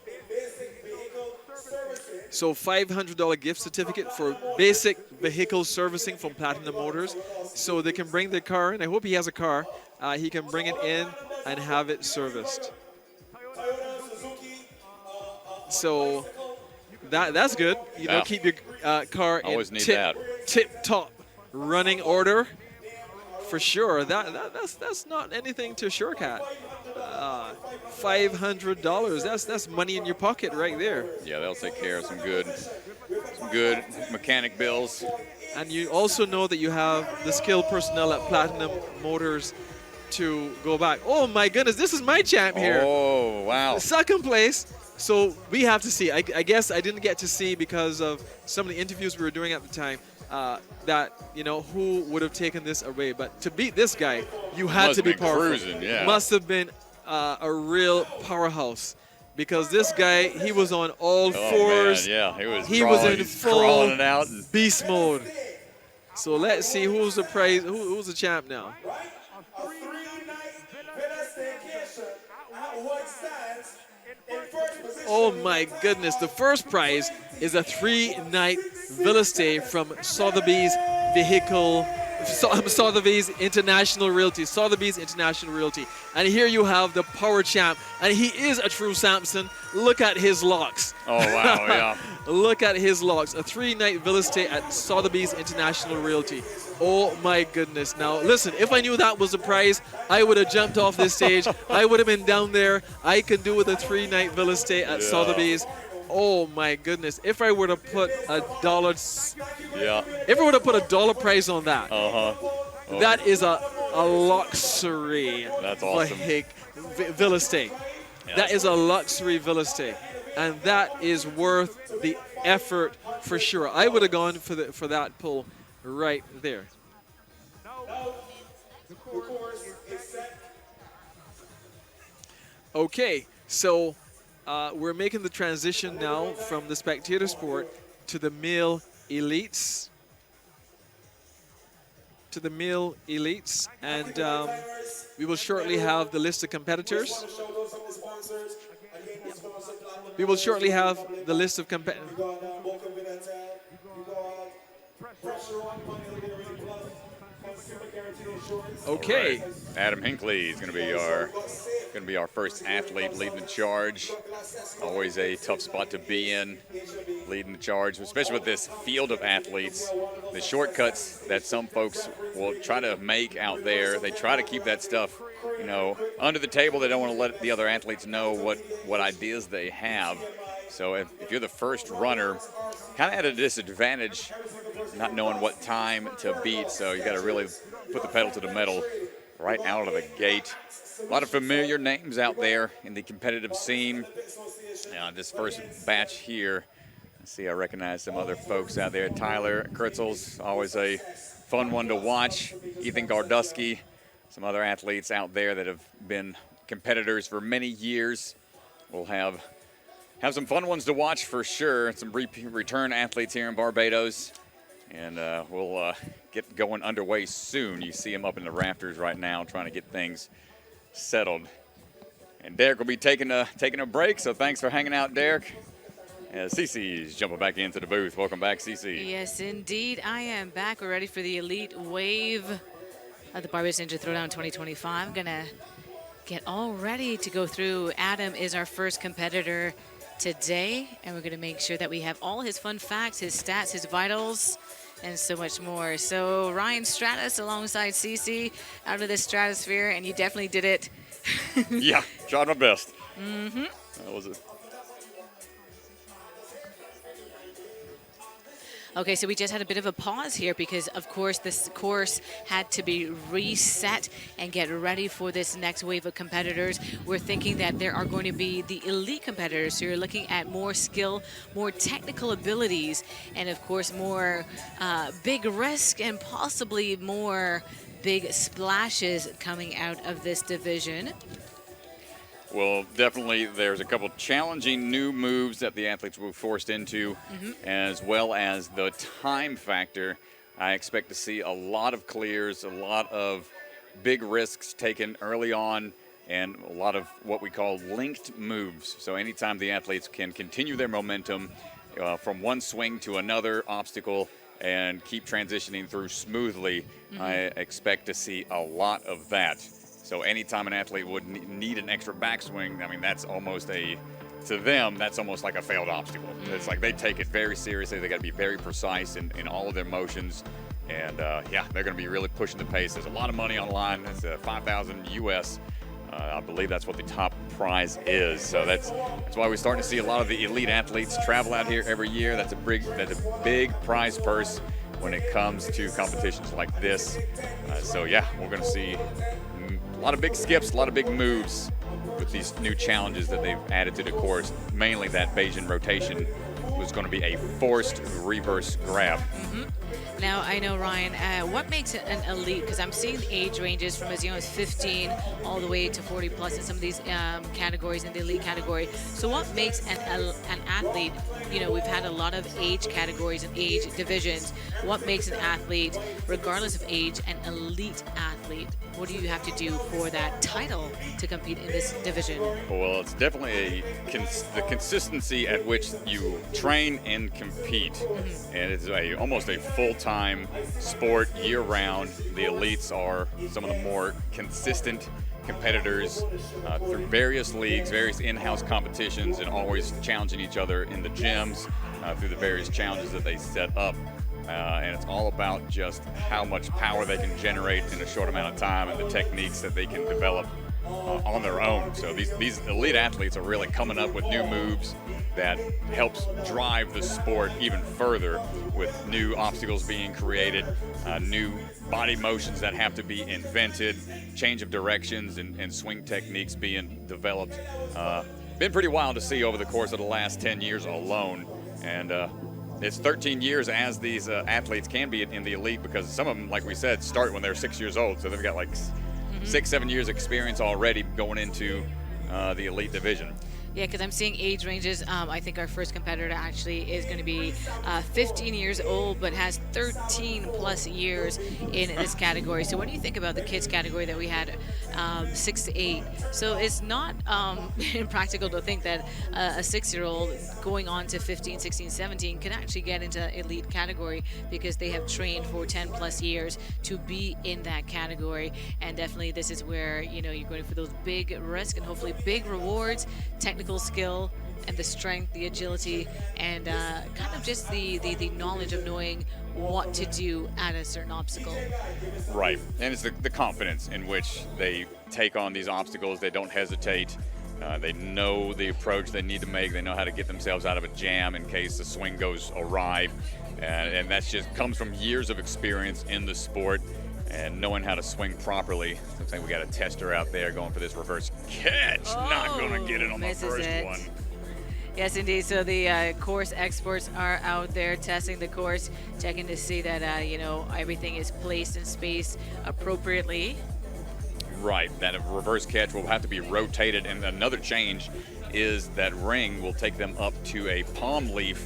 in basic vehicle servicing. So $500 gift certificate for basic vehicle servicing from Platinum Motors. So they can bring their car in. I hope he has a car. He can bring it in and have it serviced. So that's good. You know, Yeah. keep your car Always in need that. tip-top running order. For sure. That's not anything to shortcut. $500. That's money in your pocket right there. Yeah, they'll take care of some good mechanic bills. And you also know that you have the skilled personnel at Platinum Motors to go back. Oh my goodness, this is my champ here. Oh, wow. Second place. So we have to see. I guess I didn't get to see because of some of the interviews we were doing at the time. That, you know, who would have taken this away. But to beat this guy, you had Must to be have been powerful. cruising, yeah. Must have been a real powerhouse. Because this guy, he was on all fours. Man, yeah, He was in he's full crawling it out. And beast mode. So let's see who's the prize, who's the champ now. A 3-night villa staycation at White Sands in first position. Oh my goodness, the first prize is a 3-night villa stay from Sotheby's Sotheby's International Realty. Sotheby's International Realty. And here you have the power champ. And he is a true Samson. Look at his locks. oh, wow, yeah. Look at his locks. A 3-night villa stay at Sotheby's International Realty. Oh my goodness. Now listen, if I knew that was the prize, I would have jumped off this stage. I would have been down there. I can do with a 3-night villa stay at Sotheby's. Oh my goodness. If I were to put $1, Yeah. if I were to put $1 price on that, Uh-huh. Oh, that is a luxury That's awesome. villa stay. That is a luxury villa stay. And that is worth the effort for sure. I would have gone for that pull right there. Okay, so we're making the transition now from the spectator sport to the male elites. And we will shortly have the list of competitors. We will shortly have the list of competitors. Okay. Adam Hinckley is going to be our first athlete leading the charge. Always a tough spot to be in, leading the charge, especially with this field of athletes. The shortcuts that some folks will try to make out there, they try to keep that stuff, you know, under the table. They don't want to let the other athletes know what ideas they have. So if you're the first runner, kind of at a disadvantage, not knowing what time to beat. So you got to really put the pedal to the metal right out of the gate. A lot of familiar names out there in the competitive scene. This first batch here, I recognize some other folks out there. Tyler Kurtzel's always a fun one to watch. Ethan Gardusky, some other athletes out there that have been competitors for many years. We'll have some fun ones to watch for sure. Some return athletes here in Barbados. And we'll get going underway soon. You see them up in the rafters right now trying to get things settled. And Derek will be taking a break, so thanks for hanging out, Derek. Cece's jumping back into the booth. Welcome back, Cece. Yes, indeed. I am back. We're ready for the elite wave of the Barbados Ninja Throwdown 2025. I'm going to get all ready to go through. Adam is our first competitor today, and we're going to make sure that we have all his fun facts, his stats, his vitals, and so much more. So Ryan Stratus alongside Cece out of the stratosphere, and you definitely did it. Yeah, tried my best. Mm-hmm. That was it. Okay, so we just had a bit of a pause here because, of course, this course had to be reset and get ready for this next wave of competitors. We're thinking that there are going to be the elite competitors, so you're looking at more skill, more technical abilities, and, of course, more big risk and possibly more big splashes coming out of this division. Well, definitely there's a couple challenging new moves that the athletes will be forced into, as well as the time factor. I expect to see a lot of clears, a lot of big risks taken early on, and a lot of what we call linked moves. So anytime the athletes can continue their momentum from one swing to another obstacle and keep transitioning through smoothly, I expect to see a lot of that. So anytime an athlete would need an extra backswing, I mean, that's almost to them, that's almost like a failed obstacle. It's like they take it very seriously. They got to be very precise in all of their motions. And yeah, they're going to be really pushing the pace. There's a lot of money on the line. It's $5,000 US. I believe that's what the top prize is. So that's why we're starting to see a lot of the elite athletes travel out here every year. That's a big prize purse when it comes to competitions like this. So yeah, we're going to see a lot of big skips, a lot of big moves with these new challenges that they've added to the course. Mainly that Bayesian rotation was going to be a forced reverse grab. Now, I know, Ryan, what makes it an elite? Because I'm seeing age ranges from as young as 15 all the way to 40 plus in some of these categories in the elite category. So what makes an athlete, you know, we've had a lot of age categories and age divisions. What makes an athlete, regardless of age, an elite athlete? What do you have to do for that title to compete in this division? Well, it's definitely the consistency at which you train and compete. And it's almost a full-time sport year-round. The elites are some of the more consistent competitors through various leagues, various in-house competitions, and always challenging each other in the gyms through the various challenges that they set up. And it's all about just how much power they can generate in a short amount of time and the techniques that they can develop on their own. So these elite athletes are really coming up with new moves that helps drive the sport even further, with new obstacles being created, new body motions that have to be invented, change of directions and swing techniques being developed. Been pretty wild to see over the course of the last 10 years alone. And it's 13 years as these athletes can be in the elite, because some of them, like we said, start when they're 6 years old. So they've got like 6-7 years experience already going into the elite division. Yeah, because I'm seeing age ranges. I think our first competitor actually is going to be 15 years old, but has 13 plus years in this category. So when you think about the kids category that we had, 6 to 8, so it's not impractical to think that a 6-year-old going on to 15, 16, 17 can actually get into elite category, because they have trained for 10 plus years to be in that category. And definitely this is where, you know, you're going for those big risks and hopefully big rewards, technical skill and the strength, the agility, and kind of just the knowledge of knowing what to do at a certain obstacle. Right, and it's the confidence in which they take on these obstacles. They don't hesitate. They know the approach they need to make. They know how to get themselves out of a jam in case the swing goes awry. And that just comes from years of experience in the sport and knowing how to swing properly. Looks like we got a tester out there going for this reverse catch. Not going to get it on the first one. Yes, indeed. So the course experts are out there testing the course, checking to see that, you know, everything is placed and spaced appropriately. Right, that reverse catch will have to be rotated, and another change is that ring will take them up to a palm leaf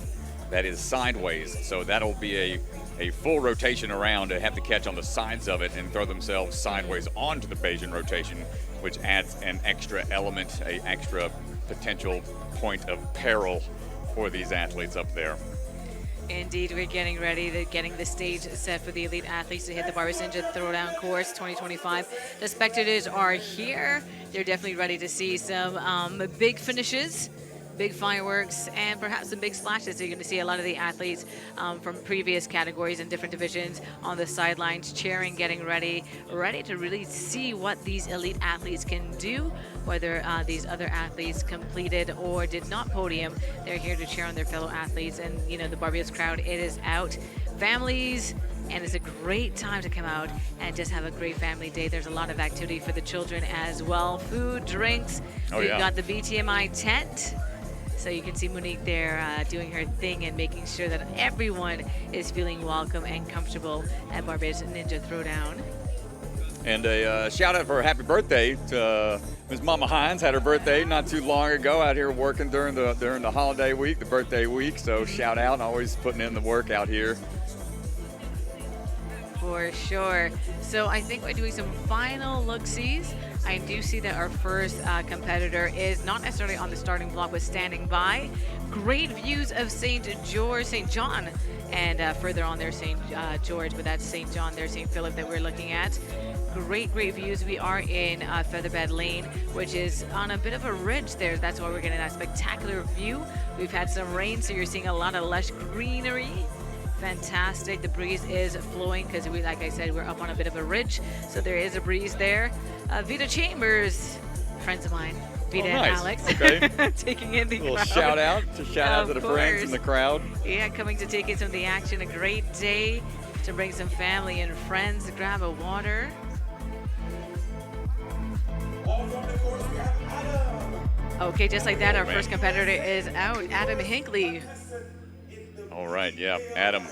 that is sideways. So that'll be a full rotation around to have to catch on the sides of it and throw themselves sideways onto the Bayesian rotation, which adds an extra element, an extra potential point of peril for these athletes up there. Indeed, we're getting ready. They're getting the stage set for the elite athletes to hit the Barbados Ninja Throwdown course 2025. The spectators are here. They're definitely ready to see some big finishes, big fireworks, and perhaps some big splashes. So you're going to see a lot of the athletes from previous categories and different divisions on the sidelines cheering, getting ready to really see what these elite athletes can do. Whether these other athletes completed or did not podium, they're here to cheer on their fellow athletes. And, you know, the Barbados crowd, it is out. Families, and it's a great time to come out and just have a great family day. There's a lot of activity for the children as well. Food, drinks. We've got the BTMI tent. So you can see Monique there doing her thing and making sure that everyone is feeling welcome and comfortable at Barbados Ninja Throwdown. And a shout out for a happy birthday to Ms. Mama Hines. Had her birthday not too long ago out here working during the holiday week, the birthday week. So shout out, always putting in the work out here. For sure. So I think we're doing some final look-sees. I do see that our first competitor is not necessarily on the starting block, but standing by. Great views of St. John, and further on there St. George, but that's St. John there, St. Philip that we're looking at. Great views. We are in Featherbed Lane, which is on a bit of a ridge there. That's why we're getting that spectacular view. We've had some rain, so you're seeing a lot of lush greenery. Fantastic. The breeze is flowing because like I said, we're up on a bit of a ridge, so there is a breeze there. Vita Chambers, friends of mine, Vita and nice. Alex, Okay. taking in the A little crowd. shout out to the friends in the crowd. Yeah, coming to take in some of the action. A great day to bring some family and friends, grab a water. Okay, just like that, our first competitor is out. Adam Hinckley, All right, yeah, Adam.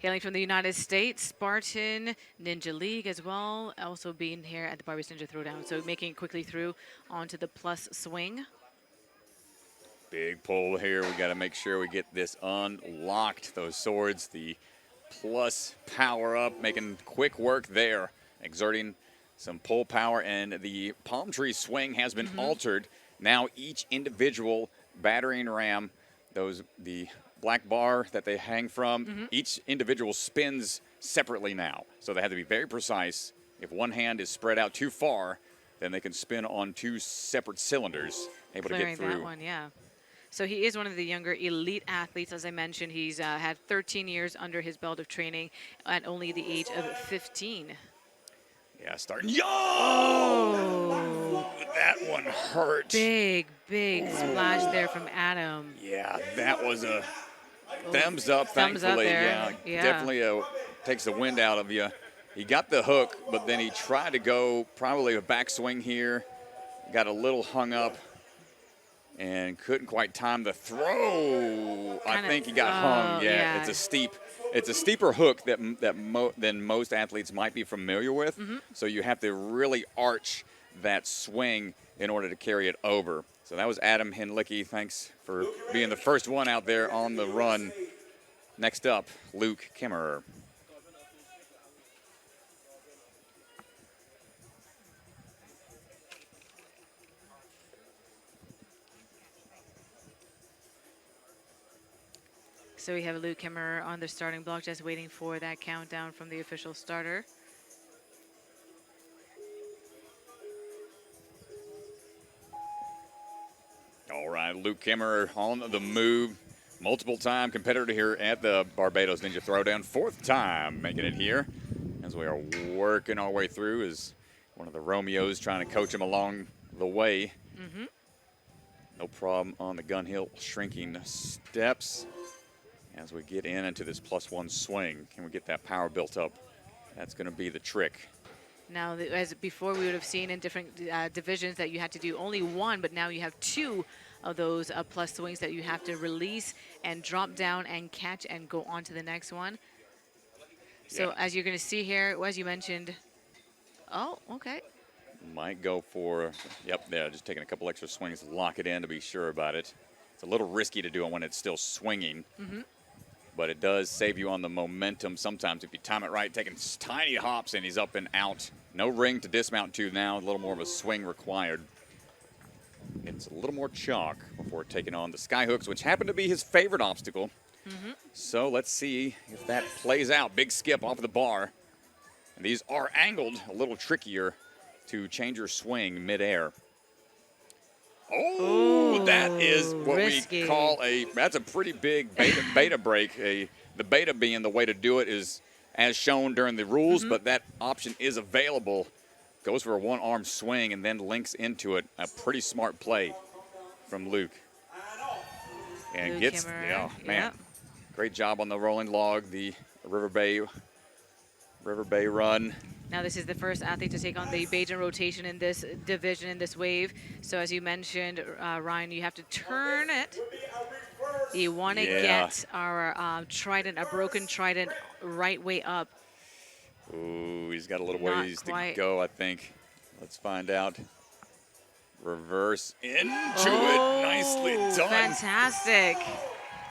hailing from the United States, Spartan Ninja League as well, also being here at the Barbados Ninja Throwdown. So making it quickly through onto the plus swing. Big pull here. We got to make sure we get this unlocked. Those swords, the plus power up, making quick work there, exerting some pull power, and the palm tree swing has been altered. Now each individual battering ram, the black bar that they hang from, each individual spins separately now. So they have to be very precise. If one hand is spread out too far, then they can spin on two separate cylinders, able to get through. That one, yeah. So he is one of the younger elite athletes, as I mentioned. He's had 13 years under his belt of training at only the age of 15. Yeah, starting young. Oh, that one hurt. Big splash there from Adam. Yeah, that was a thumbs up, thankfully. There. Yeah, definitely takes the wind out of you. He got the hook, but then he tried to go probably a backswing here. Got a little hung up and couldn't quite time the throw. I think he got hung. Yeah, it's a steeper hook than most athletes might be familiar with. So you have to really arch that swing in order to carry it over. So that was Adam Henlicky. Thanks for being the first one out there on the run. Next up, Luke Kimmerer. So we have Luke Kimmerer on the starting block, just waiting for that countdown from the official starter. All right, Luke Kimmerer on the move. Multiple-time competitor here at the Barbados Ninja Throwdown. Fourth time making it here as we are working our way through as one of the Romeos trying to coach him along the way. No problem on the gun hill shrinking steps. As we get into this +1 swing, can we get that power built up? That's going to be the trick. Now, as before, we would have seen in different divisions that you had to do only one, but now you have two of those plus swings that you have to release and drop down and catch and go on to the next one. So as you're going to see here, as you mentioned, oh, okay. Might go for, there, just taking a couple extra swings to lock it in to be sure about it. It's a little risky to do it when it's still swinging. But it does save you on the momentum sometimes if you time it right, taking tiny hops and he's up and out. No ring to dismount to now, a little more of a swing required. It's a little more chalk before taking on the sky hooks, which happen to be his favorite obstacle. So let's see if that plays out. Big skip off of the bar. And these are angled, a little trickier to change your swing midair. Oh, that is what risky. We call that's a pretty big beta break. The beta being the way to do it is as shown during the rules, but that option is available. Goes for a one-arm swing and then links into it. A pretty smart play from Luke. And Luke gets, Kimmerer. Great job on the rolling log, the River Bay run. Now this is the first athlete to take on the Bajan rotation in this division, in this wave. So as you mentioned, Ryan, you have to turn it. You want to get our trident, a broken trident, right way up. Ooh, he's got a little Not ways to quite. go, I think. Let's find out. Reverse into Oh, it. Nicely done. Fantastic.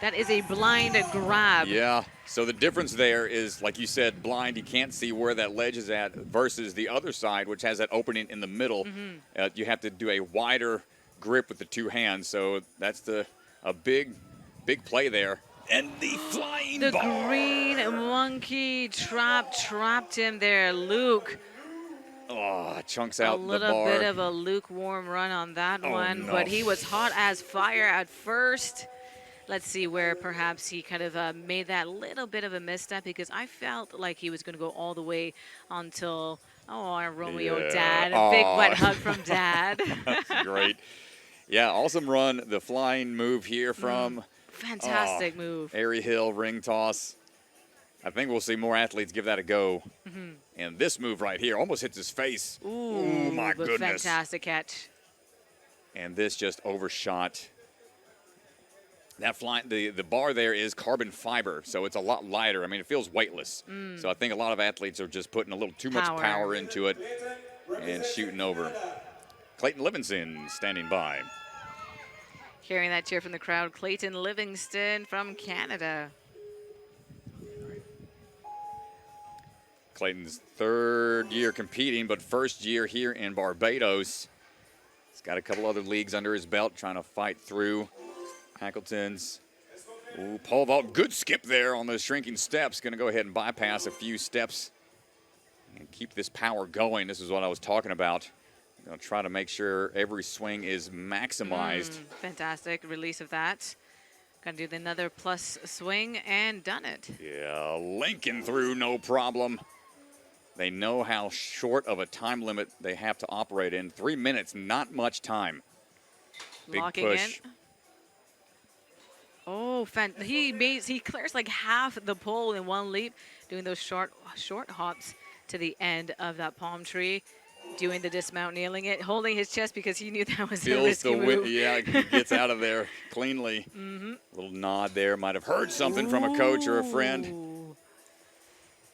That is a blind grab. Yeah. So the difference there is, like you said, blind. You can't see where that ledge is at versus the other side, which has that opening in the middle. You have to do a wider grip with the two hands. So that's a big play there. And the flying The bar. green monkey trapped him there. Luke, Oh, chunks a out the little bar. bit of a lukewarm run on that one, no. but he was hot as fire at first. Let's see where perhaps he kind of made that little bit of a misstep, because I felt like he was going to go all the way until, our Romeo Yeah. dad. A big Aw. wet hug from dad. That's great. Yeah, awesome run. The flying move here from Fantastic move. Airy Hill ring toss. I think we'll see more athletes give that a go. And this move right here almost hits his face. Ooh, my but goodness. fantastic catch. And this just overshot. That the bar there is carbon fiber, so it's a lot lighter. I mean, it feels weightless. So I think a lot of athletes are just putting a little too much power into it and shooting over. Clayton Livingston standing by. Hearing that cheer from the crowd, Clayton Livingston from Canada. Clayton's third year competing, but first year here in Barbados. He's got a couple other leagues under his belt, trying to fight through. Hackleton's pole vault. Good skip there on those shrinking steps. Going to go ahead and bypass a few steps and keep this power going. This is what I was talking about. Going to try to make sure every swing is maximized. Fantastic release of that. Gonna do another plus swing and done it. Yeah, linking through, no problem. They know how short of a time limit they have to operate in. 3 minutes, not much time. Big Locking push. in. Oh, he clears like half the pole in one leap, doing those short hops to the end of that palm tree, doing the dismount, nailing it, holding his chest because he knew that was a Feels risky the move. yeah, he gets out of there cleanly. Little nod there. Might have heard something from a coach or a friend. Ooh.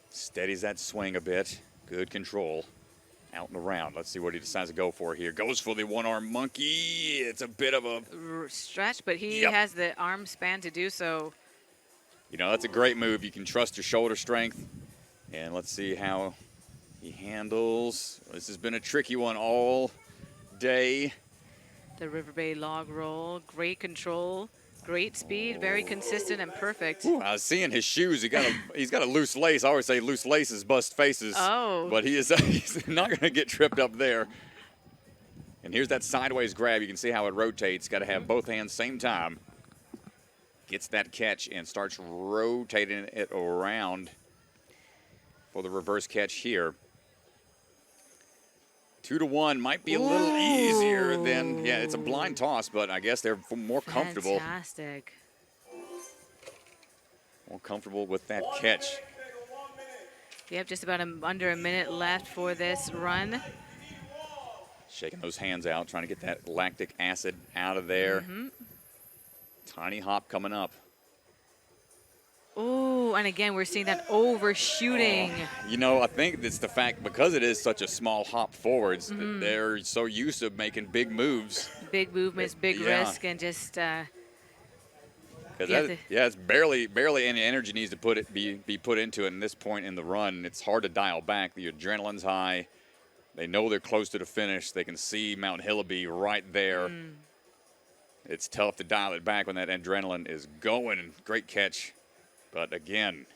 Steadies that swing a bit. Good control. Out and around. Let's see what he decides to go for here. Goes for the one-arm monkey. It's a bit of a Stretch, but he Yep. has the arm span to do so. You know, that's a great move. You can trust your shoulder strength. And let's see how he handles. This has been a tricky one all day. The River Bay log roll, great control, great speed, very consistent and perfect. I was seeing his shoes. He's got a loose lace. I always say loose laces bust faces. Oh. But he's not going to get tripped up there. And here's that sideways grab. You can see how it rotates. Got to have both hands same time. Gets that catch and starts rotating it around for the reverse catch here. 2-1 might be a little easier than, yeah, it's a blind toss, but I guess they're more comfortable. Fantastic. More comfortable with that catch. We have just about under a minute left for this run. Shaking those hands out, trying to get that lactic acid out of there. Tiny hop coming up. Oh, and again, we're seeing that overshooting. You know, I think it's the fact, because it is such a small hop forwards, that they're so used to making big moves. Big movements, big Yeah. risk, and just Because Yeah, it's barely any energy needs to be put into it. In this point in the run, it's hard to dial back. The adrenaline's high. They know they're close to the finish. They can see Mount Hillaby right there. It's tough to dial it back when that adrenaline is going. Great catch. But again,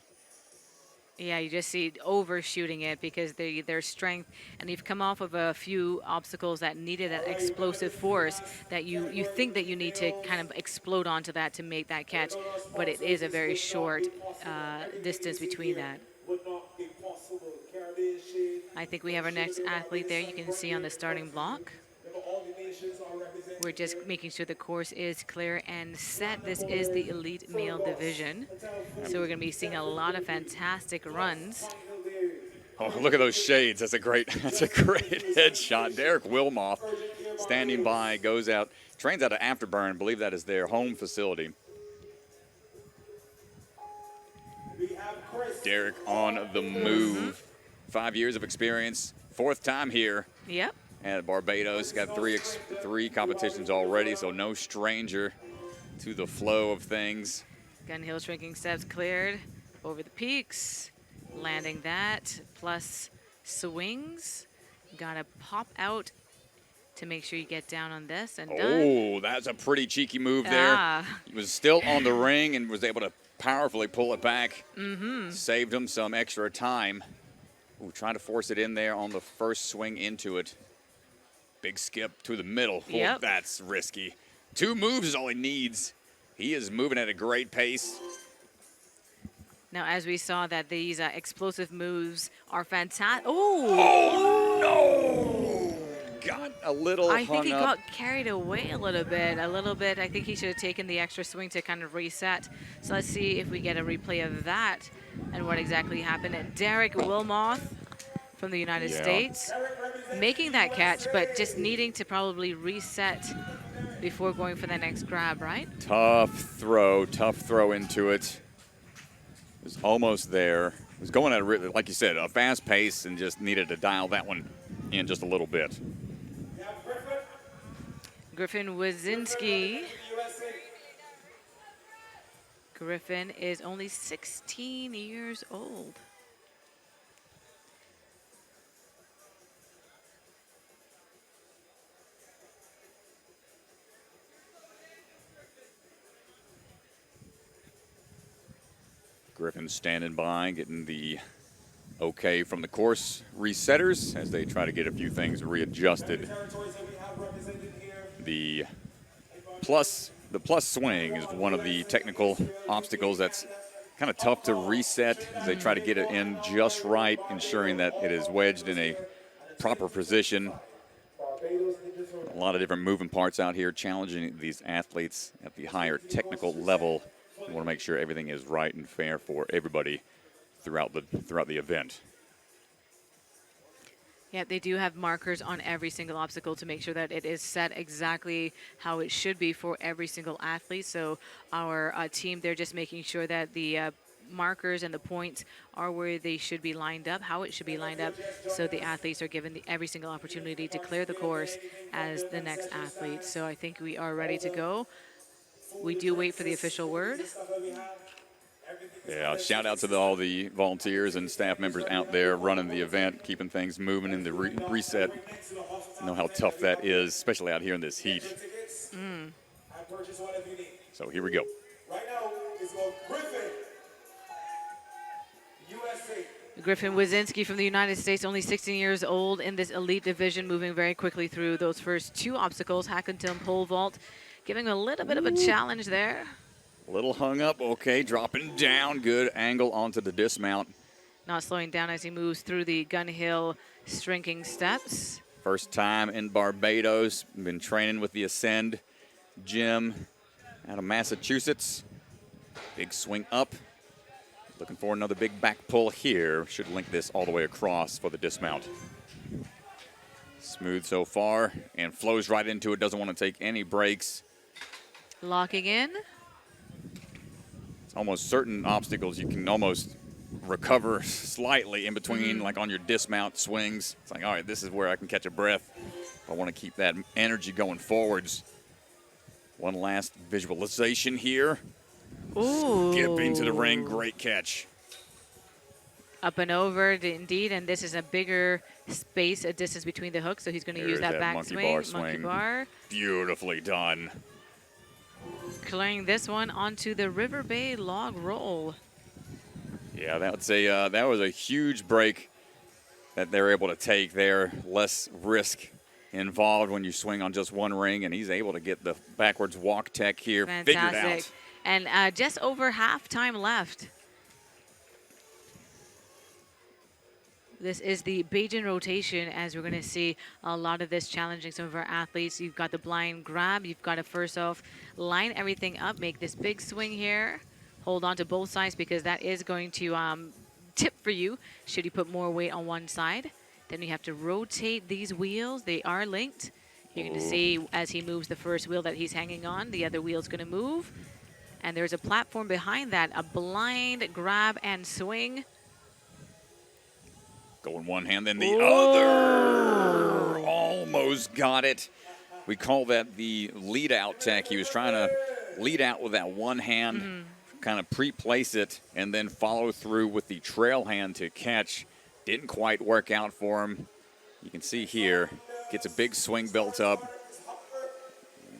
yeah, you just see overshooting it because their strength, and you've come off of a few obstacles that needed that explosive force that you think that you need to kind of explode onto that to make that catch, but it is a very short distance between that. I think we have our next athlete there. You can see on the starting block. We're just making sure the course is clear and set. This is the elite male division. So we're going to be seeing a lot of fantastic runs. oh, look at those shades. That's a great headshot. Derek Wilmoth standing by, goes out, trains out of Afterburn. I believe that is their home facility. Derek on the move. 5 years of experience, 4th time here Yep. at Barbados. Got three competitions already, so no stranger to the flow of things. Gun hill shrinking steps cleared over the peaks, landing that, plus swings. Gotta pop out to make sure you get down on this and done. Oh, that's a pretty cheeky move there. He was still on the ring and was able to powerfully pull it back. Saved him some extra time. Ooh, trying to force it in there on the first swing into it. Big skip to the middle. Yep. Oh, that's risky. 2 moves is all he needs. He is moving at a great pace. Now, as we saw that these explosive moves are fantastic. Oh, no! Got a little I think he hung up. got carried away a little bit. I think he should have taken the extra swing to kind of reset. So let's see if we get a replay of that and what exactly happened. And Derek Wilmoth from the United States making that catch, but just needing to probably reset before going for the next grab, right? Tough throw into it. It was almost there. It was going at, like you said, a fast pace and just needed to dial that one in just a little bit. Griffin Wazinski. Griffin is only 16 years old. Griffin standing by, getting the okay from the course resetters as they try to get a few things readjusted. The plus swing is one of the technical obstacles that's kind of tough to reset as they try to get it in just right, ensuring that it is wedged in a proper position. A lot of different moving parts out here challenging these athletes at the higher technical level. We want to make sure everything is right and fair for everybody throughout the event. Yeah, they do have markers on every single obstacle to make sure that it is set exactly how it should be for every single athlete. So our team, they're just making sure that the markers and the points are where they should be lined up, how it should be lined up, so the athletes are given every single opportunity to clear the course as the next athlete. So I think we are ready to go. We do wait for the official word. Yeah, shout out to all the volunteers and staff members out there running the event, keeping things moving in the reset. I know how tough that is, especially out here in this heat. So here we go. Right now is Griffin, USA. Griffin Wazinski from the United States, only 16 years old in this elite division, moving very quickly through those first 2 obstacles, Hackenton pole vault, giving a little bit of a challenge there. A little hung up, okay, dropping down, good angle onto the dismount. Not slowing down as he moves through the gun hill shrinking steps. First time in Barbados, been training with the Ascend gym out of Massachusetts. Big swing up. Looking for another big back pull here. Should link this all the way across for the dismount. Smooth so far and flows right into it. Doesn't want to take any breaks. Locking in. It's almost certain obstacles you can almost recover slightly in between, like on your dismount swings. It's like, all right, this is where I can catch a breath. I want to keep that energy going forwards. One last visualization here. Ooh. Skipping to the ring, great catch. Up and over, indeed, and this is a bigger space, a distance between the hooks, so he's going to use that back monkey swing. bar swing. Monkey bar. Beautifully done. Clearing this one onto the River Bay log roll. Yeah, that was a huge break that they're able to take there. Less risk involved when you swing on just one ring, and he's able to get the backwards walk tech here figured out. And just over half time left. This is the Bajan rotation, as we're going to see a lot of this challenging some of our athletes. You've got the blind grab. You've got to first off line everything up, make this big swing here. Hold on to both sides because that is going to tip for you should you put more weight on one side. Then you have to rotate these wheels. They are linked. You're going to see as he moves the first wheel that he's hanging on, the other wheel's going to move. And there's a platform behind that, a blind grab and swing. Going one hand, then the other. Almost got it. We call that the lead out tech. He was trying to lead out with that one hand, kind of pre-place it, and then follow through with the trail hand to catch. Didn't quite work out for him. You can see here, gets a big swing built up.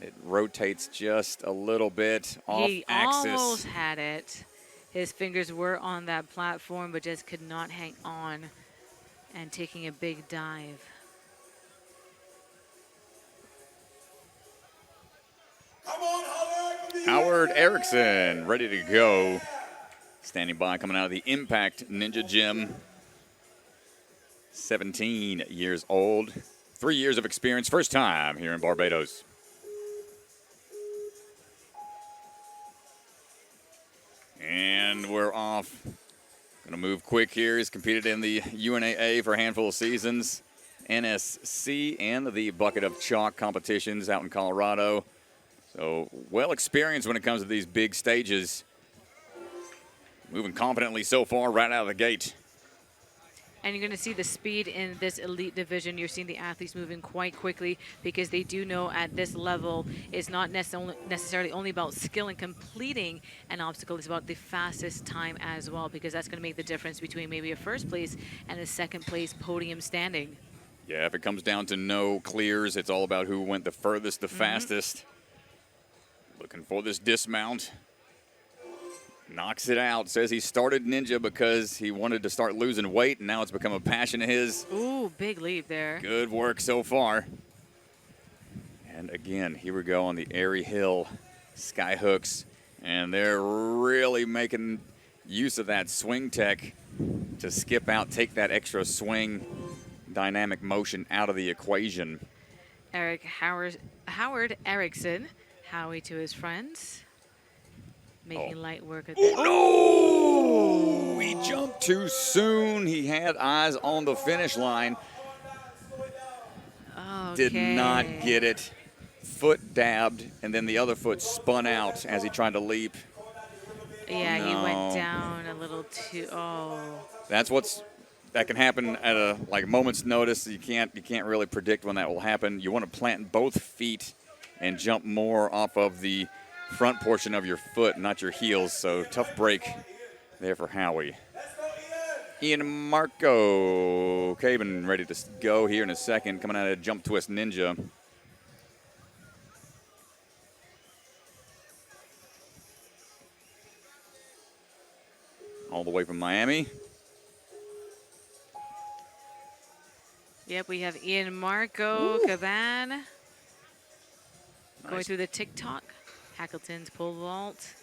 It rotates just a little bit off He axis. almost had it. His fingers were on that platform, but just could not hang on, and taking a big dive. Howard Erickson, ready to go. Standing by, coming out of the Impact Ninja Gym. 17 years old, 3 years of experience, first time here in Barbados. And we're off. Gonna move quick here. He's competed in the UNAA for a handful of seasons, NSC, and the Bucket of Chalk competitions out in Colorado. So well experienced when it comes to these big stages. Moving confidently so far right out of the gate. And you're going to see the speed in this elite division. You're seeing the athletes moving quite quickly because they do know at this level it's not necessarily only about skill and completing an obstacle. It's about the fastest time as well, because that's going to make the difference between maybe a first place and a second place podium standing. Yeah, if it comes down to no clears, it's all about who went the furthest, the fastest. Looking for this dismount. Knocks it out. Says he started Ninja because he wanted to start losing weight, and now it's become a passion of his. Ooh, big leap there. Good work so far. And again, here we go on the Airy Hill sky hooks. And they're really making use of that swing tech to skip out, take that extra swing dynamic motion out of the equation. Howard Erickson, Howie to his friends. Making light work of that. Oh, no! He jumped too soon. He had eyes on the finish line. Okay. Did not get it. Foot dabbed, and then the other foot spun out as he tried to leap. Yeah, he went down a little too. Oh. That can happen at a moment's notice. You can't really predict when that will happen. You want to plant both feet and jump more off of the front portion of your foot, not your heels. So tough break there for Howie. Ian Marco Caben ready to go here in a second, coming out of Jump Twist Ninja. All the way from Miami. Yep, we have Ian Marco Caban going through the TikTok. Hackleton's pole vault.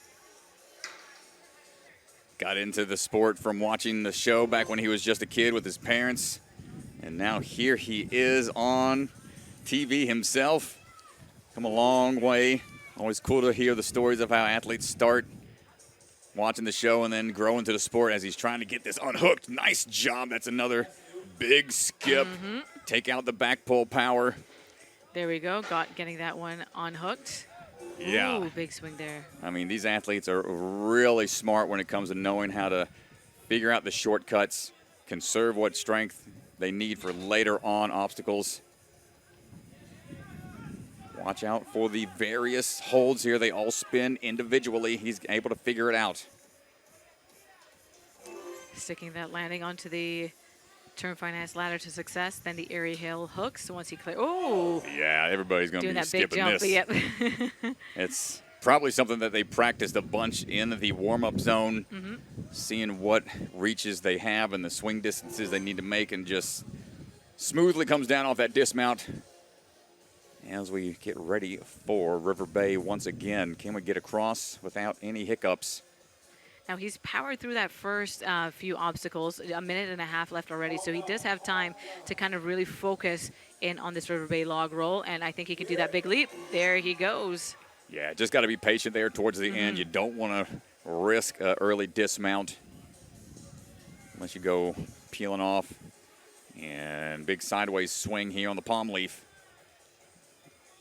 Got into the sport from watching the show back when he was just a kid with his parents. And now here he is on TV himself. Come a long way. Always cool to hear the stories of how athletes start watching the show and then grow into the sport as he's trying to get this unhooked. Nice job. That's another big skip. Take out the back pull power. There we go. Getting that one unhooked. Yeah. Ooh, big swing there. I mean, these athletes are really smart when it comes to knowing how to figure out the shortcuts, conserve what strength they need for later on obstacles. Watch out for the various holds here. They all spin individually. He's able to figure it out. Sticking that landing onto the Turn Finance ladder to success, then the Airy Hill hooks. So once he clears, yeah, everybody's going to be skipping this. Yep. It's probably something that they practiced a bunch in the warm-up zone, seeing what reaches they have and the swing distances they need to make, and just smoothly comes down off that dismount. As we get ready for River Bay once again, can we get across without any hiccups? Now, he's powered through that first few obstacles, a minute and a half left already, so he does have time to kind of really focus in on this River Bay log roll, and I think he could do that big leap. There he goes. Yeah, just got to be patient there towards the end. You don't want to risk an early dismount unless you go peeling off. And big sideways swing here on the palm leaf.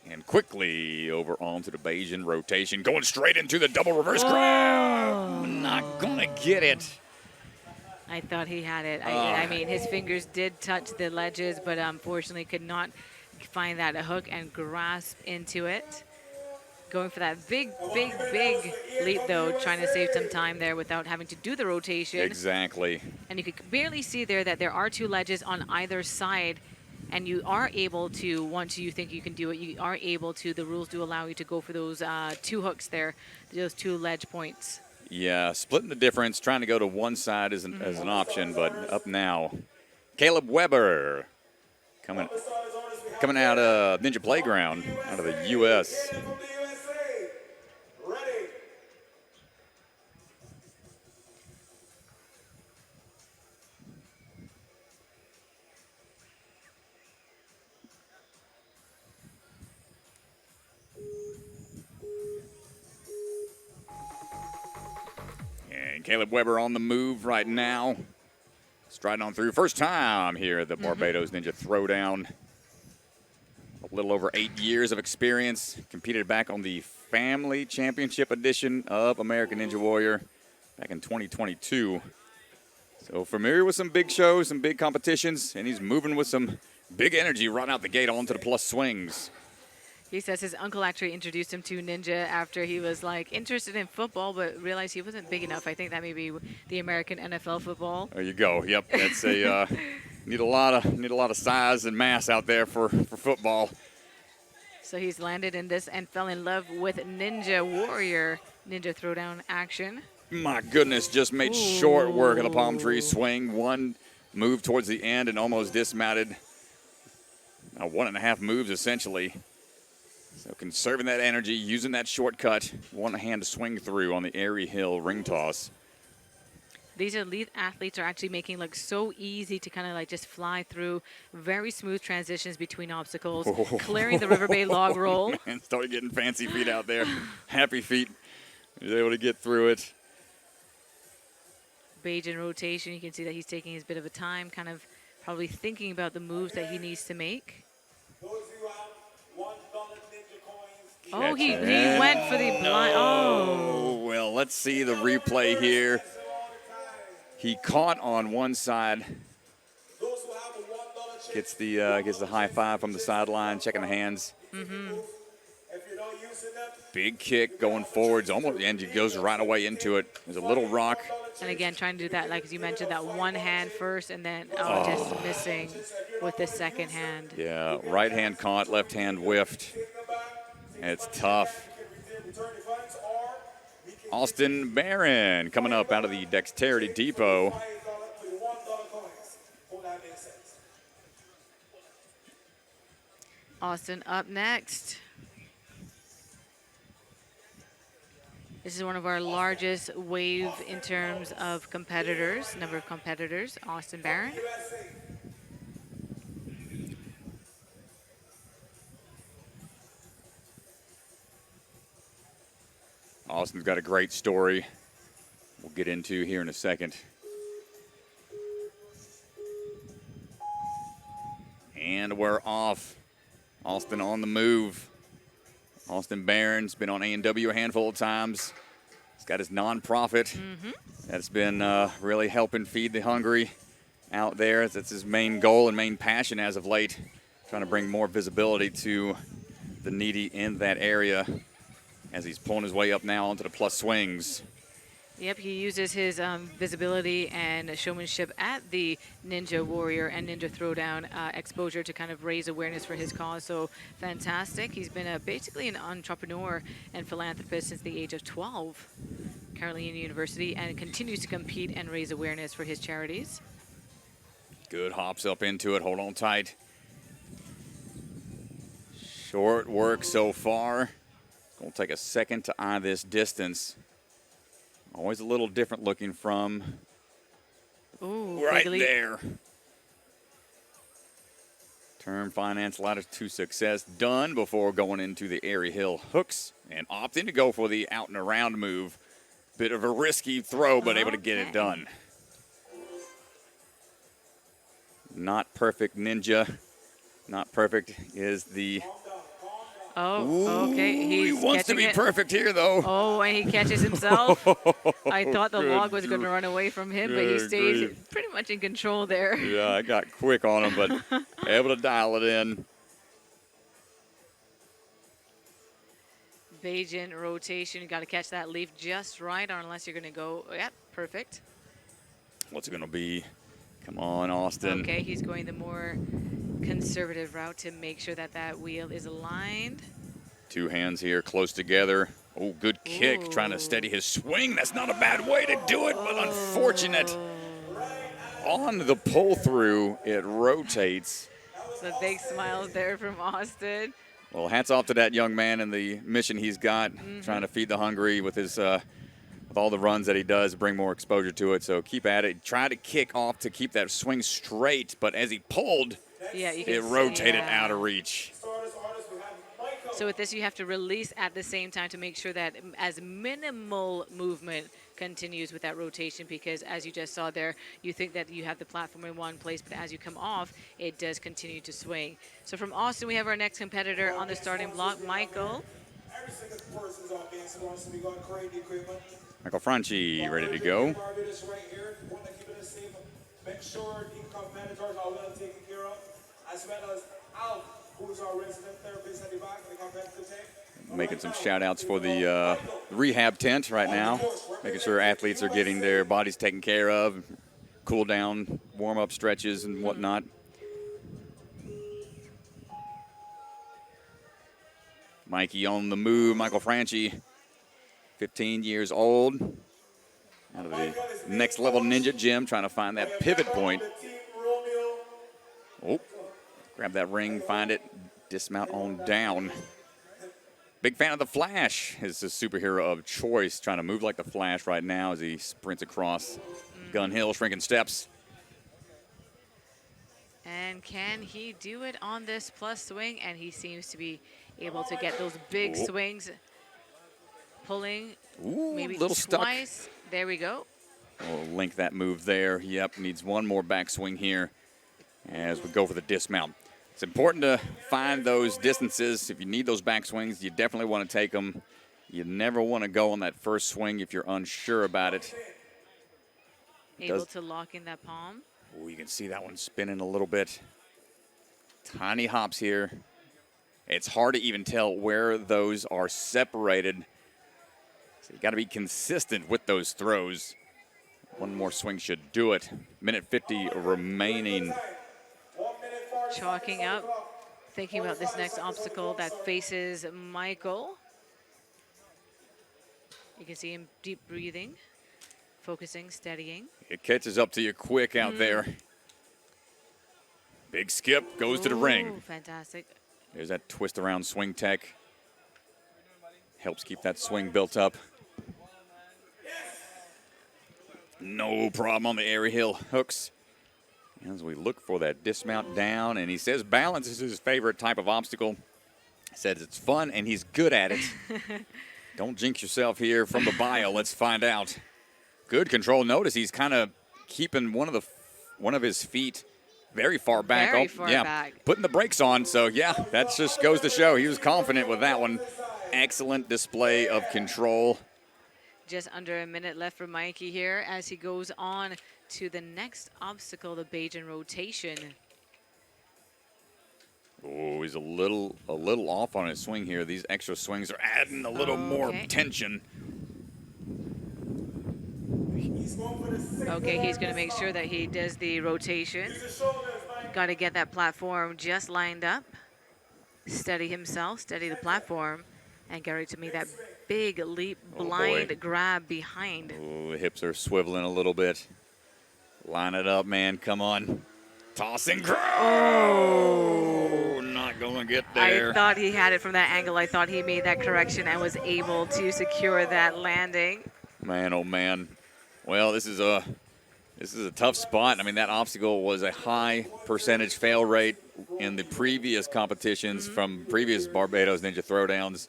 And quickly over onto the Bayesian rotation, going straight into the double reverse grab. Not going to get it. I thought he had it. I mean, his fingers did touch the ledges, but unfortunately could not find that hook and grasp into it. Going for that big leap, though, trying to save some time there without having to do the rotation. Exactly. And you could barely see there that there are two ledges on either side, and you are able to, once you think you can do it, you are able to, the rules do allow you to go for those two hooks there, those two ledge points. Yeah, splitting the difference, trying to go to one side as an option, but up now. Caleb Weber coming out of Ninja Playground, out of the U.S. And Caleb Weber on the move right now. Striding on through. First time here at the Barbados Ninja Throwdown. A little over 8 years of experience. Competed back on the Family Championship edition of American Ninja Warrior back in 2022. So familiar with some big shows, some big competitions, and he's moving with some big energy right out the gate onto the plus swings. He says his uncle actually introduced him to Ninja after he was like interested in football, but realized he wasn't big enough. I think that may be the American NFL football. There you go. Yep, that's a need a lot of size and mass out there for football. So he's landed in this and fell in love with Ninja Warrior, Ninja Throwdown action. My goodness, just made short work of the palm tree swing. One move towards the end and almost dismounted. 1.5 moves essentially. So conserving that energy, using that shortcut, one hand to swing through on the Airy Hill ring toss. These elite athletes are actually making it look so easy to kind of like just fly through. Very smooth transitions between obstacles, clearing the River Bay log roll. Man, started getting fancy feet out there. Happy feet. He was able to get through it. Bajan rotation, you can see that he's taking his bit of a time, kind of probably thinking about the moves that he needs to make. Oh, he went for the blind. Oh. Well, let's see the replay here. He caught on one side. Gets the high five from the sideline, checking the hands. Big kick going forwards, almost, and he goes right away into it. There's a little rock. And again, trying to do that, like as you mentioned, that one hand first, and then just missing with the second hand. Yeah, right hand caught, left hand whiffed. And it's tough. Austin Barron coming up out of the Dexterity Depot. Austin up next. This is one of our largest wave in terms of competitors, number of competitors, Austin Barron. Austin's got a great story we'll get into here in a second. And we're off. Austin on the move. Austin Barron's been on A&W a handful of times. He's got his nonprofit that's been really helping feed the hungry out there. That's his main goal and main passion as of late, trying to bring more visibility to the needy in that area as he's pulling his way up now onto the plus swings. Yep, he uses his visibility and showmanship at the Ninja Warrior and Ninja Throwdown exposure to kind of raise awareness for his cause. So fantastic. He's been basically an entrepreneur and philanthropist since the age of 12, currently in university, and continues to compete and raise awareness for his charities. Good hops up into it. Hold on tight. Short work so far. It's going to take a second to eye this distance. Always a little different looking from right there. Term finance ladder to success done before going into the Airy Hill hooks and opting to go for the out and around move. Bit of a risky throw, but able to get it done. Not perfect ninja. Not perfect is the Oh, okay. He He's wants to catching be it. perfect here, though. Oh, and he catches himself. I thought the Good log was going to gr- run away from him, but he good stayed grief. pretty much in control there. Yeah, I got quick on him, but able to dial it in. Bajan rotation. You got to catch that leaf just right, or unless you're going to go. Yep, perfect. What's it going to be? Come on, Austin. Okay, he's going the more conservative route to make sure that that wheel is aligned. Two hands here close together. Oh, good kick. Trying to steady his swing. That's not a bad way to do it, but unfortunate. On the pull through, it rotates. So big smiles there from Austin. Well, hats off to that young man and the mission he's got, trying to feed the hungry with his with all the runs that he does, bring more exposure to it. So keep at it. Try to kick off to keep that swing straight, but as he pulled, Yeah, you it can rotated out of reach. So with this, you have to release at the same time to make sure that as minimal movement continues with that rotation, because as you just saw there, you think that you have the platform in one place, but as you come off, it does continue to swing. So from Austin, we have our next competitor on the starting block, Michael. Every single person's on Barbados, so we got great equipment. Michael Franchi ready to go. Barbados right here. We want to keep it safe. Make sure the competitors are well taken care of, as well as Al, who's our resident therapist at the back of the competitive team. Making some shout outs for the rehab tent right now, making sure athletes are getting their bodies taken care of, cool down, warm up stretches and whatnot. Mikey on the move, Michael Franchi, 15 years old, out of the next level ninja gym, trying to find that pivot point. Oh, grab that ring, find it, dismount on down. Big fan of the Flash. Is a superhero of choice, trying to move like the Flash right now as he sprints across Gun Hill, shrinking steps. And can he do it on this plus swing? And he seems to be able to get those big swings, pulling maybe little stuck. twice. There we go. We'll link that move there. Yep, needs one more backswing here as we go for the dismount. It's important to find those distances. If you need those backswings, you definitely want to take them. You never want to go on that first swing if you're unsure about it. Able to lock in that palm. Oh, you can see that one spinning a little bit. Tiny hops here. It's hard to even tell where those are separated. So you got to be consistent with those throws. One more swing should do it. Minute 50 remaining. Chalking up, thinking about this next obstacle that faces Michael. You can see him deep breathing, focusing, steadying. It catches up to you quick out there. Big skip, goes to the ring. Fantastic. There's that twist around swing tech. Helps keep that swing built up. No problem on the airy hill hooks. As we look for that dismount down, and he says balance is his favorite type of obstacle. He says it's fun, and he's good at it. Don't jinx yourself here from the bio. Let's find out. Good control. Notice he's kind of keeping one of his feet very far back. Very far back. Putting the brakes on. So, yeah, that just goes to show he was confident with that one. Excellent display of control. Just under a minute left for Mikey here as he goes on to the next obstacle, the Bajan rotation. Oh, he's a little off on his swing here. These extra swings are adding a little more tension. Okay, he's going to make sure that he does the rotation. Got to get that platform just lined up. Steady himself, steady the platform, and get ready to make that big leap, blind grab behind. Oh, the hips are swiveling a little bit. Line it up, man. Come on. Toss and grab. Oh, not going to get there. I thought he had it from that angle. I thought he made that correction and was able to secure that landing. Man, oh, man. Well, this is a tough spot. I mean, that obstacle was a high percentage fail rate in the previous competitions from previous Barbados Ninja Throwdowns.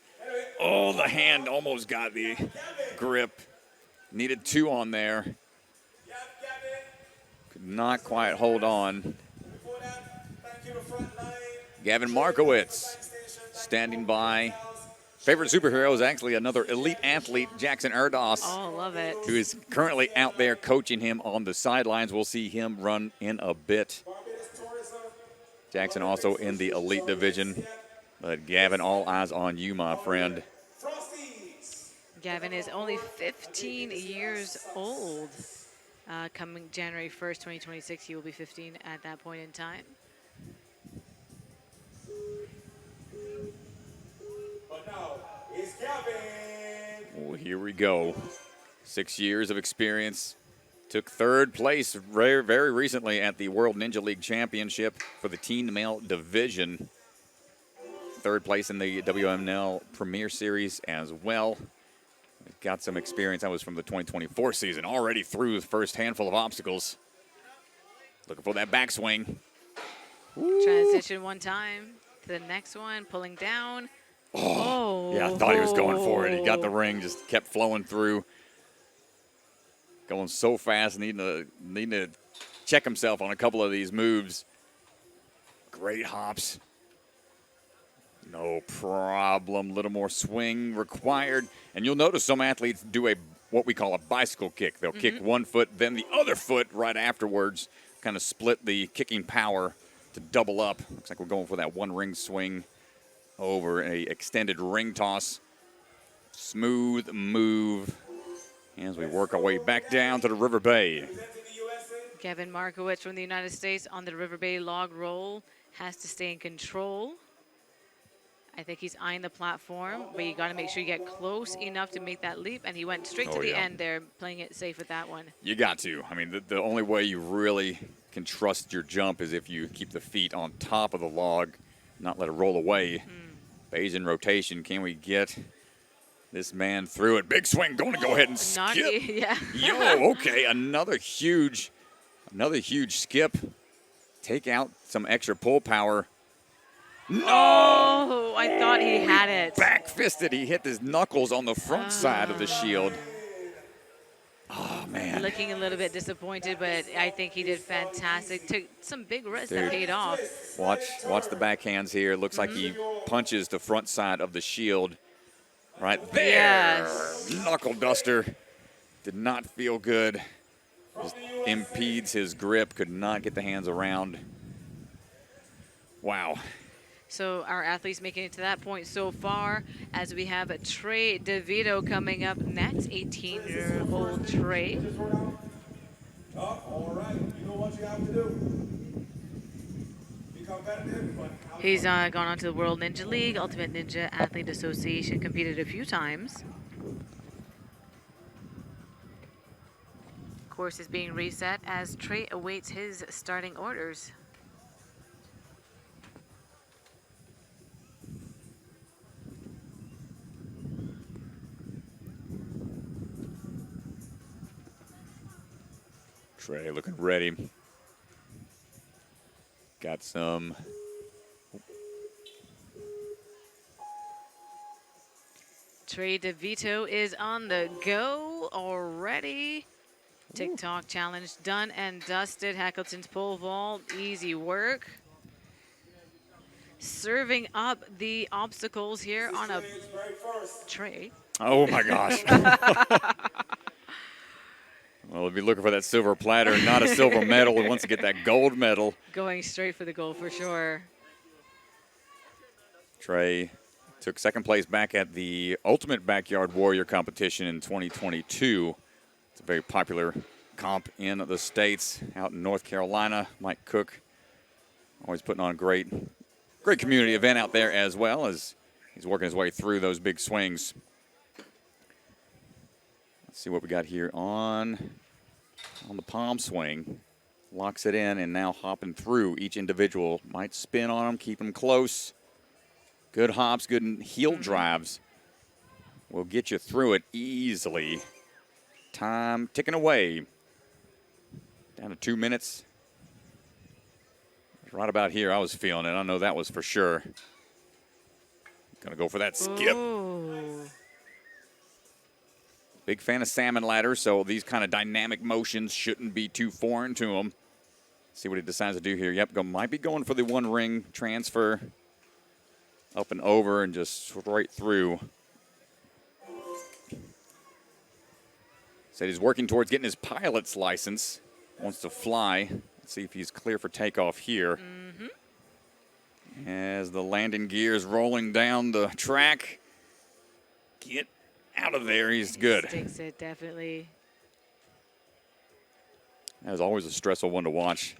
Oh, the hand almost got the grip. Needed two on there. Could not quite hold on. Gavin Markowitz standing by. Favorite superhero is actually another elite athlete, Jackson Erdos, Oh, love it. who is currently out there coaching him on the sidelines. We'll see him run in a bit. Jackson also in the elite division. But Gavin, all eyes on you, my friend. Gavin is only 15 years old. Coming January 1st, 2026, he will be 15 at that point in time. But now it's Gavin. Well, here we go. 6 years of experience. Took third place very, very recently at the World Ninja League Championship for the teen male division. Third place in the WMNL Premier Series as well. Got some experience. That was from the 2024 season. Already through the first handful of obstacles. Looking for that backswing. Transition one time to the next one, pulling down. Oh. Yeah, I thought he was going for it. He got the ring, just kept flowing through. Going so fast, needing to check himself on a couple of these moves. Great hops. No problem. Little more swing required. And you'll notice some athletes do what we call a bicycle kick. They'll kick one foot, then the other foot right afterwards. Kind of split the kicking power to double up. Looks like we're going for that one ring swing over a extended ring toss. Smooth move as we work our way back down to the River Bay. Gavin Markowitz from the United States on the River Bay log roll has to stay in control. I think he's eyeing the platform, but you got to make sure you get close enough to make that leap, and he went straight to the end there, playing it safe with that one. You got to. I mean, the only way you really can trust your jump is if you keep the feet on top of the log, not let it roll away. Bayesian rotation. Can we get this man through it? Big swing. Going to go ahead and skip. Yeah. Yo, okay. Another huge skip. Take out some extra pull power. No! Oh, I thought he had it. Back-fisted. He hit his knuckles on the front side of the shield. Oh, man. Looking a little bit disappointed, but I think he did fantastic. Took some big risks that paid off. Watch the backhands here. Looks like he punches the front side of the shield right there. Yes. Knuckle duster. Did not feel good. Just impedes his grip. Could not get the hands around. Wow. So our athletes making it to that point so far, as we have Trey DeVito coming up next, 18-year-old Trey. All right, you know what you have to do. Be competitive, but He's gone on to the World Ninja League, Ultimate Ninja Athlete Association, competed a few times. Course is being reset as Trey awaits his starting orders. Trey looking ready. Got some. Trey DeVito is on the go already. TikTok challenge done and dusted. Hackleton's pole vault, easy work. Serving up the obstacles here on a Trey. Oh my gosh. Well, we'll be looking for that silver platter, not a silver medal. He wants to get that gold medal. Going straight for the goal for sure. Trey took second place back at the Ultimate Backyard Warrior competition in 2022. It's a very popular comp in the States, out in North Carolina. Mike Cook always putting on a great community event out there as well as he's working his way through those big swings. Let's see what we got here on the palm swing. Locks it in and now hopping through each individual. Might spin on them, keep them close. Good hops, good heel drives. Will get you through it easily. Time ticking away. Down to 2 minutes. Right about here, I was feeling it. I know that was for sure. Gonna go for that skip. Ooh. Big fan of salmon ladders, so these kind of dynamic motions shouldn't be too foreign to him. See what he decides to do here. Yep, might be going for the one ring transfer. Up and over and just straight through. Said he's working towards getting his pilot's license. Wants to fly. Let's see if he's clear for takeoff here. As the landing gears rolling down the track. Get out of there. He's good. Sticks it, definitely. That is always a stressful one to watch.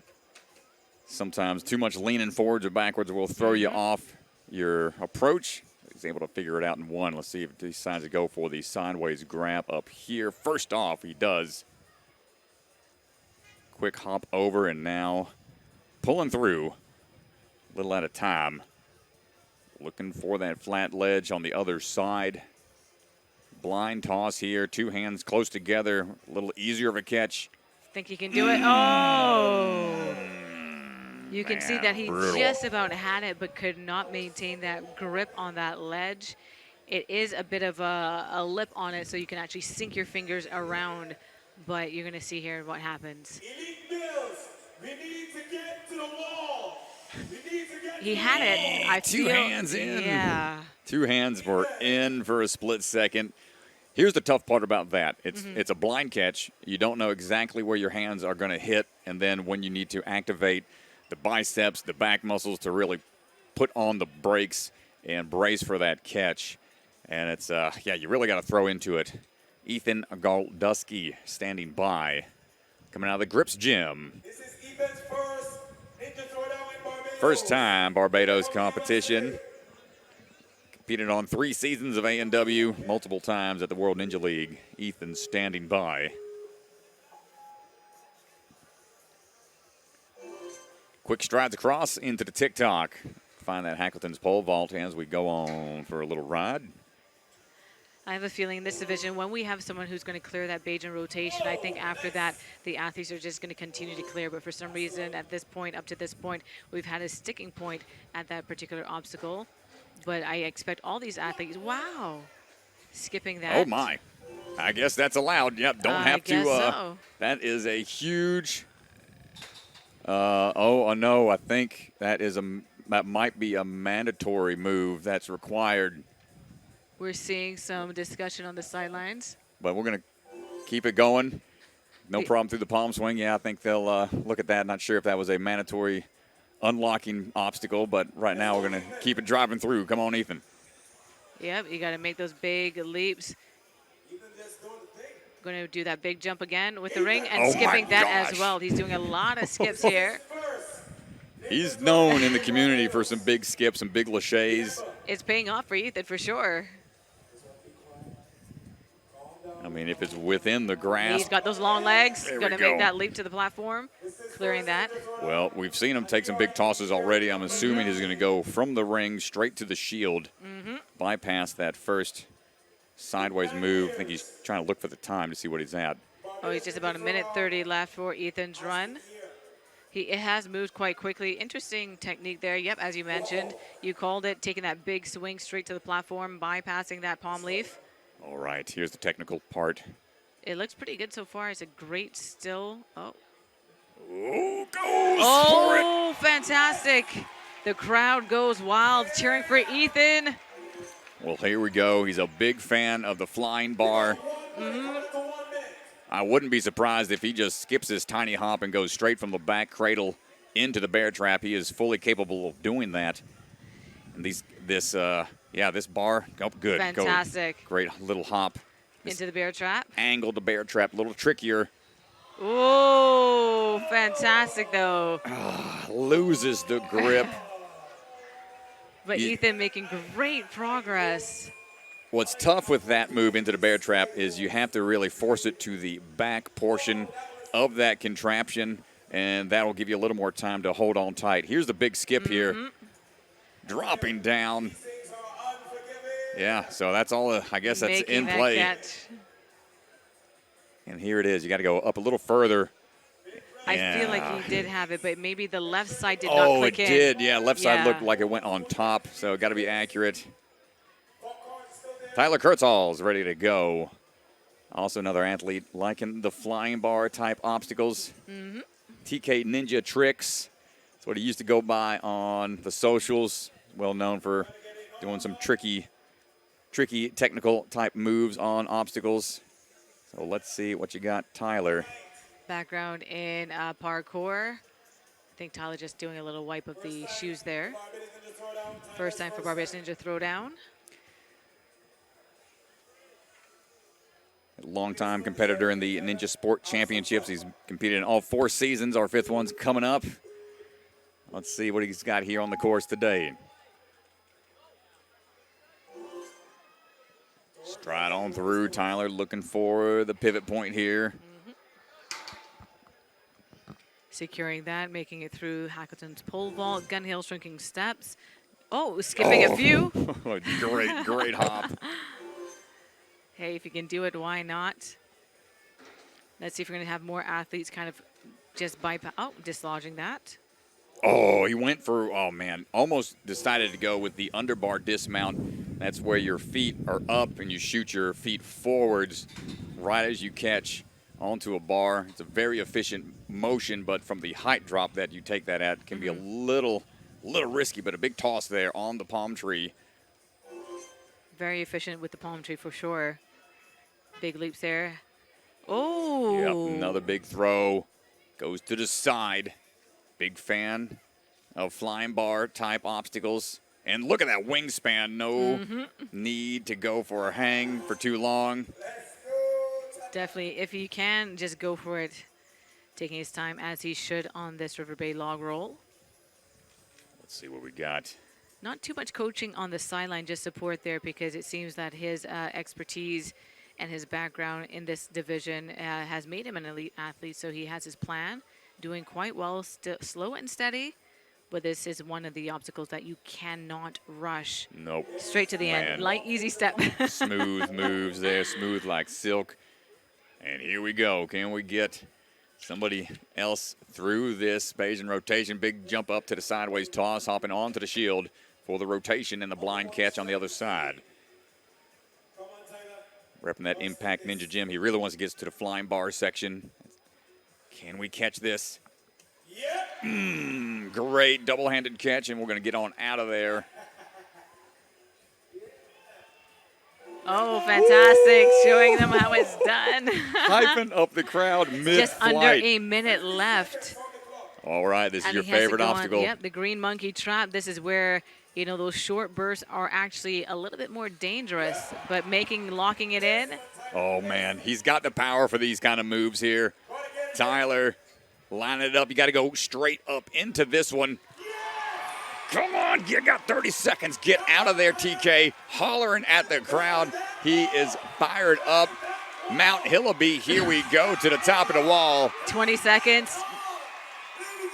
Sometimes too much leaning forwards or backwards will throw you off your approach. He's able to figure it out in one. Let's see if he decides to go for the sideways grab up here. First off, he does. Quick hop over and now pulling through. A little at a time. Looking for that flat ledge on the other side. Blind toss here. Two hands close together. A little easier of a catch. Think he can do it? Oh! You can see that he brutal. just about had it, but could not maintain that grip on that ledge. It is a bit of a lip on it, so you can actually sink your fingers around. But you're going to see here what happens. Elite Bills, we need to get to the wall. We need to get He had it. I Two feel, hands in. Yeah. Two hands were in for a split second. Here's the tough part about that. It's a blind catch. You don't know exactly where your hands are going to hit, and then when you need to activate the biceps, the back muscles to really put on the brakes and brace for that catch. And it's, you really got to throw into it. Ethan Goldusky standing by. Coming out of the Grips gym. This is Ethan's first Ninja Throwdown in Barbados. First time Barbados competition. Competed on 3 seasons of A&W, multiple times at the World Ninja League. Ethan standing by. Quick strides across into the TikTok. Find that Hackleton's pole vault as we go on for a little ride. I have a feeling in this division, when we have someone who's going to clear that Bajan rotation, I think after that, the athletes are just going to continue to clear. But for some reason, at this point, up to this point, we've had a sticking point at that particular obstacle. But I expect all these athletes, wow, skipping that. Oh, my. I guess that's allowed. Yep, don't have to. So. That is a huge. No, I think that might be a mandatory move that's required. We're seeing some discussion on the sidelines. But we're going to keep it going. No problem through the palm swing. Yeah, I think they'll look at that. Not sure if that was a mandatory unlocking obstacle, but right now we're going to keep it driving through. Come on, Ethan. Yep, you got to make those big leaps. Going to do that big jump again with the ring and skipping that as well. He's doing a lot of skips here. He's known in the community for some big skips, some big laches. It's paying off for Ethan for sure. I mean, if it's within the grasp. He's got those long legs. There Going we to make go. that leap to the platform, clearing that. Well, we've seen him take some big tosses already. I'm assuming he's going to go from the ring straight to the shield, bypass that first sideways move. I think he's trying to look for the time to see what he's at. Oh, he's just about a minute 30 left for Ethan's run. It has moved quite quickly. Interesting technique there. Yep, as you mentioned, you called it, taking that big swing straight to the platform, bypassing that palm leaf. All right, here's the technical part. It looks pretty good so far. It's a great still. Oh, goes for it. Fantastic. The crowd goes wild, cheering for Ethan. Well, here we go. He's a big fan of the flying bar. I wouldn't be surprised if he just skips his tiny hop and goes straight from the back cradle into the bear trap. He is fully capable of doing that. And this bar, oh, good. Fantastic. Go, great little hop. Into the bear trap. Angled the bear trap, a little trickier. Oh, fantastic though. Loses the grip. But Ethan making great progress. What's tough with that move into the bear trap is you have to really force it to the back portion of that contraption, and that'll give you a little more time to hold on tight. Here's the big skip here. Dropping down. Yeah, so that's all, I guess that's Making in that play. catch. And here it is. You got to go up a little further. I feel like he did have it, but maybe the left side did not click in. Oh, it did. Yeah, left side Yeah. looked like it went on top, so got to be accurate. Tyler Kurtzall's ready to go. Also another athlete liking the flying bar type obstacles. TK Ninja Tricks. That's what he used to go by on the socials. Well known for doing some tricky technical type moves on obstacles. So let's see what you got, Tyler. Background in parkour. I think Tyler just doing a little wipe of the shoes there. First time for Barbados Ninja Throwdown. Longtime competitor in the Ninja Sport Championships. He's competed in all 4 seasons. Our 5th one's coming up. Let's see what he's got here on the course today. Stride on through. Tyler looking for the pivot point here. Securing that, making it through Hackleton's pole vault, Gun Hill shrinking steps. Oh, skipping a few. Great hop. Hey, if you can do it, why not? Let's see if we're going to have more athletes kind of just bypass. Oh, dislodging that. Oh, he went for, oh man, almost decided to go with the underbar dismount. That's where your feet are up and you shoot your feet forwards right as you catch onto a bar. It's a very efficient motion, but from the height drop that you take that at, it can be a little risky, but a big toss there on the palm tree. Very efficient with the palm tree for sure. Big leaps there. Oh. Yep, another big throw. Goes to the side. Big fan of flying bar type obstacles. And look at that wingspan. No need to go for a hang for too long. Definitely, if you can, just go for it. Taking his time as he should on this River Bay log roll. Let's see what we got. Not too much coaching on the sideline, just support there because it seems that his expertise and his background in this division has made him an elite athlete. So he has his plan, doing quite well, slow and steady. But this is one of the obstacles that you cannot rush. Nope. Straight to the end. Light, easy step. Smooth moves there, smooth like silk. And here we go. Can we get somebody else through this Bayesian rotation? Big jump up to the sideways toss, hopping onto the shield for the rotation and the blind catch on the other side. Repping that Impact Ninja Gym. He really wants to get to the flying bar section. Can we catch this? Great double-handed catch, and we're going to get on out of there. Oh, fantastic. Showing them how it's done. Hyping up the crowd mid-flight. Just under a minute left. All right, this is And your he has to favorite go on, obstacle. Yep, the green monkey trap. This is where, you know, those short bursts are actually a little bit more dangerous, but locking it in. Oh, man, he's got the power for these kind of moves here. Tyler, line it up. You got to go straight up into this one. Come on, you got 30 seconds. Get out of there, TK. Hollering at the crowd. He is fired up. Mount Hillaby, here we go to the top of the wall. 20 seconds.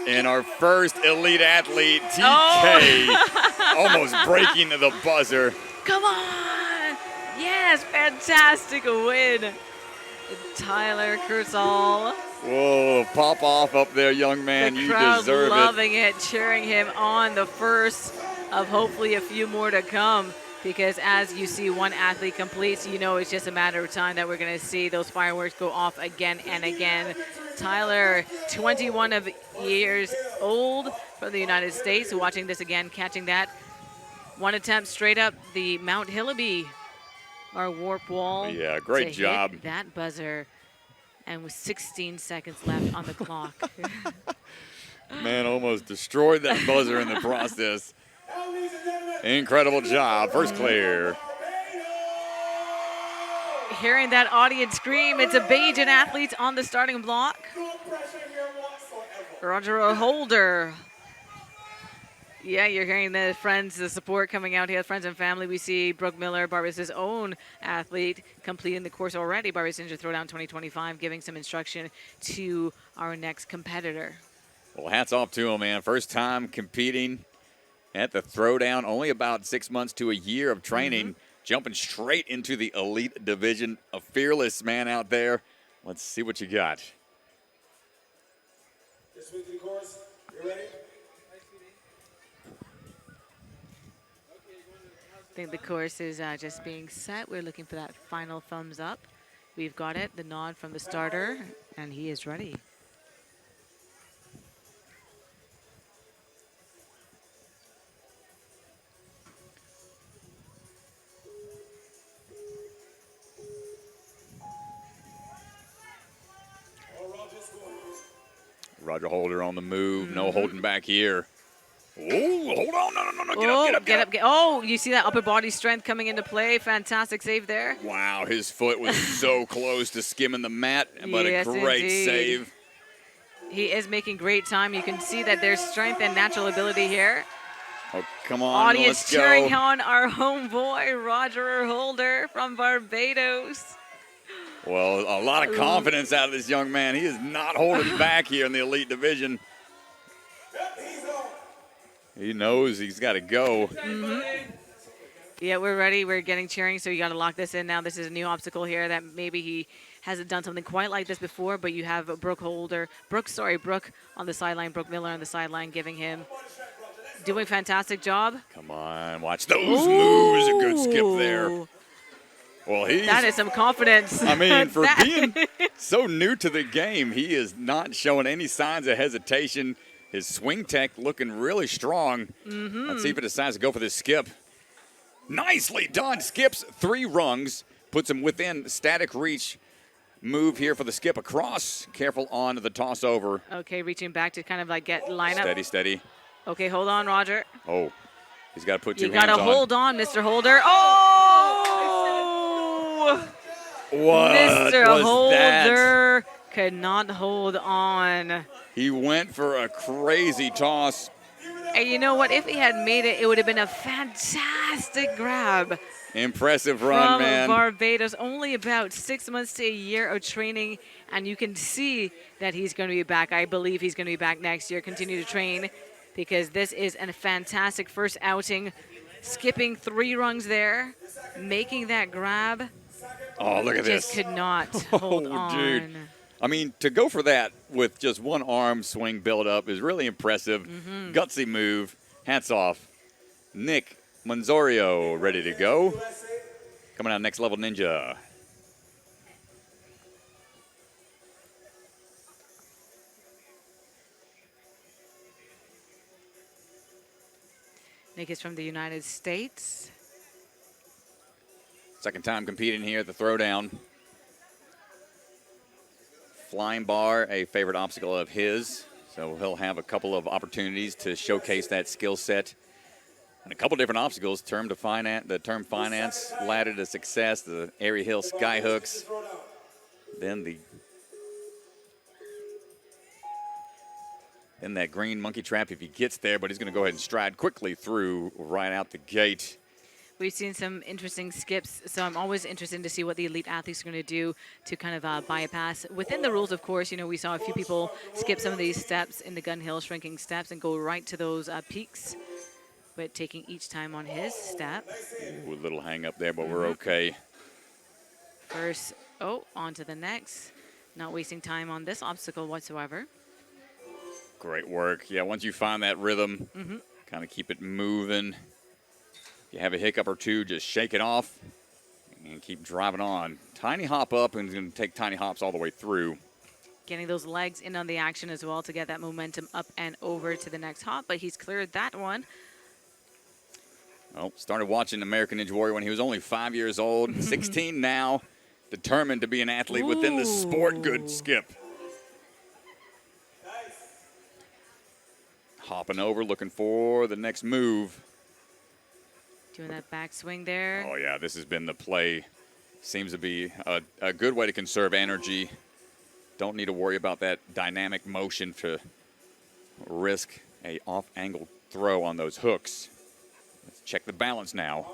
And our first elite athlete, TK, almost breaking the buzzer. Come on. Yes, fantastic win. Tyler Kurzall. Whoa, pop off up there, young man. You deserve it. Loving it, cheering him on, the first of hopefully a few more to come. Because as you see one athlete completes, you know it's just a matter of time that we're going to see those fireworks go off again and again. Tyler, 21 years old from the United States, watching this again, catching that. One attempt straight up the Mount Hillaby, our warp wall. Yeah, great to job. hit that buzzer. And with 16 seconds left on the clock. Man, almost destroyed that buzzer in the process. Incredible job. First clear. Hearing that audience scream, it's a Bajan athlete on the starting block. Roger Holder. Yeah, you're hearing the friends, the support coming out here, friends and family. We see Brooke Miller, Barbados' own athlete, completing the course already. Barbados Ninja Throwdown 2025, giving some instruction to our next competitor. Well, hats off to him, man. First time competing at the Throwdown. Only about 6 months to a year of training. Jumping straight into the elite division. A fearless man out there. Let's see what you got. This week the course, you ready? I think the course is just being set. We're looking for that final thumbs up. We've got it, the nod from the starter, and he is ready. Roger Holder on the move. No holding back here. Oh, hold on. No. Get up. Oh, you see that upper body strength coming into play. Fantastic save there. Wow, his foot was so close to skimming the mat, but Yes, a great indeed. save. He is making great time. You can see that there's strength and natural ability here. Oh, come on, Audience let's cheering go. on our homeboy, Roger Holder from Barbados. Well, a lot of confidence out of this young man. He is not holding back here in the elite division. He knows he's got to go. Yeah, we're ready. We're getting cheering, so you got to lock this in now. This is a new obstacle here that maybe he hasn't done something quite like this before, but you have Brooke on the sideline, Brooke Miller on the sideline, doing a fantastic job. Come on, watch those moves. A good skip there. Well, That is some confidence. I mean, for being so new to the game, he is not showing any signs of hesitation. His swing tech looking really strong. Let's see if it decides to go for this skip. Nicely done. Skips 3 rungs, puts him within static reach. Move here for the skip across. Careful on the toss over. Okay, reaching back to kind of like get line up. Steady. Okay, hold on, Roger. Oh, he's got to put 2 You hands got to on. hold on, Mr. Holder. Oh! What Mr. was Holder could not hold on. He went for a crazy toss. And you know what? If he had made it, it would have been a fantastic grab. Impressive run, From man. Barbados, only about 6 months to a year of training, and you can see that he's going to be back. I believe he's going to be back next year. Continue to train because this is a fantastic first outing. Skipping 3 rungs there, making that grab. Oh, look at Just this. could not hold on. Dude. I mean, to go for that with just one arm swing build up is really impressive. Gutsy move. Hats off. Nick Manzorio ready to go. Coming out next level ninja. Nick is from the United States. Second time competing here at the Throwdown. Flying bar, a favorite obstacle of his. So he'll have a couple of opportunities to showcase that skill set. And a couple different obstacles, the term finance, ladder to success, the area hill sky hooks. Then that green monkey trap if he gets there, but he's going to go ahead and stride quickly through right out the gate. We've seen some interesting skips, so I'm always interested to see what the elite athletes are going to do to kind of bypass. Within the rules, of course, you know, we saw a few people skip some of these steps in the gun hill shrinking steps and go right to those peaks, but taking each time on his step. Ooh, a little hang up there, but we're okay. First, on to the next. Not wasting time on this obstacle whatsoever. Great work. Yeah, once you find that rhythm, kind of keep it moving. If you have a hiccup or two, just shake it off and keep driving on. Tiny hop up, and it's going to take tiny hops all the way through. Getting those legs in on the action as well to get that momentum up and over to the next hop, but he's cleared that one. Well, started watching American Ninja Warrior when he was only 5 years old, 16 now, determined to be an athlete within the sport. Good skip. Hopping over, looking for the next move. Doing that backswing there. Oh, yeah, this has been the play. Seems to be a good way to conserve energy. Don't need to worry about that dynamic motion to risk a off-angle throw on those hooks. Let's check the balance now.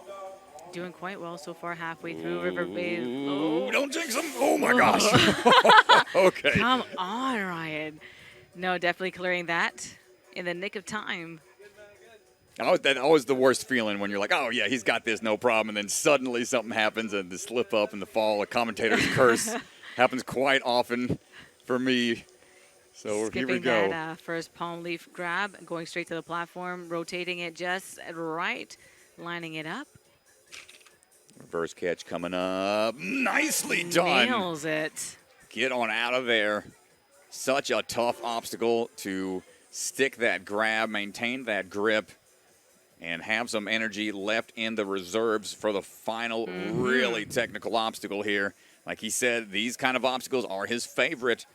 Doing quite well so far, halfway through River Bay. Oh, don't jinx him. Oh, my gosh. Okay. Come on, Ryan. No, definitely clearing that in the nick of time. That always the worst feeling when you're like, oh, yeah, he's got this, no problem. And then suddenly something happens and the slip up and the fall, a commentator's curse happens quite often for me. So Skipping here we go. that first palm leaf grab, going straight to the platform, rotating it just right, lining it up. Reverse catch coming up. Nicely done. Nails it. Get on out of there. Such a tough obstacle to stick that grab, maintain that grip, and have some energy left in the reserves for the final really technical obstacle here. Like he said, these kind of obstacles are his favorite.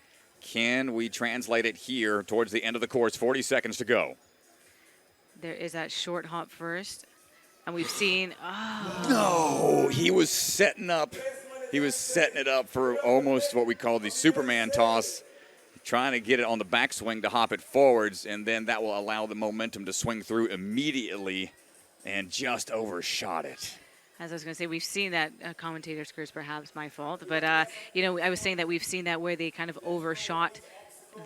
Can we translate it here towards the end of the course? 40 seconds to go. There is that short hop first. And we've seen, No, he was setting up. He was setting it up for almost what we call the Superman toss, trying to get it on the backswing to hop it forwards, and then that will allow the momentum to swing through immediately, and just overshot it. as I was going to say, we've seen that, commentator skirts, perhaps my fault, but, you know, I was saying that we've seen that where they kind of overshot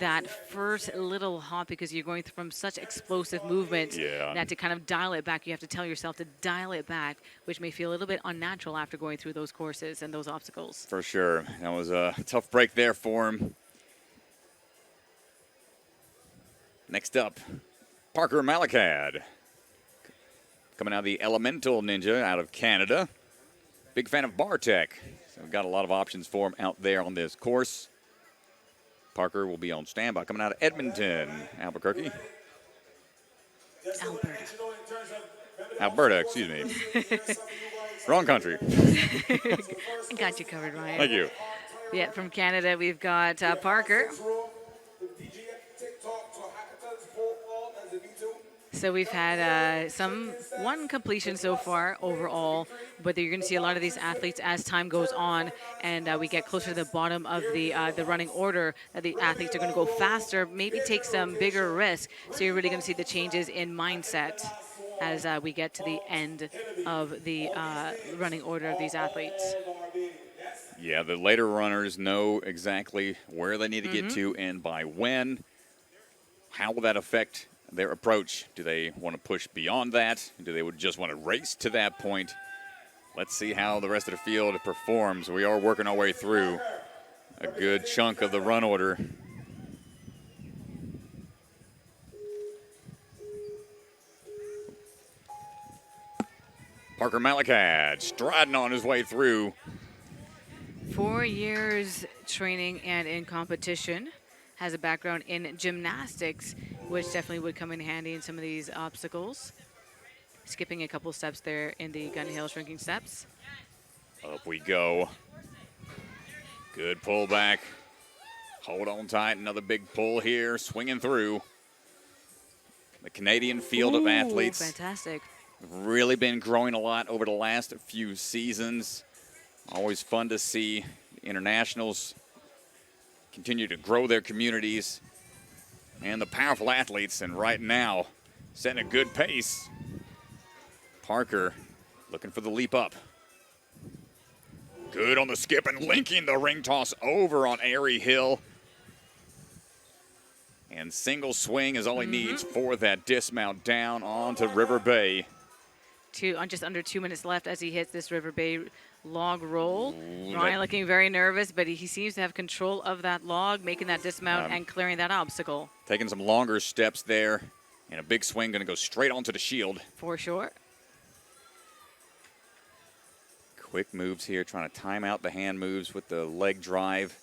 that first little hop because you're going from such explosive movement that to kind of dial it back, you have to tell yourself to dial it back, which may feel a little bit unnatural after going through those courses and those obstacles. For sure. That was a tough break there for him. Next up, Parker Malakad. Coming out of the Elemental Ninja out of Canada. Big fan of Bartek. So we've got a lot of options for him out there on this course. Parker will be on standby. Coming out of Edmonton, Albuquerque. Alberta, excuse me. Wrong country. Got you covered, Ryan. Thank you. Yeah, from Canada, we've got Parker. So we've had one completion so far overall, but you're going to see a lot of these athletes as time goes on, and we get closer to the bottom of the running order. That the athletes are going to go faster, maybe take some bigger risks. So you're really going to see the changes in mindset as we get to the end of the running order of these athletes. Yeah, the later runners know exactly where they need to get to and by when. How will that affect their approach? Do they want to push beyond that? Do they just want to race to that point? Let's see how the rest of the field performs. We are working our way through a good chunk of the run order. Parker Malakad striding on his way through. 4 years training and in competition. Has a background in gymnastics, which definitely would come in handy in some of these obstacles. Skipping a couple steps there in the gun hill shrinking steps. Up we go. Good pullback. Hold on tight. Another big pull here. Swinging through. The Canadian field of athletes. Fantastic. Really been growing a lot over the last few seasons. Always fun to see internationals continue to grow their communities and the powerful athletes, and right now setting a good pace. Parker looking for the leap up. Good on the skip and linking the ring toss over on Airy Hill. And single swing is all he needs for that dismount down onto River Bay. Just under 2 minutes left as he hits this River Bay log roll. Ryan looking very nervous, but he seems to have control of that log, making that dismount and clearing that obstacle. Taking some longer steps there, and a big swing going to go straight onto the shield. For sure. Quick moves here, trying to time out the hand moves with the leg drive.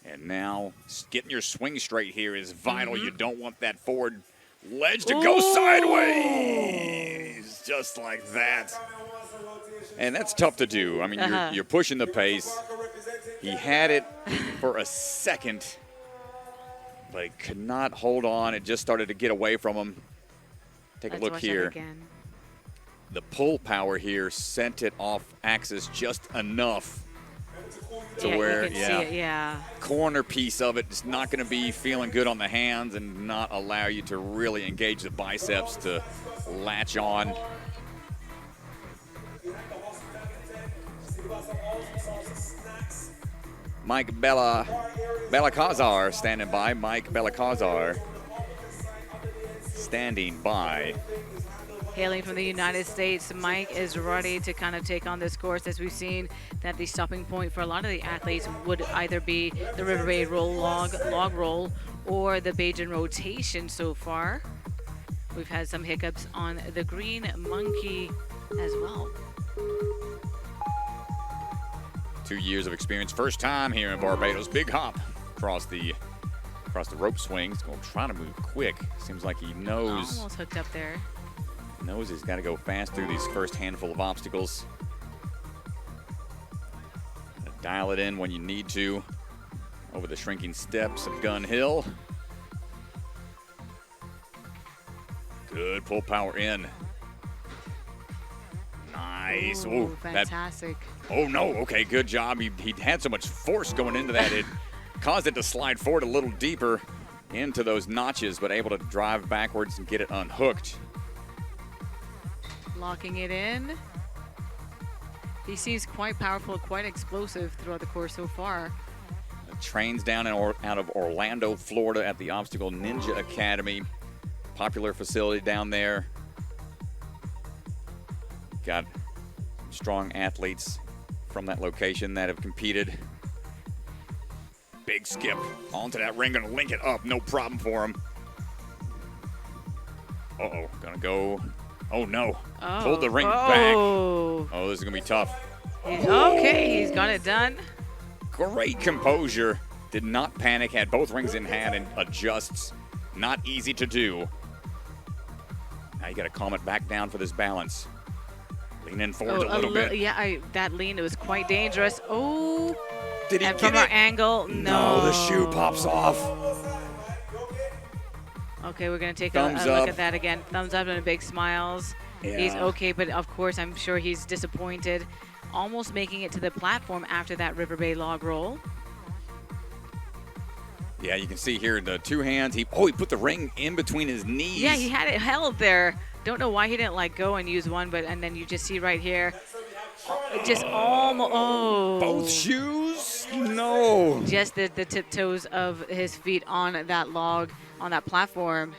And now getting your swing straight here is vital. You don't want that forward ledge to go sideways, just like that. And that's tough to do. I mean, you're pushing the pace. He had it for a second, but he could not hold on. It just started to get away from him. Take a look here. The pull power here sent it off axis just enough to where, see it, corner piece of it is not going to be feeling good on the hands and not allow you to really engage the biceps to latch on. Mike Belacazar standing by. Mike Belacazar standing by. Hailing from the United States, Mike is ready to kind of take on this course, as we've seen that the stopping point for a lot of the athletes would either be the River Bay roll log roll or the Bajan rotation so far. We've had some hiccups on the green monkey as well. 2 years of experience, first time here in Barbados. Big hop across the rope swing. He's going to try to move quick. Seems like he knows. Almost hooked up there. Knows he's got to go fast through these first handful of obstacles. Dial it in when you need to. over the shrinking steps of Gun Hill. Good pull power in. Nice. Ooh, Ooh, fantastic. oh, no. Okay, good job. He had so much force going into that. It caused it to slide forward a little deeper into those notches, but able to drive backwards and get it unhooked. Locking it in. He seems quite powerful, quite explosive throughout the course so far. Trains down out of Orlando, Florida at the Obstacle Ninja Academy. Popular facility down there. Got strong athletes from that location that have competed. Big skip onto that ring, gonna link it up, no problem for him. Uh-oh, gonna go, oh no. Oh. Pulled the ring back. Oh, this is gonna be tough. Okay, he's got it done. Great composure, did not panic, had both rings in hand and adjusts. Not easy to do. Now you gotta calm it back down for this balance. Lean in forward a little bit. Yeah, that lean, it was quite dangerous. Oh, did he and get from our it? angle, no. No, the shoe pops off. Okay, we're going to take a Thumbs look up. at that again. Thumbs up and big smiles. He's Yeah. okay, but of course, I'm sure he's disappointed. Almost making it to the platform after that River Bay log roll. Yeah, you can see here the two hands. He put the ring in between his knees. Yeah, he had it held there. Don't know why he didn't let go and use one, but and then you just see right here, just almost. Oh. Both shoes? No. Just the tiptoes of his feet on that log, on that platform.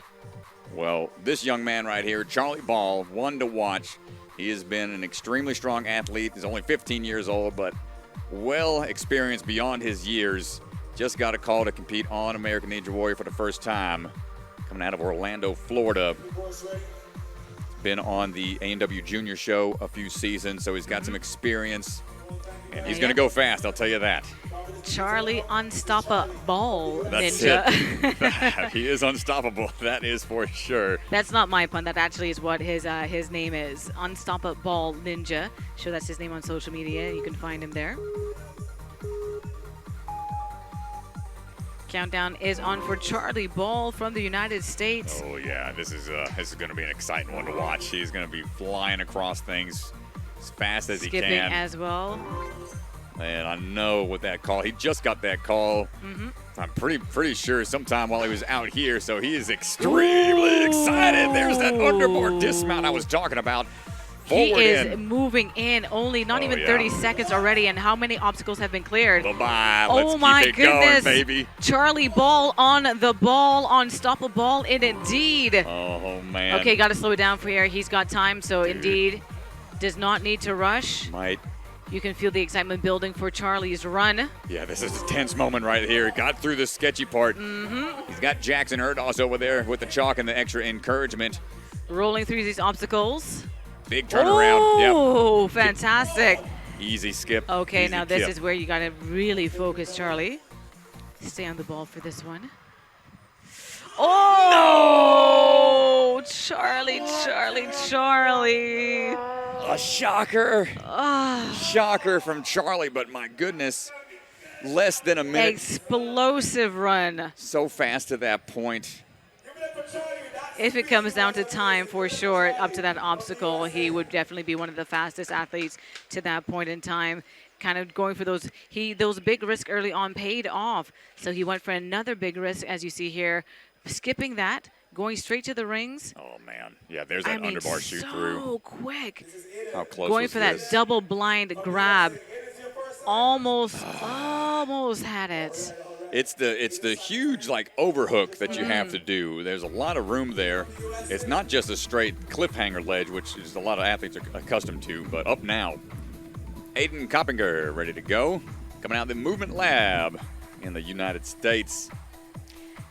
Well, this young man right here, Charlie Ball, one to watch. He has been an extremely strong athlete. He's only 15 years old, but well experienced beyond his years. Just got a call to compete on American Ninja Warrior for the first time. Coming out of Orlando, Florida. Been on the A&W Junior Show a few seasons, so he's got some experience. And he's going to go fast, I'll tell you that. Charlie Unstoppable That's Ninja. it. He is unstoppable, that is for sure. That's not my pun. That actually is what his name is. Unstoppable Ninja. Sure, that's his name on social media. You can find him there. Countdown is on for Charlie Ball from the United States. Oh yeah, this is going to be an exciting one to watch. He's going to be flying across things as fast as he can. Skipping as well. And I know with that call, he just got that call. I'm pretty sure sometime while he was out here, so he is extremely excited. There's that underbar dismount I was talking about. He Forward is in. moving in, only not even yeah. 30 seconds already, and how many obstacles have been cleared? Bye-bye. Oh Let's my keep it goodness. going, baby. Charlie Ball on the ball, unstoppable ball, and indeed. Oh, man. Okay, got to slow it down for here. He's got time, so indeed does not need to rush. Might. You can feel the excitement building for Charlie's run. Yeah, this is a tense moment right here. Got through the sketchy part. He's got Jackson Erdos over there with the chalk and the extra encouragement. Rolling through these obstacles. Big turnaround. Oh, Yep. fantastic. Easy skip. Okay, Easy now this kip. is where you got to really focus, Charlie. Stay on the ball for this one. Oh, Charlie. A shocker. Shocker from Charlie, but my goodness, less than a minute. Explosive run. So fast to that point. If it comes down to time, for sure, up to that obstacle, he would definitely be one of the fastest athletes to that point in time. Kind of going for those big risks early on paid off. So he went for another big risk, as you see here, skipping that, going straight to the rings. Oh, man. Yeah, there's that underbar shoot through. So quick. How close Going was for this? that double blind grab. Almost had it. It's the huge like overhook that you have to do. There's a lot of room there. It's not just a straight cliffhanger ledge, which is a lot of athletes are accustomed to, but up now. Aiden Coppinger ready to go. Coming out of the Movement Lab in the United States.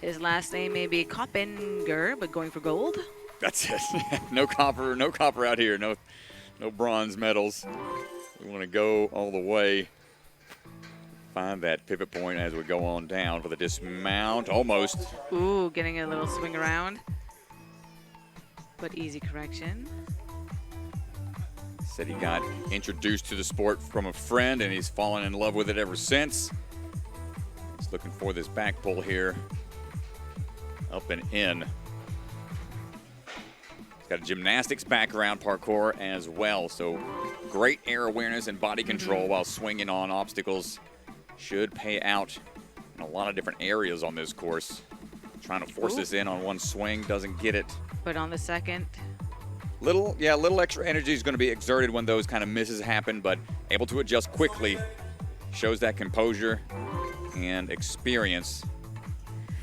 His last name may be Coppinger, but going for gold. That's it. No copper out here. No bronze medals. We want to go all the way. Find that pivot point as we go on down for the dismount. Almost. Ooh, getting a little swing around. But easy correction. Said he got introduced to the sport from a friend, and he's fallen in love with it ever since. He's looking for this back pull here. Up and in. He's got a gymnastics background, parkour as well. So great air awareness and body control while swinging on obstacles. Should pay out in a lot of different areas on this course. Trying to force this in on one swing, doesn't get it. But on the second. Little extra energy is going to be exerted when those kind of misses happen, but able to adjust quickly. Shows that composure and experience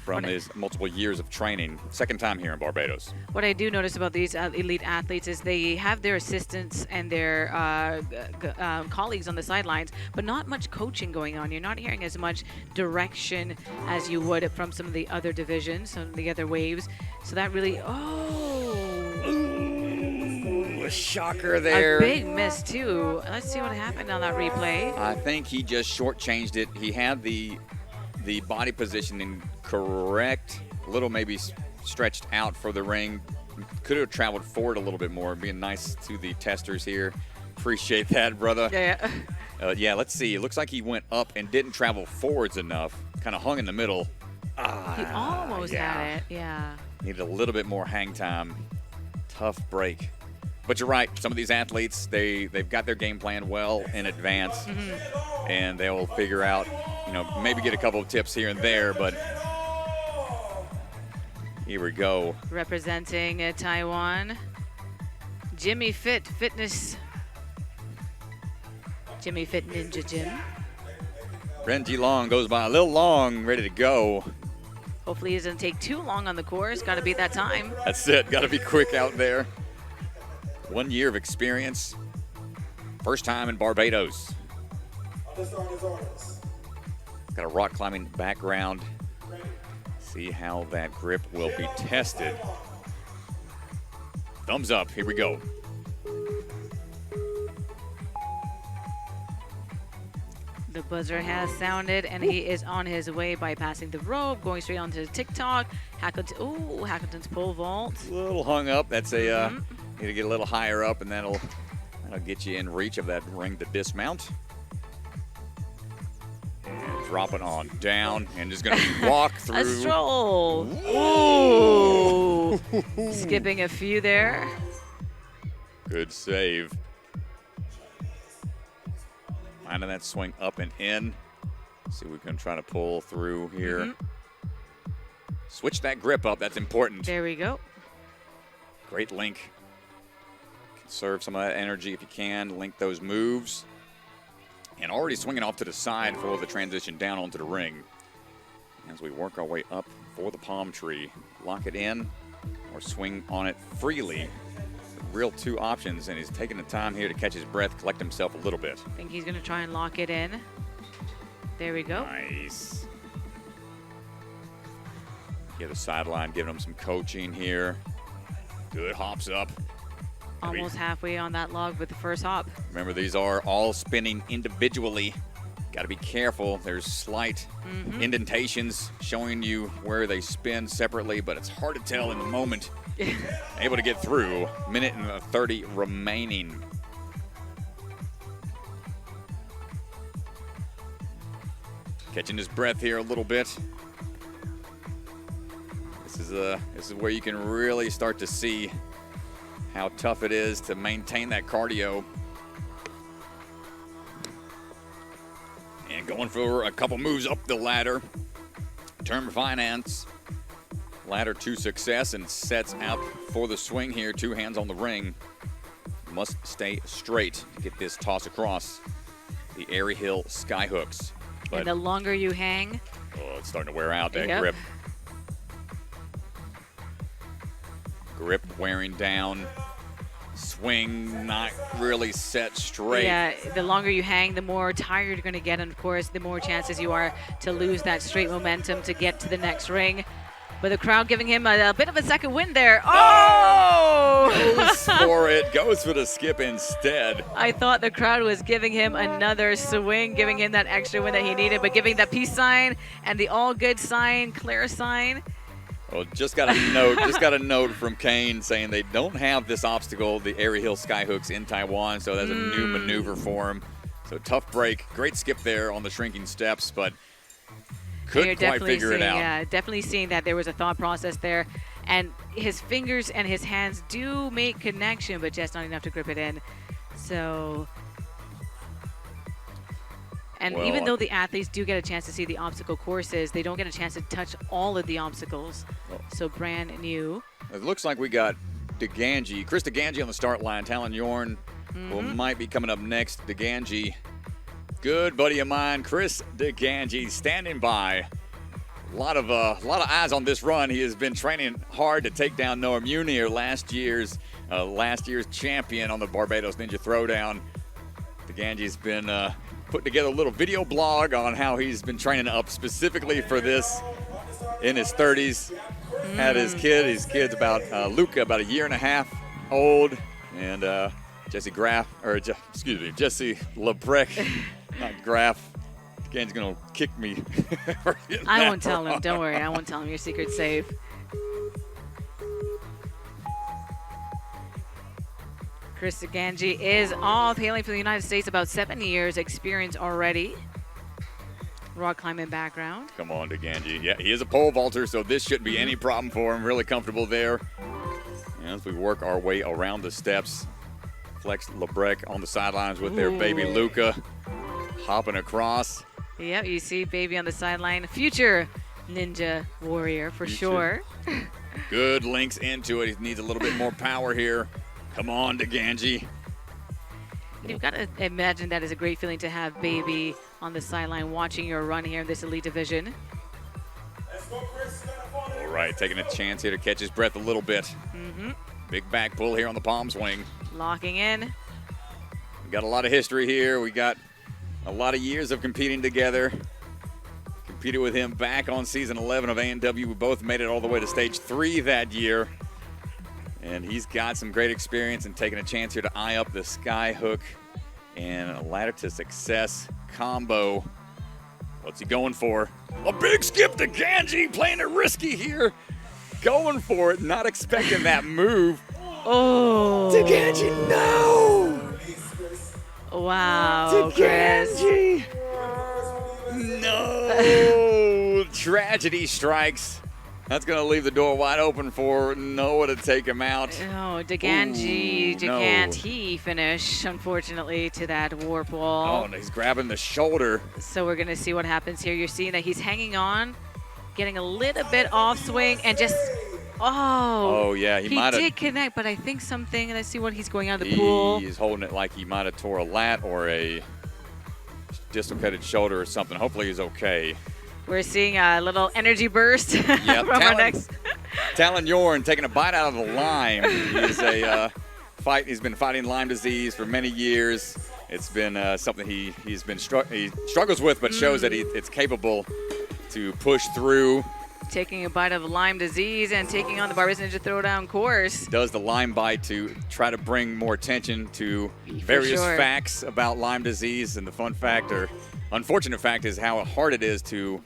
from his multiple years of training. Second time here in Barbados. What I do notice about these elite athletes is they have their assistants and their colleagues on the sidelines, but not much coaching going on. You're not hearing as much direction as you would from some of the other divisions, some of the other waves. So that really, A shocker there. A big miss, too. Let's see what happened on that replay. I think he just shortchanged it. He had the body positioning correct, a little maybe stretched out for the ring. Could have traveled forward a little bit more, being nice to the testers here. Appreciate that, brother. Yeah. Yeah, let's see. It looks like he went up and didn't travel forwards enough. Kind of hung in the middle. He almost had it, yeah. Needed a little bit more hang time. Tough break. But you're right. Some of these athletes, they've got their game plan well in advance, and they will figure out, maybe get a couple of tips here and there. But here we go. Representing Taiwan, Jimmy Fit Fitness. Jimmy Fit Ninja Gym. Renji Long goes by a little long, ready to go. Hopefully he doesn't take too long on the course. Got to beat that time. That's it. Got to be quick out there. 1 year of experience. First time in Barbados. Got a rock climbing background. See how that grip will be tested. Thumbs up. Here we go. The buzzer has sounded, and he is on his way, bypassing the rope, going straight onto TikTok. Hackleton's pole vault. A little hung up. That's a need to get a little higher up, and that'll get you in reach of that ring to dismount. And drop it on down, and just gonna walk through. A stroll. Ooh. Skipping a few there. Good save. Finding that swing up and in. See if we can try to pull through here. Switch that grip up. That's important. There we go. Great link. Conserve some of that energy if you can. Link those moves. And already swinging off to the side for the transition down onto the ring. As we work our way up for the palm tree. Lock it in or swing on it freely. Real two options, and he's taking the time here to catch his breath, collect himself a little bit. I think he's going to try and lock it in. There we go. Nice. Get the sideline, giving him some coaching here. Good hops up. Almost halfway on that log with the first hop. Remember, these are all spinning individually. Got to be careful. There's slight indentations showing you where they spin separately, but it's hard to tell in the moment. Able to get through. Minute and 30 remaining. Catching his breath here a little bit. This is where you can really start to see how tough it is to maintain that cardio. And going for a couple moves up the ladder. Term finance. Ladder to success, and sets up for the swing here. Two hands on the ring. Must stay straight to get this toss across the Airy Hill skyhooks. And the longer you hang. Oh, it's starting to wear out, that grip. Grip wearing down. Swing not really set straight. Yeah, the longer you hang, the more tired you're going to get, and of course, the more chances you are to lose that straight momentum to get to the next ring. But the crowd giving him a bit of a second wind there. Oh! Goes for it. Goes for the skip instead. I thought the crowd was giving him another swing, giving him that extra win that he needed, but giving that peace sign and the all good sign, clear sign. Well, just got a note from Kane saying they don't have this obstacle, the Airy Hill skyhooks, in Taiwan, so that's a new maneuver for him. So tough break. Great skip there on the shrinking steps, but Couldn't quite figure it out. Yeah, definitely seeing that there was a thought process there. And his fingers and his hands do make connection, but just not enough to grip it in. So, and Well, even though the athletes do get a chance to see the obstacle courses, they don't get a chance to touch all of the obstacles. So brand new. It looks like we got Chris DeGangi on the start line. Talon Yorn might be coming up next. DeGangi, good buddy of mine, Chris DeGangi, standing by. A lot of eyes on this run. He has been training hard to take down Noah Munier, last year's champion on the Barbados Ninja Throwdown. DeGangi's been putting together a little video blog on how he's been training up specifically for this in his 30s. Had his kid's about Luca, about a year and a half old, and Jesse Lebrec, not Graf. Gan's gonna kick me. I won't tell him. Don't worry. I won't tell him. Your secret's safe. Chris DeGangi is off, hailing from the United States, about 7 years experience already. Rock climbing background. Come on, DeGangi. Yeah, he is a pole vaulter, so this shouldn't be any problem for him. Really comfortable there. And as we work our way around the steps, Flex Lebrec on the sidelines with their baby Luca hopping across. Yep, you see baby on the sideline. Future ninja warrior for sure. Good links into it. He needs a little bit more power here. Come on, DeGangi. You've got to imagine that is a great feeling to have baby on the sideline watching your run here in this elite division. All right, taking a chance here to catch his breath a little bit. Big back pull here on the palm swing. Locking in. We got a lot of history here. We got a lot of years of competing together. Competed with him back on season 11 of A&W. We both made it all the way to stage 3 that year. And he's got some great experience in taking a chance here to eye up the sky hook and a ladder to success combo. What's he going for? A big skip to Ganji, playing it risky here. Going for it, not expecting that move. Oh. To Ganji, no! Wow, to Ganji! No! Tragedy strikes. That's going to leave the door wide open for Noah to take him out. Oh, DeGangi, no. can't he finish, unfortunately, to that warp wall. Oh, and he's grabbing the shoulder. So we're going to see what happens here. You're seeing that he's hanging on, getting a little bit off swing, and just, oh yeah, he might have. did connect, but I think something, let's see what he's going out of the pool. He's holding it like he might have tore a lat or a dislocated shoulder or something. Hopefully he's okay. We're seeing a little energy burst from our next. Talon Yorn taking a bite out of the Lyme. He's been fighting Lyme disease for many years. It's been something he struggles with, but shows that it's capable to push through. Taking a bite of Lyme disease and taking on the Barbados Ninja Throwdown course. Does the Lyme bite to try to bring more attention to various facts about Lyme disease. And the fun fact or unfortunate fact is how hard it is to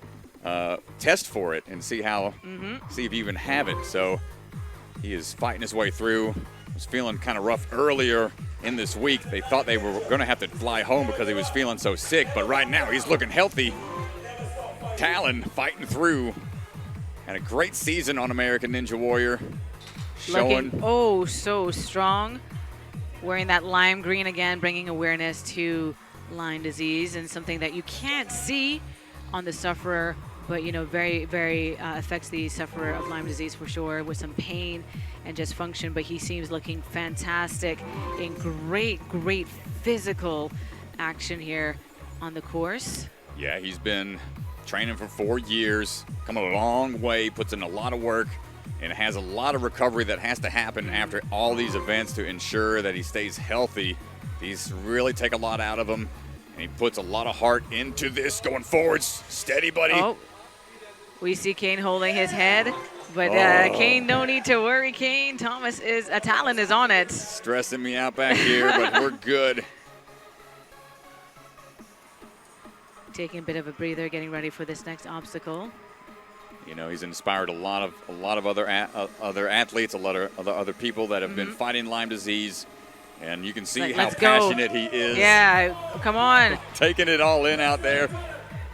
test for it and see if you even have it. So he is fighting his way through. Was feeling kind of rough earlier in this week. They thought they were going to have to fly home because he was feeling so sick, but right now he's looking healthy. Talon fighting through. Had a great season on American Ninja Warrior. Looking so strong. Wearing that lime green again, bringing awareness to Lyme disease and something that you can't see on the sufferer, but very, very affects the sufferer of Lyme disease for sure, with some pain and just function. But he seems looking fantastic in great physical action here on the course. Yeah, he's been training for 4 years, come a long way, puts in a lot of work, and has a lot of recovery that has to happen after all these events to ensure that he stays healthy. These really take a lot out of him, and he puts a lot of heart into this going forwards. Steady, buddy. Oh, we see Kane holding his head, but Kane, no need to worry, Kane. Talon is on it. Stressing me out back here, but we're good. Taking a bit of a breather, getting ready for this next obstacle. He's inspired a lot of other athletes, a lot of other people that have been fighting Lyme disease, and you can see how passionate he is. Yeah, come on. Taking it all in out there.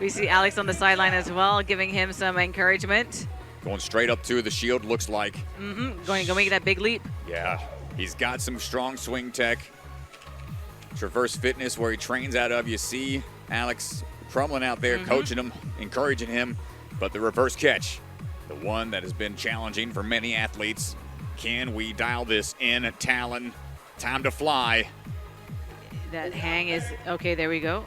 We see Alex on the sideline as well, giving him some encouragement. Going straight up to the shield, looks like. Going to make that big leap. Yeah, he's got some strong swing tech. Traverse Fitness, where he trains out of. You see Alex Crumlin out there coaching him, encouraging him. But the reverse catch, the one that has been challenging for many athletes. Can we dial this in? Talon, time to fly. That hang is, okay, there we go.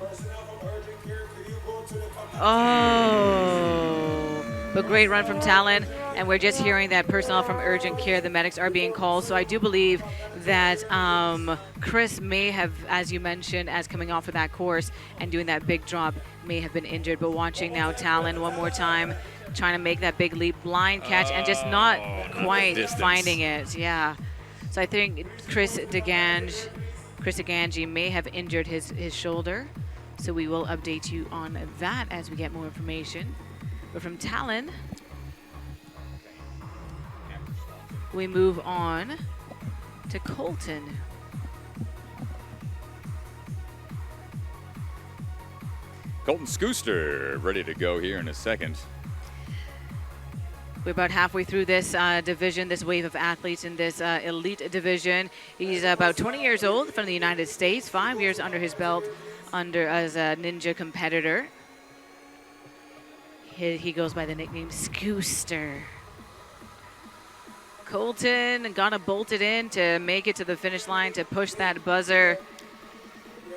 Oh, but great run from Talon. And we're just hearing that personnel from urgent care, the medics, are being called. So I do believe that Chris may have, as you mentioned, as coming off of that course and doing that big drop, may have been injured. But watching now Talon one more time, trying to make that big leap, blind catch, and just not quite finding it. Yeah. So I think Chris Degange may have injured his shoulder. So we will update you on that as we get more information. But from Talon, we move on to Colton. Colton Skooster ready to go here in a second. We're about halfway through this division, this wave of athletes in this elite division. He's about 20 years old, from the United States, 5 years under his belt as a ninja competitor. He goes by the nickname Skooster. Colton got to bolt it in to make it to the finish line, to push that buzzer.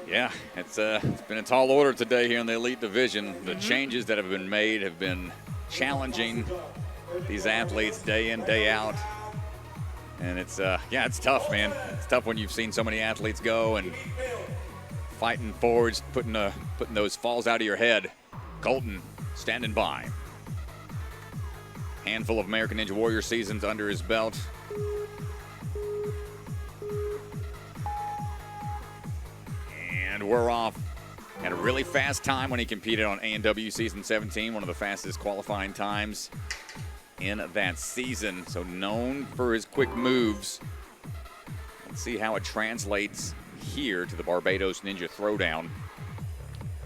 Yeah, it's been a tall order today here in the elite division. The changes that have been made have been challenging these athletes day in, day out. And it's tough, man. It's tough when you've seen so many athletes go and fighting forwards, putting those falls out of your head. Colton standing by. Handful of American Ninja Warrior seasons under his belt. And we're off. Had a really fast time when he competed on A&W Season 17, one of the fastest qualifying times in that season. So known for his quick moves. Let's see how it translates here to the Barbados Ninja Throwdown.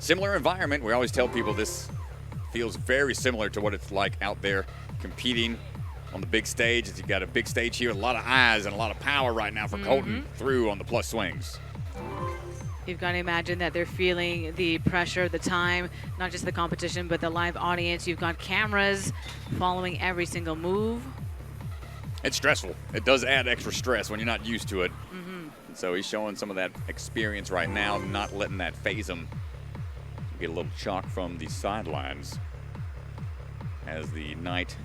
Similar environment. We always tell people this feels very similar to what it's like out there competing on the big stage. You've got a big stage here, a lot of eyes and a lot of power right now for Colton through on the plus swings. You've got to imagine that they're feeling the pressure, the time, not just the competition, but the live audience. You've got cameras following every single move. It's stressful. It does add extra stress when you're not used to it. So he's showing some of that experience right now, not letting that phase him. Get a little chalk from the sidelines as the night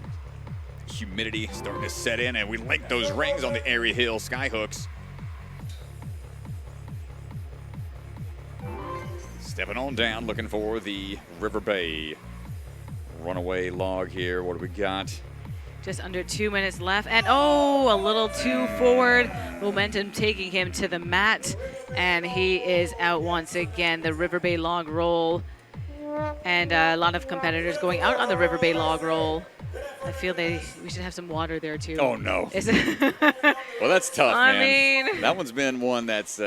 humidity starting to set in, and we link those rings on the Airy Hill skyhooks. Stepping on down, looking for the River Bay runaway log here. What do we got? Just under 2 minutes left, and a little too forward. Momentum taking him to the mat, and he is out once again. The River Bay log roll, and a lot of competitors going out on the River Bay log roll. I feel we should have some water there too. Oh no. Well, that's tough, man. I mean, that one's been one that's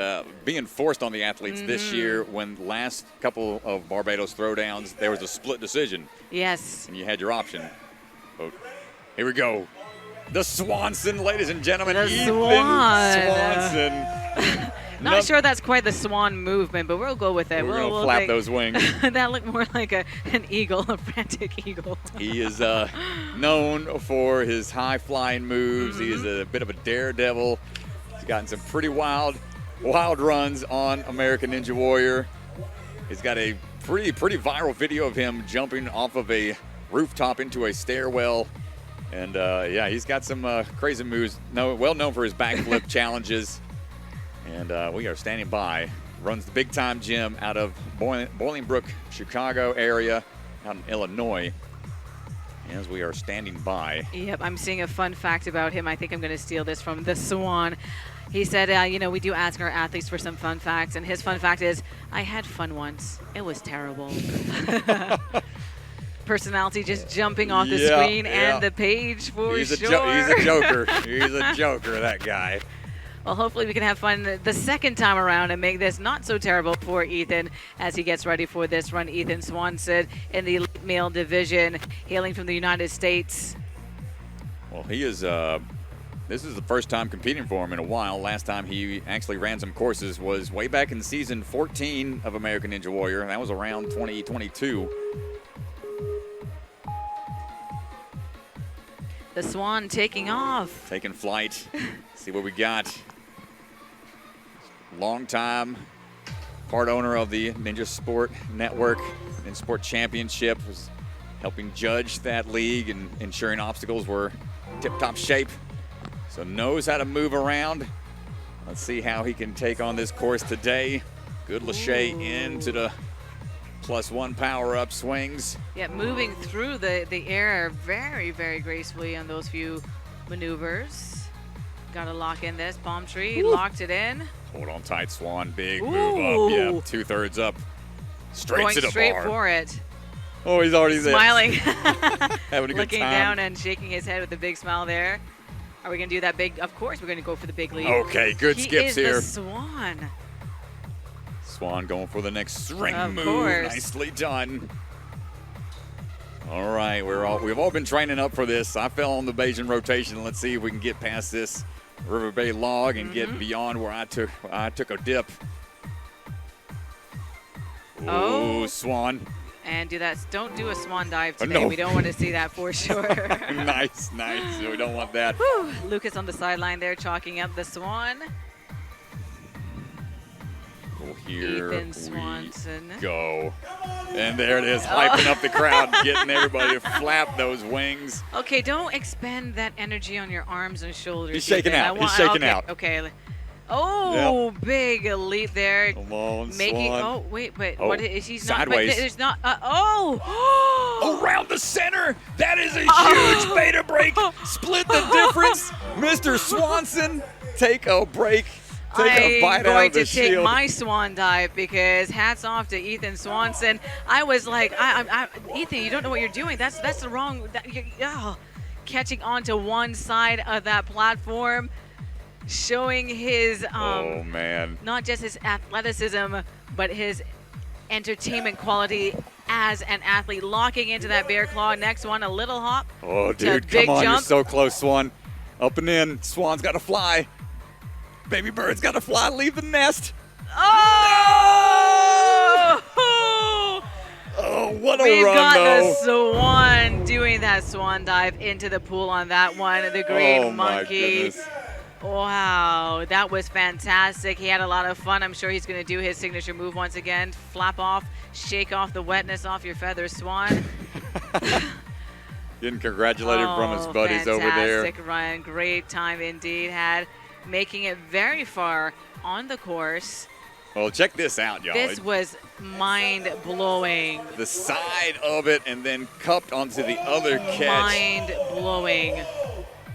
being forced on the athletes this year. When last couple of Barbados Throwdowns, there was a split decision. Yes. And you had your option. But here we go. The Swanson, ladies and gentlemen. The Ethan Swanson. Not sure that's quite the swan movement, but we'll go with it. We're going to flap those wings. That looked more like an eagle, a frantic eagle. He is known for his high-flying moves. He is a bit of a daredevil. He's gotten some pretty wild runs on American Ninja Warrior. He's got a pretty viral video of him jumping off of a rooftop into a stairwell. And, he's got some crazy moves. Well known for his backflip challenges. And we are standing by. Runs the Big Time Gym out of Bolingbrook, Chicago area, out in Illinois. As we are standing by. Yep, I'm seeing a fun fact about him. I think I'm going to steal this from the Swan. He said, we do ask our athletes for some fun facts, and his fun fact is, I had fun once. It was terrible. Personality just jumping off the screen and the page for sure. He's a joker. He's a joker, that guy. Well, hopefully we can have fun the second time around and make this not so terrible for Ethan as he gets ready for this run. Ethan Swanson in the elite male division, hailing from the United States. Well, he is. This is the first time competing for him in a while. Last time he actually ran some courses was way back in season 14 of American Ninja Warrior, and that was around 2022. The Swan taking off. Taking flight. See what we got. Long time part owner of the Ninja Sport Network and Sport Championship, was helping judge that league and ensuring obstacles were tip-top shape. So knows how to move around. Let's see how he can take on this course today. Good Lachey into the +1 power-up swings. Yeah, moving through the air very, very gracefully on those few maneuvers. Got to lock in this palm tree, locked it in. Hold on tight, Swan. Big Ooh. move up. Yeah, 2/3 up. Straight Going to the straight bar. for it. Oh, he's already there. Smiling. Having a good Looking time. down and shaking his head with a big smile there. Are we going to do that big? Of course we're going to go for the big lead. Okay, good He skips is here. The Swan. Swan going for the next string Of move. course. Nicely done. All right, we've all been training up for this. I fell on the Bayesian rotation. Let's see if we can get past this River Bay log and get beyond where I took a dip. Oh. Ooh, Swan. And don't do a swan dive today. No. We don't want to see that for sure. Nice. We don't want that. Whew. Lucas on the sideline there, chalking up the Swan. Well, here Ethan we Swanson. go. And there it is, hyping up the crowd, getting everybody to flap those wings. Okay, don't expend that energy on your arms and shoulders. He's shaking Ethan. out. He's shaking out. Okay. Oh, big leap there. Come on, Making. Swan. Oh, wait. Oh, What is he's not? sideways. There's not. Oh. Around the center. That is a huge beta break. Split the difference. Mr. Swanson, take a break. Take a bite I'm going out of the to take shield. my swan dive because hats off to Ethan Swanson. I was like, Ethan, you don't know what you're doing. That's the wrong. Catching onto one side of that platform, showing his Oh, man. not just his athleticism, but his entertainment quality as an athlete. Locking into that bear claw. Next one, a little hop. Oh, to a dude, big come on. jump. You're so close, Swan. Up and in. Swan's got to fly. Baby bird's got to fly, leave the nest. Oh! Oh, what a We've run, got though. the Swan doing that swan dive into the pool on that one. The green Oh, my monkey. goodness. Wow, that was fantastic. He had a lot of fun. I'm sure he's going to do his signature move once again. Flap off, shake off the wetness off your feathers, Swan. Getting congratulated from his buddies over there. Fantastic run. Great time indeed. Had making it very far on the course. Well, check this out, y'all. This was mind-blowing. The side of it and then cupped onto the other catch. Mind-blowing.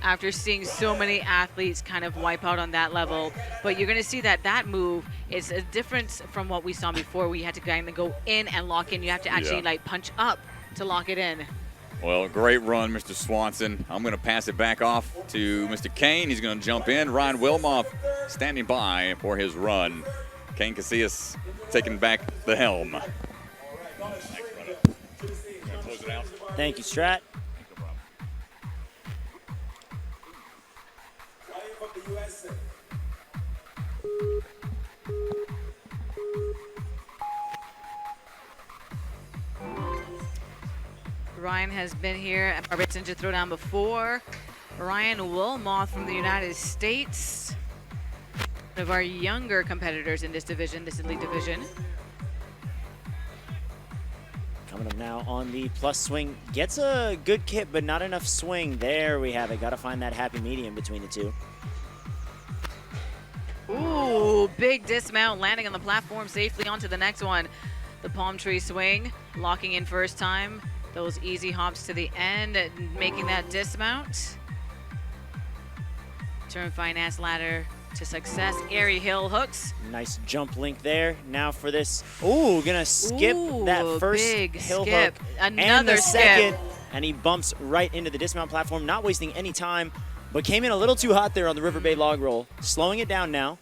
After seeing so many athletes kind of wipe out on that level. But you're going to see that move is a difference from what we saw before. We had to kind of go in and lock in. You have to actually like punch up to lock it in. Well, great run, Mr. Swanson. I'm going to pass it back off to Mr. Kane. He's going to jump in. Ryan Wilmoth standing by for his run. Kane Casillas taking back the helm. Close it out. Thank you, Strat. Ryan has been here at Barbados Ninja Throwdown before. Ryan Wilmoth from the United States. One of our younger competitors in this division, this elite division. Coming up now on the plus swing. Gets a good kit, but not enough swing. There we have it. Got to find that happy medium between the two. Ooh, big dismount, landing on the platform safely onto the next one. The palm tree swing, locking in first time. Those easy hops to the end, making that dismount. Turn finance ladder to success. Airy hill hooks. Nice jump link there. Now for this. Ooh, gonna skip that first big hill skip. hook. Another and the skip. second. And he bumps right into the dismount platform, not wasting any time, but came in a little too hot there on the River Bay log roll. Slowing it down now,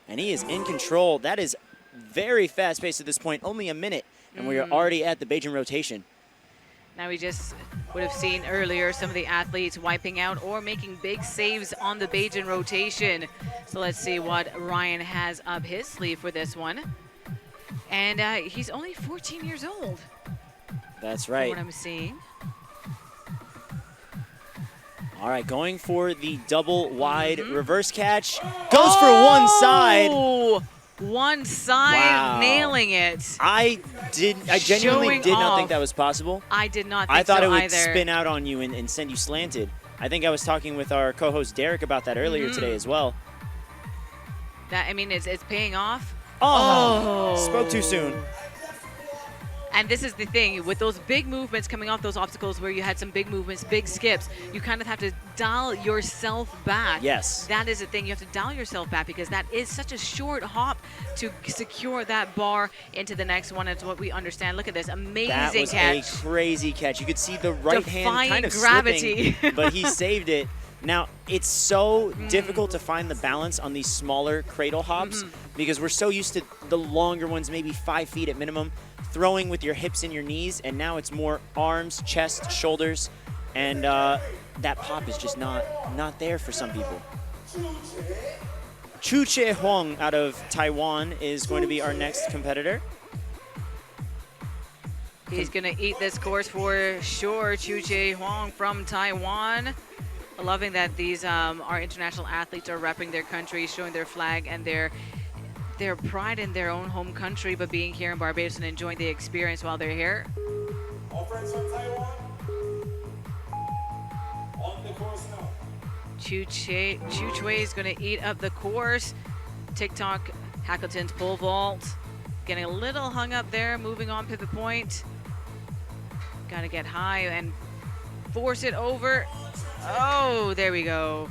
and he is in control. That is very fast pace at this point, only a minute, and we are already at the Beijing rotation. Now we just would have seen earlier some of the athletes wiping out or making big saves on the Beijing rotation. So let's see what Ryan has up his sleeve for this one. And he's only 14 years old. That's From right. what I'm seeing. All right, going for the double wide reverse catch. Goes for one side. One side, Wow. nailing it. I genuinely Showing did not think off. that was possible. I did not think I thought so it would either. spin out on you and send you slanted. I think I was talking with our co-host Derek about that earlier today as well. That, I mean, it's paying off. Spoke too soon. And this is the thing, with those big movements coming off those obstacles where you had some big movements, big skips, you kind of have to dial yourself back. Yes. That is the thing, you have to dial yourself back because that is such a short hop to secure that bar into the next one. It's what we understand. Look at this, amazing That was catch. a crazy catch. You could see the right hand kind of gravity. slipping, but he saved it. Now, it's so difficult to find the balance on these smaller cradle hops because we're so used to the longer ones, maybe 5 feet at minimum, throwing with your hips and your knees, and now it's more arms, chest, shoulders, and that pop is just not there for some people. Chu Che Huang out of Taiwan is going to be our next competitor. He's going to eat this course for sure. Chu Che Huang from Taiwan. Loving that these our international athletes are repping their country, showing their flag and their pride in their own home country, but being here in Barbados and enjoying the experience while they're here. All friends from Taiwan, on the course now. Chu Chui is going to eat up the course. TikTok, Hackleton's pole vault. Getting a little hung up there, moving on pivot point. Got to get high and force it over. Oh, there we go.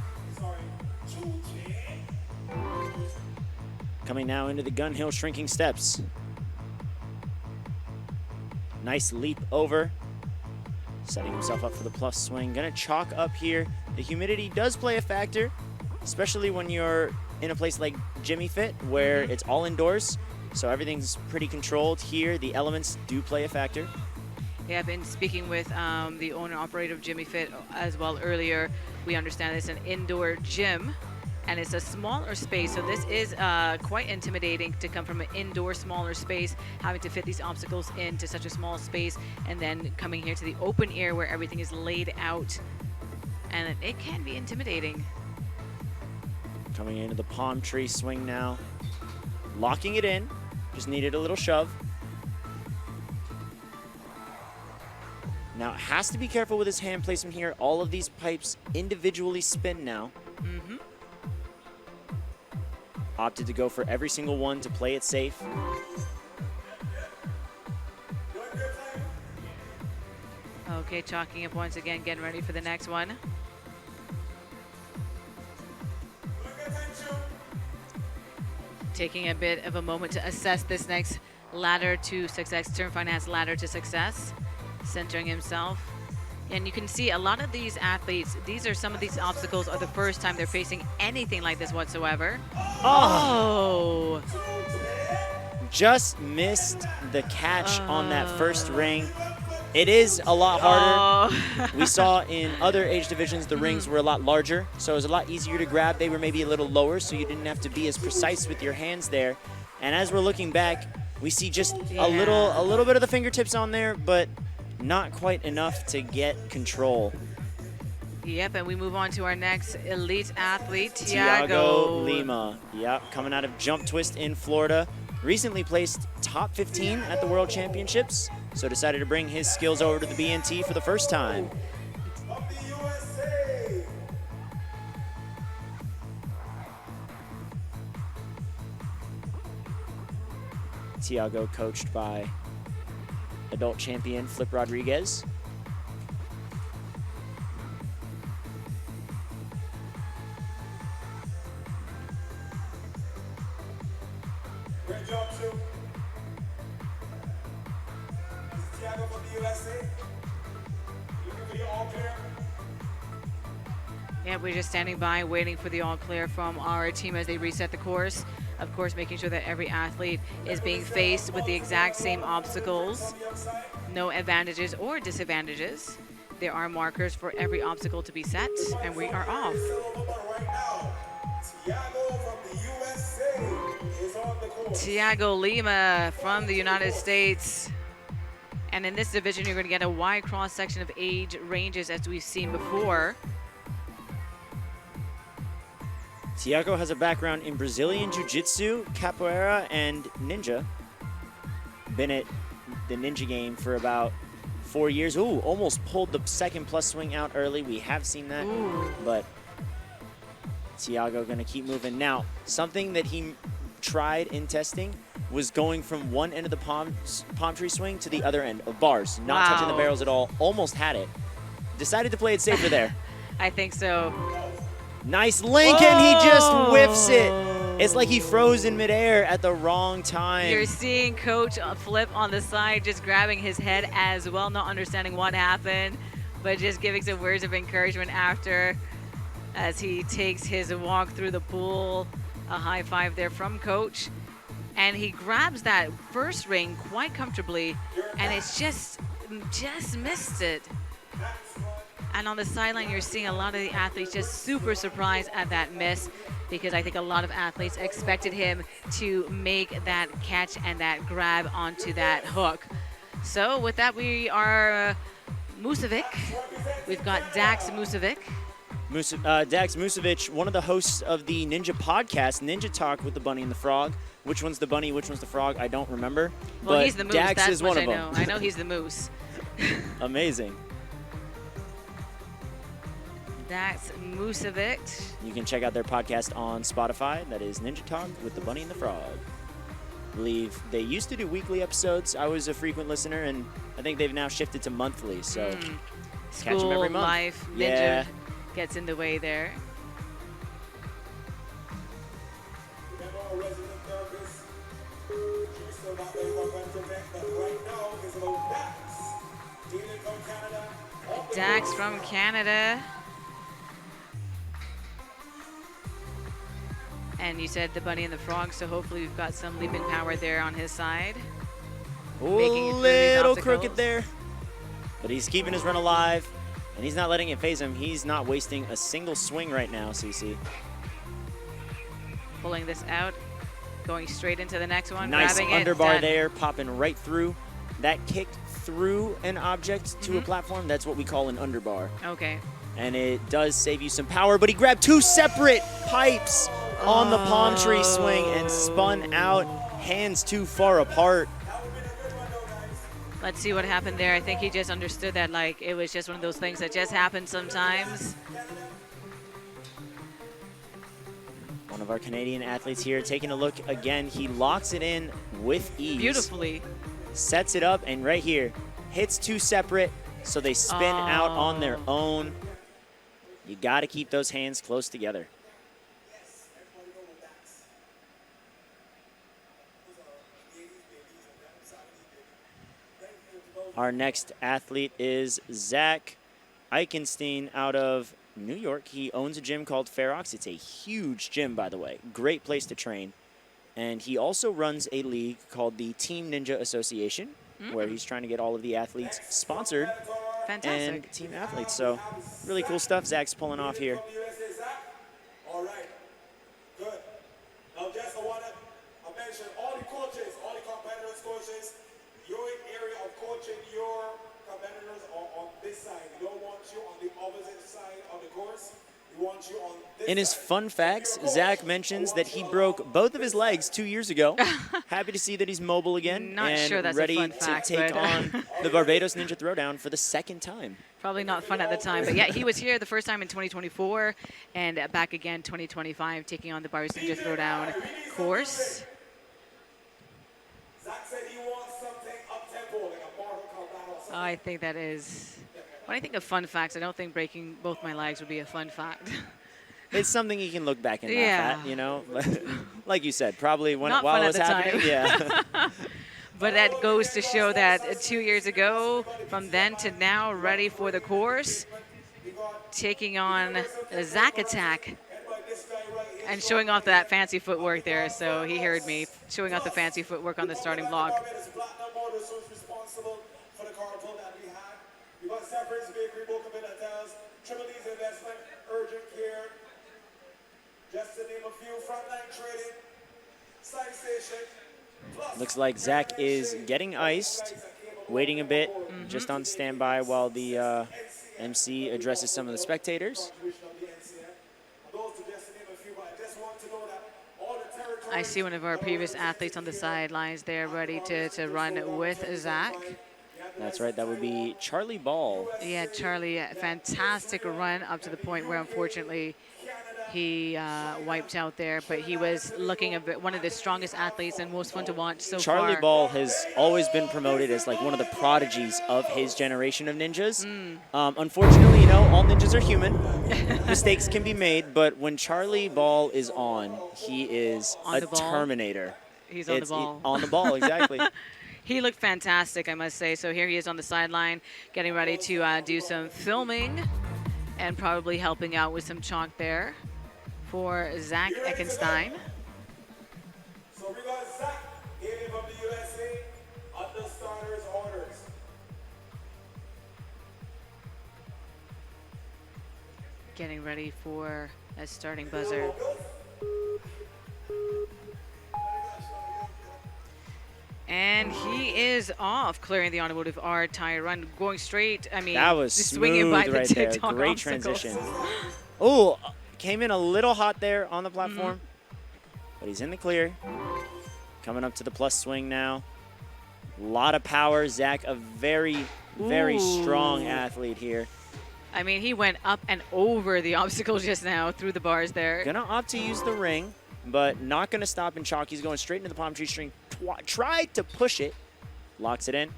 Coming now into the Gun Hill shrinking steps. Nice leap over. Setting himself up for the plus swing. Gonna chalk up here. The humidity does play a factor, especially when you're in a place like Jimmy Fit where it's all indoors. So everything's pretty controlled here. The elements do play a factor. Yeah, I've been speaking with the owner-operator of Jimmy Fit as well earlier. We understand it's an indoor gym, and it's a smaller space, so this is quite intimidating to come from an indoor, smaller space, having to fit these obstacles into such a small space, and then coming here to the open air where everything is laid out, and it can be intimidating. Coming into the palm tree swing now. Locking it in. Just needed a little shove. Now, has to be careful with his hand placement here. All of these pipes individually spin now. Opted to go for every single one to play it safe. Okay, chalking up once again, getting ready for the next one. Taking a bit of a moment to assess this next ladder to success, Turn Finance ladder to success. Centering himself. And you can see a lot of these athletes, these are some of these obstacles are the first time they're facing anything like this whatsoever. Oh! Just missed the catch on that first ring. It is a lot harder. We saw in other age divisions the rings were a lot larger, so it was a lot easier to grab. They were maybe a little lower, so you didn't have to be as precise with your hands there. And as we're looking back, we see just a little bit of the fingertips on there, but not quite enough to get control. Yep, and we move on to our next elite athlete, Tiago Lima. Yep, coming out of Jump Twist in Florida. Recently placed top 15 at the World Championships, so decided to bring his skills over to the BNT for the first time. Tiago coached by adult champion Flip Rodriguez. Great job, too. This is Tiago from the USA. Looking for your all clear. Yeah, we're just standing by waiting for the all clear from our team as they reset the course. Of course, making sure that every athlete is being faced with the exact same obstacles. No advantages or disadvantages. There are markers for every obstacle to be set, and we are off. Tiago Lima from the United States. And in this division, you're going to get a wide cross-section of age ranges as we've seen before. Tiago has a background in Brazilian Jiu-Jitsu, Capoeira, and Ninja. Been at the Ninja game for about 4 years. Ooh, almost pulled the second plus swing out early. We have seen that, but Tiago gonna keep moving. Now, something that he tried in testing was going from one end of the palm tree swing to the other end of bars, not touching the barrels at all. Almost had it. Decided to play it safer there. I think so. Nice link, and he just whiffs it. It's like he froze in midair at the wrong time. You're seeing Coach flip on the side, just grabbing his head as well, not understanding what happened, but just giving some words of encouragement after as he takes his walk through the pool. A high five there from Coach. And he grabs that first ring quite comfortably, and it's just missed it. And on the sideline, you're seeing a lot of the athletes just super surprised at that miss, because I think a lot of athletes expected him to make that catch and that grab onto that hook. So with that, we are Musovic. We've got Dax Musovic. Dax Musovic, one of the hosts of the Ninja podcast, Ninja Talk with the Bunny and the Frog. Which one's the bunny, which one's the frog, I don't remember. Well, but he's the moose. Dax That's is one what of them. I know he's the moose. Amazing. Dax Musovic. You can check out their podcast on Spotify. That is Ninja Talk with the Bunny and the Frog. I believe they used to do weekly episodes. I was a frequent listener, and I think they've now shifted to monthly. So catch them every month. Life, Ninja Yeah. gets in the way there. Dax from Canada. And you said the bunny and the frog, so hopefully we've got some leaping power there on his side. A little crooked there, but he's keeping his run alive, and he's not letting it phase him. He's not wasting a single swing right now, CC. Pulling this out, going straight into the next one, Nice grabbing it, underbar done. there, popping right through. That kicked through an object to a platform. That's what we call an underbar. Okay. And it does save you some power, but he grabbed two separate pipes on the palm tree swing and spun out, hands too far apart. Let's see what happened there. I think he just understood that, like, it was just one of those things that just happen sometimes. One of our Canadian athletes here taking a look again. He locks it in with ease. Beautifully. Sets it up, and right here, hits two separate, so they spin out on their own. You got to keep those hands close together. Our next athlete is Zach Eichenstein out of New York. He owns a gym called Ferox. It's a huge gym, by the way. Great place to train. And he also runs a league called the Team Ninja Association, where he's trying to get all of the athletes sponsored. Fantastic. And team athletes. So really cool stuff Zach's pulling off here. All right. Good. Now, just I want to mention all the coaches, all the competitors' coaches, your area of coaching, your competitors are on this side. We don't want you on the opposite side of the course. We want you on this In his side. fun facts, Zach mentions that he broke both of his legs 2 years ago. Happy to see that he's mobile again Not and sure that's a ready fun to fact, take but- on the Barbados Ninja Throwdown for the second time. Probably not fun at the time, but yeah, he was here the first time in 2024 and back again 2025, taking on the Barbados Ninja Throwdown course. Zach said he wants something up-tempo, like a Mortal Kombat or something. I think that is, when I think of fun facts, I don't think breaking both my legs would be a fun fact. It's something you can look back and laugh Yeah. at, you know? Like you said, probably when, Not while fun it at was the happening. time. Yeah. But that goes to show that 2 years ago, from then to now, ready for the course. taking on a Zach attack and showing off that fancy footwork there. So he heard me showing off the fancy footwork on the starting block. Looks like Zach is getting iced, waiting a bit, just on standby while the MC addresses some of the spectators. I see one of our previous athletes on the sidelines there ready to run with Zach. That's right, that would be Charlie Ball. Yeah, Charlie, fantastic run up to the point where unfortunately he wiped out there, but he was looking a bit one of the strongest athletes and most fun to watch so far. Charlie Ball has always been promoted as like one of the prodigies of his generation of ninjas. Unfortunately, you know, all ninjas are human. Mistakes can be made, but when Charlie Ball is on, he is a Terminator. He's on the ball. On the ball, exactly. He looked fantastic, I must say. So here he is on the sideline, getting ready to do some filming and probably helping out with some chalk there for Zach Eckenstein. So we got Zach, hailing from the USA, under starters orders. Getting ready for a starting buzzer. And he is off, clearing the automotive R tire run, going straight. I mean, that was swinging by smooth the right there. TikTok Great obstacles. transition. Oh, came in a little hot there on the platform, but he's in the clear. Coming up to the plus swing now. A lot of power. Zach, a very, very strong athlete here. I mean, he went up and over the obstacle just now through the bars there. Gonna opt to use the ring, but not gonna stop in chalk. He's going straight into the palm tree string. Tried to push it. Locks it in.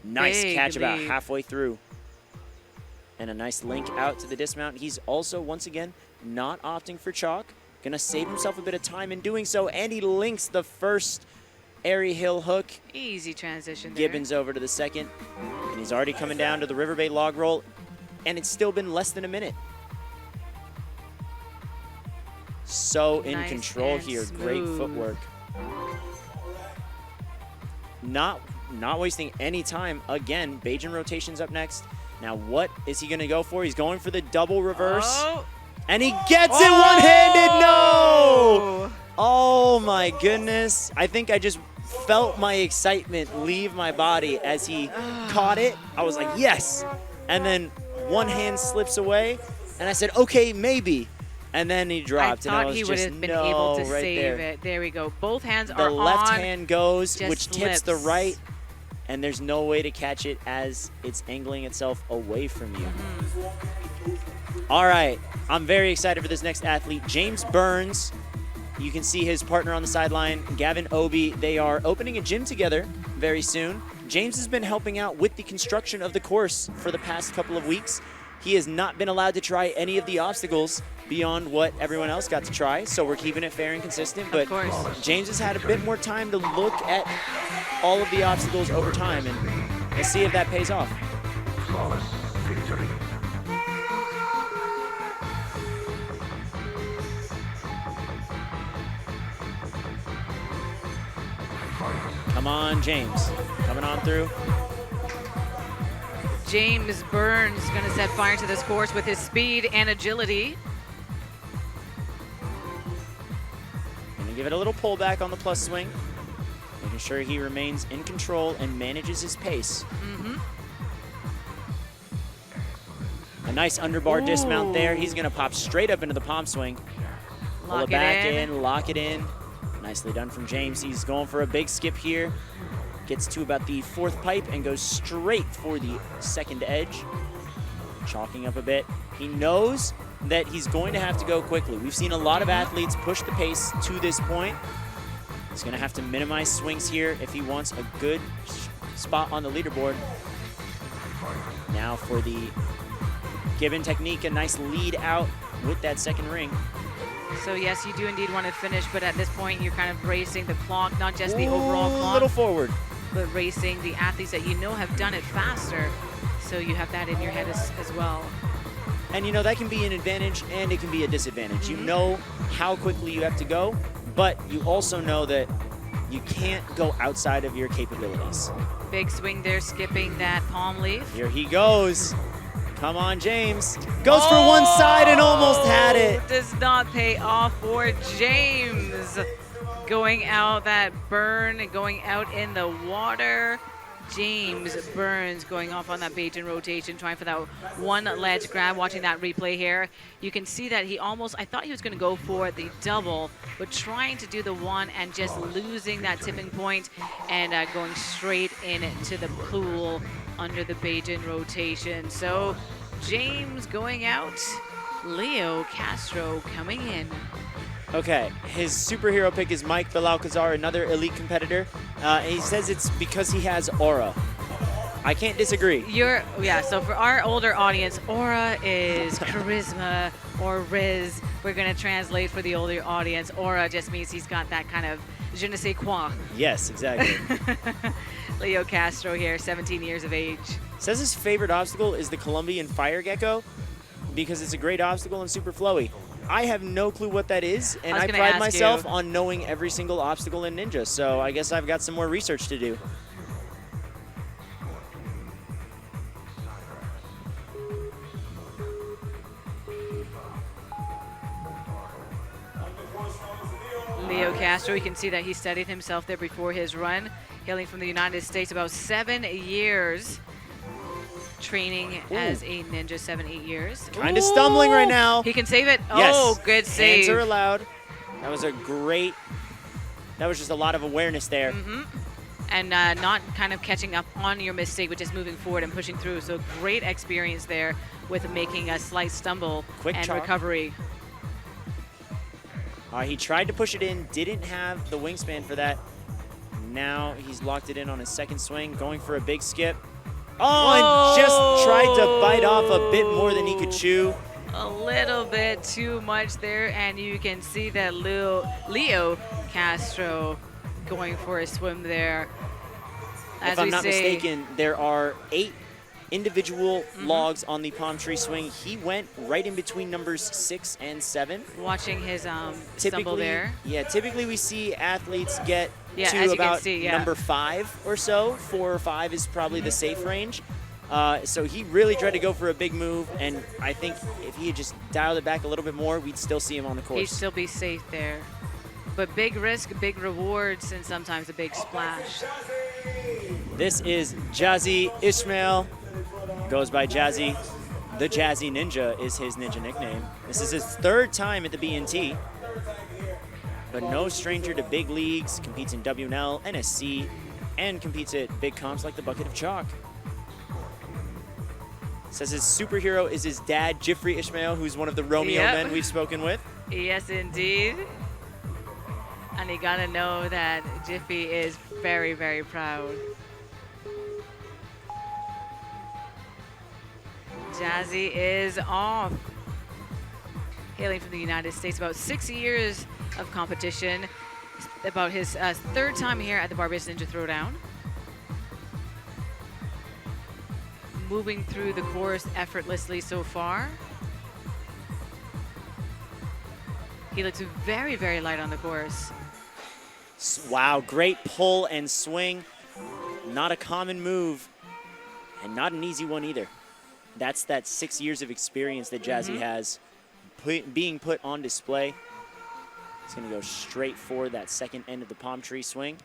Nice catch about halfway through. And a nice link out to the dismount. He's also, once again, not opting for chalk. Gonna save himself a bit of time in doing so, and he links the first airy hill hook. Easy transition there. Gibbons over to the second. And he's already coming down to the River Bay log roll, and it's still been less than a minute. So in control here. Smooth. Great footwork. Not wasting any time. Again, Bajan rotation's up next. Now what is he going to go for? He's going for the double reverse. And he gets it one-handed. No! Oh my goodness. I think I just felt my excitement leave my body as he caught it. I was like, yes. And then one hand slips away. And I said, okay, maybe. And then he dropped. I thought and I was he would just, have been able to right save there. it. There we go. Both hands The are left on. hand goes, just which tips the slips. right, and there's no way to catch it as it's angling itself away from you. All right, I'm very excited for this next athlete, James Burns. You can see his partner on the sideline, Gavin Obi. They are opening a gym together very soon. James has been helping out with the construction of the course for the past couple of weeks. He has not been allowed to try any of the obstacles beyond what everyone else got to try, so we're keeping it fair and consistent. But James has had a bit more time to look at all of the obstacles over time, and let's see if that pays off. Flawless victory. Come on, James. Coming on through. James Burns going to set fire to this course with his speed and agility. Gonna give it a little pullback on the plus swing, making sure he remains in control and manages his pace. A nice underbar dismount there. He's gonna pop straight up into the palm swing. Pull it back in, lock it in. Nicely done from James. He's going for a big skip here. Gets to about the fourth pipe and goes straight for the second edge. Chalking up a bit. He knows that he's going to have to go quickly. We've seen a lot of athletes push the pace to this point. He's going to have to minimize swings here if he wants a good spot on the leaderboard. Now for the Gibbon technique, a nice lead out with that second ring. So yes, you do indeed want to finish, but at this point you're kind of racing the clock, not just the overall clock. A little forward. But racing the athletes that you know have done it faster. So you have that in your head as well. And you know, that can be an advantage and it can be a disadvantage. You know how quickly you have to go, but you also know that you can't go outside of your capabilities. Big swing there, skipping that palm leaf. Here he goes. Come on, James. Goes for one side and almost had it. Does not pay off for James. Going out that burn, going out in the water. James Burns going off on that Bajan rotation, trying for that one ledge grab. Watching that replay here, you can see that he almost, I thought he was going to go for the double, but trying to do the one and just losing that tipping point and going straight into the pool under the Bajan rotation. So James going out, Leo Castro coming in. Okay, his superhero pick is Mike Belalcazar, another elite competitor. And he says it's because he has aura. I can't disagree. Yeah, so for our older audience, aura is charisma or riz. We're going to translate for the older audience. Aura just means he's got that kind of je ne sais quoi. Yes, exactly. Leo Castro here, 17 years of age. Says his favorite obstacle is the Colombian fire gecko because it's a great obstacle and super flowy. I have no clue what that is, and I pride myself on knowing every single obstacle in Ninja, so I guess I've got some more research to do. Leo Castro, you can see that he studied himself there before his run, hailing from the United States, about 7 years. Training as a ninja, 7-8 years. Kind of stumbling right now. He can save it. Yes. Oh, good save. Hands are allowed. That was that was just a lot of awareness there. And not kind of catching up on your mistake, but just moving forward and pushing through. So great experience there with making a slight stumble and recovery. He tried to push it in, didn't have the wingspan for that. Now he's locked it in on his second swing, going for a big skip. Oh, and just tried to bite off a bit more than he could chew. A little bit too much there, and you can see that Leo Castro going for a swim there. As if I'm not mistaken, there are 8 individual logs on the palm tree swing. He went right in between numbers 6 and 7. Watching his stumble there. Yeah, typically we see athletes get as to you about can see, number 5 or so. 4 or 5 is probably the safe range. So he really tried to go for a big move, and I think if he had just dialed it back a little bit more, we'd still see him on the course. He'd still be safe there. But big risk, big rewards, and sometimes a big splash. This is Jazzy Ishmael. Goes by Jazzy. The Jazzy Ninja is his ninja nickname. This is his 3rd time at the BNT. But no stranger to big leagues, competes in WNL, NSC, and competes at big comps like the Bucket of Chalk. Says his superhero is his dad, Jeffrey Ishmael, who's one of the Romeo men we've spoken with. Yes, indeed. And you gotta know that Jiffy is very, very proud. Jazzy is off. Hailing from the United States, about 6 years of competition. About his 3rd time here at the Barbados Ninja Throwdown. Moving through the course effortlessly so far. He looks very, very light on the course. Wow, great pull and swing. Not a common move, and not an easy one either. That's that 6 years of experience that Jazzy has being put on display. He's going to go straight for that second end of the palm tree swing.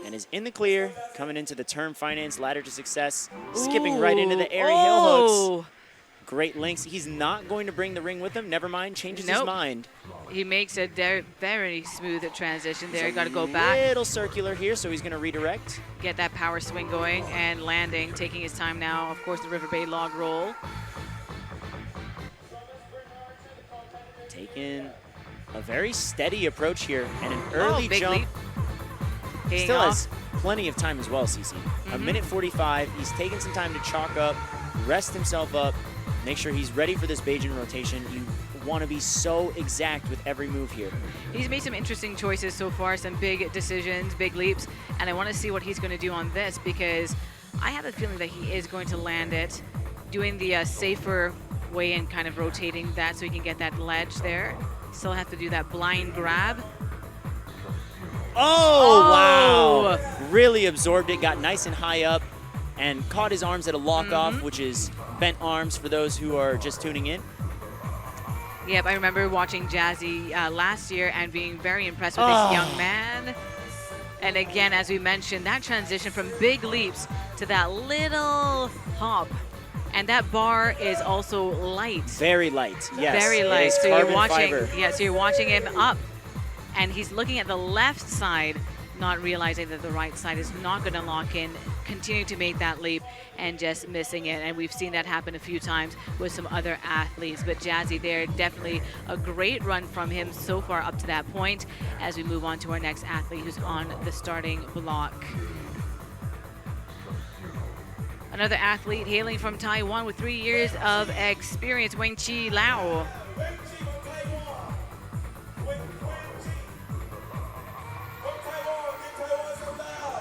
And is in the clear, coming into the term finance ladder to success, skipping right into the airy hill hooks. Great links. He's not going to bring the ring with him. Never mind, changes his mind. He makes a very smooth transition there. Got to go back. A little circular here, so he's going to redirect. Get that power swing going and landing, taking his time now. Of course, the River Bay log roll. Taking a very steady approach here and an early big jump. Leap. Still has plenty of time as well, CC. A minute 45. He's taken some time to chalk up, rest himself up, make sure he's ready for this Bajan rotation. You want to be so exact with every move here. He's made some interesting choices so far, some big decisions, big leaps, and I want to see what he's going to do on this because I have a feeling that he is going to land it, doing the safer way and kind of rotating that so he can get that ledge there. Still have to do that blind grab. Oh, wow. Really absorbed it, got nice and high up, and caught his arms at a lock-off, which is bent arms for those who are just tuning in. Yep, I remember watching Jazzy last year and being very impressed with this young man. And again, as we mentioned, that transition from big leaps to that little hop. And that bar is also light. Very light, yes. Very It light. is So you're carbon watching, fiber. so you're watching him up, and he's looking at the left side, not realizing that the right side is not going to lock in, continue to make that leap and just missing it. And we've seen that happen a few times with some other athletes. But Jazzy there, definitely a great run from him so far up to that point as we move on to our next athlete who's on the starting block. Another athlete hailing from Taiwan with 3 years of experience, Wen-Chi Lau.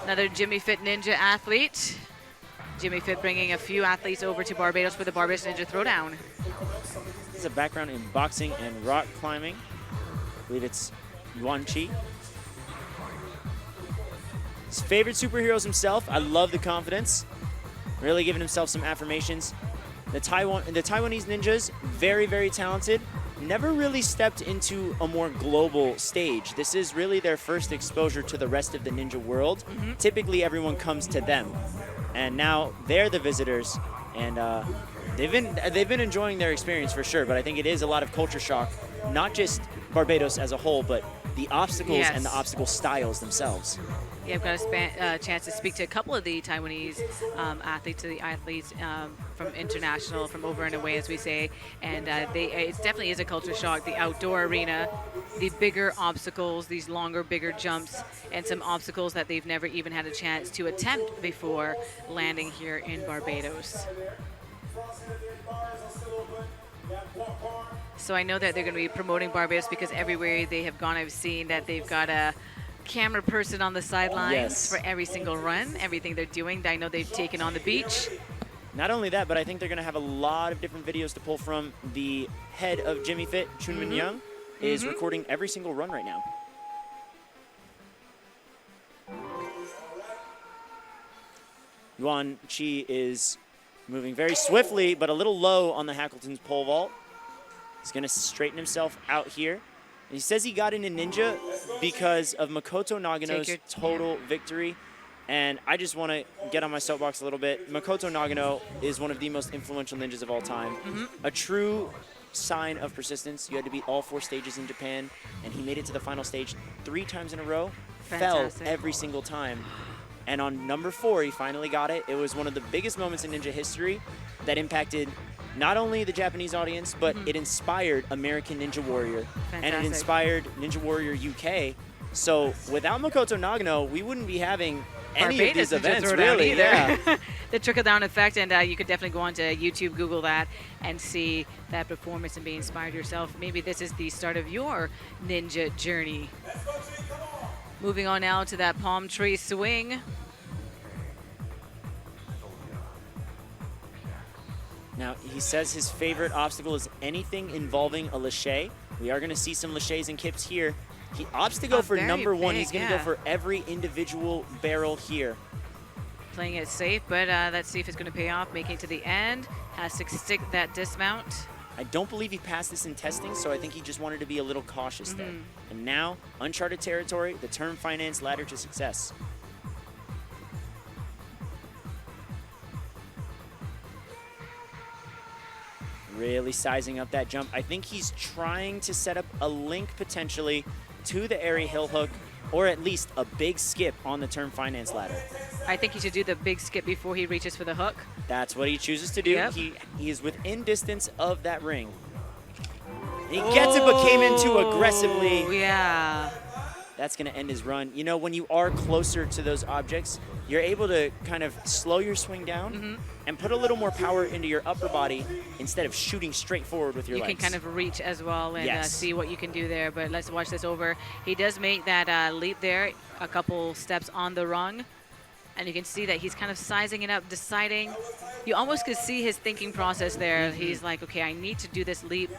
Another Jimmy Fit Ninja athlete. Jimmy Fit bringing a few athletes over to Barbados for the Barbados Ninja Throwdown. He has a background in boxing and rock climbing. I believe it's Yuan Chi. His favorite superheroes himself. I love the confidence. Really giving himself some affirmations. The Taiwanese ninjas, very, very talented. Never really stepped into a more global stage. This is really their first exposure to the rest of the ninja world. Typically, everyone comes to them, and now they're the visitors, and they've been enjoying their experience for sure. But I think it is a lot of culture shock, not just Barbados as a whole, but the obstacles and the obstacle styles themselves. Yeah, I've got a chance to speak to a couple of the Taiwanese athletes from international, from over and away, as we say. And it definitely is a culture shock. The outdoor arena, the bigger obstacles, these longer, bigger jumps, and some obstacles that they've never even had a chance to attempt before landing here in Barbados. So I know that they're going to be promoting Barbados because everywhere they have gone, I've seen that they've got a camera person on the sidelines for every single run, everything they're doing. I know they've taken on the beach. Not only that, but I think they're going to have a lot of different videos to pull from. The head of Jimmy Fit, Chunmin Young, is recording every single run right now. Yuan Chi is moving very swiftly, but a little low on the Hackleton's pole vault. He's going to straighten himself out here. And he says he got into Ninja because of Makoto Nagano's total victory. And I just want to get on my soapbox a little bit. Makoto Nagano is one of the most influential ninjas of all time. A true sign of persistence. You had to beat all 4 stages in Japan, and he made it to the final stage 3 times in a row. Fantastic. Fell every single time. And on number 4, he finally got it. It was one of the biggest moments in ninja history that impacted not only the Japanese audience, but it inspired American Ninja Warrior. And it inspired Ninja Warrior UK. So without Makoto Nagano, we wouldn't be having any of these events, really. Yeah. The trickle-down effect, and you could definitely go onto YouTube, Google that, and see that performance and be inspired yourself. Maybe this is the start of your ninja journey. Moving on now to that palm tree swing. Now, he says his favorite obstacle is anything involving a lache. We are going to see some laches and kips here. He opts to go for number 1. He's going to go for every individual barrel here. Playing it safe, but let's see if it's going to pay off. Making it to the end. Has to stick that dismount. I don't believe he passed this in testing, so I think he just wanted to be a little cautious there. And now, uncharted territory, the term finance ladder to success. Really sizing up that jump. I think he's trying to set up a link potentially to the airy hill hook, or at least a big skip on the term finance ladder. I think he should do the big skip before he reaches for the hook. That's what he chooses to do. Yep. He is within distance of that ring. And he gets it, but came in too aggressively. Yeah. That's going to end his run. You know, when you are closer to those objects, you're able to kind of slow your swing down and put a little more power into your upper body instead of shooting straight forward with your legs. You can kind of reach as well and see what you can do there. But let's watch this over. He does make that leap there, a couple steps on the rung. And you can see that he's kind of sizing it up, deciding. You almost could see his thinking process there. He's like, okay, I need to do this leap,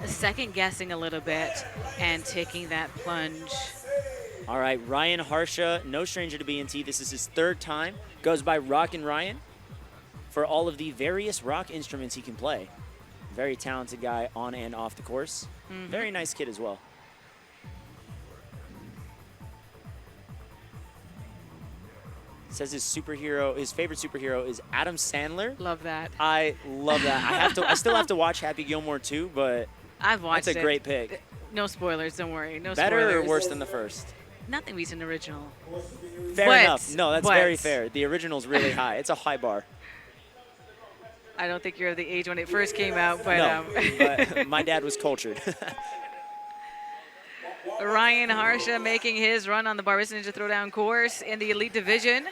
second guessing a little bit and taking that plunge. All right, Ryan Harsha, no stranger to BNT. This is his 3rd time. Goes by Rockin' Ryan for all of the various rock instruments he can play. Very talented guy on and off the course. Very nice kid as well. Says his favorite superhero is Adam Sandler. Love that. I love that. I still have to watch Happy Gilmore too, but I've watched it. That's a great pick. No spoilers, don't worry. No Better spoilers. or worse than the first? Nothing beats an original. Fair enough. No, that's very fair. The original's really high. It's a high bar. I don't think you're of the age when it first came out, but, no, but my dad was cultured. Ryan Harsha making his run on the Barbados Ninja Throwdown course in the Elite Division.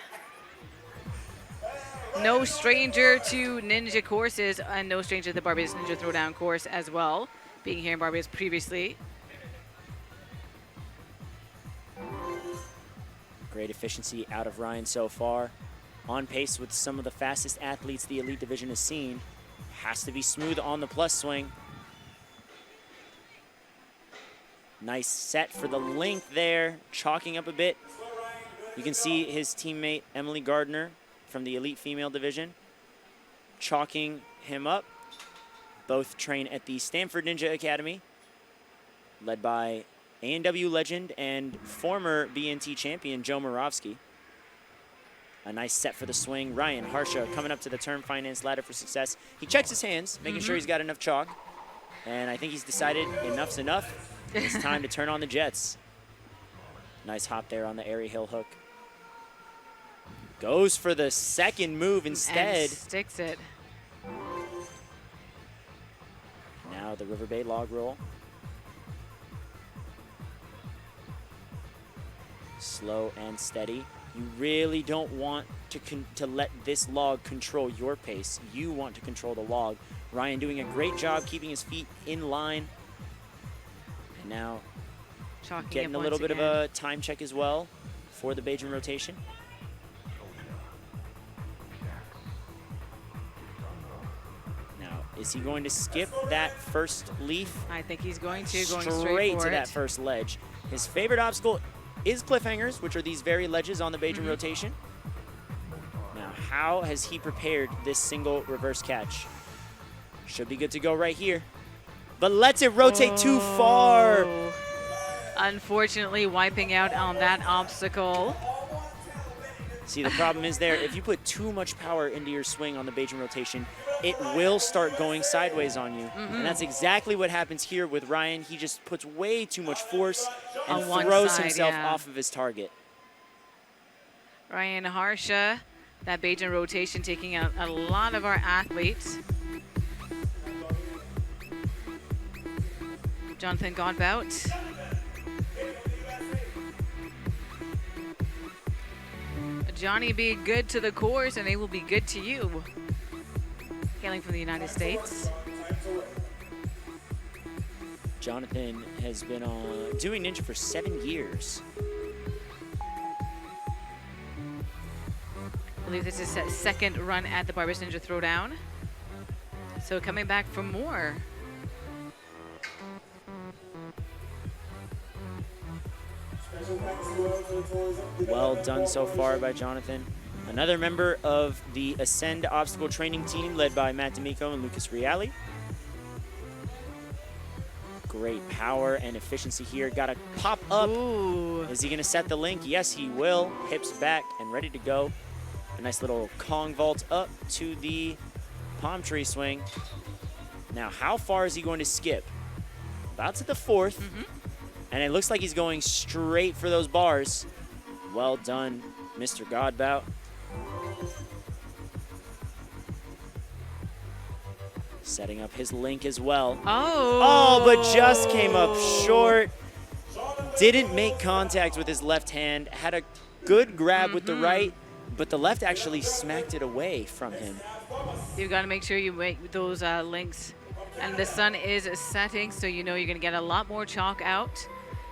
No stranger to ninja courses and no stranger to the Barbados Ninja Throwdown course as well, being here in Barbados previously. Great efficiency out of Ryan so far. On pace with some of the fastest athletes the Elite Division has seen. Has to be smooth on the plus swing. Nice set for the length there, chalking up a bit. You can see his teammate Emily Gardner from the Elite Female Division chalking him up. Both train at the Stanford Ninja Academy, led by A&W legend and former BNT champion Joe Moravsky. A nice set for the swing. Ryan Harsha coming up to the term finance ladder for success. He checks his hands, making sure he's got enough chalk. And I think he's decided enough's enough. It's time to turn on the jets. Nice hop there on the airy hill hook. Goes for the second move instead. And sticks it. Now the River Bay log roll. Slow and steady. You really don't want to let this log control your pace. You want to control the log. Ryan doing a great job keeping his feet in line. And now Chalking getting a little bit of a time check as well for the Beijing rotation. Now, is he going to skip that first leaf? I think he's going to, going straight for to that first ledge. His favorite obstacle is cliffhangers, which are these very ledges on the Beijing rotation. Now, how has he prepared this single reverse catch? Should be good to go right here. But lets it rotate too far. Unfortunately, wiping out on that obstacle. See, the problem is there, if you put too much power into your swing on the Beijing rotation, it will start going sideways on you. And that's exactly what happens here with Ryan. He just puts way too much force and throws himself off of his target. Ryan Harsha, that Beijing rotation taking out a lot of our athletes. Jonathan Godbout. Johnny, be good to the course and they will be good to you. Hailing from the United States. Jonathan has been doing ninja for 7 years. I believe this is his second run at the Barbados Ninja Throwdown. So coming back for more. Well done so far by Jonathan. Another member of the Ascend obstacle training team led by Matt D'Amico and Lucas Reale. Great power and efficiency here. Got to pop up. Ooh. Is he going to set the link? Yes, he will. Hips back and ready to go. A nice little Kong vault up to the palm tree swing. Now, how far is he going to skip? About to the fourth. And it looks like he's going straight for those bars. Well done, Mr. Godbout. Setting up his link as well. Oh, but just came up short. Didn't make contact with his left hand. Had a good grab with the right, but the left actually smacked it away from him. You've got to make sure you make those links. And the sun is setting, so you know you're going to get a lot more chalk out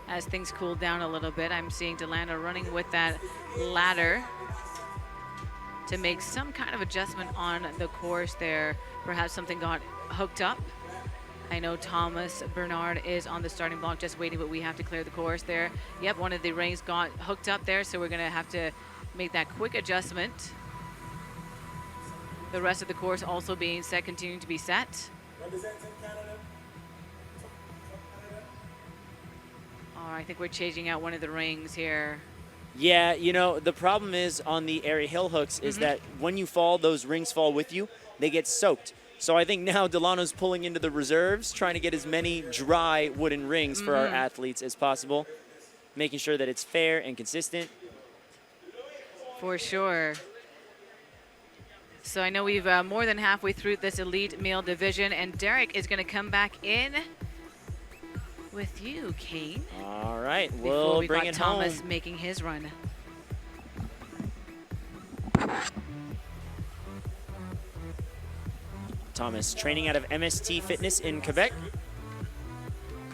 as things cool down a little bit. I'm seeing Delano running with that ladder. to make some kind of adjustment on the course there. Perhaps something got hooked up. I know Thomas Bernard is on the starting block just waiting, but we have to clear the course there. Yep, one of the rings got hooked up there, so we're going to have to make that quick adjustment. The rest of the course also being set, continuing to be set. Oh, I think we're changing out one of the rings here. Yeah, you know, the problem is on the area hill hooks is that when you fall, those rings fall with you. They get soaked. So I think now Delano's pulling into the reserves, trying to get as many dry wooden rings for our athletes as possible, making sure that it's fair and consistent. For sure. So I know we've more than halfway through this elite male division, and Derek is going to come back in with you, Kane. All right, Before we'll we bring got it Thomas home. making his run. Thomas, training out of MST Fitness in Quebec,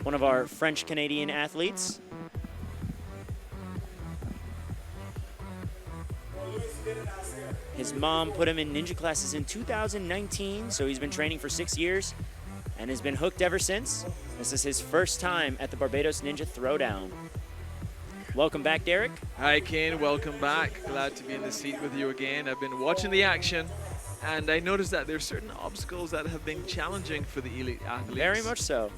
one of our French-Canadian athletes. His mom put him in ninja classes in 2019, so he's been training for 6 years and has been hooked ever since. This is his first time at the Barbados Ninja Throwdown. Welcome back, Derek. Hi, Kane. Welcome back. Glad to be in the seat with you again. I've been watching the action, and I noticed that there's certain obstacles that have been challenging for the elite athletes. Very much so.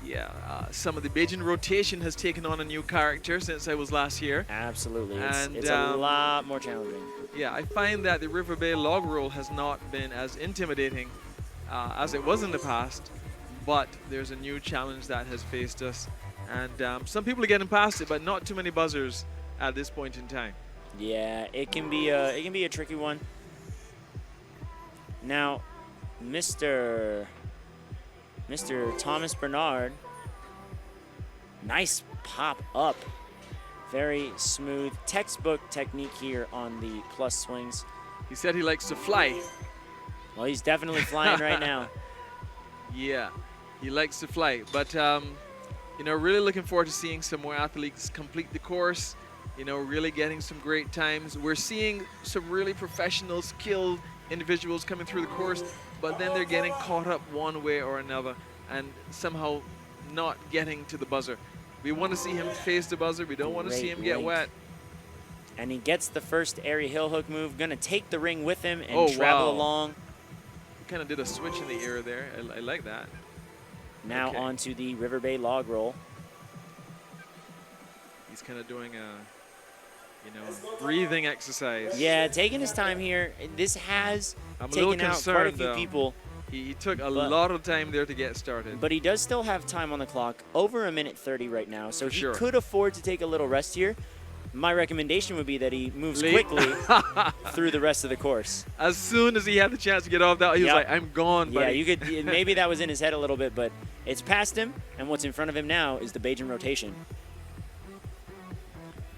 Yeah, some of the Beijing rotation has taken on a new character since I was last here. Absolutely. And, it's a lot more challenging. Yeah, I find that the River Bay log roll has not been as intimidating as it was in the past, but there's a new challenge that has faced us. And some people are getting past it, but not too many buzzers at this point in time. Yeah, it can be a tricky one. Now, Mr. Thomas Bernard, nice pop up. Very smooth, textbook technique here on the plus swings. He said he likes to fly. Well, he's definitely flying right now. Yeah, he likes to fly. But, you know, really looking forward to seeing some more athletes complete the course, you know, really getting some great times. We're seeing some really professional, skilled individuals coming through the course, but then they're getting caught up one way or another and somehow not getting to the buzzer. We want to see him face the buzzer. We don't want to see him get wet. And he gets the first area hill hook move. Going to take the ring with him and travel along. He kind of did a switch in the air there. I like that. Now onto the River Bay log roll. He's kind of doing a, you know, breathing exercise. Yeah, taking his time here. This has taken out quite a few people. He took a lot of time there to get started. But he does still have time on the clock, over 1:30 right now, so he could afford to take a little rest here. My recommendation would be that he moves quickly through the rest of the course. As soon as he had the chance to get off that, he was like, I'm gone, buddy. Yeah, you could, maybe that was in his head a little bit, but it's past him, and what's in front of him now is the Beijing rotation.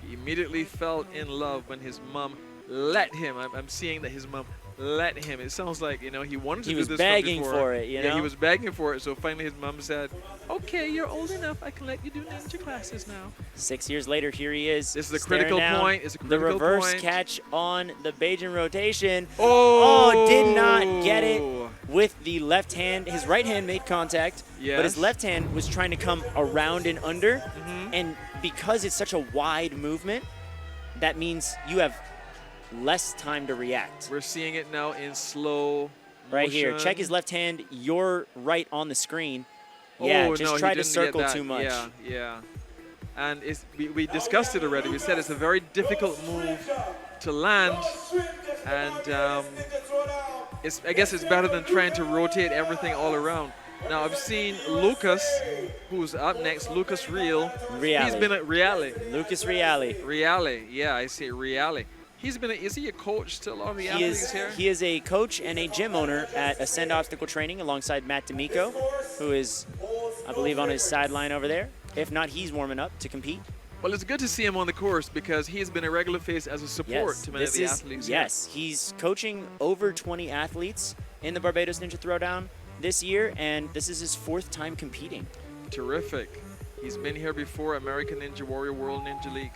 He immediately fell in love when his mom let him. I'm seeing that his mom let him. It sounds like, you know, he wanted to do this. He was begging for it, you know? Yeah, he was begging for it. So finally his mom said, okay, you're old enough. I can let you do ninja classes now. 6 years later, here he is. This is a critical point. It's a critical point. The reverse point. catch on the Beijing rotation. Oh, did not get it with the left hand. His right hand made contact, yes, but his left hand was trying to come around and under. And because it's such a wide movement, that means you have less time to react. We're seeing it now in slow Right here. motion. Check his left hand. You're right on the screen. Yeah, just try to circle too much. Yeah, yeah. And we discussed it already. We said it's a very difficult move to land. And I guess it's better than trying to rotate everything all around. Now, I've seen Lucas, who's up next, Lucas Real. He's been at Reale. Lucas Reale. Reale, yeah, I say Reale. He's been is he a coach to a lot of the athletes here? He is a coach and a gym owner at Ascend Obstacle Training alongside Matt D'Amico, who is, I believe, on his sideline over there. If not, he's warming up to compete. Well, it's good to see him on the course because he's been a regular face as a support to many of the athletes. Yes, he's coaching over 20 athletes in the Barbados Ninja Throwdown this year, and this is his 4th time competing. Terrific. He's been here before, American Ninja Warrior World Ninja League.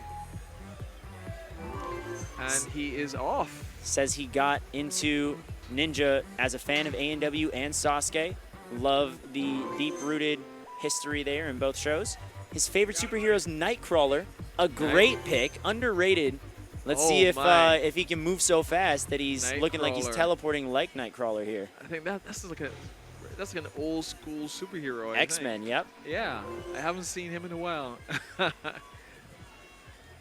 And he is off. Says he got into Ninja as a fan of A&W and Sasuke. Love the deep-rooted history there in both shows. His favorite superhero is Nightcrawler. A great pick, underrated. Let's see if he can move so fast that he's looking like he's teleporting like Nightcrawler here. I think that's like an old school superhero. X-Men, yep. Yeah, I haven't seen him in a while.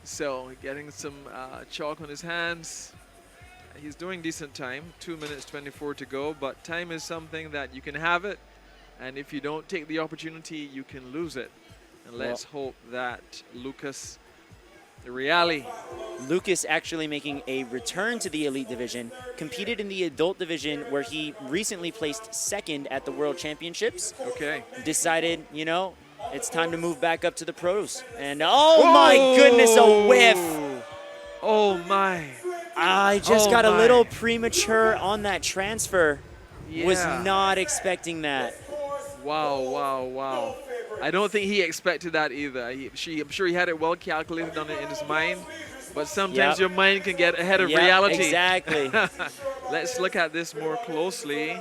So getting some chalk on his hands. He's doing decent time, 2 minutes 24 to go, but time is something that you can have it, and if you don't take the opportunity, you can lose it. And let's hope that Lucas Reale. Lucas actually making a return to the Elite Division, competed in the Adult Division where he recently placed second at the World Championships. Okay. Decided, you know, it's time to move back up to the pros. And oh my goodness, a whiff. Oh my. I just got a little premature on that transfer. Yeah. Was not expecting that. Wow, wow, wow. I don't think he expected that either. I'm sure he had it well calculated on it in his mind, but sometimes your mind can get ahead of reality. Exactly. Let's look at this more closely.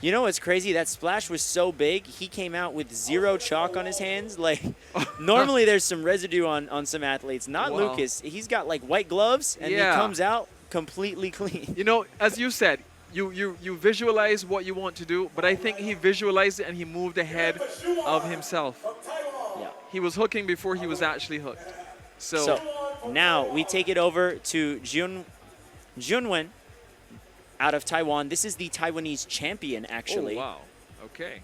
You know what's crazy? That splash was so big, he came out with 0 chalk on his hands. Like, normally there's some residue on some athletes. Not Lucas. He's got, like, white gloves, and he comes out completely clean. You know, as you said, you visualize what you want to do, but I think he visualized it and he moved ahead of himself. Yeah. He was hooking before he was actually hooked. So now we take it over to Junwen out of Taiwan. This is the Taiwanese champion, actually. Oh, wow. Okay.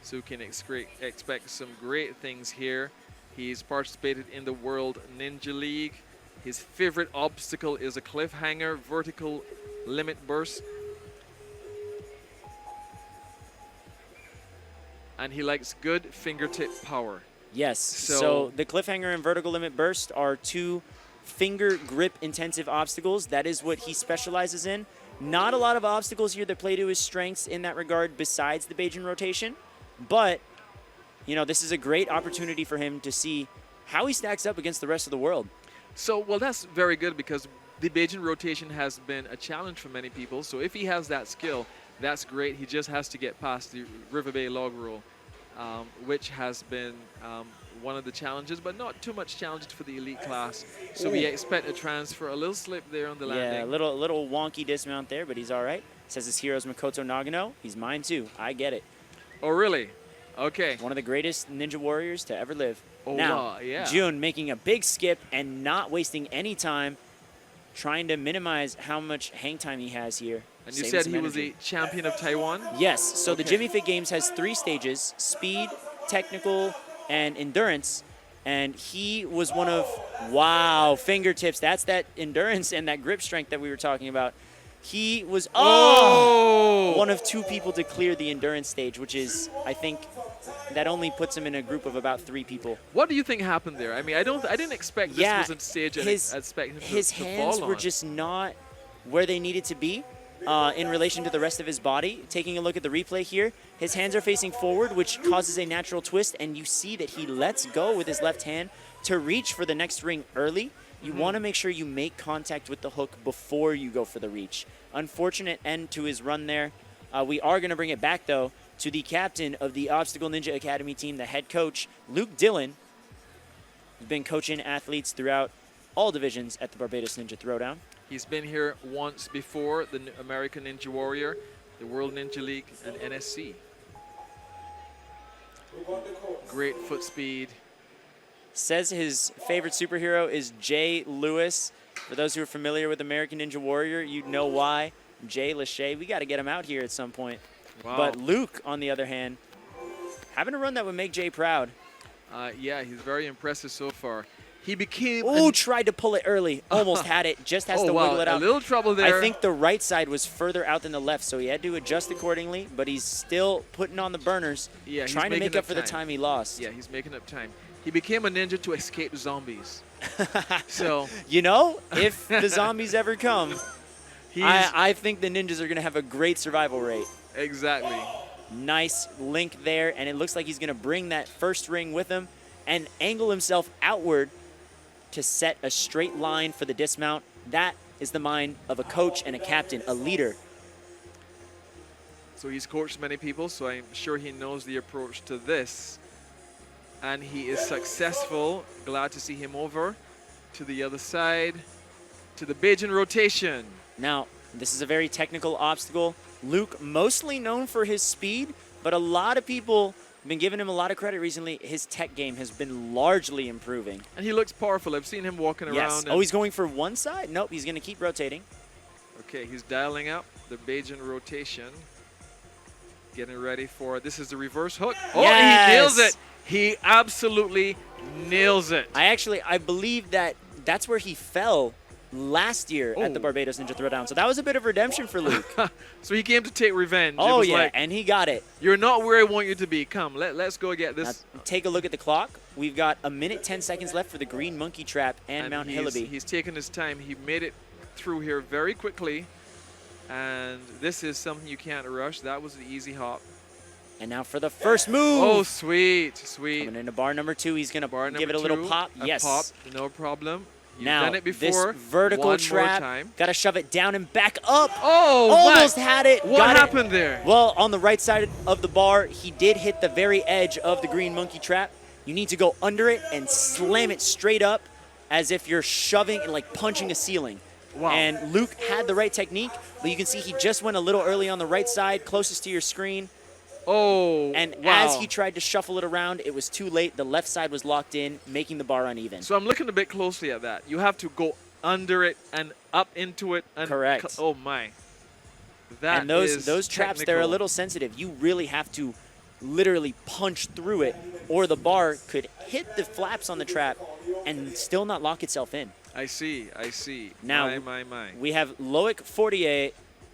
So we can expect some great things here. He's participated in the World Ninja League. His favorite obstacle is a cliffhanger, vertical limit burst. And he likes good fingertip power. Yes. So the cliffhanger and vertical limit burst are 2 finger grip intensive obstacles. That is what he specializes in. Not a lot of obstacles here that play to his strengths in that regard besides the Beijing rotation. But, you know, this is a great opportunity for him to see how he stacks up against the rest of the world. So, well, that's very good because the Beijing rotation has been a challenge for many people. So if he has that skill, that's great. He just has to get past the River Bay log roll, which has been one of the challenges, but not too much challenges for the elite class. So we expect a transfer, a little slip there on the landing. Yeah, a little wonky dismount there, but he's all right. Says his hero's Makoto Nagano. He's mine too. I get it. Oh, really? Okay. One of the greatest ninja warriors to ever live. Oh, now, yeah. Jun making a big skip and not wasting any time, trying to minimize how much hang time he has here. And you said he was a champion of Taiwan? Yes. So the Jimmy Fit Games has 3 stages: speed, technical, and endurance. And he was one of, wow, fingertips. That's that endurance and that grip strength that we were talking about. He was one of 2 people to clear the endurance stage, which is, I think, that only puts him in a group of about 3 people. What do you think happened there? I mean, I didn't expect this was a stage. I'd expect him his to hands fall were on. just not where they needed to be in relation to the rest of his body. Taking a look at the replay here, his hands are facing forward, which causes a natural twist, and you see that he lets go with his left hand to reach for the next ring early. You want to make sure you make contact with the hook before you go for the reach. Unfortunate end to his run there. We are going to bring it back, though, to the captain of the Obstacle Ninja Academy team, the head coach, Luke Dillon. He's been coaching athletes throughout all divisions at the Barbados Ninja Throwdown. He's been here once before, the American Ninja Warrior, the World Ninja League, and NSC. Great foot speed. Says his favorite superhero is Jay Lewis. For those who are familiar with American Ninja Warrior, you know why. Jay Lachey, we got to get him out here at some point. Wow. But Luke, on the other hand, having a run that would make Jay proud. Yeah, he's very impressive so far. He became... Tried to pull it early. Almost had it. Just has to wiggle it out. A little trouble there. I think the right side was further out than the left, so he had to adjust accordingly, but he's still putting on the burners, trying to make up for the time he lost. Yeah, he's making up time. He became a ninja to escape zombies. So, you know, if the zombies ever come, I think the ninjas are going to have a great survival rate. Exactly. Nice link there, and it looks like he's going to bring that first ring with him and angle himself outward to set a straight line for the dismount. That is the mind of a coach and a captain, a leader. So he's coached many people, so I'm sure he knows the approach to this. And he is successful. Glad to see him over to the other side, to the Bajan rotation. Now, this is a very technical obstacle. Luke, mostly known for his speed, but a lot of people have been giving him a lot of credit recently. His tech game has been largely improving. And he looks powerful. I've seen him walking Yes. around. Oh, he's going for one side? Nope, he's going to keep rotating. Okay, he's dialing up the Bajan rotation. Getting ready for, this is the reverse hook. Oh, Yes! He nails it. He absolutely nails it. I believe that's where he fell last year at the Barbados Ninja Throwdown. So that was a bit of redemption for Luke. So he came to take revenge. Oh, It was yeah, like, and he got it. you're not where I want you to be. Come, let's go get this. Now, take a look at the clock. We've got 1 minute, 10 seconds left for the Green Monkey Trap and Mount Hillaby. He's taken his time. He made it through here very quickly. And this is something you can't rush. That was the easy hop. And now for the first move. Oh, sweet, sweet. Coming into bar number 2. He's going to give it a little pop. Yes. Pop, no problem. You've now, done it before. this vertical One more trap, time. got to shove it down and back up. Oh, almost what? had it. What got happened it. there? Well, on the right side of the bar, he did hit the very edge of the Green Monkey Trap. You need to go under it and slam it straight up as if you're shoving and like punching a ceiling. Wow. And Luke had the right technique, but you can see he just went a little early on the right side, closest to your screen. Oh, and wow. as he tried to shuffle it around, it was too late. The left side was locked in, making the bar uneven. So I'm looking a bit closely at that. You have to go under it and up into it. And Correct. Oh, my. That and is those traps, they're a technical. little sensitive. You really have to literally punch through it, or the bar could hit the flaps on the trap and still not lock itself in. I see. Now, my. We have Loic Fortier,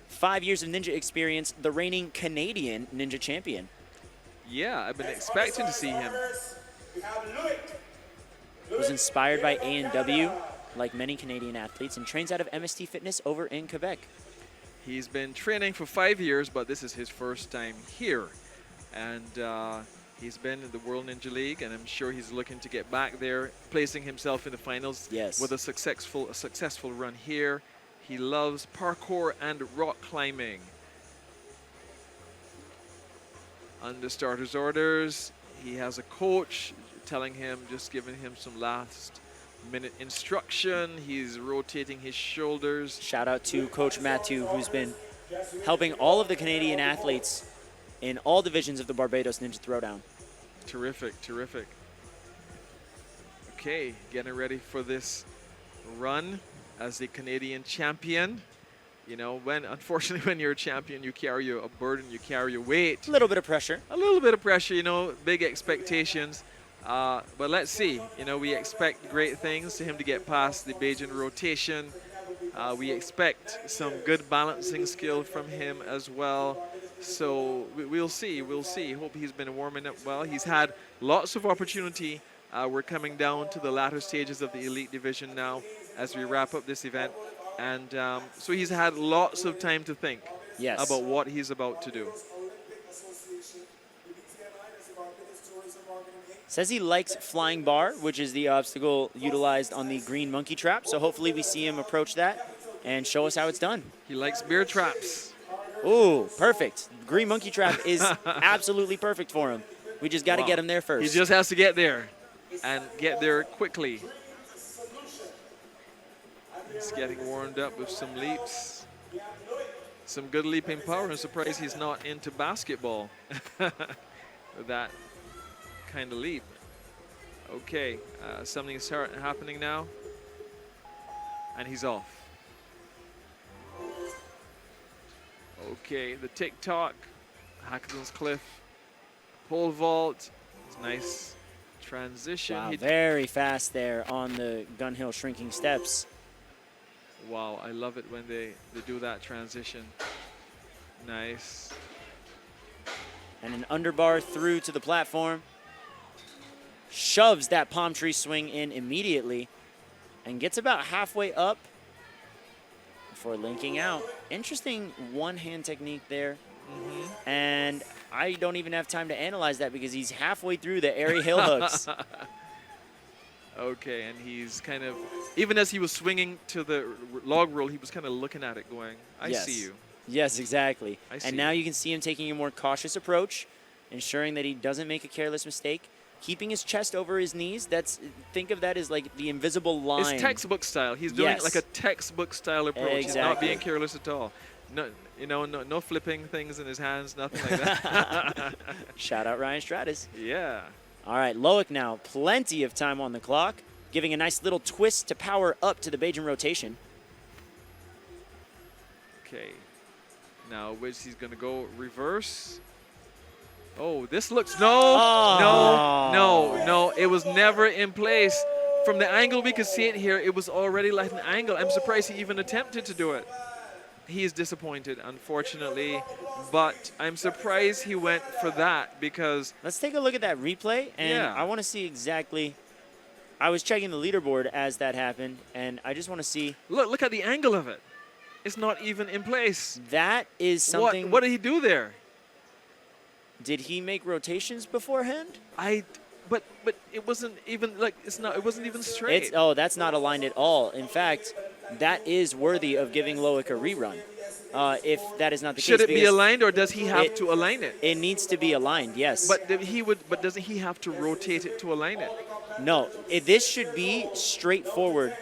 5 years of ninja experience, the reigning Canadian ninja champion. Yeah, I've been expecting to see him. Was inspired by A&W, like many Canadian athletes, and trains out of MST Fitness over in Quebec. He's been training for 5 years, but this is his first time here. And he's been in the World Ninja League, and I'm sure he's looking to get back there, placing himself in the finals with a successful run here. He loves parkour and rock climbing. Under starter's orders, he has a coach telling him, just giving him some last minute instruction. He's rotating his shoulders. Shout out to Coach Matthew, who's been helping all of the Canadian athletes in all divisions of the Barbados Ninja Throwdown. Terrific, terrific. Okay, getting ready for this run as the Canadian champion. You know, unfortunately when you're a champion, you carry a burden, you carry a weight. A little bit of pressure. A little bit of pressure, you know, big expectations. But let's see. You know, we expect great things to him to get past the Bajan rotation. We expect some good balancing skill from him as well. So we'll see. Hope he's been warming up well. He's had lots of opportunity. We're coming down to the latter stages of the elite division now as we wrap up this event. And so he's had lots of time to think about what he's about to do. Says he likes flying bar, which is the obstacle utilized on the Green Monkey Trap. So hopefully we see him approach that and show us how it's done. He likes bear traps. Ooh, perfect. Green Monkey Trap is absolutely perfect for him. We just got to get him there first. He just has to get there and get there quickly. He's getting warmed up with some leaps. Some good leaping power. I'm surprised he's not into basketball. That kind of leap. Okay, something's happening now. And he's off. Okay, the tick-tock, Hackathon's Cliff, pole vault. It's nice transition. Wow, very fast there on the Gun Hill shrinking steps. Wow, I love it when they do that transition. Nice. And an underbar through to the platform. Shoves that palm tree swing in immediately and gets about halfway up before linking out. Interesting one-hand technique there. And I don't even have time to analyze that because he's halfway through the airy hill hooks. Okay, and he's kind of, even as he was swinging to the log roll, he was kind of looking at it going, I Yes. see you. Yes, exactly. I see And now you. you can see him taking a more cautious approach, ensuring that he doesn't make a careless mistake, keeping his chest over his knees. Think of that as like the invisible line. It's textbook style. He's doing it Yes. like a textbook style approach. He's not Exactly. being careless at all. No, no flipping things in his hands, nothing like that. Shout out Ryan Stratus. Yeah. All right, Loic now, plenty of time on the clock, giving a nice little twist to power up to the Bajan rotation. Okay. Now, which he's going to go reverse. Oh, this looks, no. It was never in place. From the angle we could see it here, it was already like an angle. I'm surprised he even attempted to do it. He is disappointed, unfortunately, but I'm surprised he went for that because... Let's take a look at that replay, and Yeah. I want to see exactly... I was checking the leaderboard as that happened, and I just want to see... Look at the angle of it. It's not even in place. That is something... What did he do there? Did he make rotations beforehand? But it wasn't even like it wasn't even straight. That's not aligned at all. In fact, that is worthy of giving Loic a rerun. If that is not the case. Should it be because aligned or does he have to align it? It needs to be aligned, yes. But doesn't he have to rotate it to align it? No, this should be straightforward.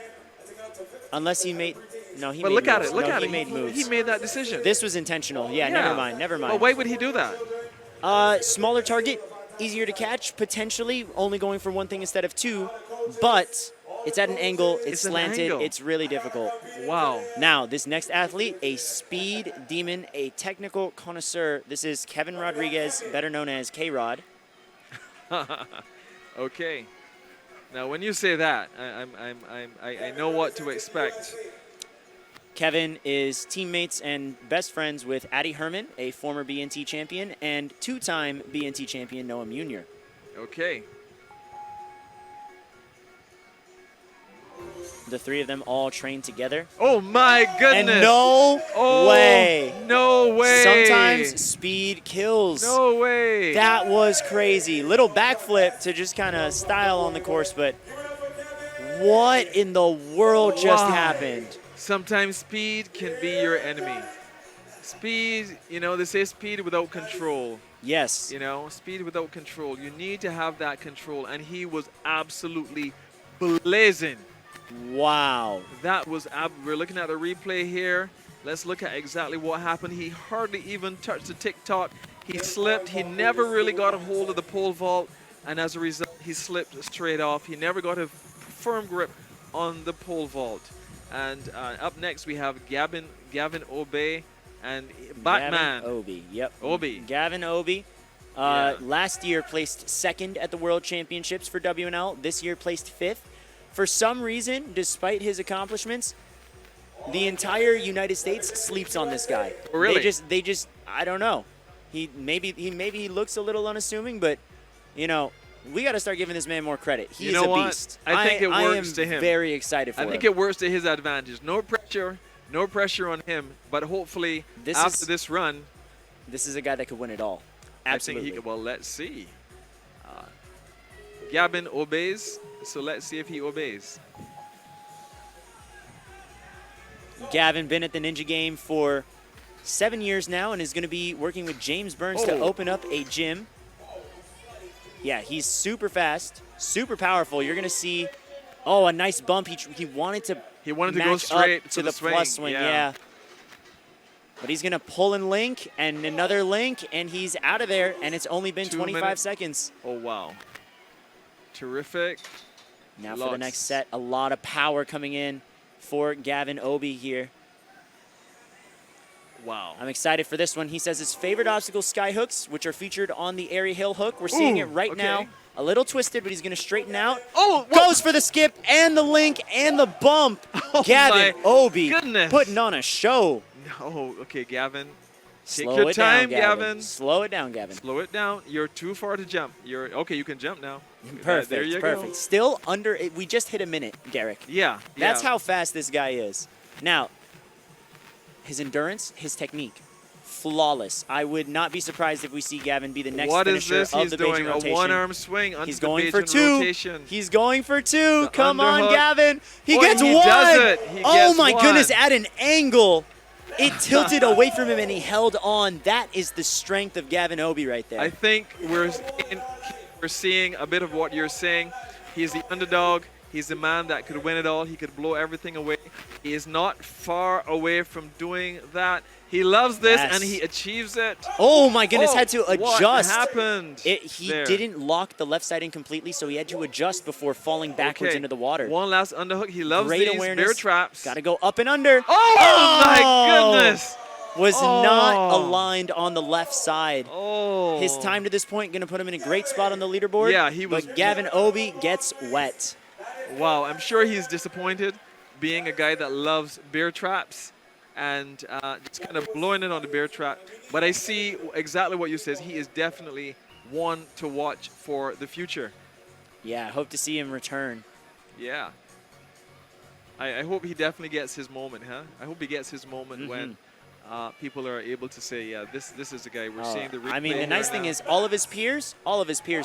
Unless he made no, he But made look at moves. it. Look No, at he it. made moves. He made that decision. This was intentional. Yeah, never mind. Well, why would he do that? Smaller target, easier to catch, potentially only going for one thing instead of two, but it's at an angle, it's an slanted, angle. it's really difficult. Wow. Now, this next athlete, a speed demon, a technical connoisseur. This is Kevin Rodriguez, better known as K-Rod. Okay. Now, when you say that, I know what to expect. Kevin is teammates and best friends with Addie Herman, a former BNT champion, and two-time BNT champion Noah Munier. Okay. The three of them all train together. Oh my goodness! And no way! No way! Sometimes speed kills. No way! That was crazy. Little backflip to just kind of style on the course, but what in the world just happened? Sometimes speed can be your enemy. Speed, they say speed without control. Yes. Speed without control. You need to have that control, and he was absolutely blazing. Wow. That was, we're looking at the replay here. Let's look at exactly what happened. He hardly even touched the tick-tock. He slipped. He never really got a hold of the pole vault, and as a result, he slipped straight off. He never got a firm grip on the pole vault. And up next, we have Gavin Obey and Batman. Gavin Obi, yep. Obi. Gavin Obi. Last year placed second at the World Championships for WNL. This year placed fifth. For some reason, despite his accomplishments, the entire United States sleeps on this guy. Oh, really? They just I don't know. Maybe he looks a little unassuming, but we got to start giving this man more credit. He is a beast. I think it works to him. I am very excited for him. I think it works to his advantage. No pressure on him, but hopefully after this run, this is a guy that could win it all. Absolutely. I think let's see. Gavin obeys, so let's see if he obeys. Gavin been at the Ninja game for 7 years now and is going to be working with James Burns to open up a gym. Yeah, he's super fast, super powerful. You're going to see, a nice bump. He wanted to go straight to the swing. plus swing, yeah. But he's going to pull and link and another link, and he's out of there, and it's only been 25 seconds. Oh, wow. Terrific. Now for the next set, a lot of power coming in for Gavin Obi here. Wow. I'm excited for this one. He says his favorite obstacle, sky hooks, which are featured on the Airy Hill hook. We're seeing it right now. A little twisted, but he's going to straighten out. Goes for the skip and the link and the bump. Gavin Obi putting on a show. No, okay, Gavin. Take Slow your it time, down, Gavin. Slow it down, Gavin. Slow it down. You're too far to jump. You can jump now. Perfect, there you perfect. go. Still under, we just hit a minute, Garrick. Yeah. That's how fast this guy is. Now, his endurance, his technique, flawless. I would not be surprised if we see Gavin be the next What is finisher this? of He's the doing Beijing a rotation. one-arm swing under He's the going for Beijing 2. rotation. He's going for 2. The Come on, underhook. Gavin. He Oh, gets he 1. does it. He Oh gets my 1. goodness, at an angle. It tilted away from him and he held on. That is the strength of Gavin Obi right there. I think we're seeing a bit of what you're saying. He's the underdog. He's the man that could win it all. He could blow everything away. He is not far away from doing that. He loves this, Yes. and he achieves it. Oh my goodness, had to What adjust. happened? He there? didn't lock the left side in completely, so he had to adjust before falling backwards Okay. into the water. One last underhook. He loves Great these awareness. bear traps. Got to go up and under. Oh, my goodness. Was not Oh. aligned on the left side. Oh. His time to this point going to put him in a great spot on the leaderboard. Yeah, he was- But Gavin Obi gets wet. Wow, I'm sure he's disappointed being a guy that loves bear traps and just kind of blowing it on the bear trap. But I see exactly what you said. He is definitely one to watch for the future. Yeah, hope to see him return. Yeah. I hope he definitely gets his moment, huh? I hope he gets his moment when people are able to say, yeah, this is the guy. We're seeing the replay. I mean, the nice thing is all of his peers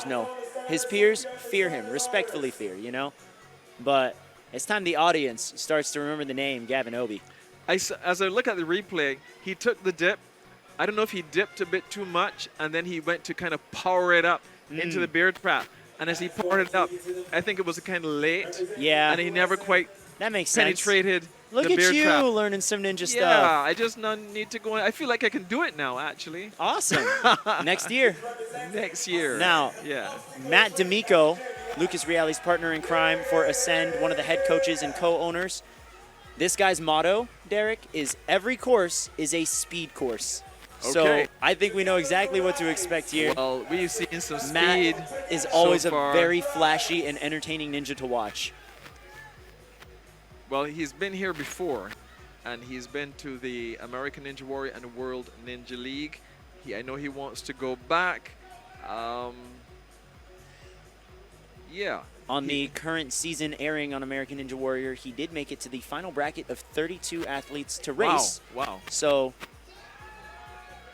know. His peers fear him, respectfully fear, you know? But it's time the audience starts to remember the name Gavin Obi. As I look at the replay, he took the dip. I don't know if he dipped a bit too much, and then he went to kind of power it up into the bear trap. And as he powered it up, I think it was kind of late. Yeah. And he never quite That makes sense. penetrated Look the at bear you trap. learning some ninja Yeah, stuff. I just need to go. I feel like I can do it now, actually. Awesome. Next year. Next year. Now, yeah. Matt D'Amico, Lucas Reale's partner in crime for Ascend, one of the head coaches and co-owners. This guy's motto, Derek, is every course is a speed course. Okay. So I think we know exactly what to expect here. Well, we've seen some speed. Matt is always so a far. very flashy and entertaining ninja to watch. Well, he's been here before, and he's been to the American Ninja Warrior and World Ninja League. I know he wants to go back. Yeah. On the current season airing on American Ninja Warrior, he did make it to the final bracket of 32 athletes to race. Wow. So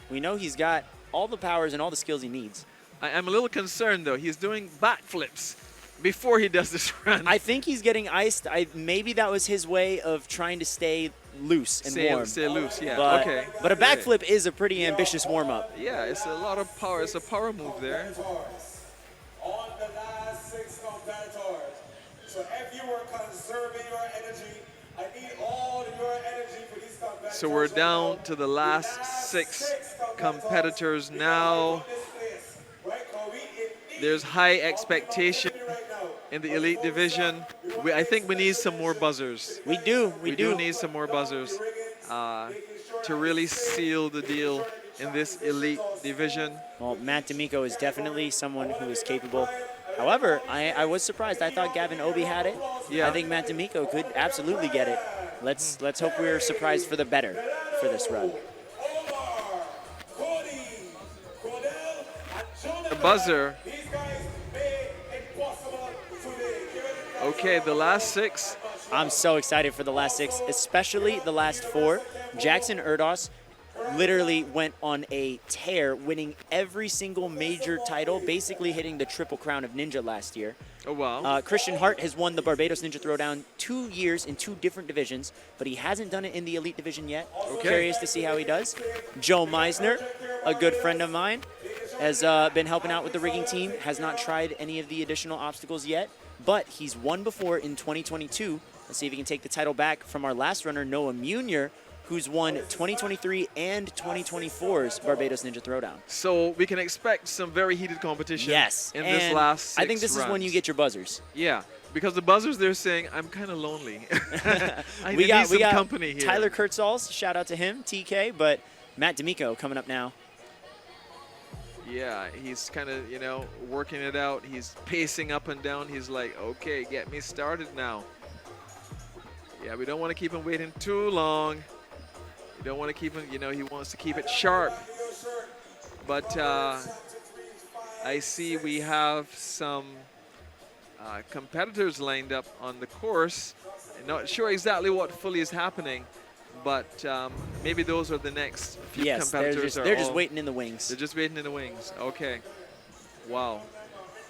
we know he's got all the powers and all the skills he needs. I'm a little concerned, though. He's doing backflips before he does this run. I think he's getting iced. Maybe that was his way of trying to stay loose and warm. Stay loose, yeah. But, okay. But a backflip is a pretty ambitious warm-up. Yeah, it's a lot of power. It's a power move there. On the last 6 competitors. So if you were conserving your energy, I need all of your energy for these competitors. So we're down to the last 6 competitors now. There's high expectation in the elite division. I think we need some more buzzers. We do. We do need some more buzzers to really seal the deal in this elite division. Well, Matt D'Amico is definitely someone who is capable. However, I was surprised. I thought Gavin Obi had it. Yeah. I think Matt D'Amico could absolutely get it. Let's hope we're surprised for the better for this run. The buzzer. Okay, the last 6. I'm so excited for the last 6, especially the last 4. Jackson Erdos literally went on a tear, winning every single major title, basically hitting the Triple Crown of Ninja last year. Oh, wow. Christian Hart has won the Barbados Ninja Throwdown 2 years in 2 different divisions, but he hasn't done it in the elite division yet. Okay. Curious to see how he does. Joe Meisner, a good friend of mine, has been helping out with the rigging team, has not tried any of the additional obstacles yet, but he's won before in 2022. Let's see if he can take the title back from our last runner, Noah Munier, who's won 2023 and 2024's Barbados Ninja Throwdown. So we can expect some very heated competition Yes. in and this last 6 I think this is when you get your buzzers. Yeah, because the buzzers, they're saying, I'm kind of lonely. I we need got some company here. Tyler Kurtzals, shout out to him, TK, but Matt D'Amico coming up now. Yeah, he's kind of, working it out. He's pacing up and down. He's like, okay, get me started now. Yeah, we don't want to keep him waiting too long. We don't want to keep him, he wants to keep it sharp. But I see we have some competitors lined up on the course. I'm not sure exactly what fully is happening, but maybe those are the next few Yes, they're competitors. just, they're just waiting in the wings. They're just waiting in the wings. Okay. Wow.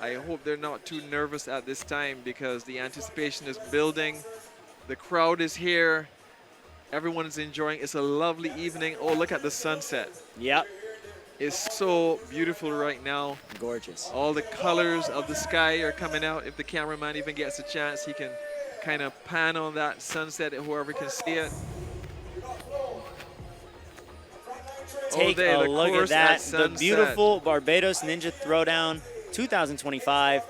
I hope they're not too nervous at this time because the anticipation is building. The crowd is here. Everyone is enjoying. It's a lovely evening. Oh, look at the sunset. Yep. It's so beautiful right now. Gorgeous. All the colors of the sky are coming out. If the cameraman even gets a chance, he can kind of pan on that sunset, whoever can see it. Take a look at that. The beautiful Barbados Ninja Throwdown 2025.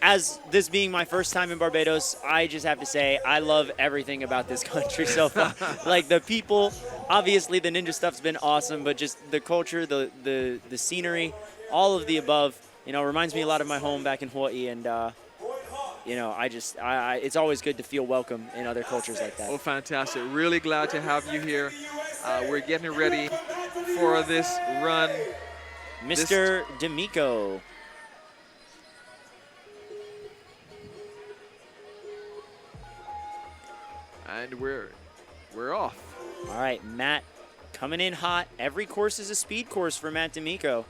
As this being my first time in Barbados, I just have to say I love everything about this country so far. Like the people, obviously the ninja stuff's been awesome, but just the culture, the scenery, all of the above, you know, reminds me a lot of my home back in Hawaii. And, you know, it's always good to feel welcome in other cultures like that. Oh, fantastic. Really glad to have you here. We're getting ready for this run. Mr. D'Amico. And we're off. All right, Matt coming in hot. Every course is a speed course for Matt D'Amico.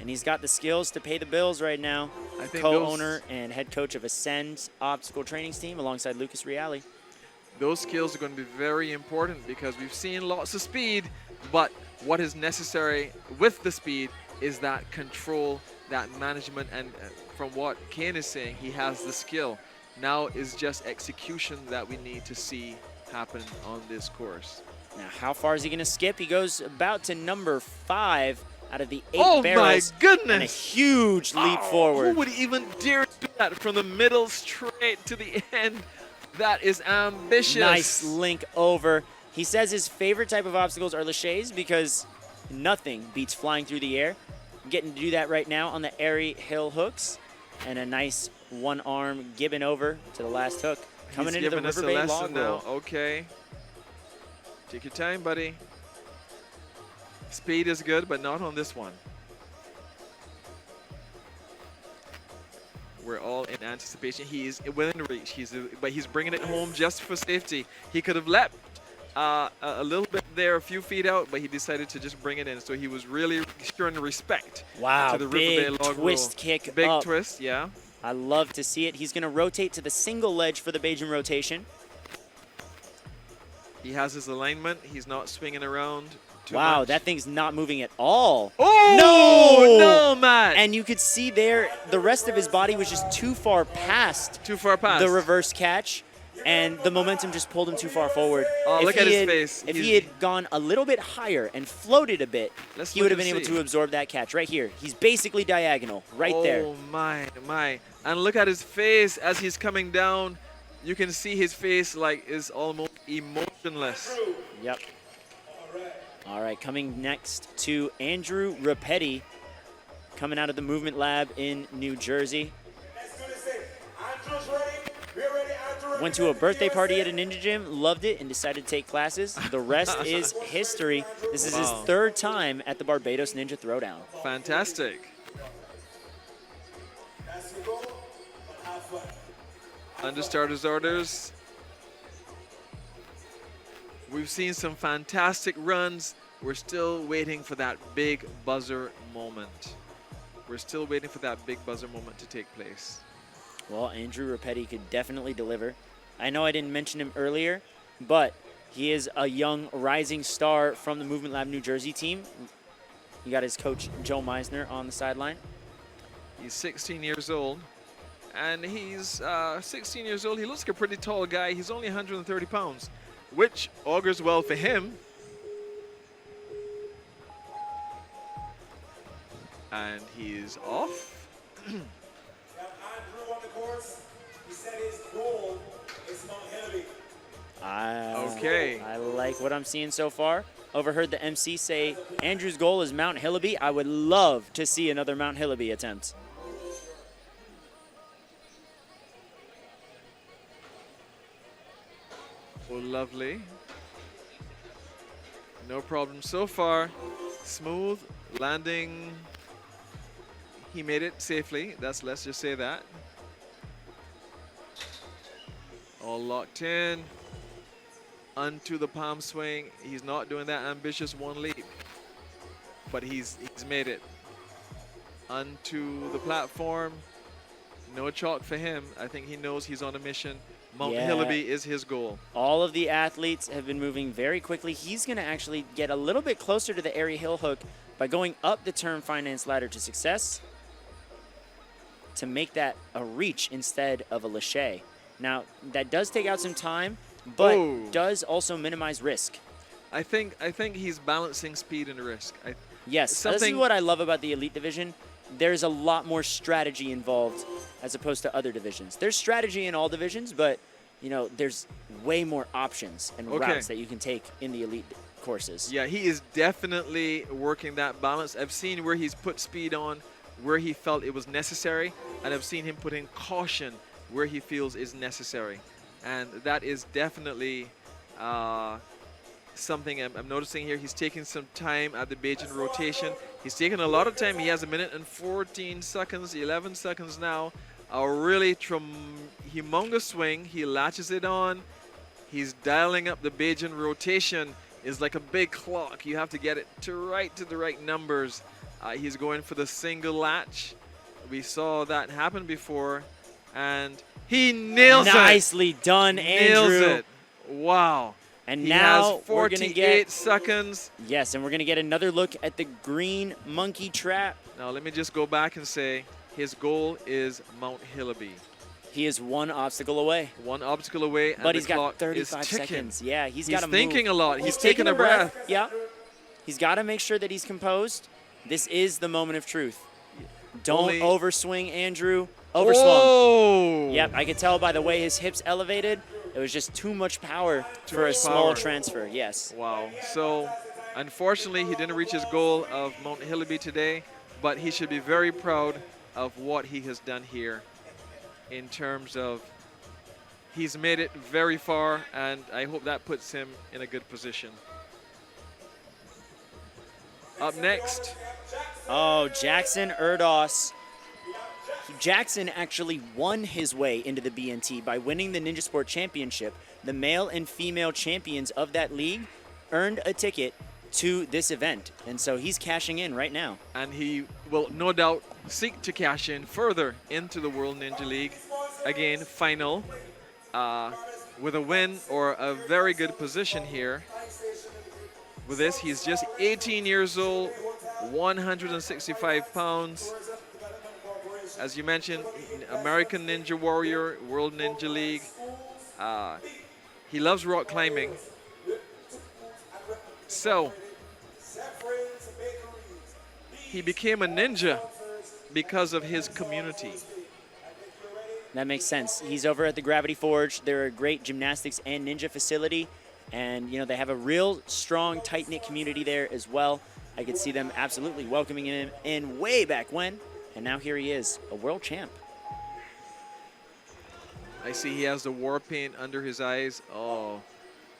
And he's got the skills to pay the bills right now. I think co-owner and head coach of Ascend Obstacle Trainings Team alongside Lucas Reale. Those skills are going to be very important because we've seen lots of speed, but what is necessary with the speed is that control, that management, and from what Kane is saying, he has the skill. Now is just execution that we need to see happen on this course. Now, how far is he going to skip? He goes about to number 5 out of the 8 barrels. Oh my goodness! And a huge leap forward. Who would even dare do that from the middle straight to the end? That is ambitious. Nice link over. He says his favorite type of obstacles are laches because nothing beats flying through the air. Getting to do that right now on the airy hill hooks. And a nice one arm gibbon over to the last hook. Coming into the River Bay log roll. Okay. Take your time, buddy. Speed is good, but not on this one. We're all in anticipation. He's within reach. But he's bringing it home just for safety. He could have leapt a little bit there, a few feet out, but he decided to just bring it in. So he was really showing respect to the River Bay log twist roll. kick Big up. twist, yeah. I love to see it. He's going to rotate to the single ledge for the Bajan rotation. He has his alignment. He's not swinging around too Wow, much. that thing's not moving at all. Oh, no, Matt. And you could see there the rest of his body was just too far past the reverse catch, and the momentum just pulled him too far forward. Oh, look at his face. If he had gone a little bit higher and floated a bit, he would have been able see. to absorb that catch right here. He's basically diagonal right there. Oh, my. And look at his face as he's coming down. You can see his face like is almost emotionless. Yep. All right, coming next to Andrew Rapetti, coming out of the Movement Lab in New Jersey. Went to a birthday party at a ninja gym, loved it, and decided to take classes. The rest is history. This is his 3rd time at the Barbados Ninja Throwdown. Fantastic. Under starters orders. We've seen some fantastic runs. We're still waiting for that big buzzer moment. We're still waiting for that big buzzer moment to take place. Well, Andrew Rapetti could definitely deliver. I know I didn't mention him earlier, but he is a young rising star from the Movement Lab New Jersey team. He got his coach, Joe Meisner, on the sideline. He's 16 years old. And he's 16 years old. He looks like a pretty tall guy. He's only 130 pounds, which augurs well for him. And he's off. Andrew on the course, he said his goal is Mount Hillary. Okay. I like what I'm seeing so far. Overheard the MC say Andrew's goal is Mount Hillaby. I would love to see another Mount Hillaby attempt. Oh, lovely. No problem so far. Smooth landing. He made it safely. Let's just say that. All locked in. onto the palm swing. He's not doing that ambitious one leap, but he's made it onto the platform. No chalk for him. I think he knows he's on a mission. Mount Hillaby is his goal. All of the athletes have been moving very quickly. He's going to actually get a little bit closer to the Airy Hill hook by going up the term finance ladder to success to make that a reach instead of a lâché. Now, that does take out some time, but does also minimize risk. I think he's balancing speed and risk. Yes, this is what I love about the elite division. There's a lot more strategy involved as opposed to other divisions. There's strategy in all divisions, but you know, there's way more options and routes that you can take in the elite courses. Yeah, he is definitely working that balance. I've seen where he's put speed on where he felt it was necessary, and I've seen him put in caution where he feels is necessary. And that is definitely something I'm noticing here. He's taking some time at the Beijing rotation. He's taking a lot of time. He has 1 minute and 14 seconds, 11 seconds now. A really humongous swing. He latches it on. He's dialing up the Beijing rotation. Is like a big clock. You have to get it to the right numbers. He's going for the single latch. We saw that happen before, and he nails it. Nicely done, Andrew. Nails it. Wow. And he now has 48 seconds. Yes, and we're going to get another look at the green monkey trap. Now let me just go back and say his goal is Mount Hillaby. He is one obstacle away. One obstacle away, and but the he's clock got 35 is ticking. seconds. Yeah, he's He's got to thinking move. a lot. He's taking a breath. Yeah. He's got to make sure that he's composed. This is the moment of truth. Don't overswing, Andrew. Overswung. Oh! Yep, I could tell by the way his hips elevated. It was just too much power for a small transfer. Yes. Wow. So, unfortunately, he didn't reach his goal of Mount Hillaby today, but he should be very proud of what he has done here in terms of he's made it very far, and I hope that puts him in a good position. Up next. Oh, Jackson Erdos. Jackson actually won his way into the BNT by winning the Ninja Sport Championship. The male and female champions of that league earned a ticket to this event, and so he's cashing in right now. And he will no doubt seek to cash in further into the World Ninja League. Again, final with a win or a very good position here. With this, he's just 18 years old, 165 pounds. As you mentioned, American Ninja Warrior, World Ninja League. He loves rock climbing. So, he became a ninja because of his community. That makes sense. He's over at the Gravity Forge. They're a great gymnastics and ninja facility. And, you know, they have a real strong, tight-knit community there as well. I could see them absolutely welcoming him in way back when. And now here he is, a world champ. I see he has the war paint under his eyes. Oh.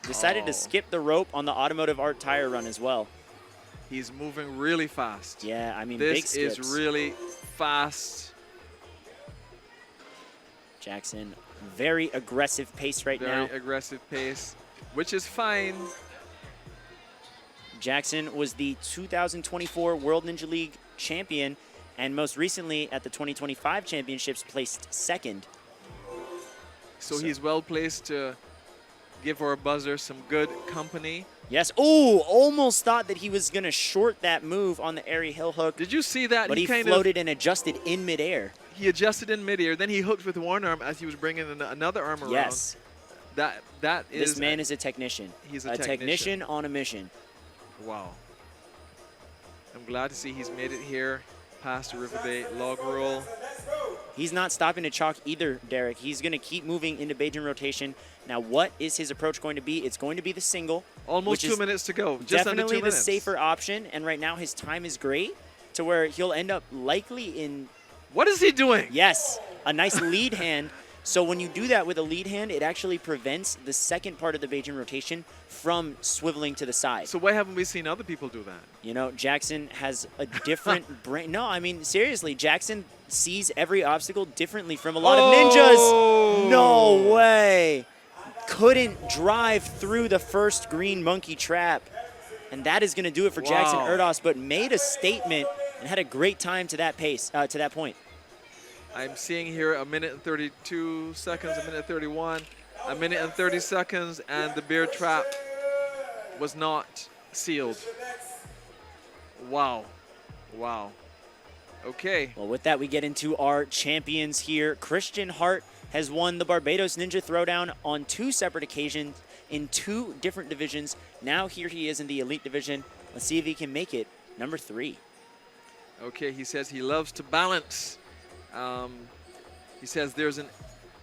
Decided to skip the rope on the automotive art tire run as well. He's moving really fast. Yeah, I mean, this big skips. is really fast. Jackson, very aggressive pace right now. Very aggressive pace, which is fine. Jackson was the 2024 World Ninja League champion, and most recently at the 2025 championships placed second. So he's well placed to give our buzzer some good company. Yes. Oh, almost thought that he was going to short that move on the airy hill hook. Did you see that? But he floated and adjusted in midair. He adjusted in midair. Then he hooked with one arm as he was bringing another arm around. Yes. That is. This man is a technician. He's a technician on a mission. Wow. I'm glad to see he's made it here past the River Bay log roll. He's not stopping to chalk either, Derek. He's going to keep moving into Beijing rotation. Now, what is his approach going to be? It's going to be the single. Almost 2 minutes to go. Just under 2 definitely minutes. the safer option, and right now his time is great to where he'll end up likely in... What is he doing? Yes, a nice lead hand. So when you do that with a lead hand, it actually prevents the second part of the Beijing rotation from swiveling to the side. So why haven't we seen other people do that? You know, Jackson has a different brain. No, I mean, seriously, Jackson sees every obstacle differently from a lot of ninjas. No way. couldn't drive through the first green monkey trap. And that is going to do it for Jackson Erdos, but made a statement and had a great time to that pace, to that point. I'm seeing here a minute and 32 seconds, a minute 31, a minute and 30 seconds, and the bear trap was not sealed. Wow. Wow. Okay. Well, with that, we get into our champions here. Christian Hart has won the Barbados Ninja Throwdown on 2 separate occasions in 2 different divisions. Now here he is in the elite division. Let's see if he can make it number 3. Okay, he says he loves to balance. He says there's an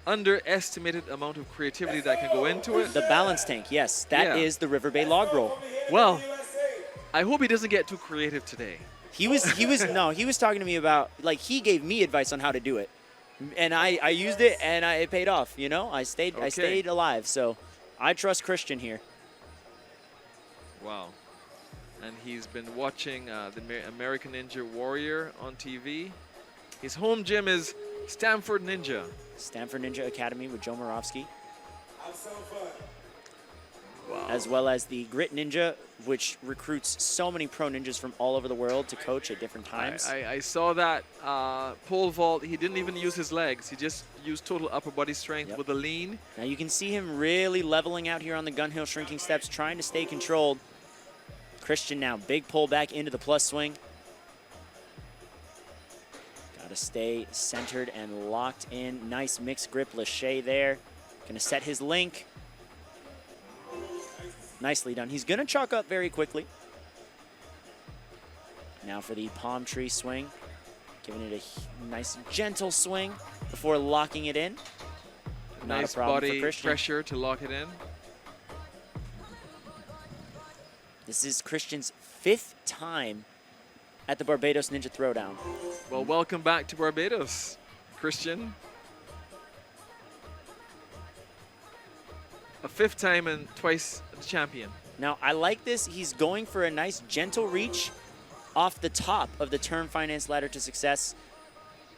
underestimated amount of creativity that can go into it. The balance tank, yes. That is the River Bay log roll. Well, I hope he doesn't get too creative today. He was talking to me about, like, he gave me advice on how to do it. And I used it, and it paid off, you know? I stayed alive, so I trust Christian here. Wow. And he's been watching the American Ninja Warrior on TV. His home gym is Stanford Ninja. Stanford Ninja Academy with Joe Moravsky. Wow. As well as the Grit Ninja, which recruits so many pro ninjas from all over the world to coach at different times. I saw that pole vault. He didn't even use his legs. He just used total upper body strength with a lean. Now you can see him really leveling out here on the gun hill shrinking steps, trying to stay controlled. Christian now, big pull back into the plus swing. Got to stay centered and locked in. Nice mixed grip Lachey there. Going to set his link. Nicely done. He's going to chalk up very quickly. Now for the palm tree swing. Giving it a nice gentle swing before locking it in. Not Nice a problem body for Christian. pressure to lock it in. This is Christian's 5th time at the Barbados Ninja Throwdown. Well, welcome back to Barbados, Christian. A 5th time and twice the champion. Now, I like this. He's going for a nice gentle reach off the top of the term finance ladder to success.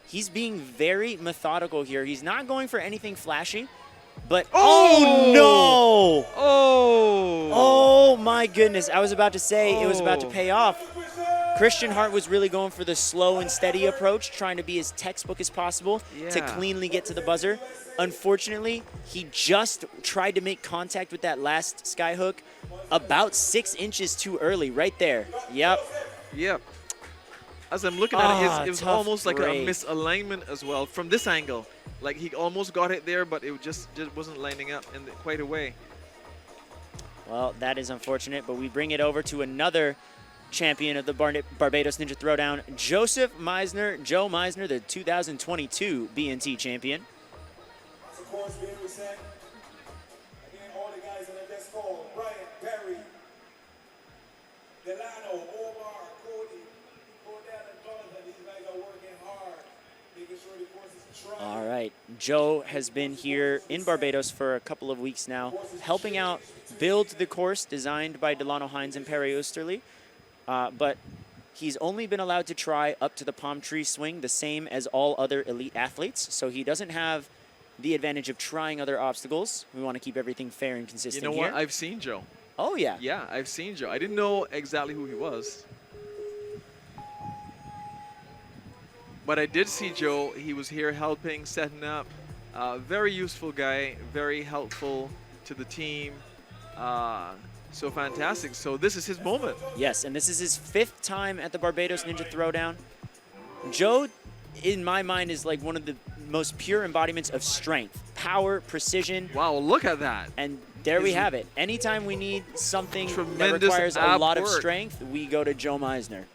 He's being very methodical here. He's not going for anything flashy, but oh no! Oh my goodness. I was about to say it was about to pay off. Christian Hart was really going for the slow and steady approach, trying to be as textbook as possible to cleanly get to the buzzer. Unfortunately, he just tried to make contact with that last sky hook about 6 inches too early, right there. Yep. As I'm looking at it, it was almost like a misalignment as well from this angle. Like he almost got it there, but it just wasn't lining up in quite a way. Well, that is unfortunate, but we bring it over to another champion of the Barbados Ninja Throwdown, Joseph Meisner, Joe Meisner, the 2022 BNT champion. Of course, being reset. Again, all the guys in the best call. Brian, Barry, Delano, Omar, Cody, Cordell, and Jonathan. These guys are working hard, making sure the course is trying. All right. Joe has been here in Barbados for a couple of weeks now, helping out build the course designed by Delano Hines and Perry Osterley. But he's only been allowed to try up to the palm tree swing, the same as all other elite athletes. So he doesn't have the advantage of trying other obstacles. We want to keep everything fair and consistent You know here. what? I've seen Joe. Oh, yeah. Yeah, I've seen Joe. I didn't know exactly who he was. But I did see Joe. He was here helping, setting up. Very useful guy, very helpful to the team. So fantastic. So this is his moment. Yes, and this is his 5th time at the Barbados Ninja Throwdown. Joe, in my mind, is like one of the most pure embodiments of strength, power, precision. Wow, look at that. And there we have it. Anytime we need something that Tremendous requires a lot of work. strength, we go to Joe Meisner.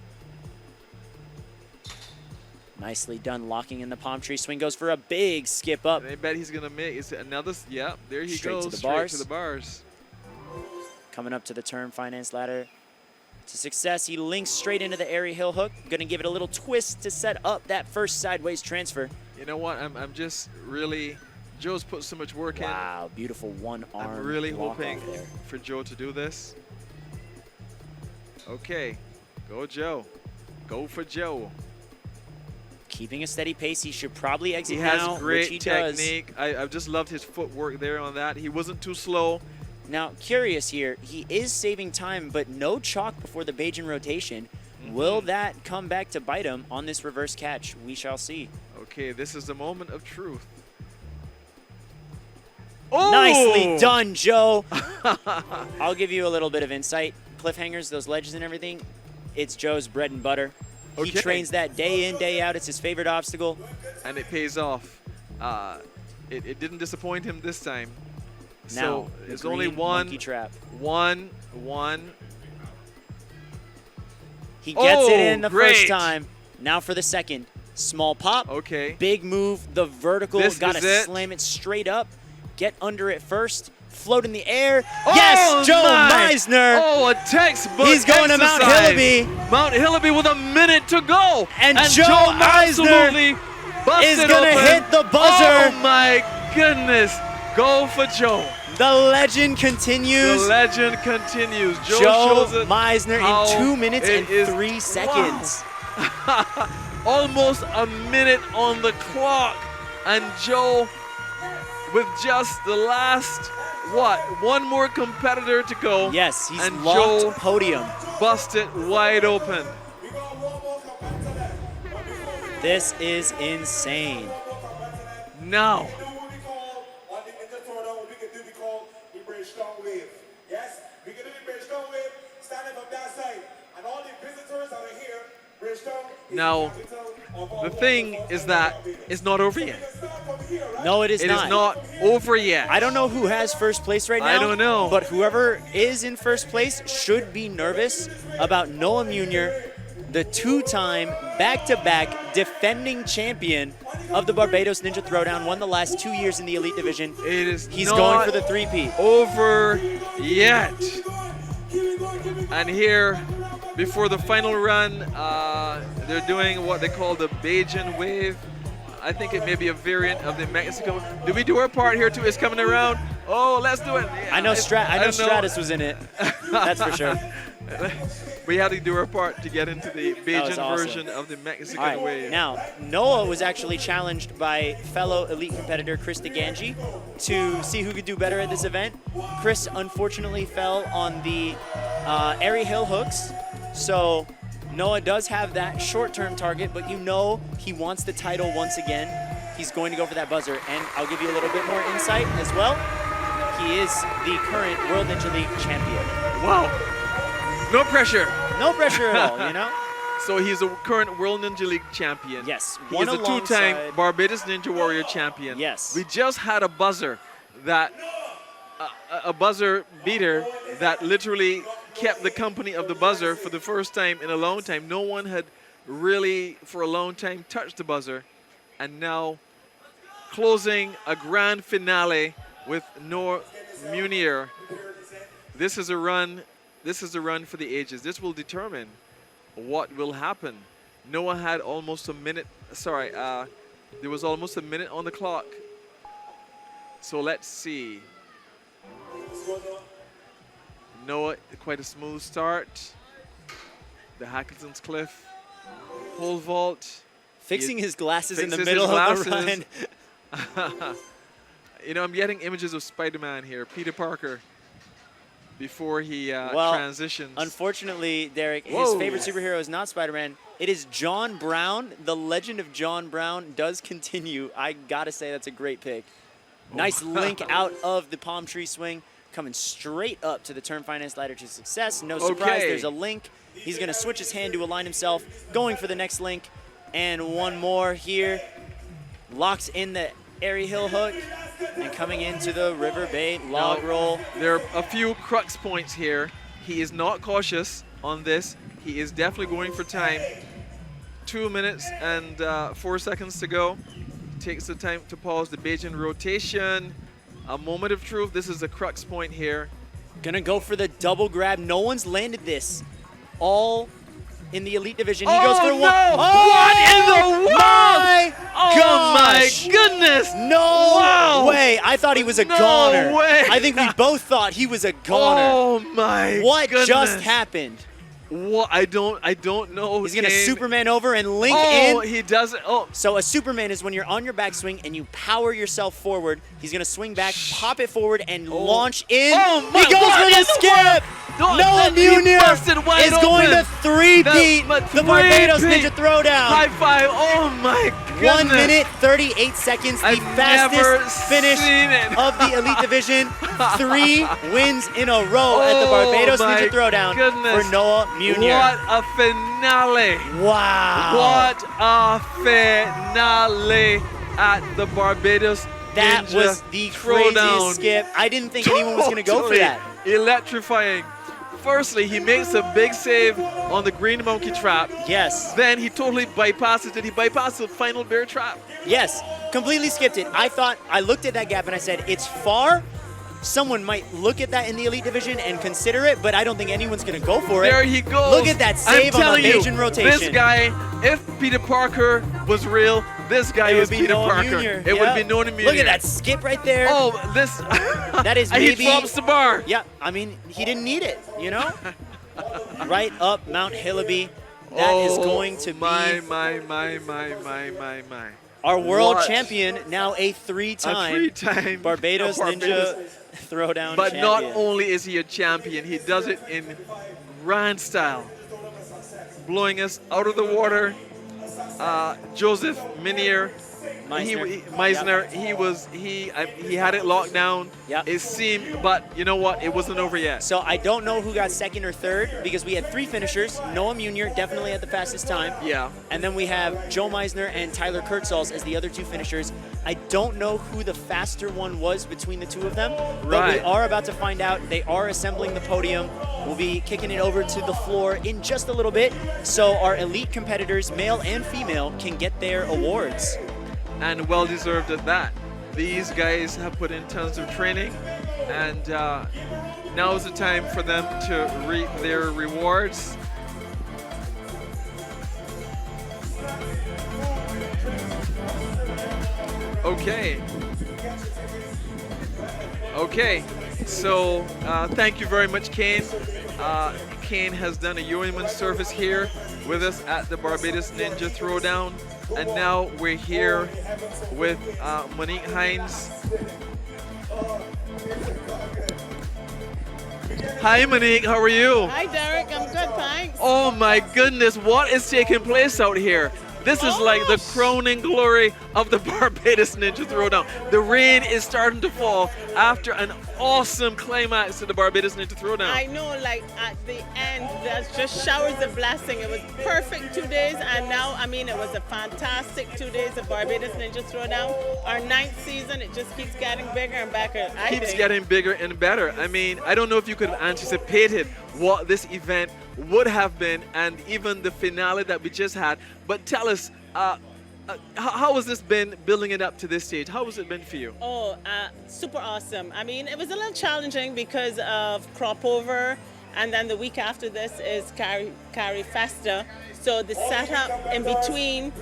Nicely done, locking in the palm tree. Swing goes for a big skip up. I bet he's going to make it's another. Yeah, there he Straight goes. to the straight bars. to the bars. Coming up to the term finance ladder to success. He links straight into the airy hill hook. Going to give it a little twist to set up that first sideways transfer. You know what? I'm just really. Joe's put so much work in. Wow, beautiful one arm. I'm really walk hoping off there. for Joe to do this. Okay, go Joe. Go for Joe. keeping a steady pace. He should probably exit He now, has great which he does. technique. I've just loved his footwork there on that. He wasn't too slow. Now, curious here, he is saving time, but no chalk before the Bajan rotation. Will that come back to bite him on this reverse catch? We shall see. Okay, this is the moment of truth. Nicely done, Joe. I'll give you a little bit of insight. Cliffhangers, those ledges and everything, it's Joe's bread and butter. He Okay. trains that day in, day out. It's his favorite obstacle. And it pays off. It didn't disappoint him this time. Now, So the it's only green one. monkey trap. One. He gets it in the great. first time. Now for the second. Small pop. Okay. Big move. The vertical. This Got to is it. slam it straight up. Get under it first. Float in the air. Oh, Yes, Joe my. Meisner. Oh, a textbook He's going to Mount exercise. Hillaby. Mount Hillaby with a minute to go. And Joe absolutely Meisner busted is going to open. hit the buzzer. Oh, my goodness. Go for Joe. The legend continues. The legend continues. Joe Joe shows it Meisner how in 2 minutes it and is. 3 seconds. Wow. Almost a minute on the clock. And Joe, with just the last, one more competitor to go. Yes, he's and locked Joe podium. busted wide open. This is insane. Now. On the Throwdown, we can do the call the Bridgestone wave. Yes, we can do the Bridgestone wave, standing from that side. And all the visitors that are here, Bridgestone is Now, the capital of all the thing is that it's not over yet. No, it is It not. is not over yet. I don't know who has first place right now. I don't know. But whoever is in first place should be nervous about Noah Munier, the two-time, back-to-back defending champion of the Barbados Ninja Throwdown, won the last 2 years in the Elite Division. He's going for the three-peat. Over yet. And here, before the final run, they're doing what they call the Bajan wave. I think it may be a variant of the Mexico. Did we do our part here too? It's coming around. Oh, let's do it. Yeah, I know don't Stratus was in it. That's for sure. We had to do our part to get into the That Bajan was awesome. version of the Mexican All right, wave. now, Noah was actually challenged by fellow elite competitor Chris DeGangi to see who could do better at this event. Chris unfortunately fell on the airy hill hooks, so Noah does have that short-term target, but you know he wants the title once again. He's going to go for that buzzer, and I'll give you a little bit more insight as well. He is the current World Ninja League champion. Wow. No pressure. No pressure at all, you know? So he's a current World Ninja League champion. Yes. He's a two-time alongside- Barbados Ninja Warrior champion. Yes. We just had a buzzer that, a buzzer beater that literally kept the company of the buzzer for the first time in a long time. No one had really, for a long time, touched the buzzer. And now, closing a grand finale with Noah Munier. This is a run. This is a run for the ages. This will determine what will happen. Noah had almost a minute. Sorry, there was almost a minute on the clock. So let's see. Noah, quite a smooth start. The Hackleton's Cliff, pole vault. Fixing his glasses in the Fixes middle his of the run. glasses. You know, I'm getting images of Spider-Man here, Peter Parker, before he Well, transitions. Unfortunately, Derek, his Whoa. favorite superhero is not Spider-Man. It is John Brown. The legend of John Brown does continue. I gotta say that's a great pick. Nice link out of the palm tree swing, coming straight up to the Term Finance ladder to success. No surprise, Okay. there's a link. He's gonna switch his hand to align himself, going for the next link. And one more here. Locks in the airy hill hook and coming into the river bait log Now, roll. There are a few crux points here. He is not cautious on this. He is definitely going for time. 2 minutes and 4 seconds to go. Takes the time to pause the Bajan rotation. A moment of truth. This is a crux point here. Gonna go for the double grab. No one's landed this all in the Elite Division. He Oh, goes for no! one. Oh, What in the world? My Oh my gosh. goodness! No Wow. way. I thought he was a No goner. way. I think we both thought he was a goner. Oh my What goodness. just happened? What? I don't know. He's gonna Kane. Superman over and link Oh, in. he does it. Oh, So a Superman is when you're on your backswing and you power yourself forward. He's gonna swing back, pop it forward, and launch in. Oh, my he goes God, for the in the skip. No, Noah he Munier busted wide is going open. to three-peat the Barbados Ninja Throwdown. High five. Oh my goodness. 1 minute 38 seconds, the I've never fastest finish seen it. of the Elite Division. 3 wins in a row at the Barbados my Ninja Throwdown goodness. for Noah Munier. What a finale. Wow. What a finale at the Barbados That Ninja was the Throwdown. craziest skip. I didn't think anyone was going to go for Totally that. Electrifying. Firstly, he makes a big save on the green monkey trap. Yes. Then he totally bypasses it. He bypassed the final bear trap. Yes, completely skipped it. I looked at that gap and I said, it's far. Someone might look at that in the Elite Division and consider it, but I don't think anyone's going to go for it. There he goes. Look at that save I'm on telling the Bayesian you, rotation. This guy, if Peter Parker was real, this guy It would is be Peter Noah Parker. Munier. It Yeah. would be Noah Munier. Look at that skip right there. Oh, this. That is and maybe. he drops the bar. Yeah, I mean, he didn't need it, you know? Right up Mount Hillaby. That is going to my, be my. our world What? champion, now a three-time Barbados Ninja Throwdown But champion. not only is he a champion, he does it in grand style, blowing us out of the water. Joseph Minier, Meisner, he had it locked down. Yep. It seemed, but you know what? It wasn't over yet. So I don't know who got second or third because we had 3 finishers. Noah Munier definitely had the fastest time. Yeah. And then we have Joe Meisner and Tyler Kurtzals as the other 2 finishers. I don't know who the faster one was between the 2 of them, but we Right. are about to find out. They are assembling the podium. We'll be kicking it over to the floor in just a little bit, so our elite competitors, male and female, can get their awards. And well deserved at that. These guys have put in tons of training, and now is the time for them to reap their rewards. Okay. Okay. So thank you very much, Kane. Kane has done a yeoman service here with us at the Barbados Ninja Throwdown. And now we're here with Monique Hines. Hi, Monique. How are you? Hi, Derek. I'm good, thanks. Oh, my goodness. What is taking place out here? This is like the crowning glory of the Barbados Ninja Throwdown. The rain is starting to fall after an awesome climax to the Barbados Ninja Throwdown. I know, like at the end, there's just showers of blessing. It was perfect 2 days, and now, I mean, it was a fantastic 2 days of Barbados Ninja Throwdown. Our 9th season, it just keeps getting bigger and better. Keeps getting bigger and better. I mean, I don't know if you could have anticipated what this event would have been, and even the finale that we just had. But tell us, how has this been building it up to this stage? How has it been for you? Oh, super awesome. I mean, it was a little challenging because of crop over, and then the week after this is Carry Festa. So the setup in between,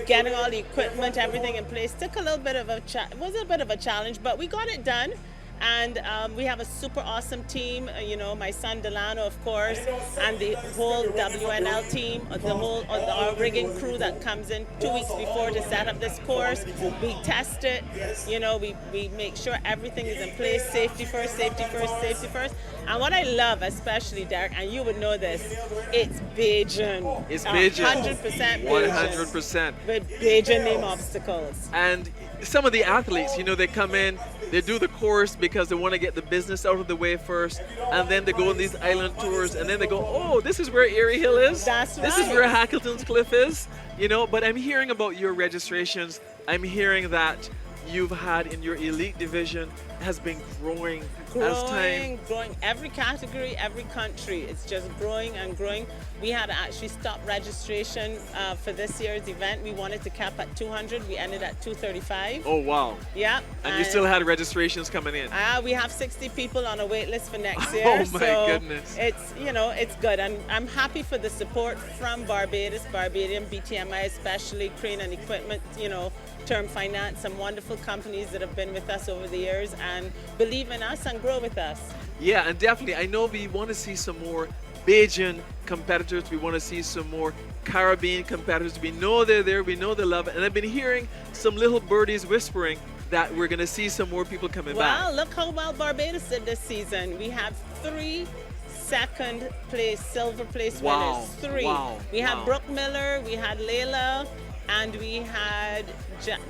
getting all the equipment, everything in place, took a little bit of it was a bit of a challenge, but we got it done. And we have a super awesome team, you know, my son Delano, of course, and the whole WNL team, our rigging crew that comes in 2 weeks before to set up this course. We test it, you know, we make sure everything is in place, safety first, safety first, safety first. And what I love, especially, Derek, and you would know this, it's Bajan. It's Bajan. 100% Bajan. 100%. With Bajan name obstacles. And some of the athletes, you know, they come in, they do the course because they want to get the business out of the way first, and then they go on these island tours, and then they go, oh, this is where Erie Hill is. That's This is where Hackleton's Cliff is, you know. But I'm hearing about your registrations. I'm hearing that you've had in your elite division has been growing as time. Growing. Every category, every country, it's just growing and growing. We had to actually stop registration for this year's event. We wanted to cap at 200. We ended at 235. Oh, wow. Yeah. And you still had registrations coming in. We have 60 people on a wait list for next year. Oh, my so goodness. It's, you know, it's good. And I'm happy for the support from Barbados, Barbadian, BTMI especially, Crane and Equipment, you know, Term Finance, some wonderful companies that have been with us over the years and believe in us and grow with us. Yeah, and definitely, I know we want to see some more Bajan competitors. We want to see some more Caribbean competitors. We know they're there. We know they love it. And I've been hearing some little birdies whispering that we're going to see some more people coming back. Well, look how well Barbados did this season. We have 3 second place, silver place winners. 3. We had Brooke Miller, we had Layla, and we had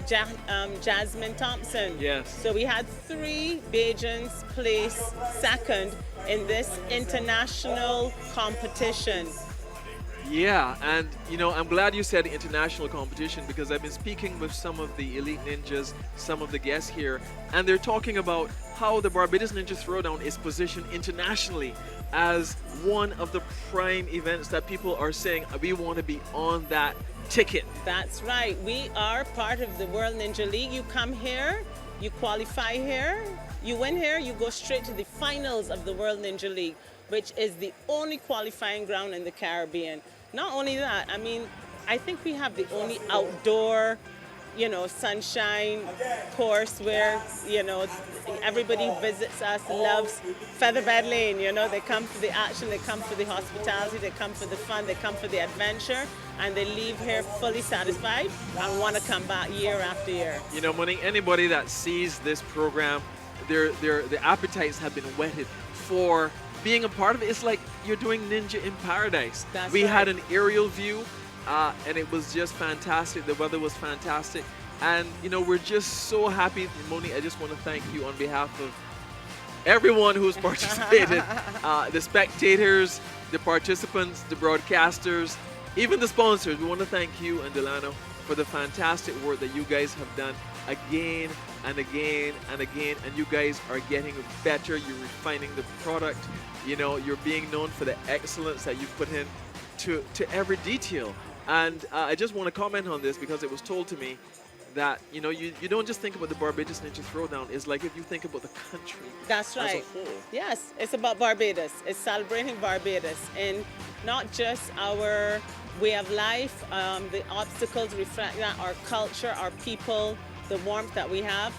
Jasmine Thompson. Yes. So we had 3 Bajans place second in this international competition. Yeah, and you know, I'm glad you said international competition because I've been speaking with some of the elite ninjas, some of the guests here, and they're talking about how the Barbados Ninja Throwdown is positioned internationally as one of the prime events that people are saying we want to be on that ticket. That's right. We are part of the World Ninja League. You come here, you qualify here, you win here, you go straight to the finals of the World Ninja League, which is the only qualifying ground in the Caribbean. Not only that, I mean, I think we have the only outdoor, you know, sunshine course where, you know, everybody visits us, loves Featherbed Lane. You know, they come for the action, they come for the hospitality, they come for the fun, they come for the adventure, and they leave here fully satisfied and want to come back year after year. You know, Monique, anybody that sees this program, their appetites have been whetted for being a part of it. It's like you're doing Ninja in Paradise. That's we right. had an aerial view, and it was just fantastic. The weather was fantastic. And, you know, we're just so happy. Monique, I just want to thank you on behalf of everyone who's participated, the spectators, the participants, the broadcasters, even the sponsors. We want to thank you and Delano for the fantastic work that you guys have done again and again and again, and you guys are getting better. You're refining the product. You know, you're being known for the excellence that you put in to every detail. And I just want to comment on this because it was told to me that, you know, you don't just think about the Barbados Ninja Throwdown. It's like if you think about the country. That's right. As a whole. Yes, it's about Barbados. It's celebrating Barbados and not just our way of life. The obstacles reflect that, our culture, our people, the warmth that we have.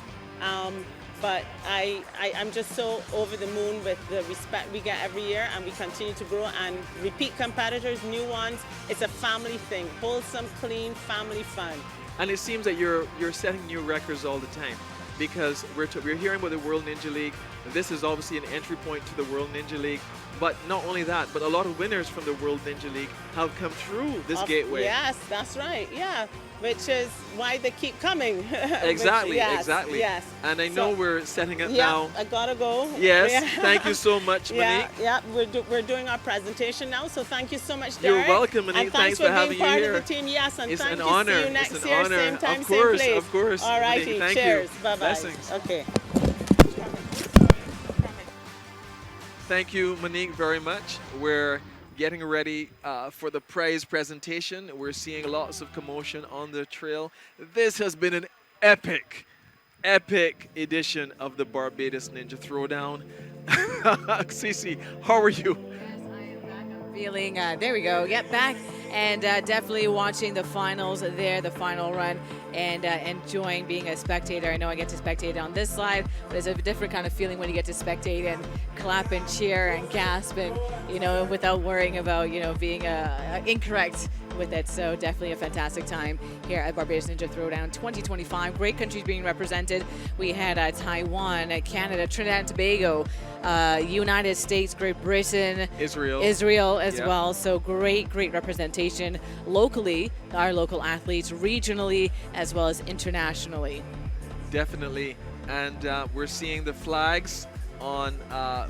But I'm just so over the moon with the respect we get every year, and we continue to grow and repeat competitors, new ones. It's a family thing, wholesome, clean, family fun. And it seems that you're setting new records all the time because we're hearing about the World Ninja League. This is obviously an entry point to the World Ninja League. But not only that, but a lot of winners from the World Ninja League have come through this gateway. Yes, that's right. Yeah, which is why they keep coming. Exactly, yes, exactly. Yes. And I know we're setting up yeah, now. I gotta go. Yes, Yeah. thank you so much, Monique. Yeah, we're doing our presentation now, so thank you so much, You're Derek. welcome, Monique. And thanks thanks for having being part you here. of the team. Yes, and It's thank an you. honor. See you next It's an year, honor. same time, Of course, same place. of course. All righty. Monique, thank Cheers. you. Bye bye. Blessings. Okay. Thank you, Monique, very much. We're getting ready for the prize presentation. We're seeing lots of commotion on the trail. This has been an epic edition of the Barbados Ninja Throwdown. Cece, how are you? Feeling, there we go, get back and definitely watching the finals there, the final run, and enjoying being a spectator. I know I get to spectate on this side, but it's a different kind of feeling when you get to spectate and clap and cheer and gasp and, you know, without worrying about, you know, being incorrect with it. So definitely a fantastic time here at Barbados Ninja Throwdown 2025. Great countries being represented. We had Taiwan, Canada, Trinidad and Tobago, United States, Great Britain, Israel as well. So great representation locally, our local athletes, regionally as well as internationally. Definitely, and we're seeing the flags on.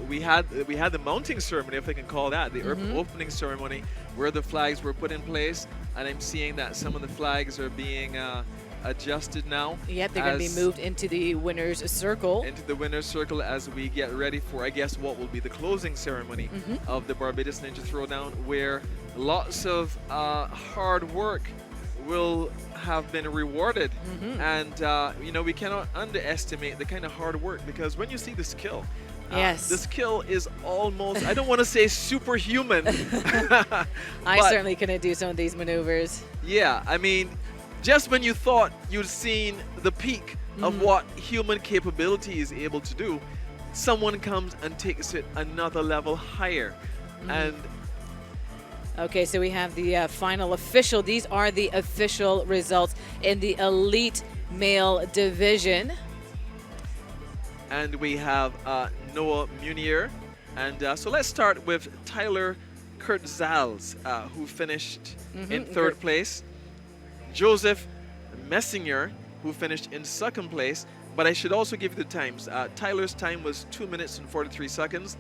We had the mounting ceremony, if I can call that, the opening ceremony, where the flags were put in place, and I'm seeing that some of the flags are being adjusted now. Yep, they're going to be moved into the winner's circle. Into the winner's circle as we get ready for, I guess, what will be the closing ceremony of the Barbados Ninja Throwdown, where lots of hard work will have been rewarded. And, you know, we cannot underestimate the kind of hard work, because when you see the skill, yes, the skill is almost, I don't want to say superhuman. I certainly couldn't do some of these maneuvers. Yeah, I mean, just when you thought you'd seen the peak of what human capability is able to do, someone comes and takes it another level higher. And Okay, so we have the final official. These are the official results in the elite male division. And we have Noah Munier. And so let's start with Tyler Kurtzals, who finished in third place. Joseph Messinger, who finished in second place. But I should also give you the times. Tyler's time was 2 minutes and 43 seconds.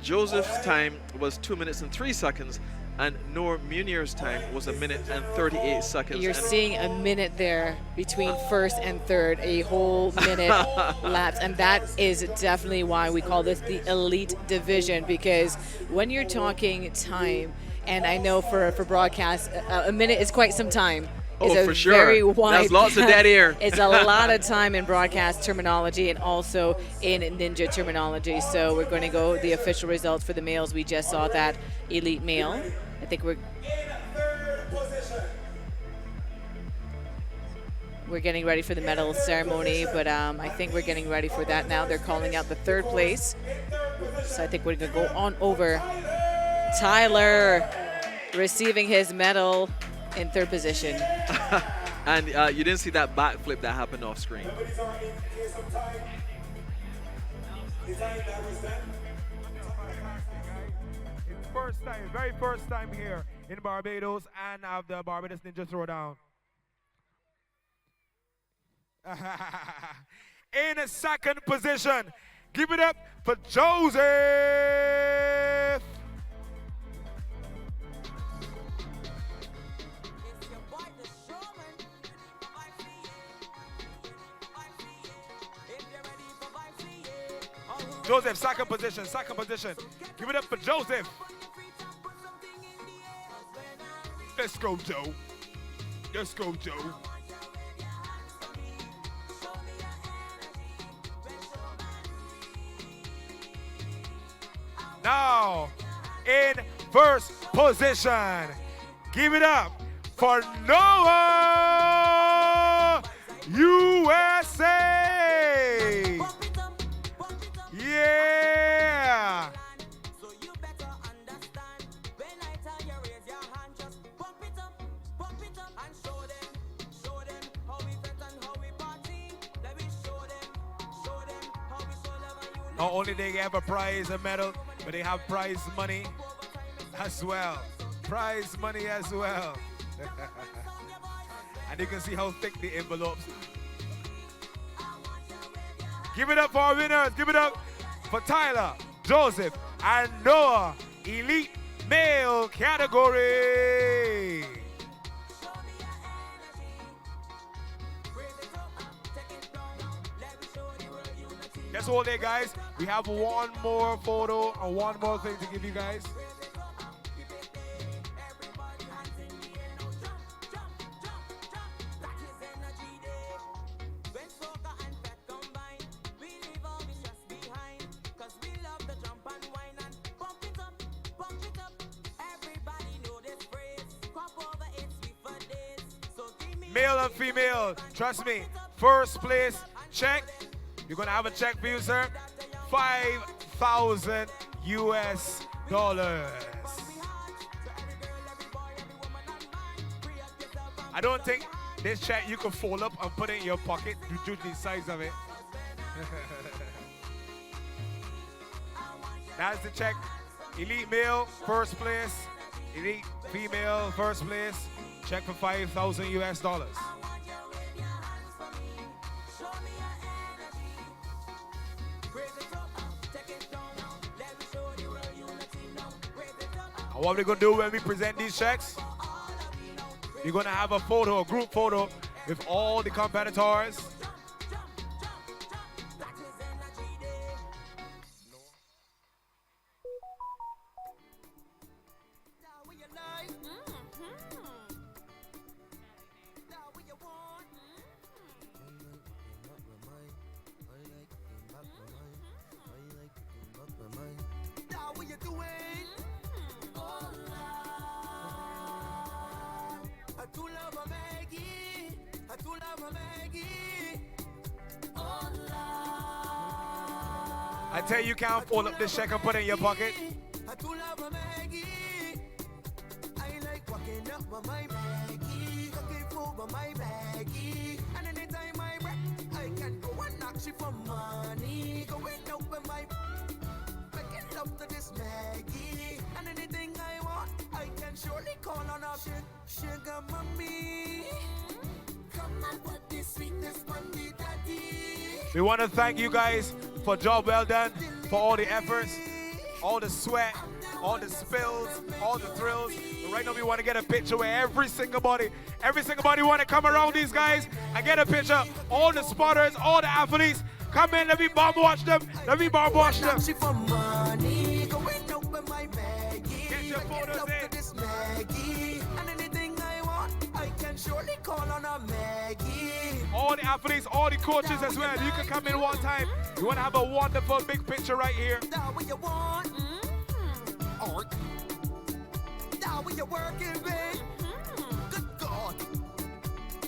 Joseph's time was 2 minutes and 3 seconds. And Noah Munier's time was 1 minute and 38 seconds. You're seeing a minute there between first and third, a whole minute lapse. And that is definitely why we call this the elite division, because when you're talking time, and I know for broadcast, a minute is quite some time. Oh, is for a sure. Very wide That's lots of dead air. It's a lot of time in broadcast terminology and also in ninja terminology. So we're going to go the official results for the males. We just saw that elite male. I think we're getting ready for the medal ceremony, but I think we're getting ready for that now. They're calling out the third place. So I think we're going to go on over. Tyler receiving his medal in third position. And you didn't see that backflip that happened off screen. It's first time, very first time here in Barbados and of the Barbados Ninja Throwdown. In a second position, give it up for Joseph. Joseph, second position, second position. Give it up for Joseph. Let's go, Joe. Let's go, Joe. Now, in first position, give it up for Noah, USA. Yeah. Not only they have a prize, a medal, but they have prize money as well. Prize money as well. And you can see how thick the envelopes are. Give it up for our winners. Give it up for Tyler, Joseph, and Noah, elite male category. That's all there, guys. We have one more photo and one more thing to give you guys. Male and female, trust me, first place check. You're gonna have a check for you, sir. $5,000 US. I don't think this check you can fold up and put it in your pocket due to the size of it. That's the check. Elite male, first place. Elite female, first place. Check for $5,000 US. And what we're gonna do when we present these checks, we're gonna have a photo, a group photo with all the competitors. I tell you, you can't fold up this check and put it in your pocket. over my Maggie. Cooking over my Maggie. And anytime I rap, I can go and knock she for money. Going over my making love to this Maggie. And anything I want, I can surely call on her sugar mommy. Come and put this sweetness on the daddy. We want to thank you guys for job well done, for all the efforts, all the sweat, all the spills, all the thrills. But right now we want to get a picture where every single body want to come around these guys and get a picture. All the spotters, all the athletes, come in, let me bomb watch them. Let me bomb watch them. Get your photos in. Surely call on a Maggie. All the athletes, all the coaches as well. You can come in one time. You want to have a wonderful big picture right here. That what you want? Or that what you working with? Good God.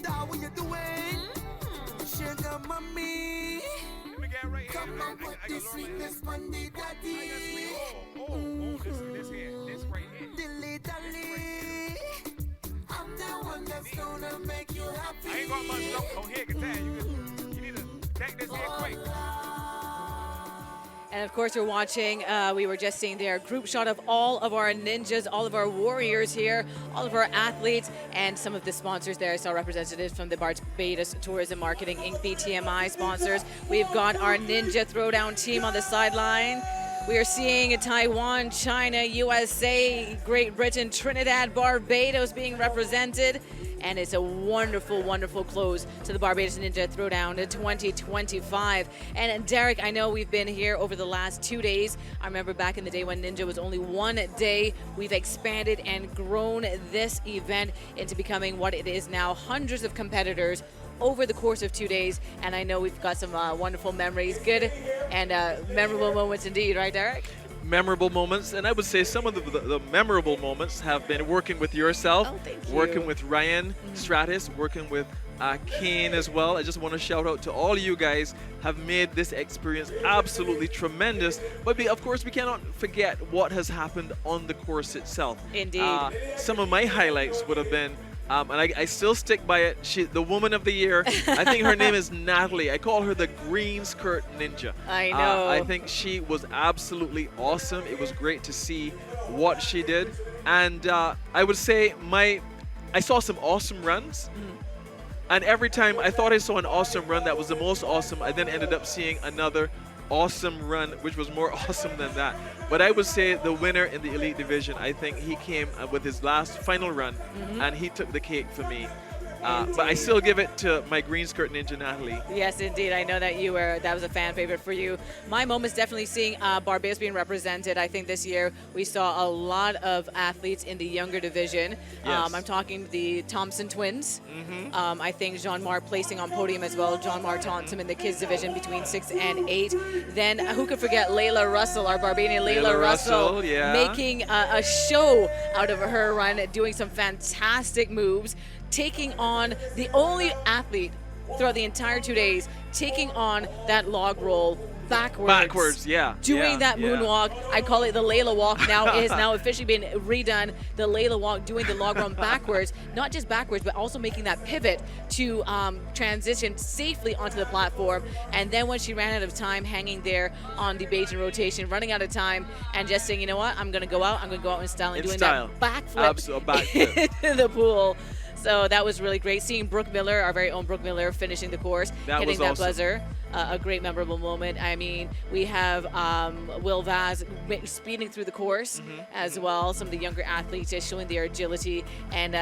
That what you doing? Sugar mommy. Let me get right here. Come and put this sweetness on the daddy. This here. This right here. Dilly dally. I'm the one that's gonna make you happy. I ain't got much love on here, can tell you. You need to take this here quick. And of course, you're watching, we were just seeing there a group shot of all of our ninjas, all of our warriors here, all of our athletes, and some of the sponsors there. I saw representatives from the Barbados Tourism Marketing Inc., BTMI sponsors. We've got our Ninja Throwdown team on the sideline. We are seeing Taiwan, China, USA, Great Britain, Trinidad, Barbados being represented. And it's a wonderful, wonderful close to the Barbados Ninja Throwdown in 2025. And Derek, I know we've been here over the last 2 days. I remember back in the day when Ninja was only 1 day. We've expanded and grown this event into becoming what it is now. Hundreds of competitors over the course of 2 days, and I know we've got some wonderful memories, good and memorable moments indeed, right, Derek? Memorable moments, and I would say some of the memorable moments have been working with yourself, working with Ryan Stratis, working with Kane as well. I just want to shout out to all you guys have made this experience absolutely tremendous. But of course, we cannot forget what has happened on the course itself. Indeed. Some of my highlights would have been and I still stick by it. The woman of the year, I think her name is Natalie. I call her the green skirt ninja. I know. I think she was absolutely awesome. It was great to see what she did. And I would say I saw some awesome runs. And every time I thought I saw an awesome run that was the most awesome, I then ended up seeing another awesome run, which was more awesome than that. But I would say the winner in the elite division, I think he came with his last final run, and he took the cake for me. But I still give it to my green skirt ninja, Natalie. Yes, indeed. I know that that was a fan favorite for you. My moment's definitely seeing Barbados being represented. I think this year we saw a lot of athletes in the younger division. Yes. I'm talking the Thompson twins. I think Jean-Marc placing on podium as well. Jean-Marc Thompson in the kids division between 6 and 8. Then who could forget Layla Russell, our Barbadian Layla Russell, making a show out of her run, doing some fantastic moves, taking on the only athlete throughout the entire 2 days, taking on that log roll backwards. Doing that moonwalk. I call it the Layla walk now. It has now officially been redone. The Layla walk, doing the log roll backwards, not just backwards, but also making that pivot to transition safely onto the platform. And then when she ran out of time, hanging there on the Bajan rotation, running out of time, and just saying, you know what, I'm going to go out in style, and doing that backflip in the pool. So that was really great. Seeing Brooke Miller, our very own Brooke Miller, finishing the course, hitting that buzzer. A great memorable moment. I mean, we have Will Vaz speeding through the course as well. Some of the younger athletes just showing their agility, and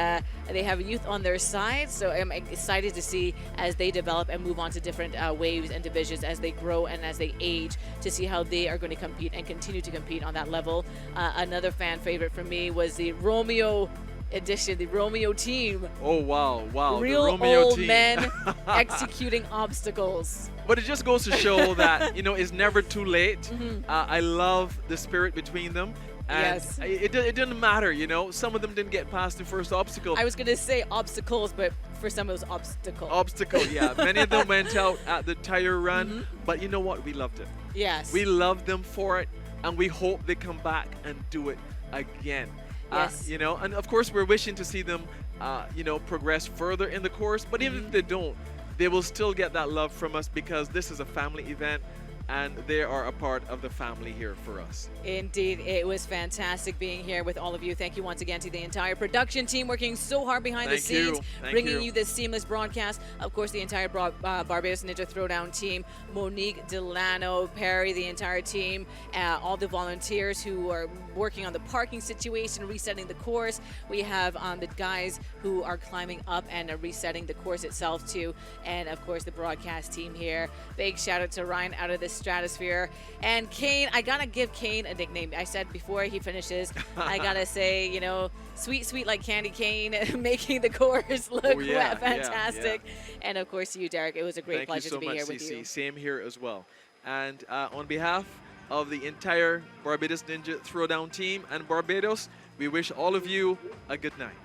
they have youth on their side. So I'm excited to see as they develop and move on to different waves and divisions as they grow and as they age, to see how they are going to compete and continue to compete on that level. Another fan favorite for me was the Romeo edition, the Romeo team. Oh, wow. Real the Romeo old team. men executing obstacles. But it just goes to show that, it's never too late. I love the spirit between them. And it didn't matter, Some of them didn't get past the first obstacle. I was going to say obstacles, but for some it was obstacle. Obstacle, yeah. Many of them went out at the tire run. But you know what? We loved it. Yes. We loved them for it. And we hope they come back and do it again. Yes. You know, and of course we're wishing to see them, you know, progress further in the course. But even if they don't, they will still get that love from us because this is a family event. And they are a part of the family here for us. Indeed, it was fantastic being here with all of you. Thank you once again to the entire production team working so hard behind the scenes, bringing you this seamless broadcast. Of course, the entire Barbados Ninja Throwdown team, Monique, Delano, Perry, the entire team, all the volunteers who are working on the parking situation, resetting the course. We have the guys who are climbing up and resetting the course itself too. And of course, the broadcast team here. Big shout out to Ryan out of the stratosphere. And Kane, I gotta give Kane a nickname. I said before he finishes, I gotta say, you know, sweet like candy cane, making the course look fantastic. And of course, you, Derek, it was a great pleasure to be here with you. Same here as well. And on behalf of the entire Barbados Ninja Throwdown team and Barbados, we wish all of you a good night.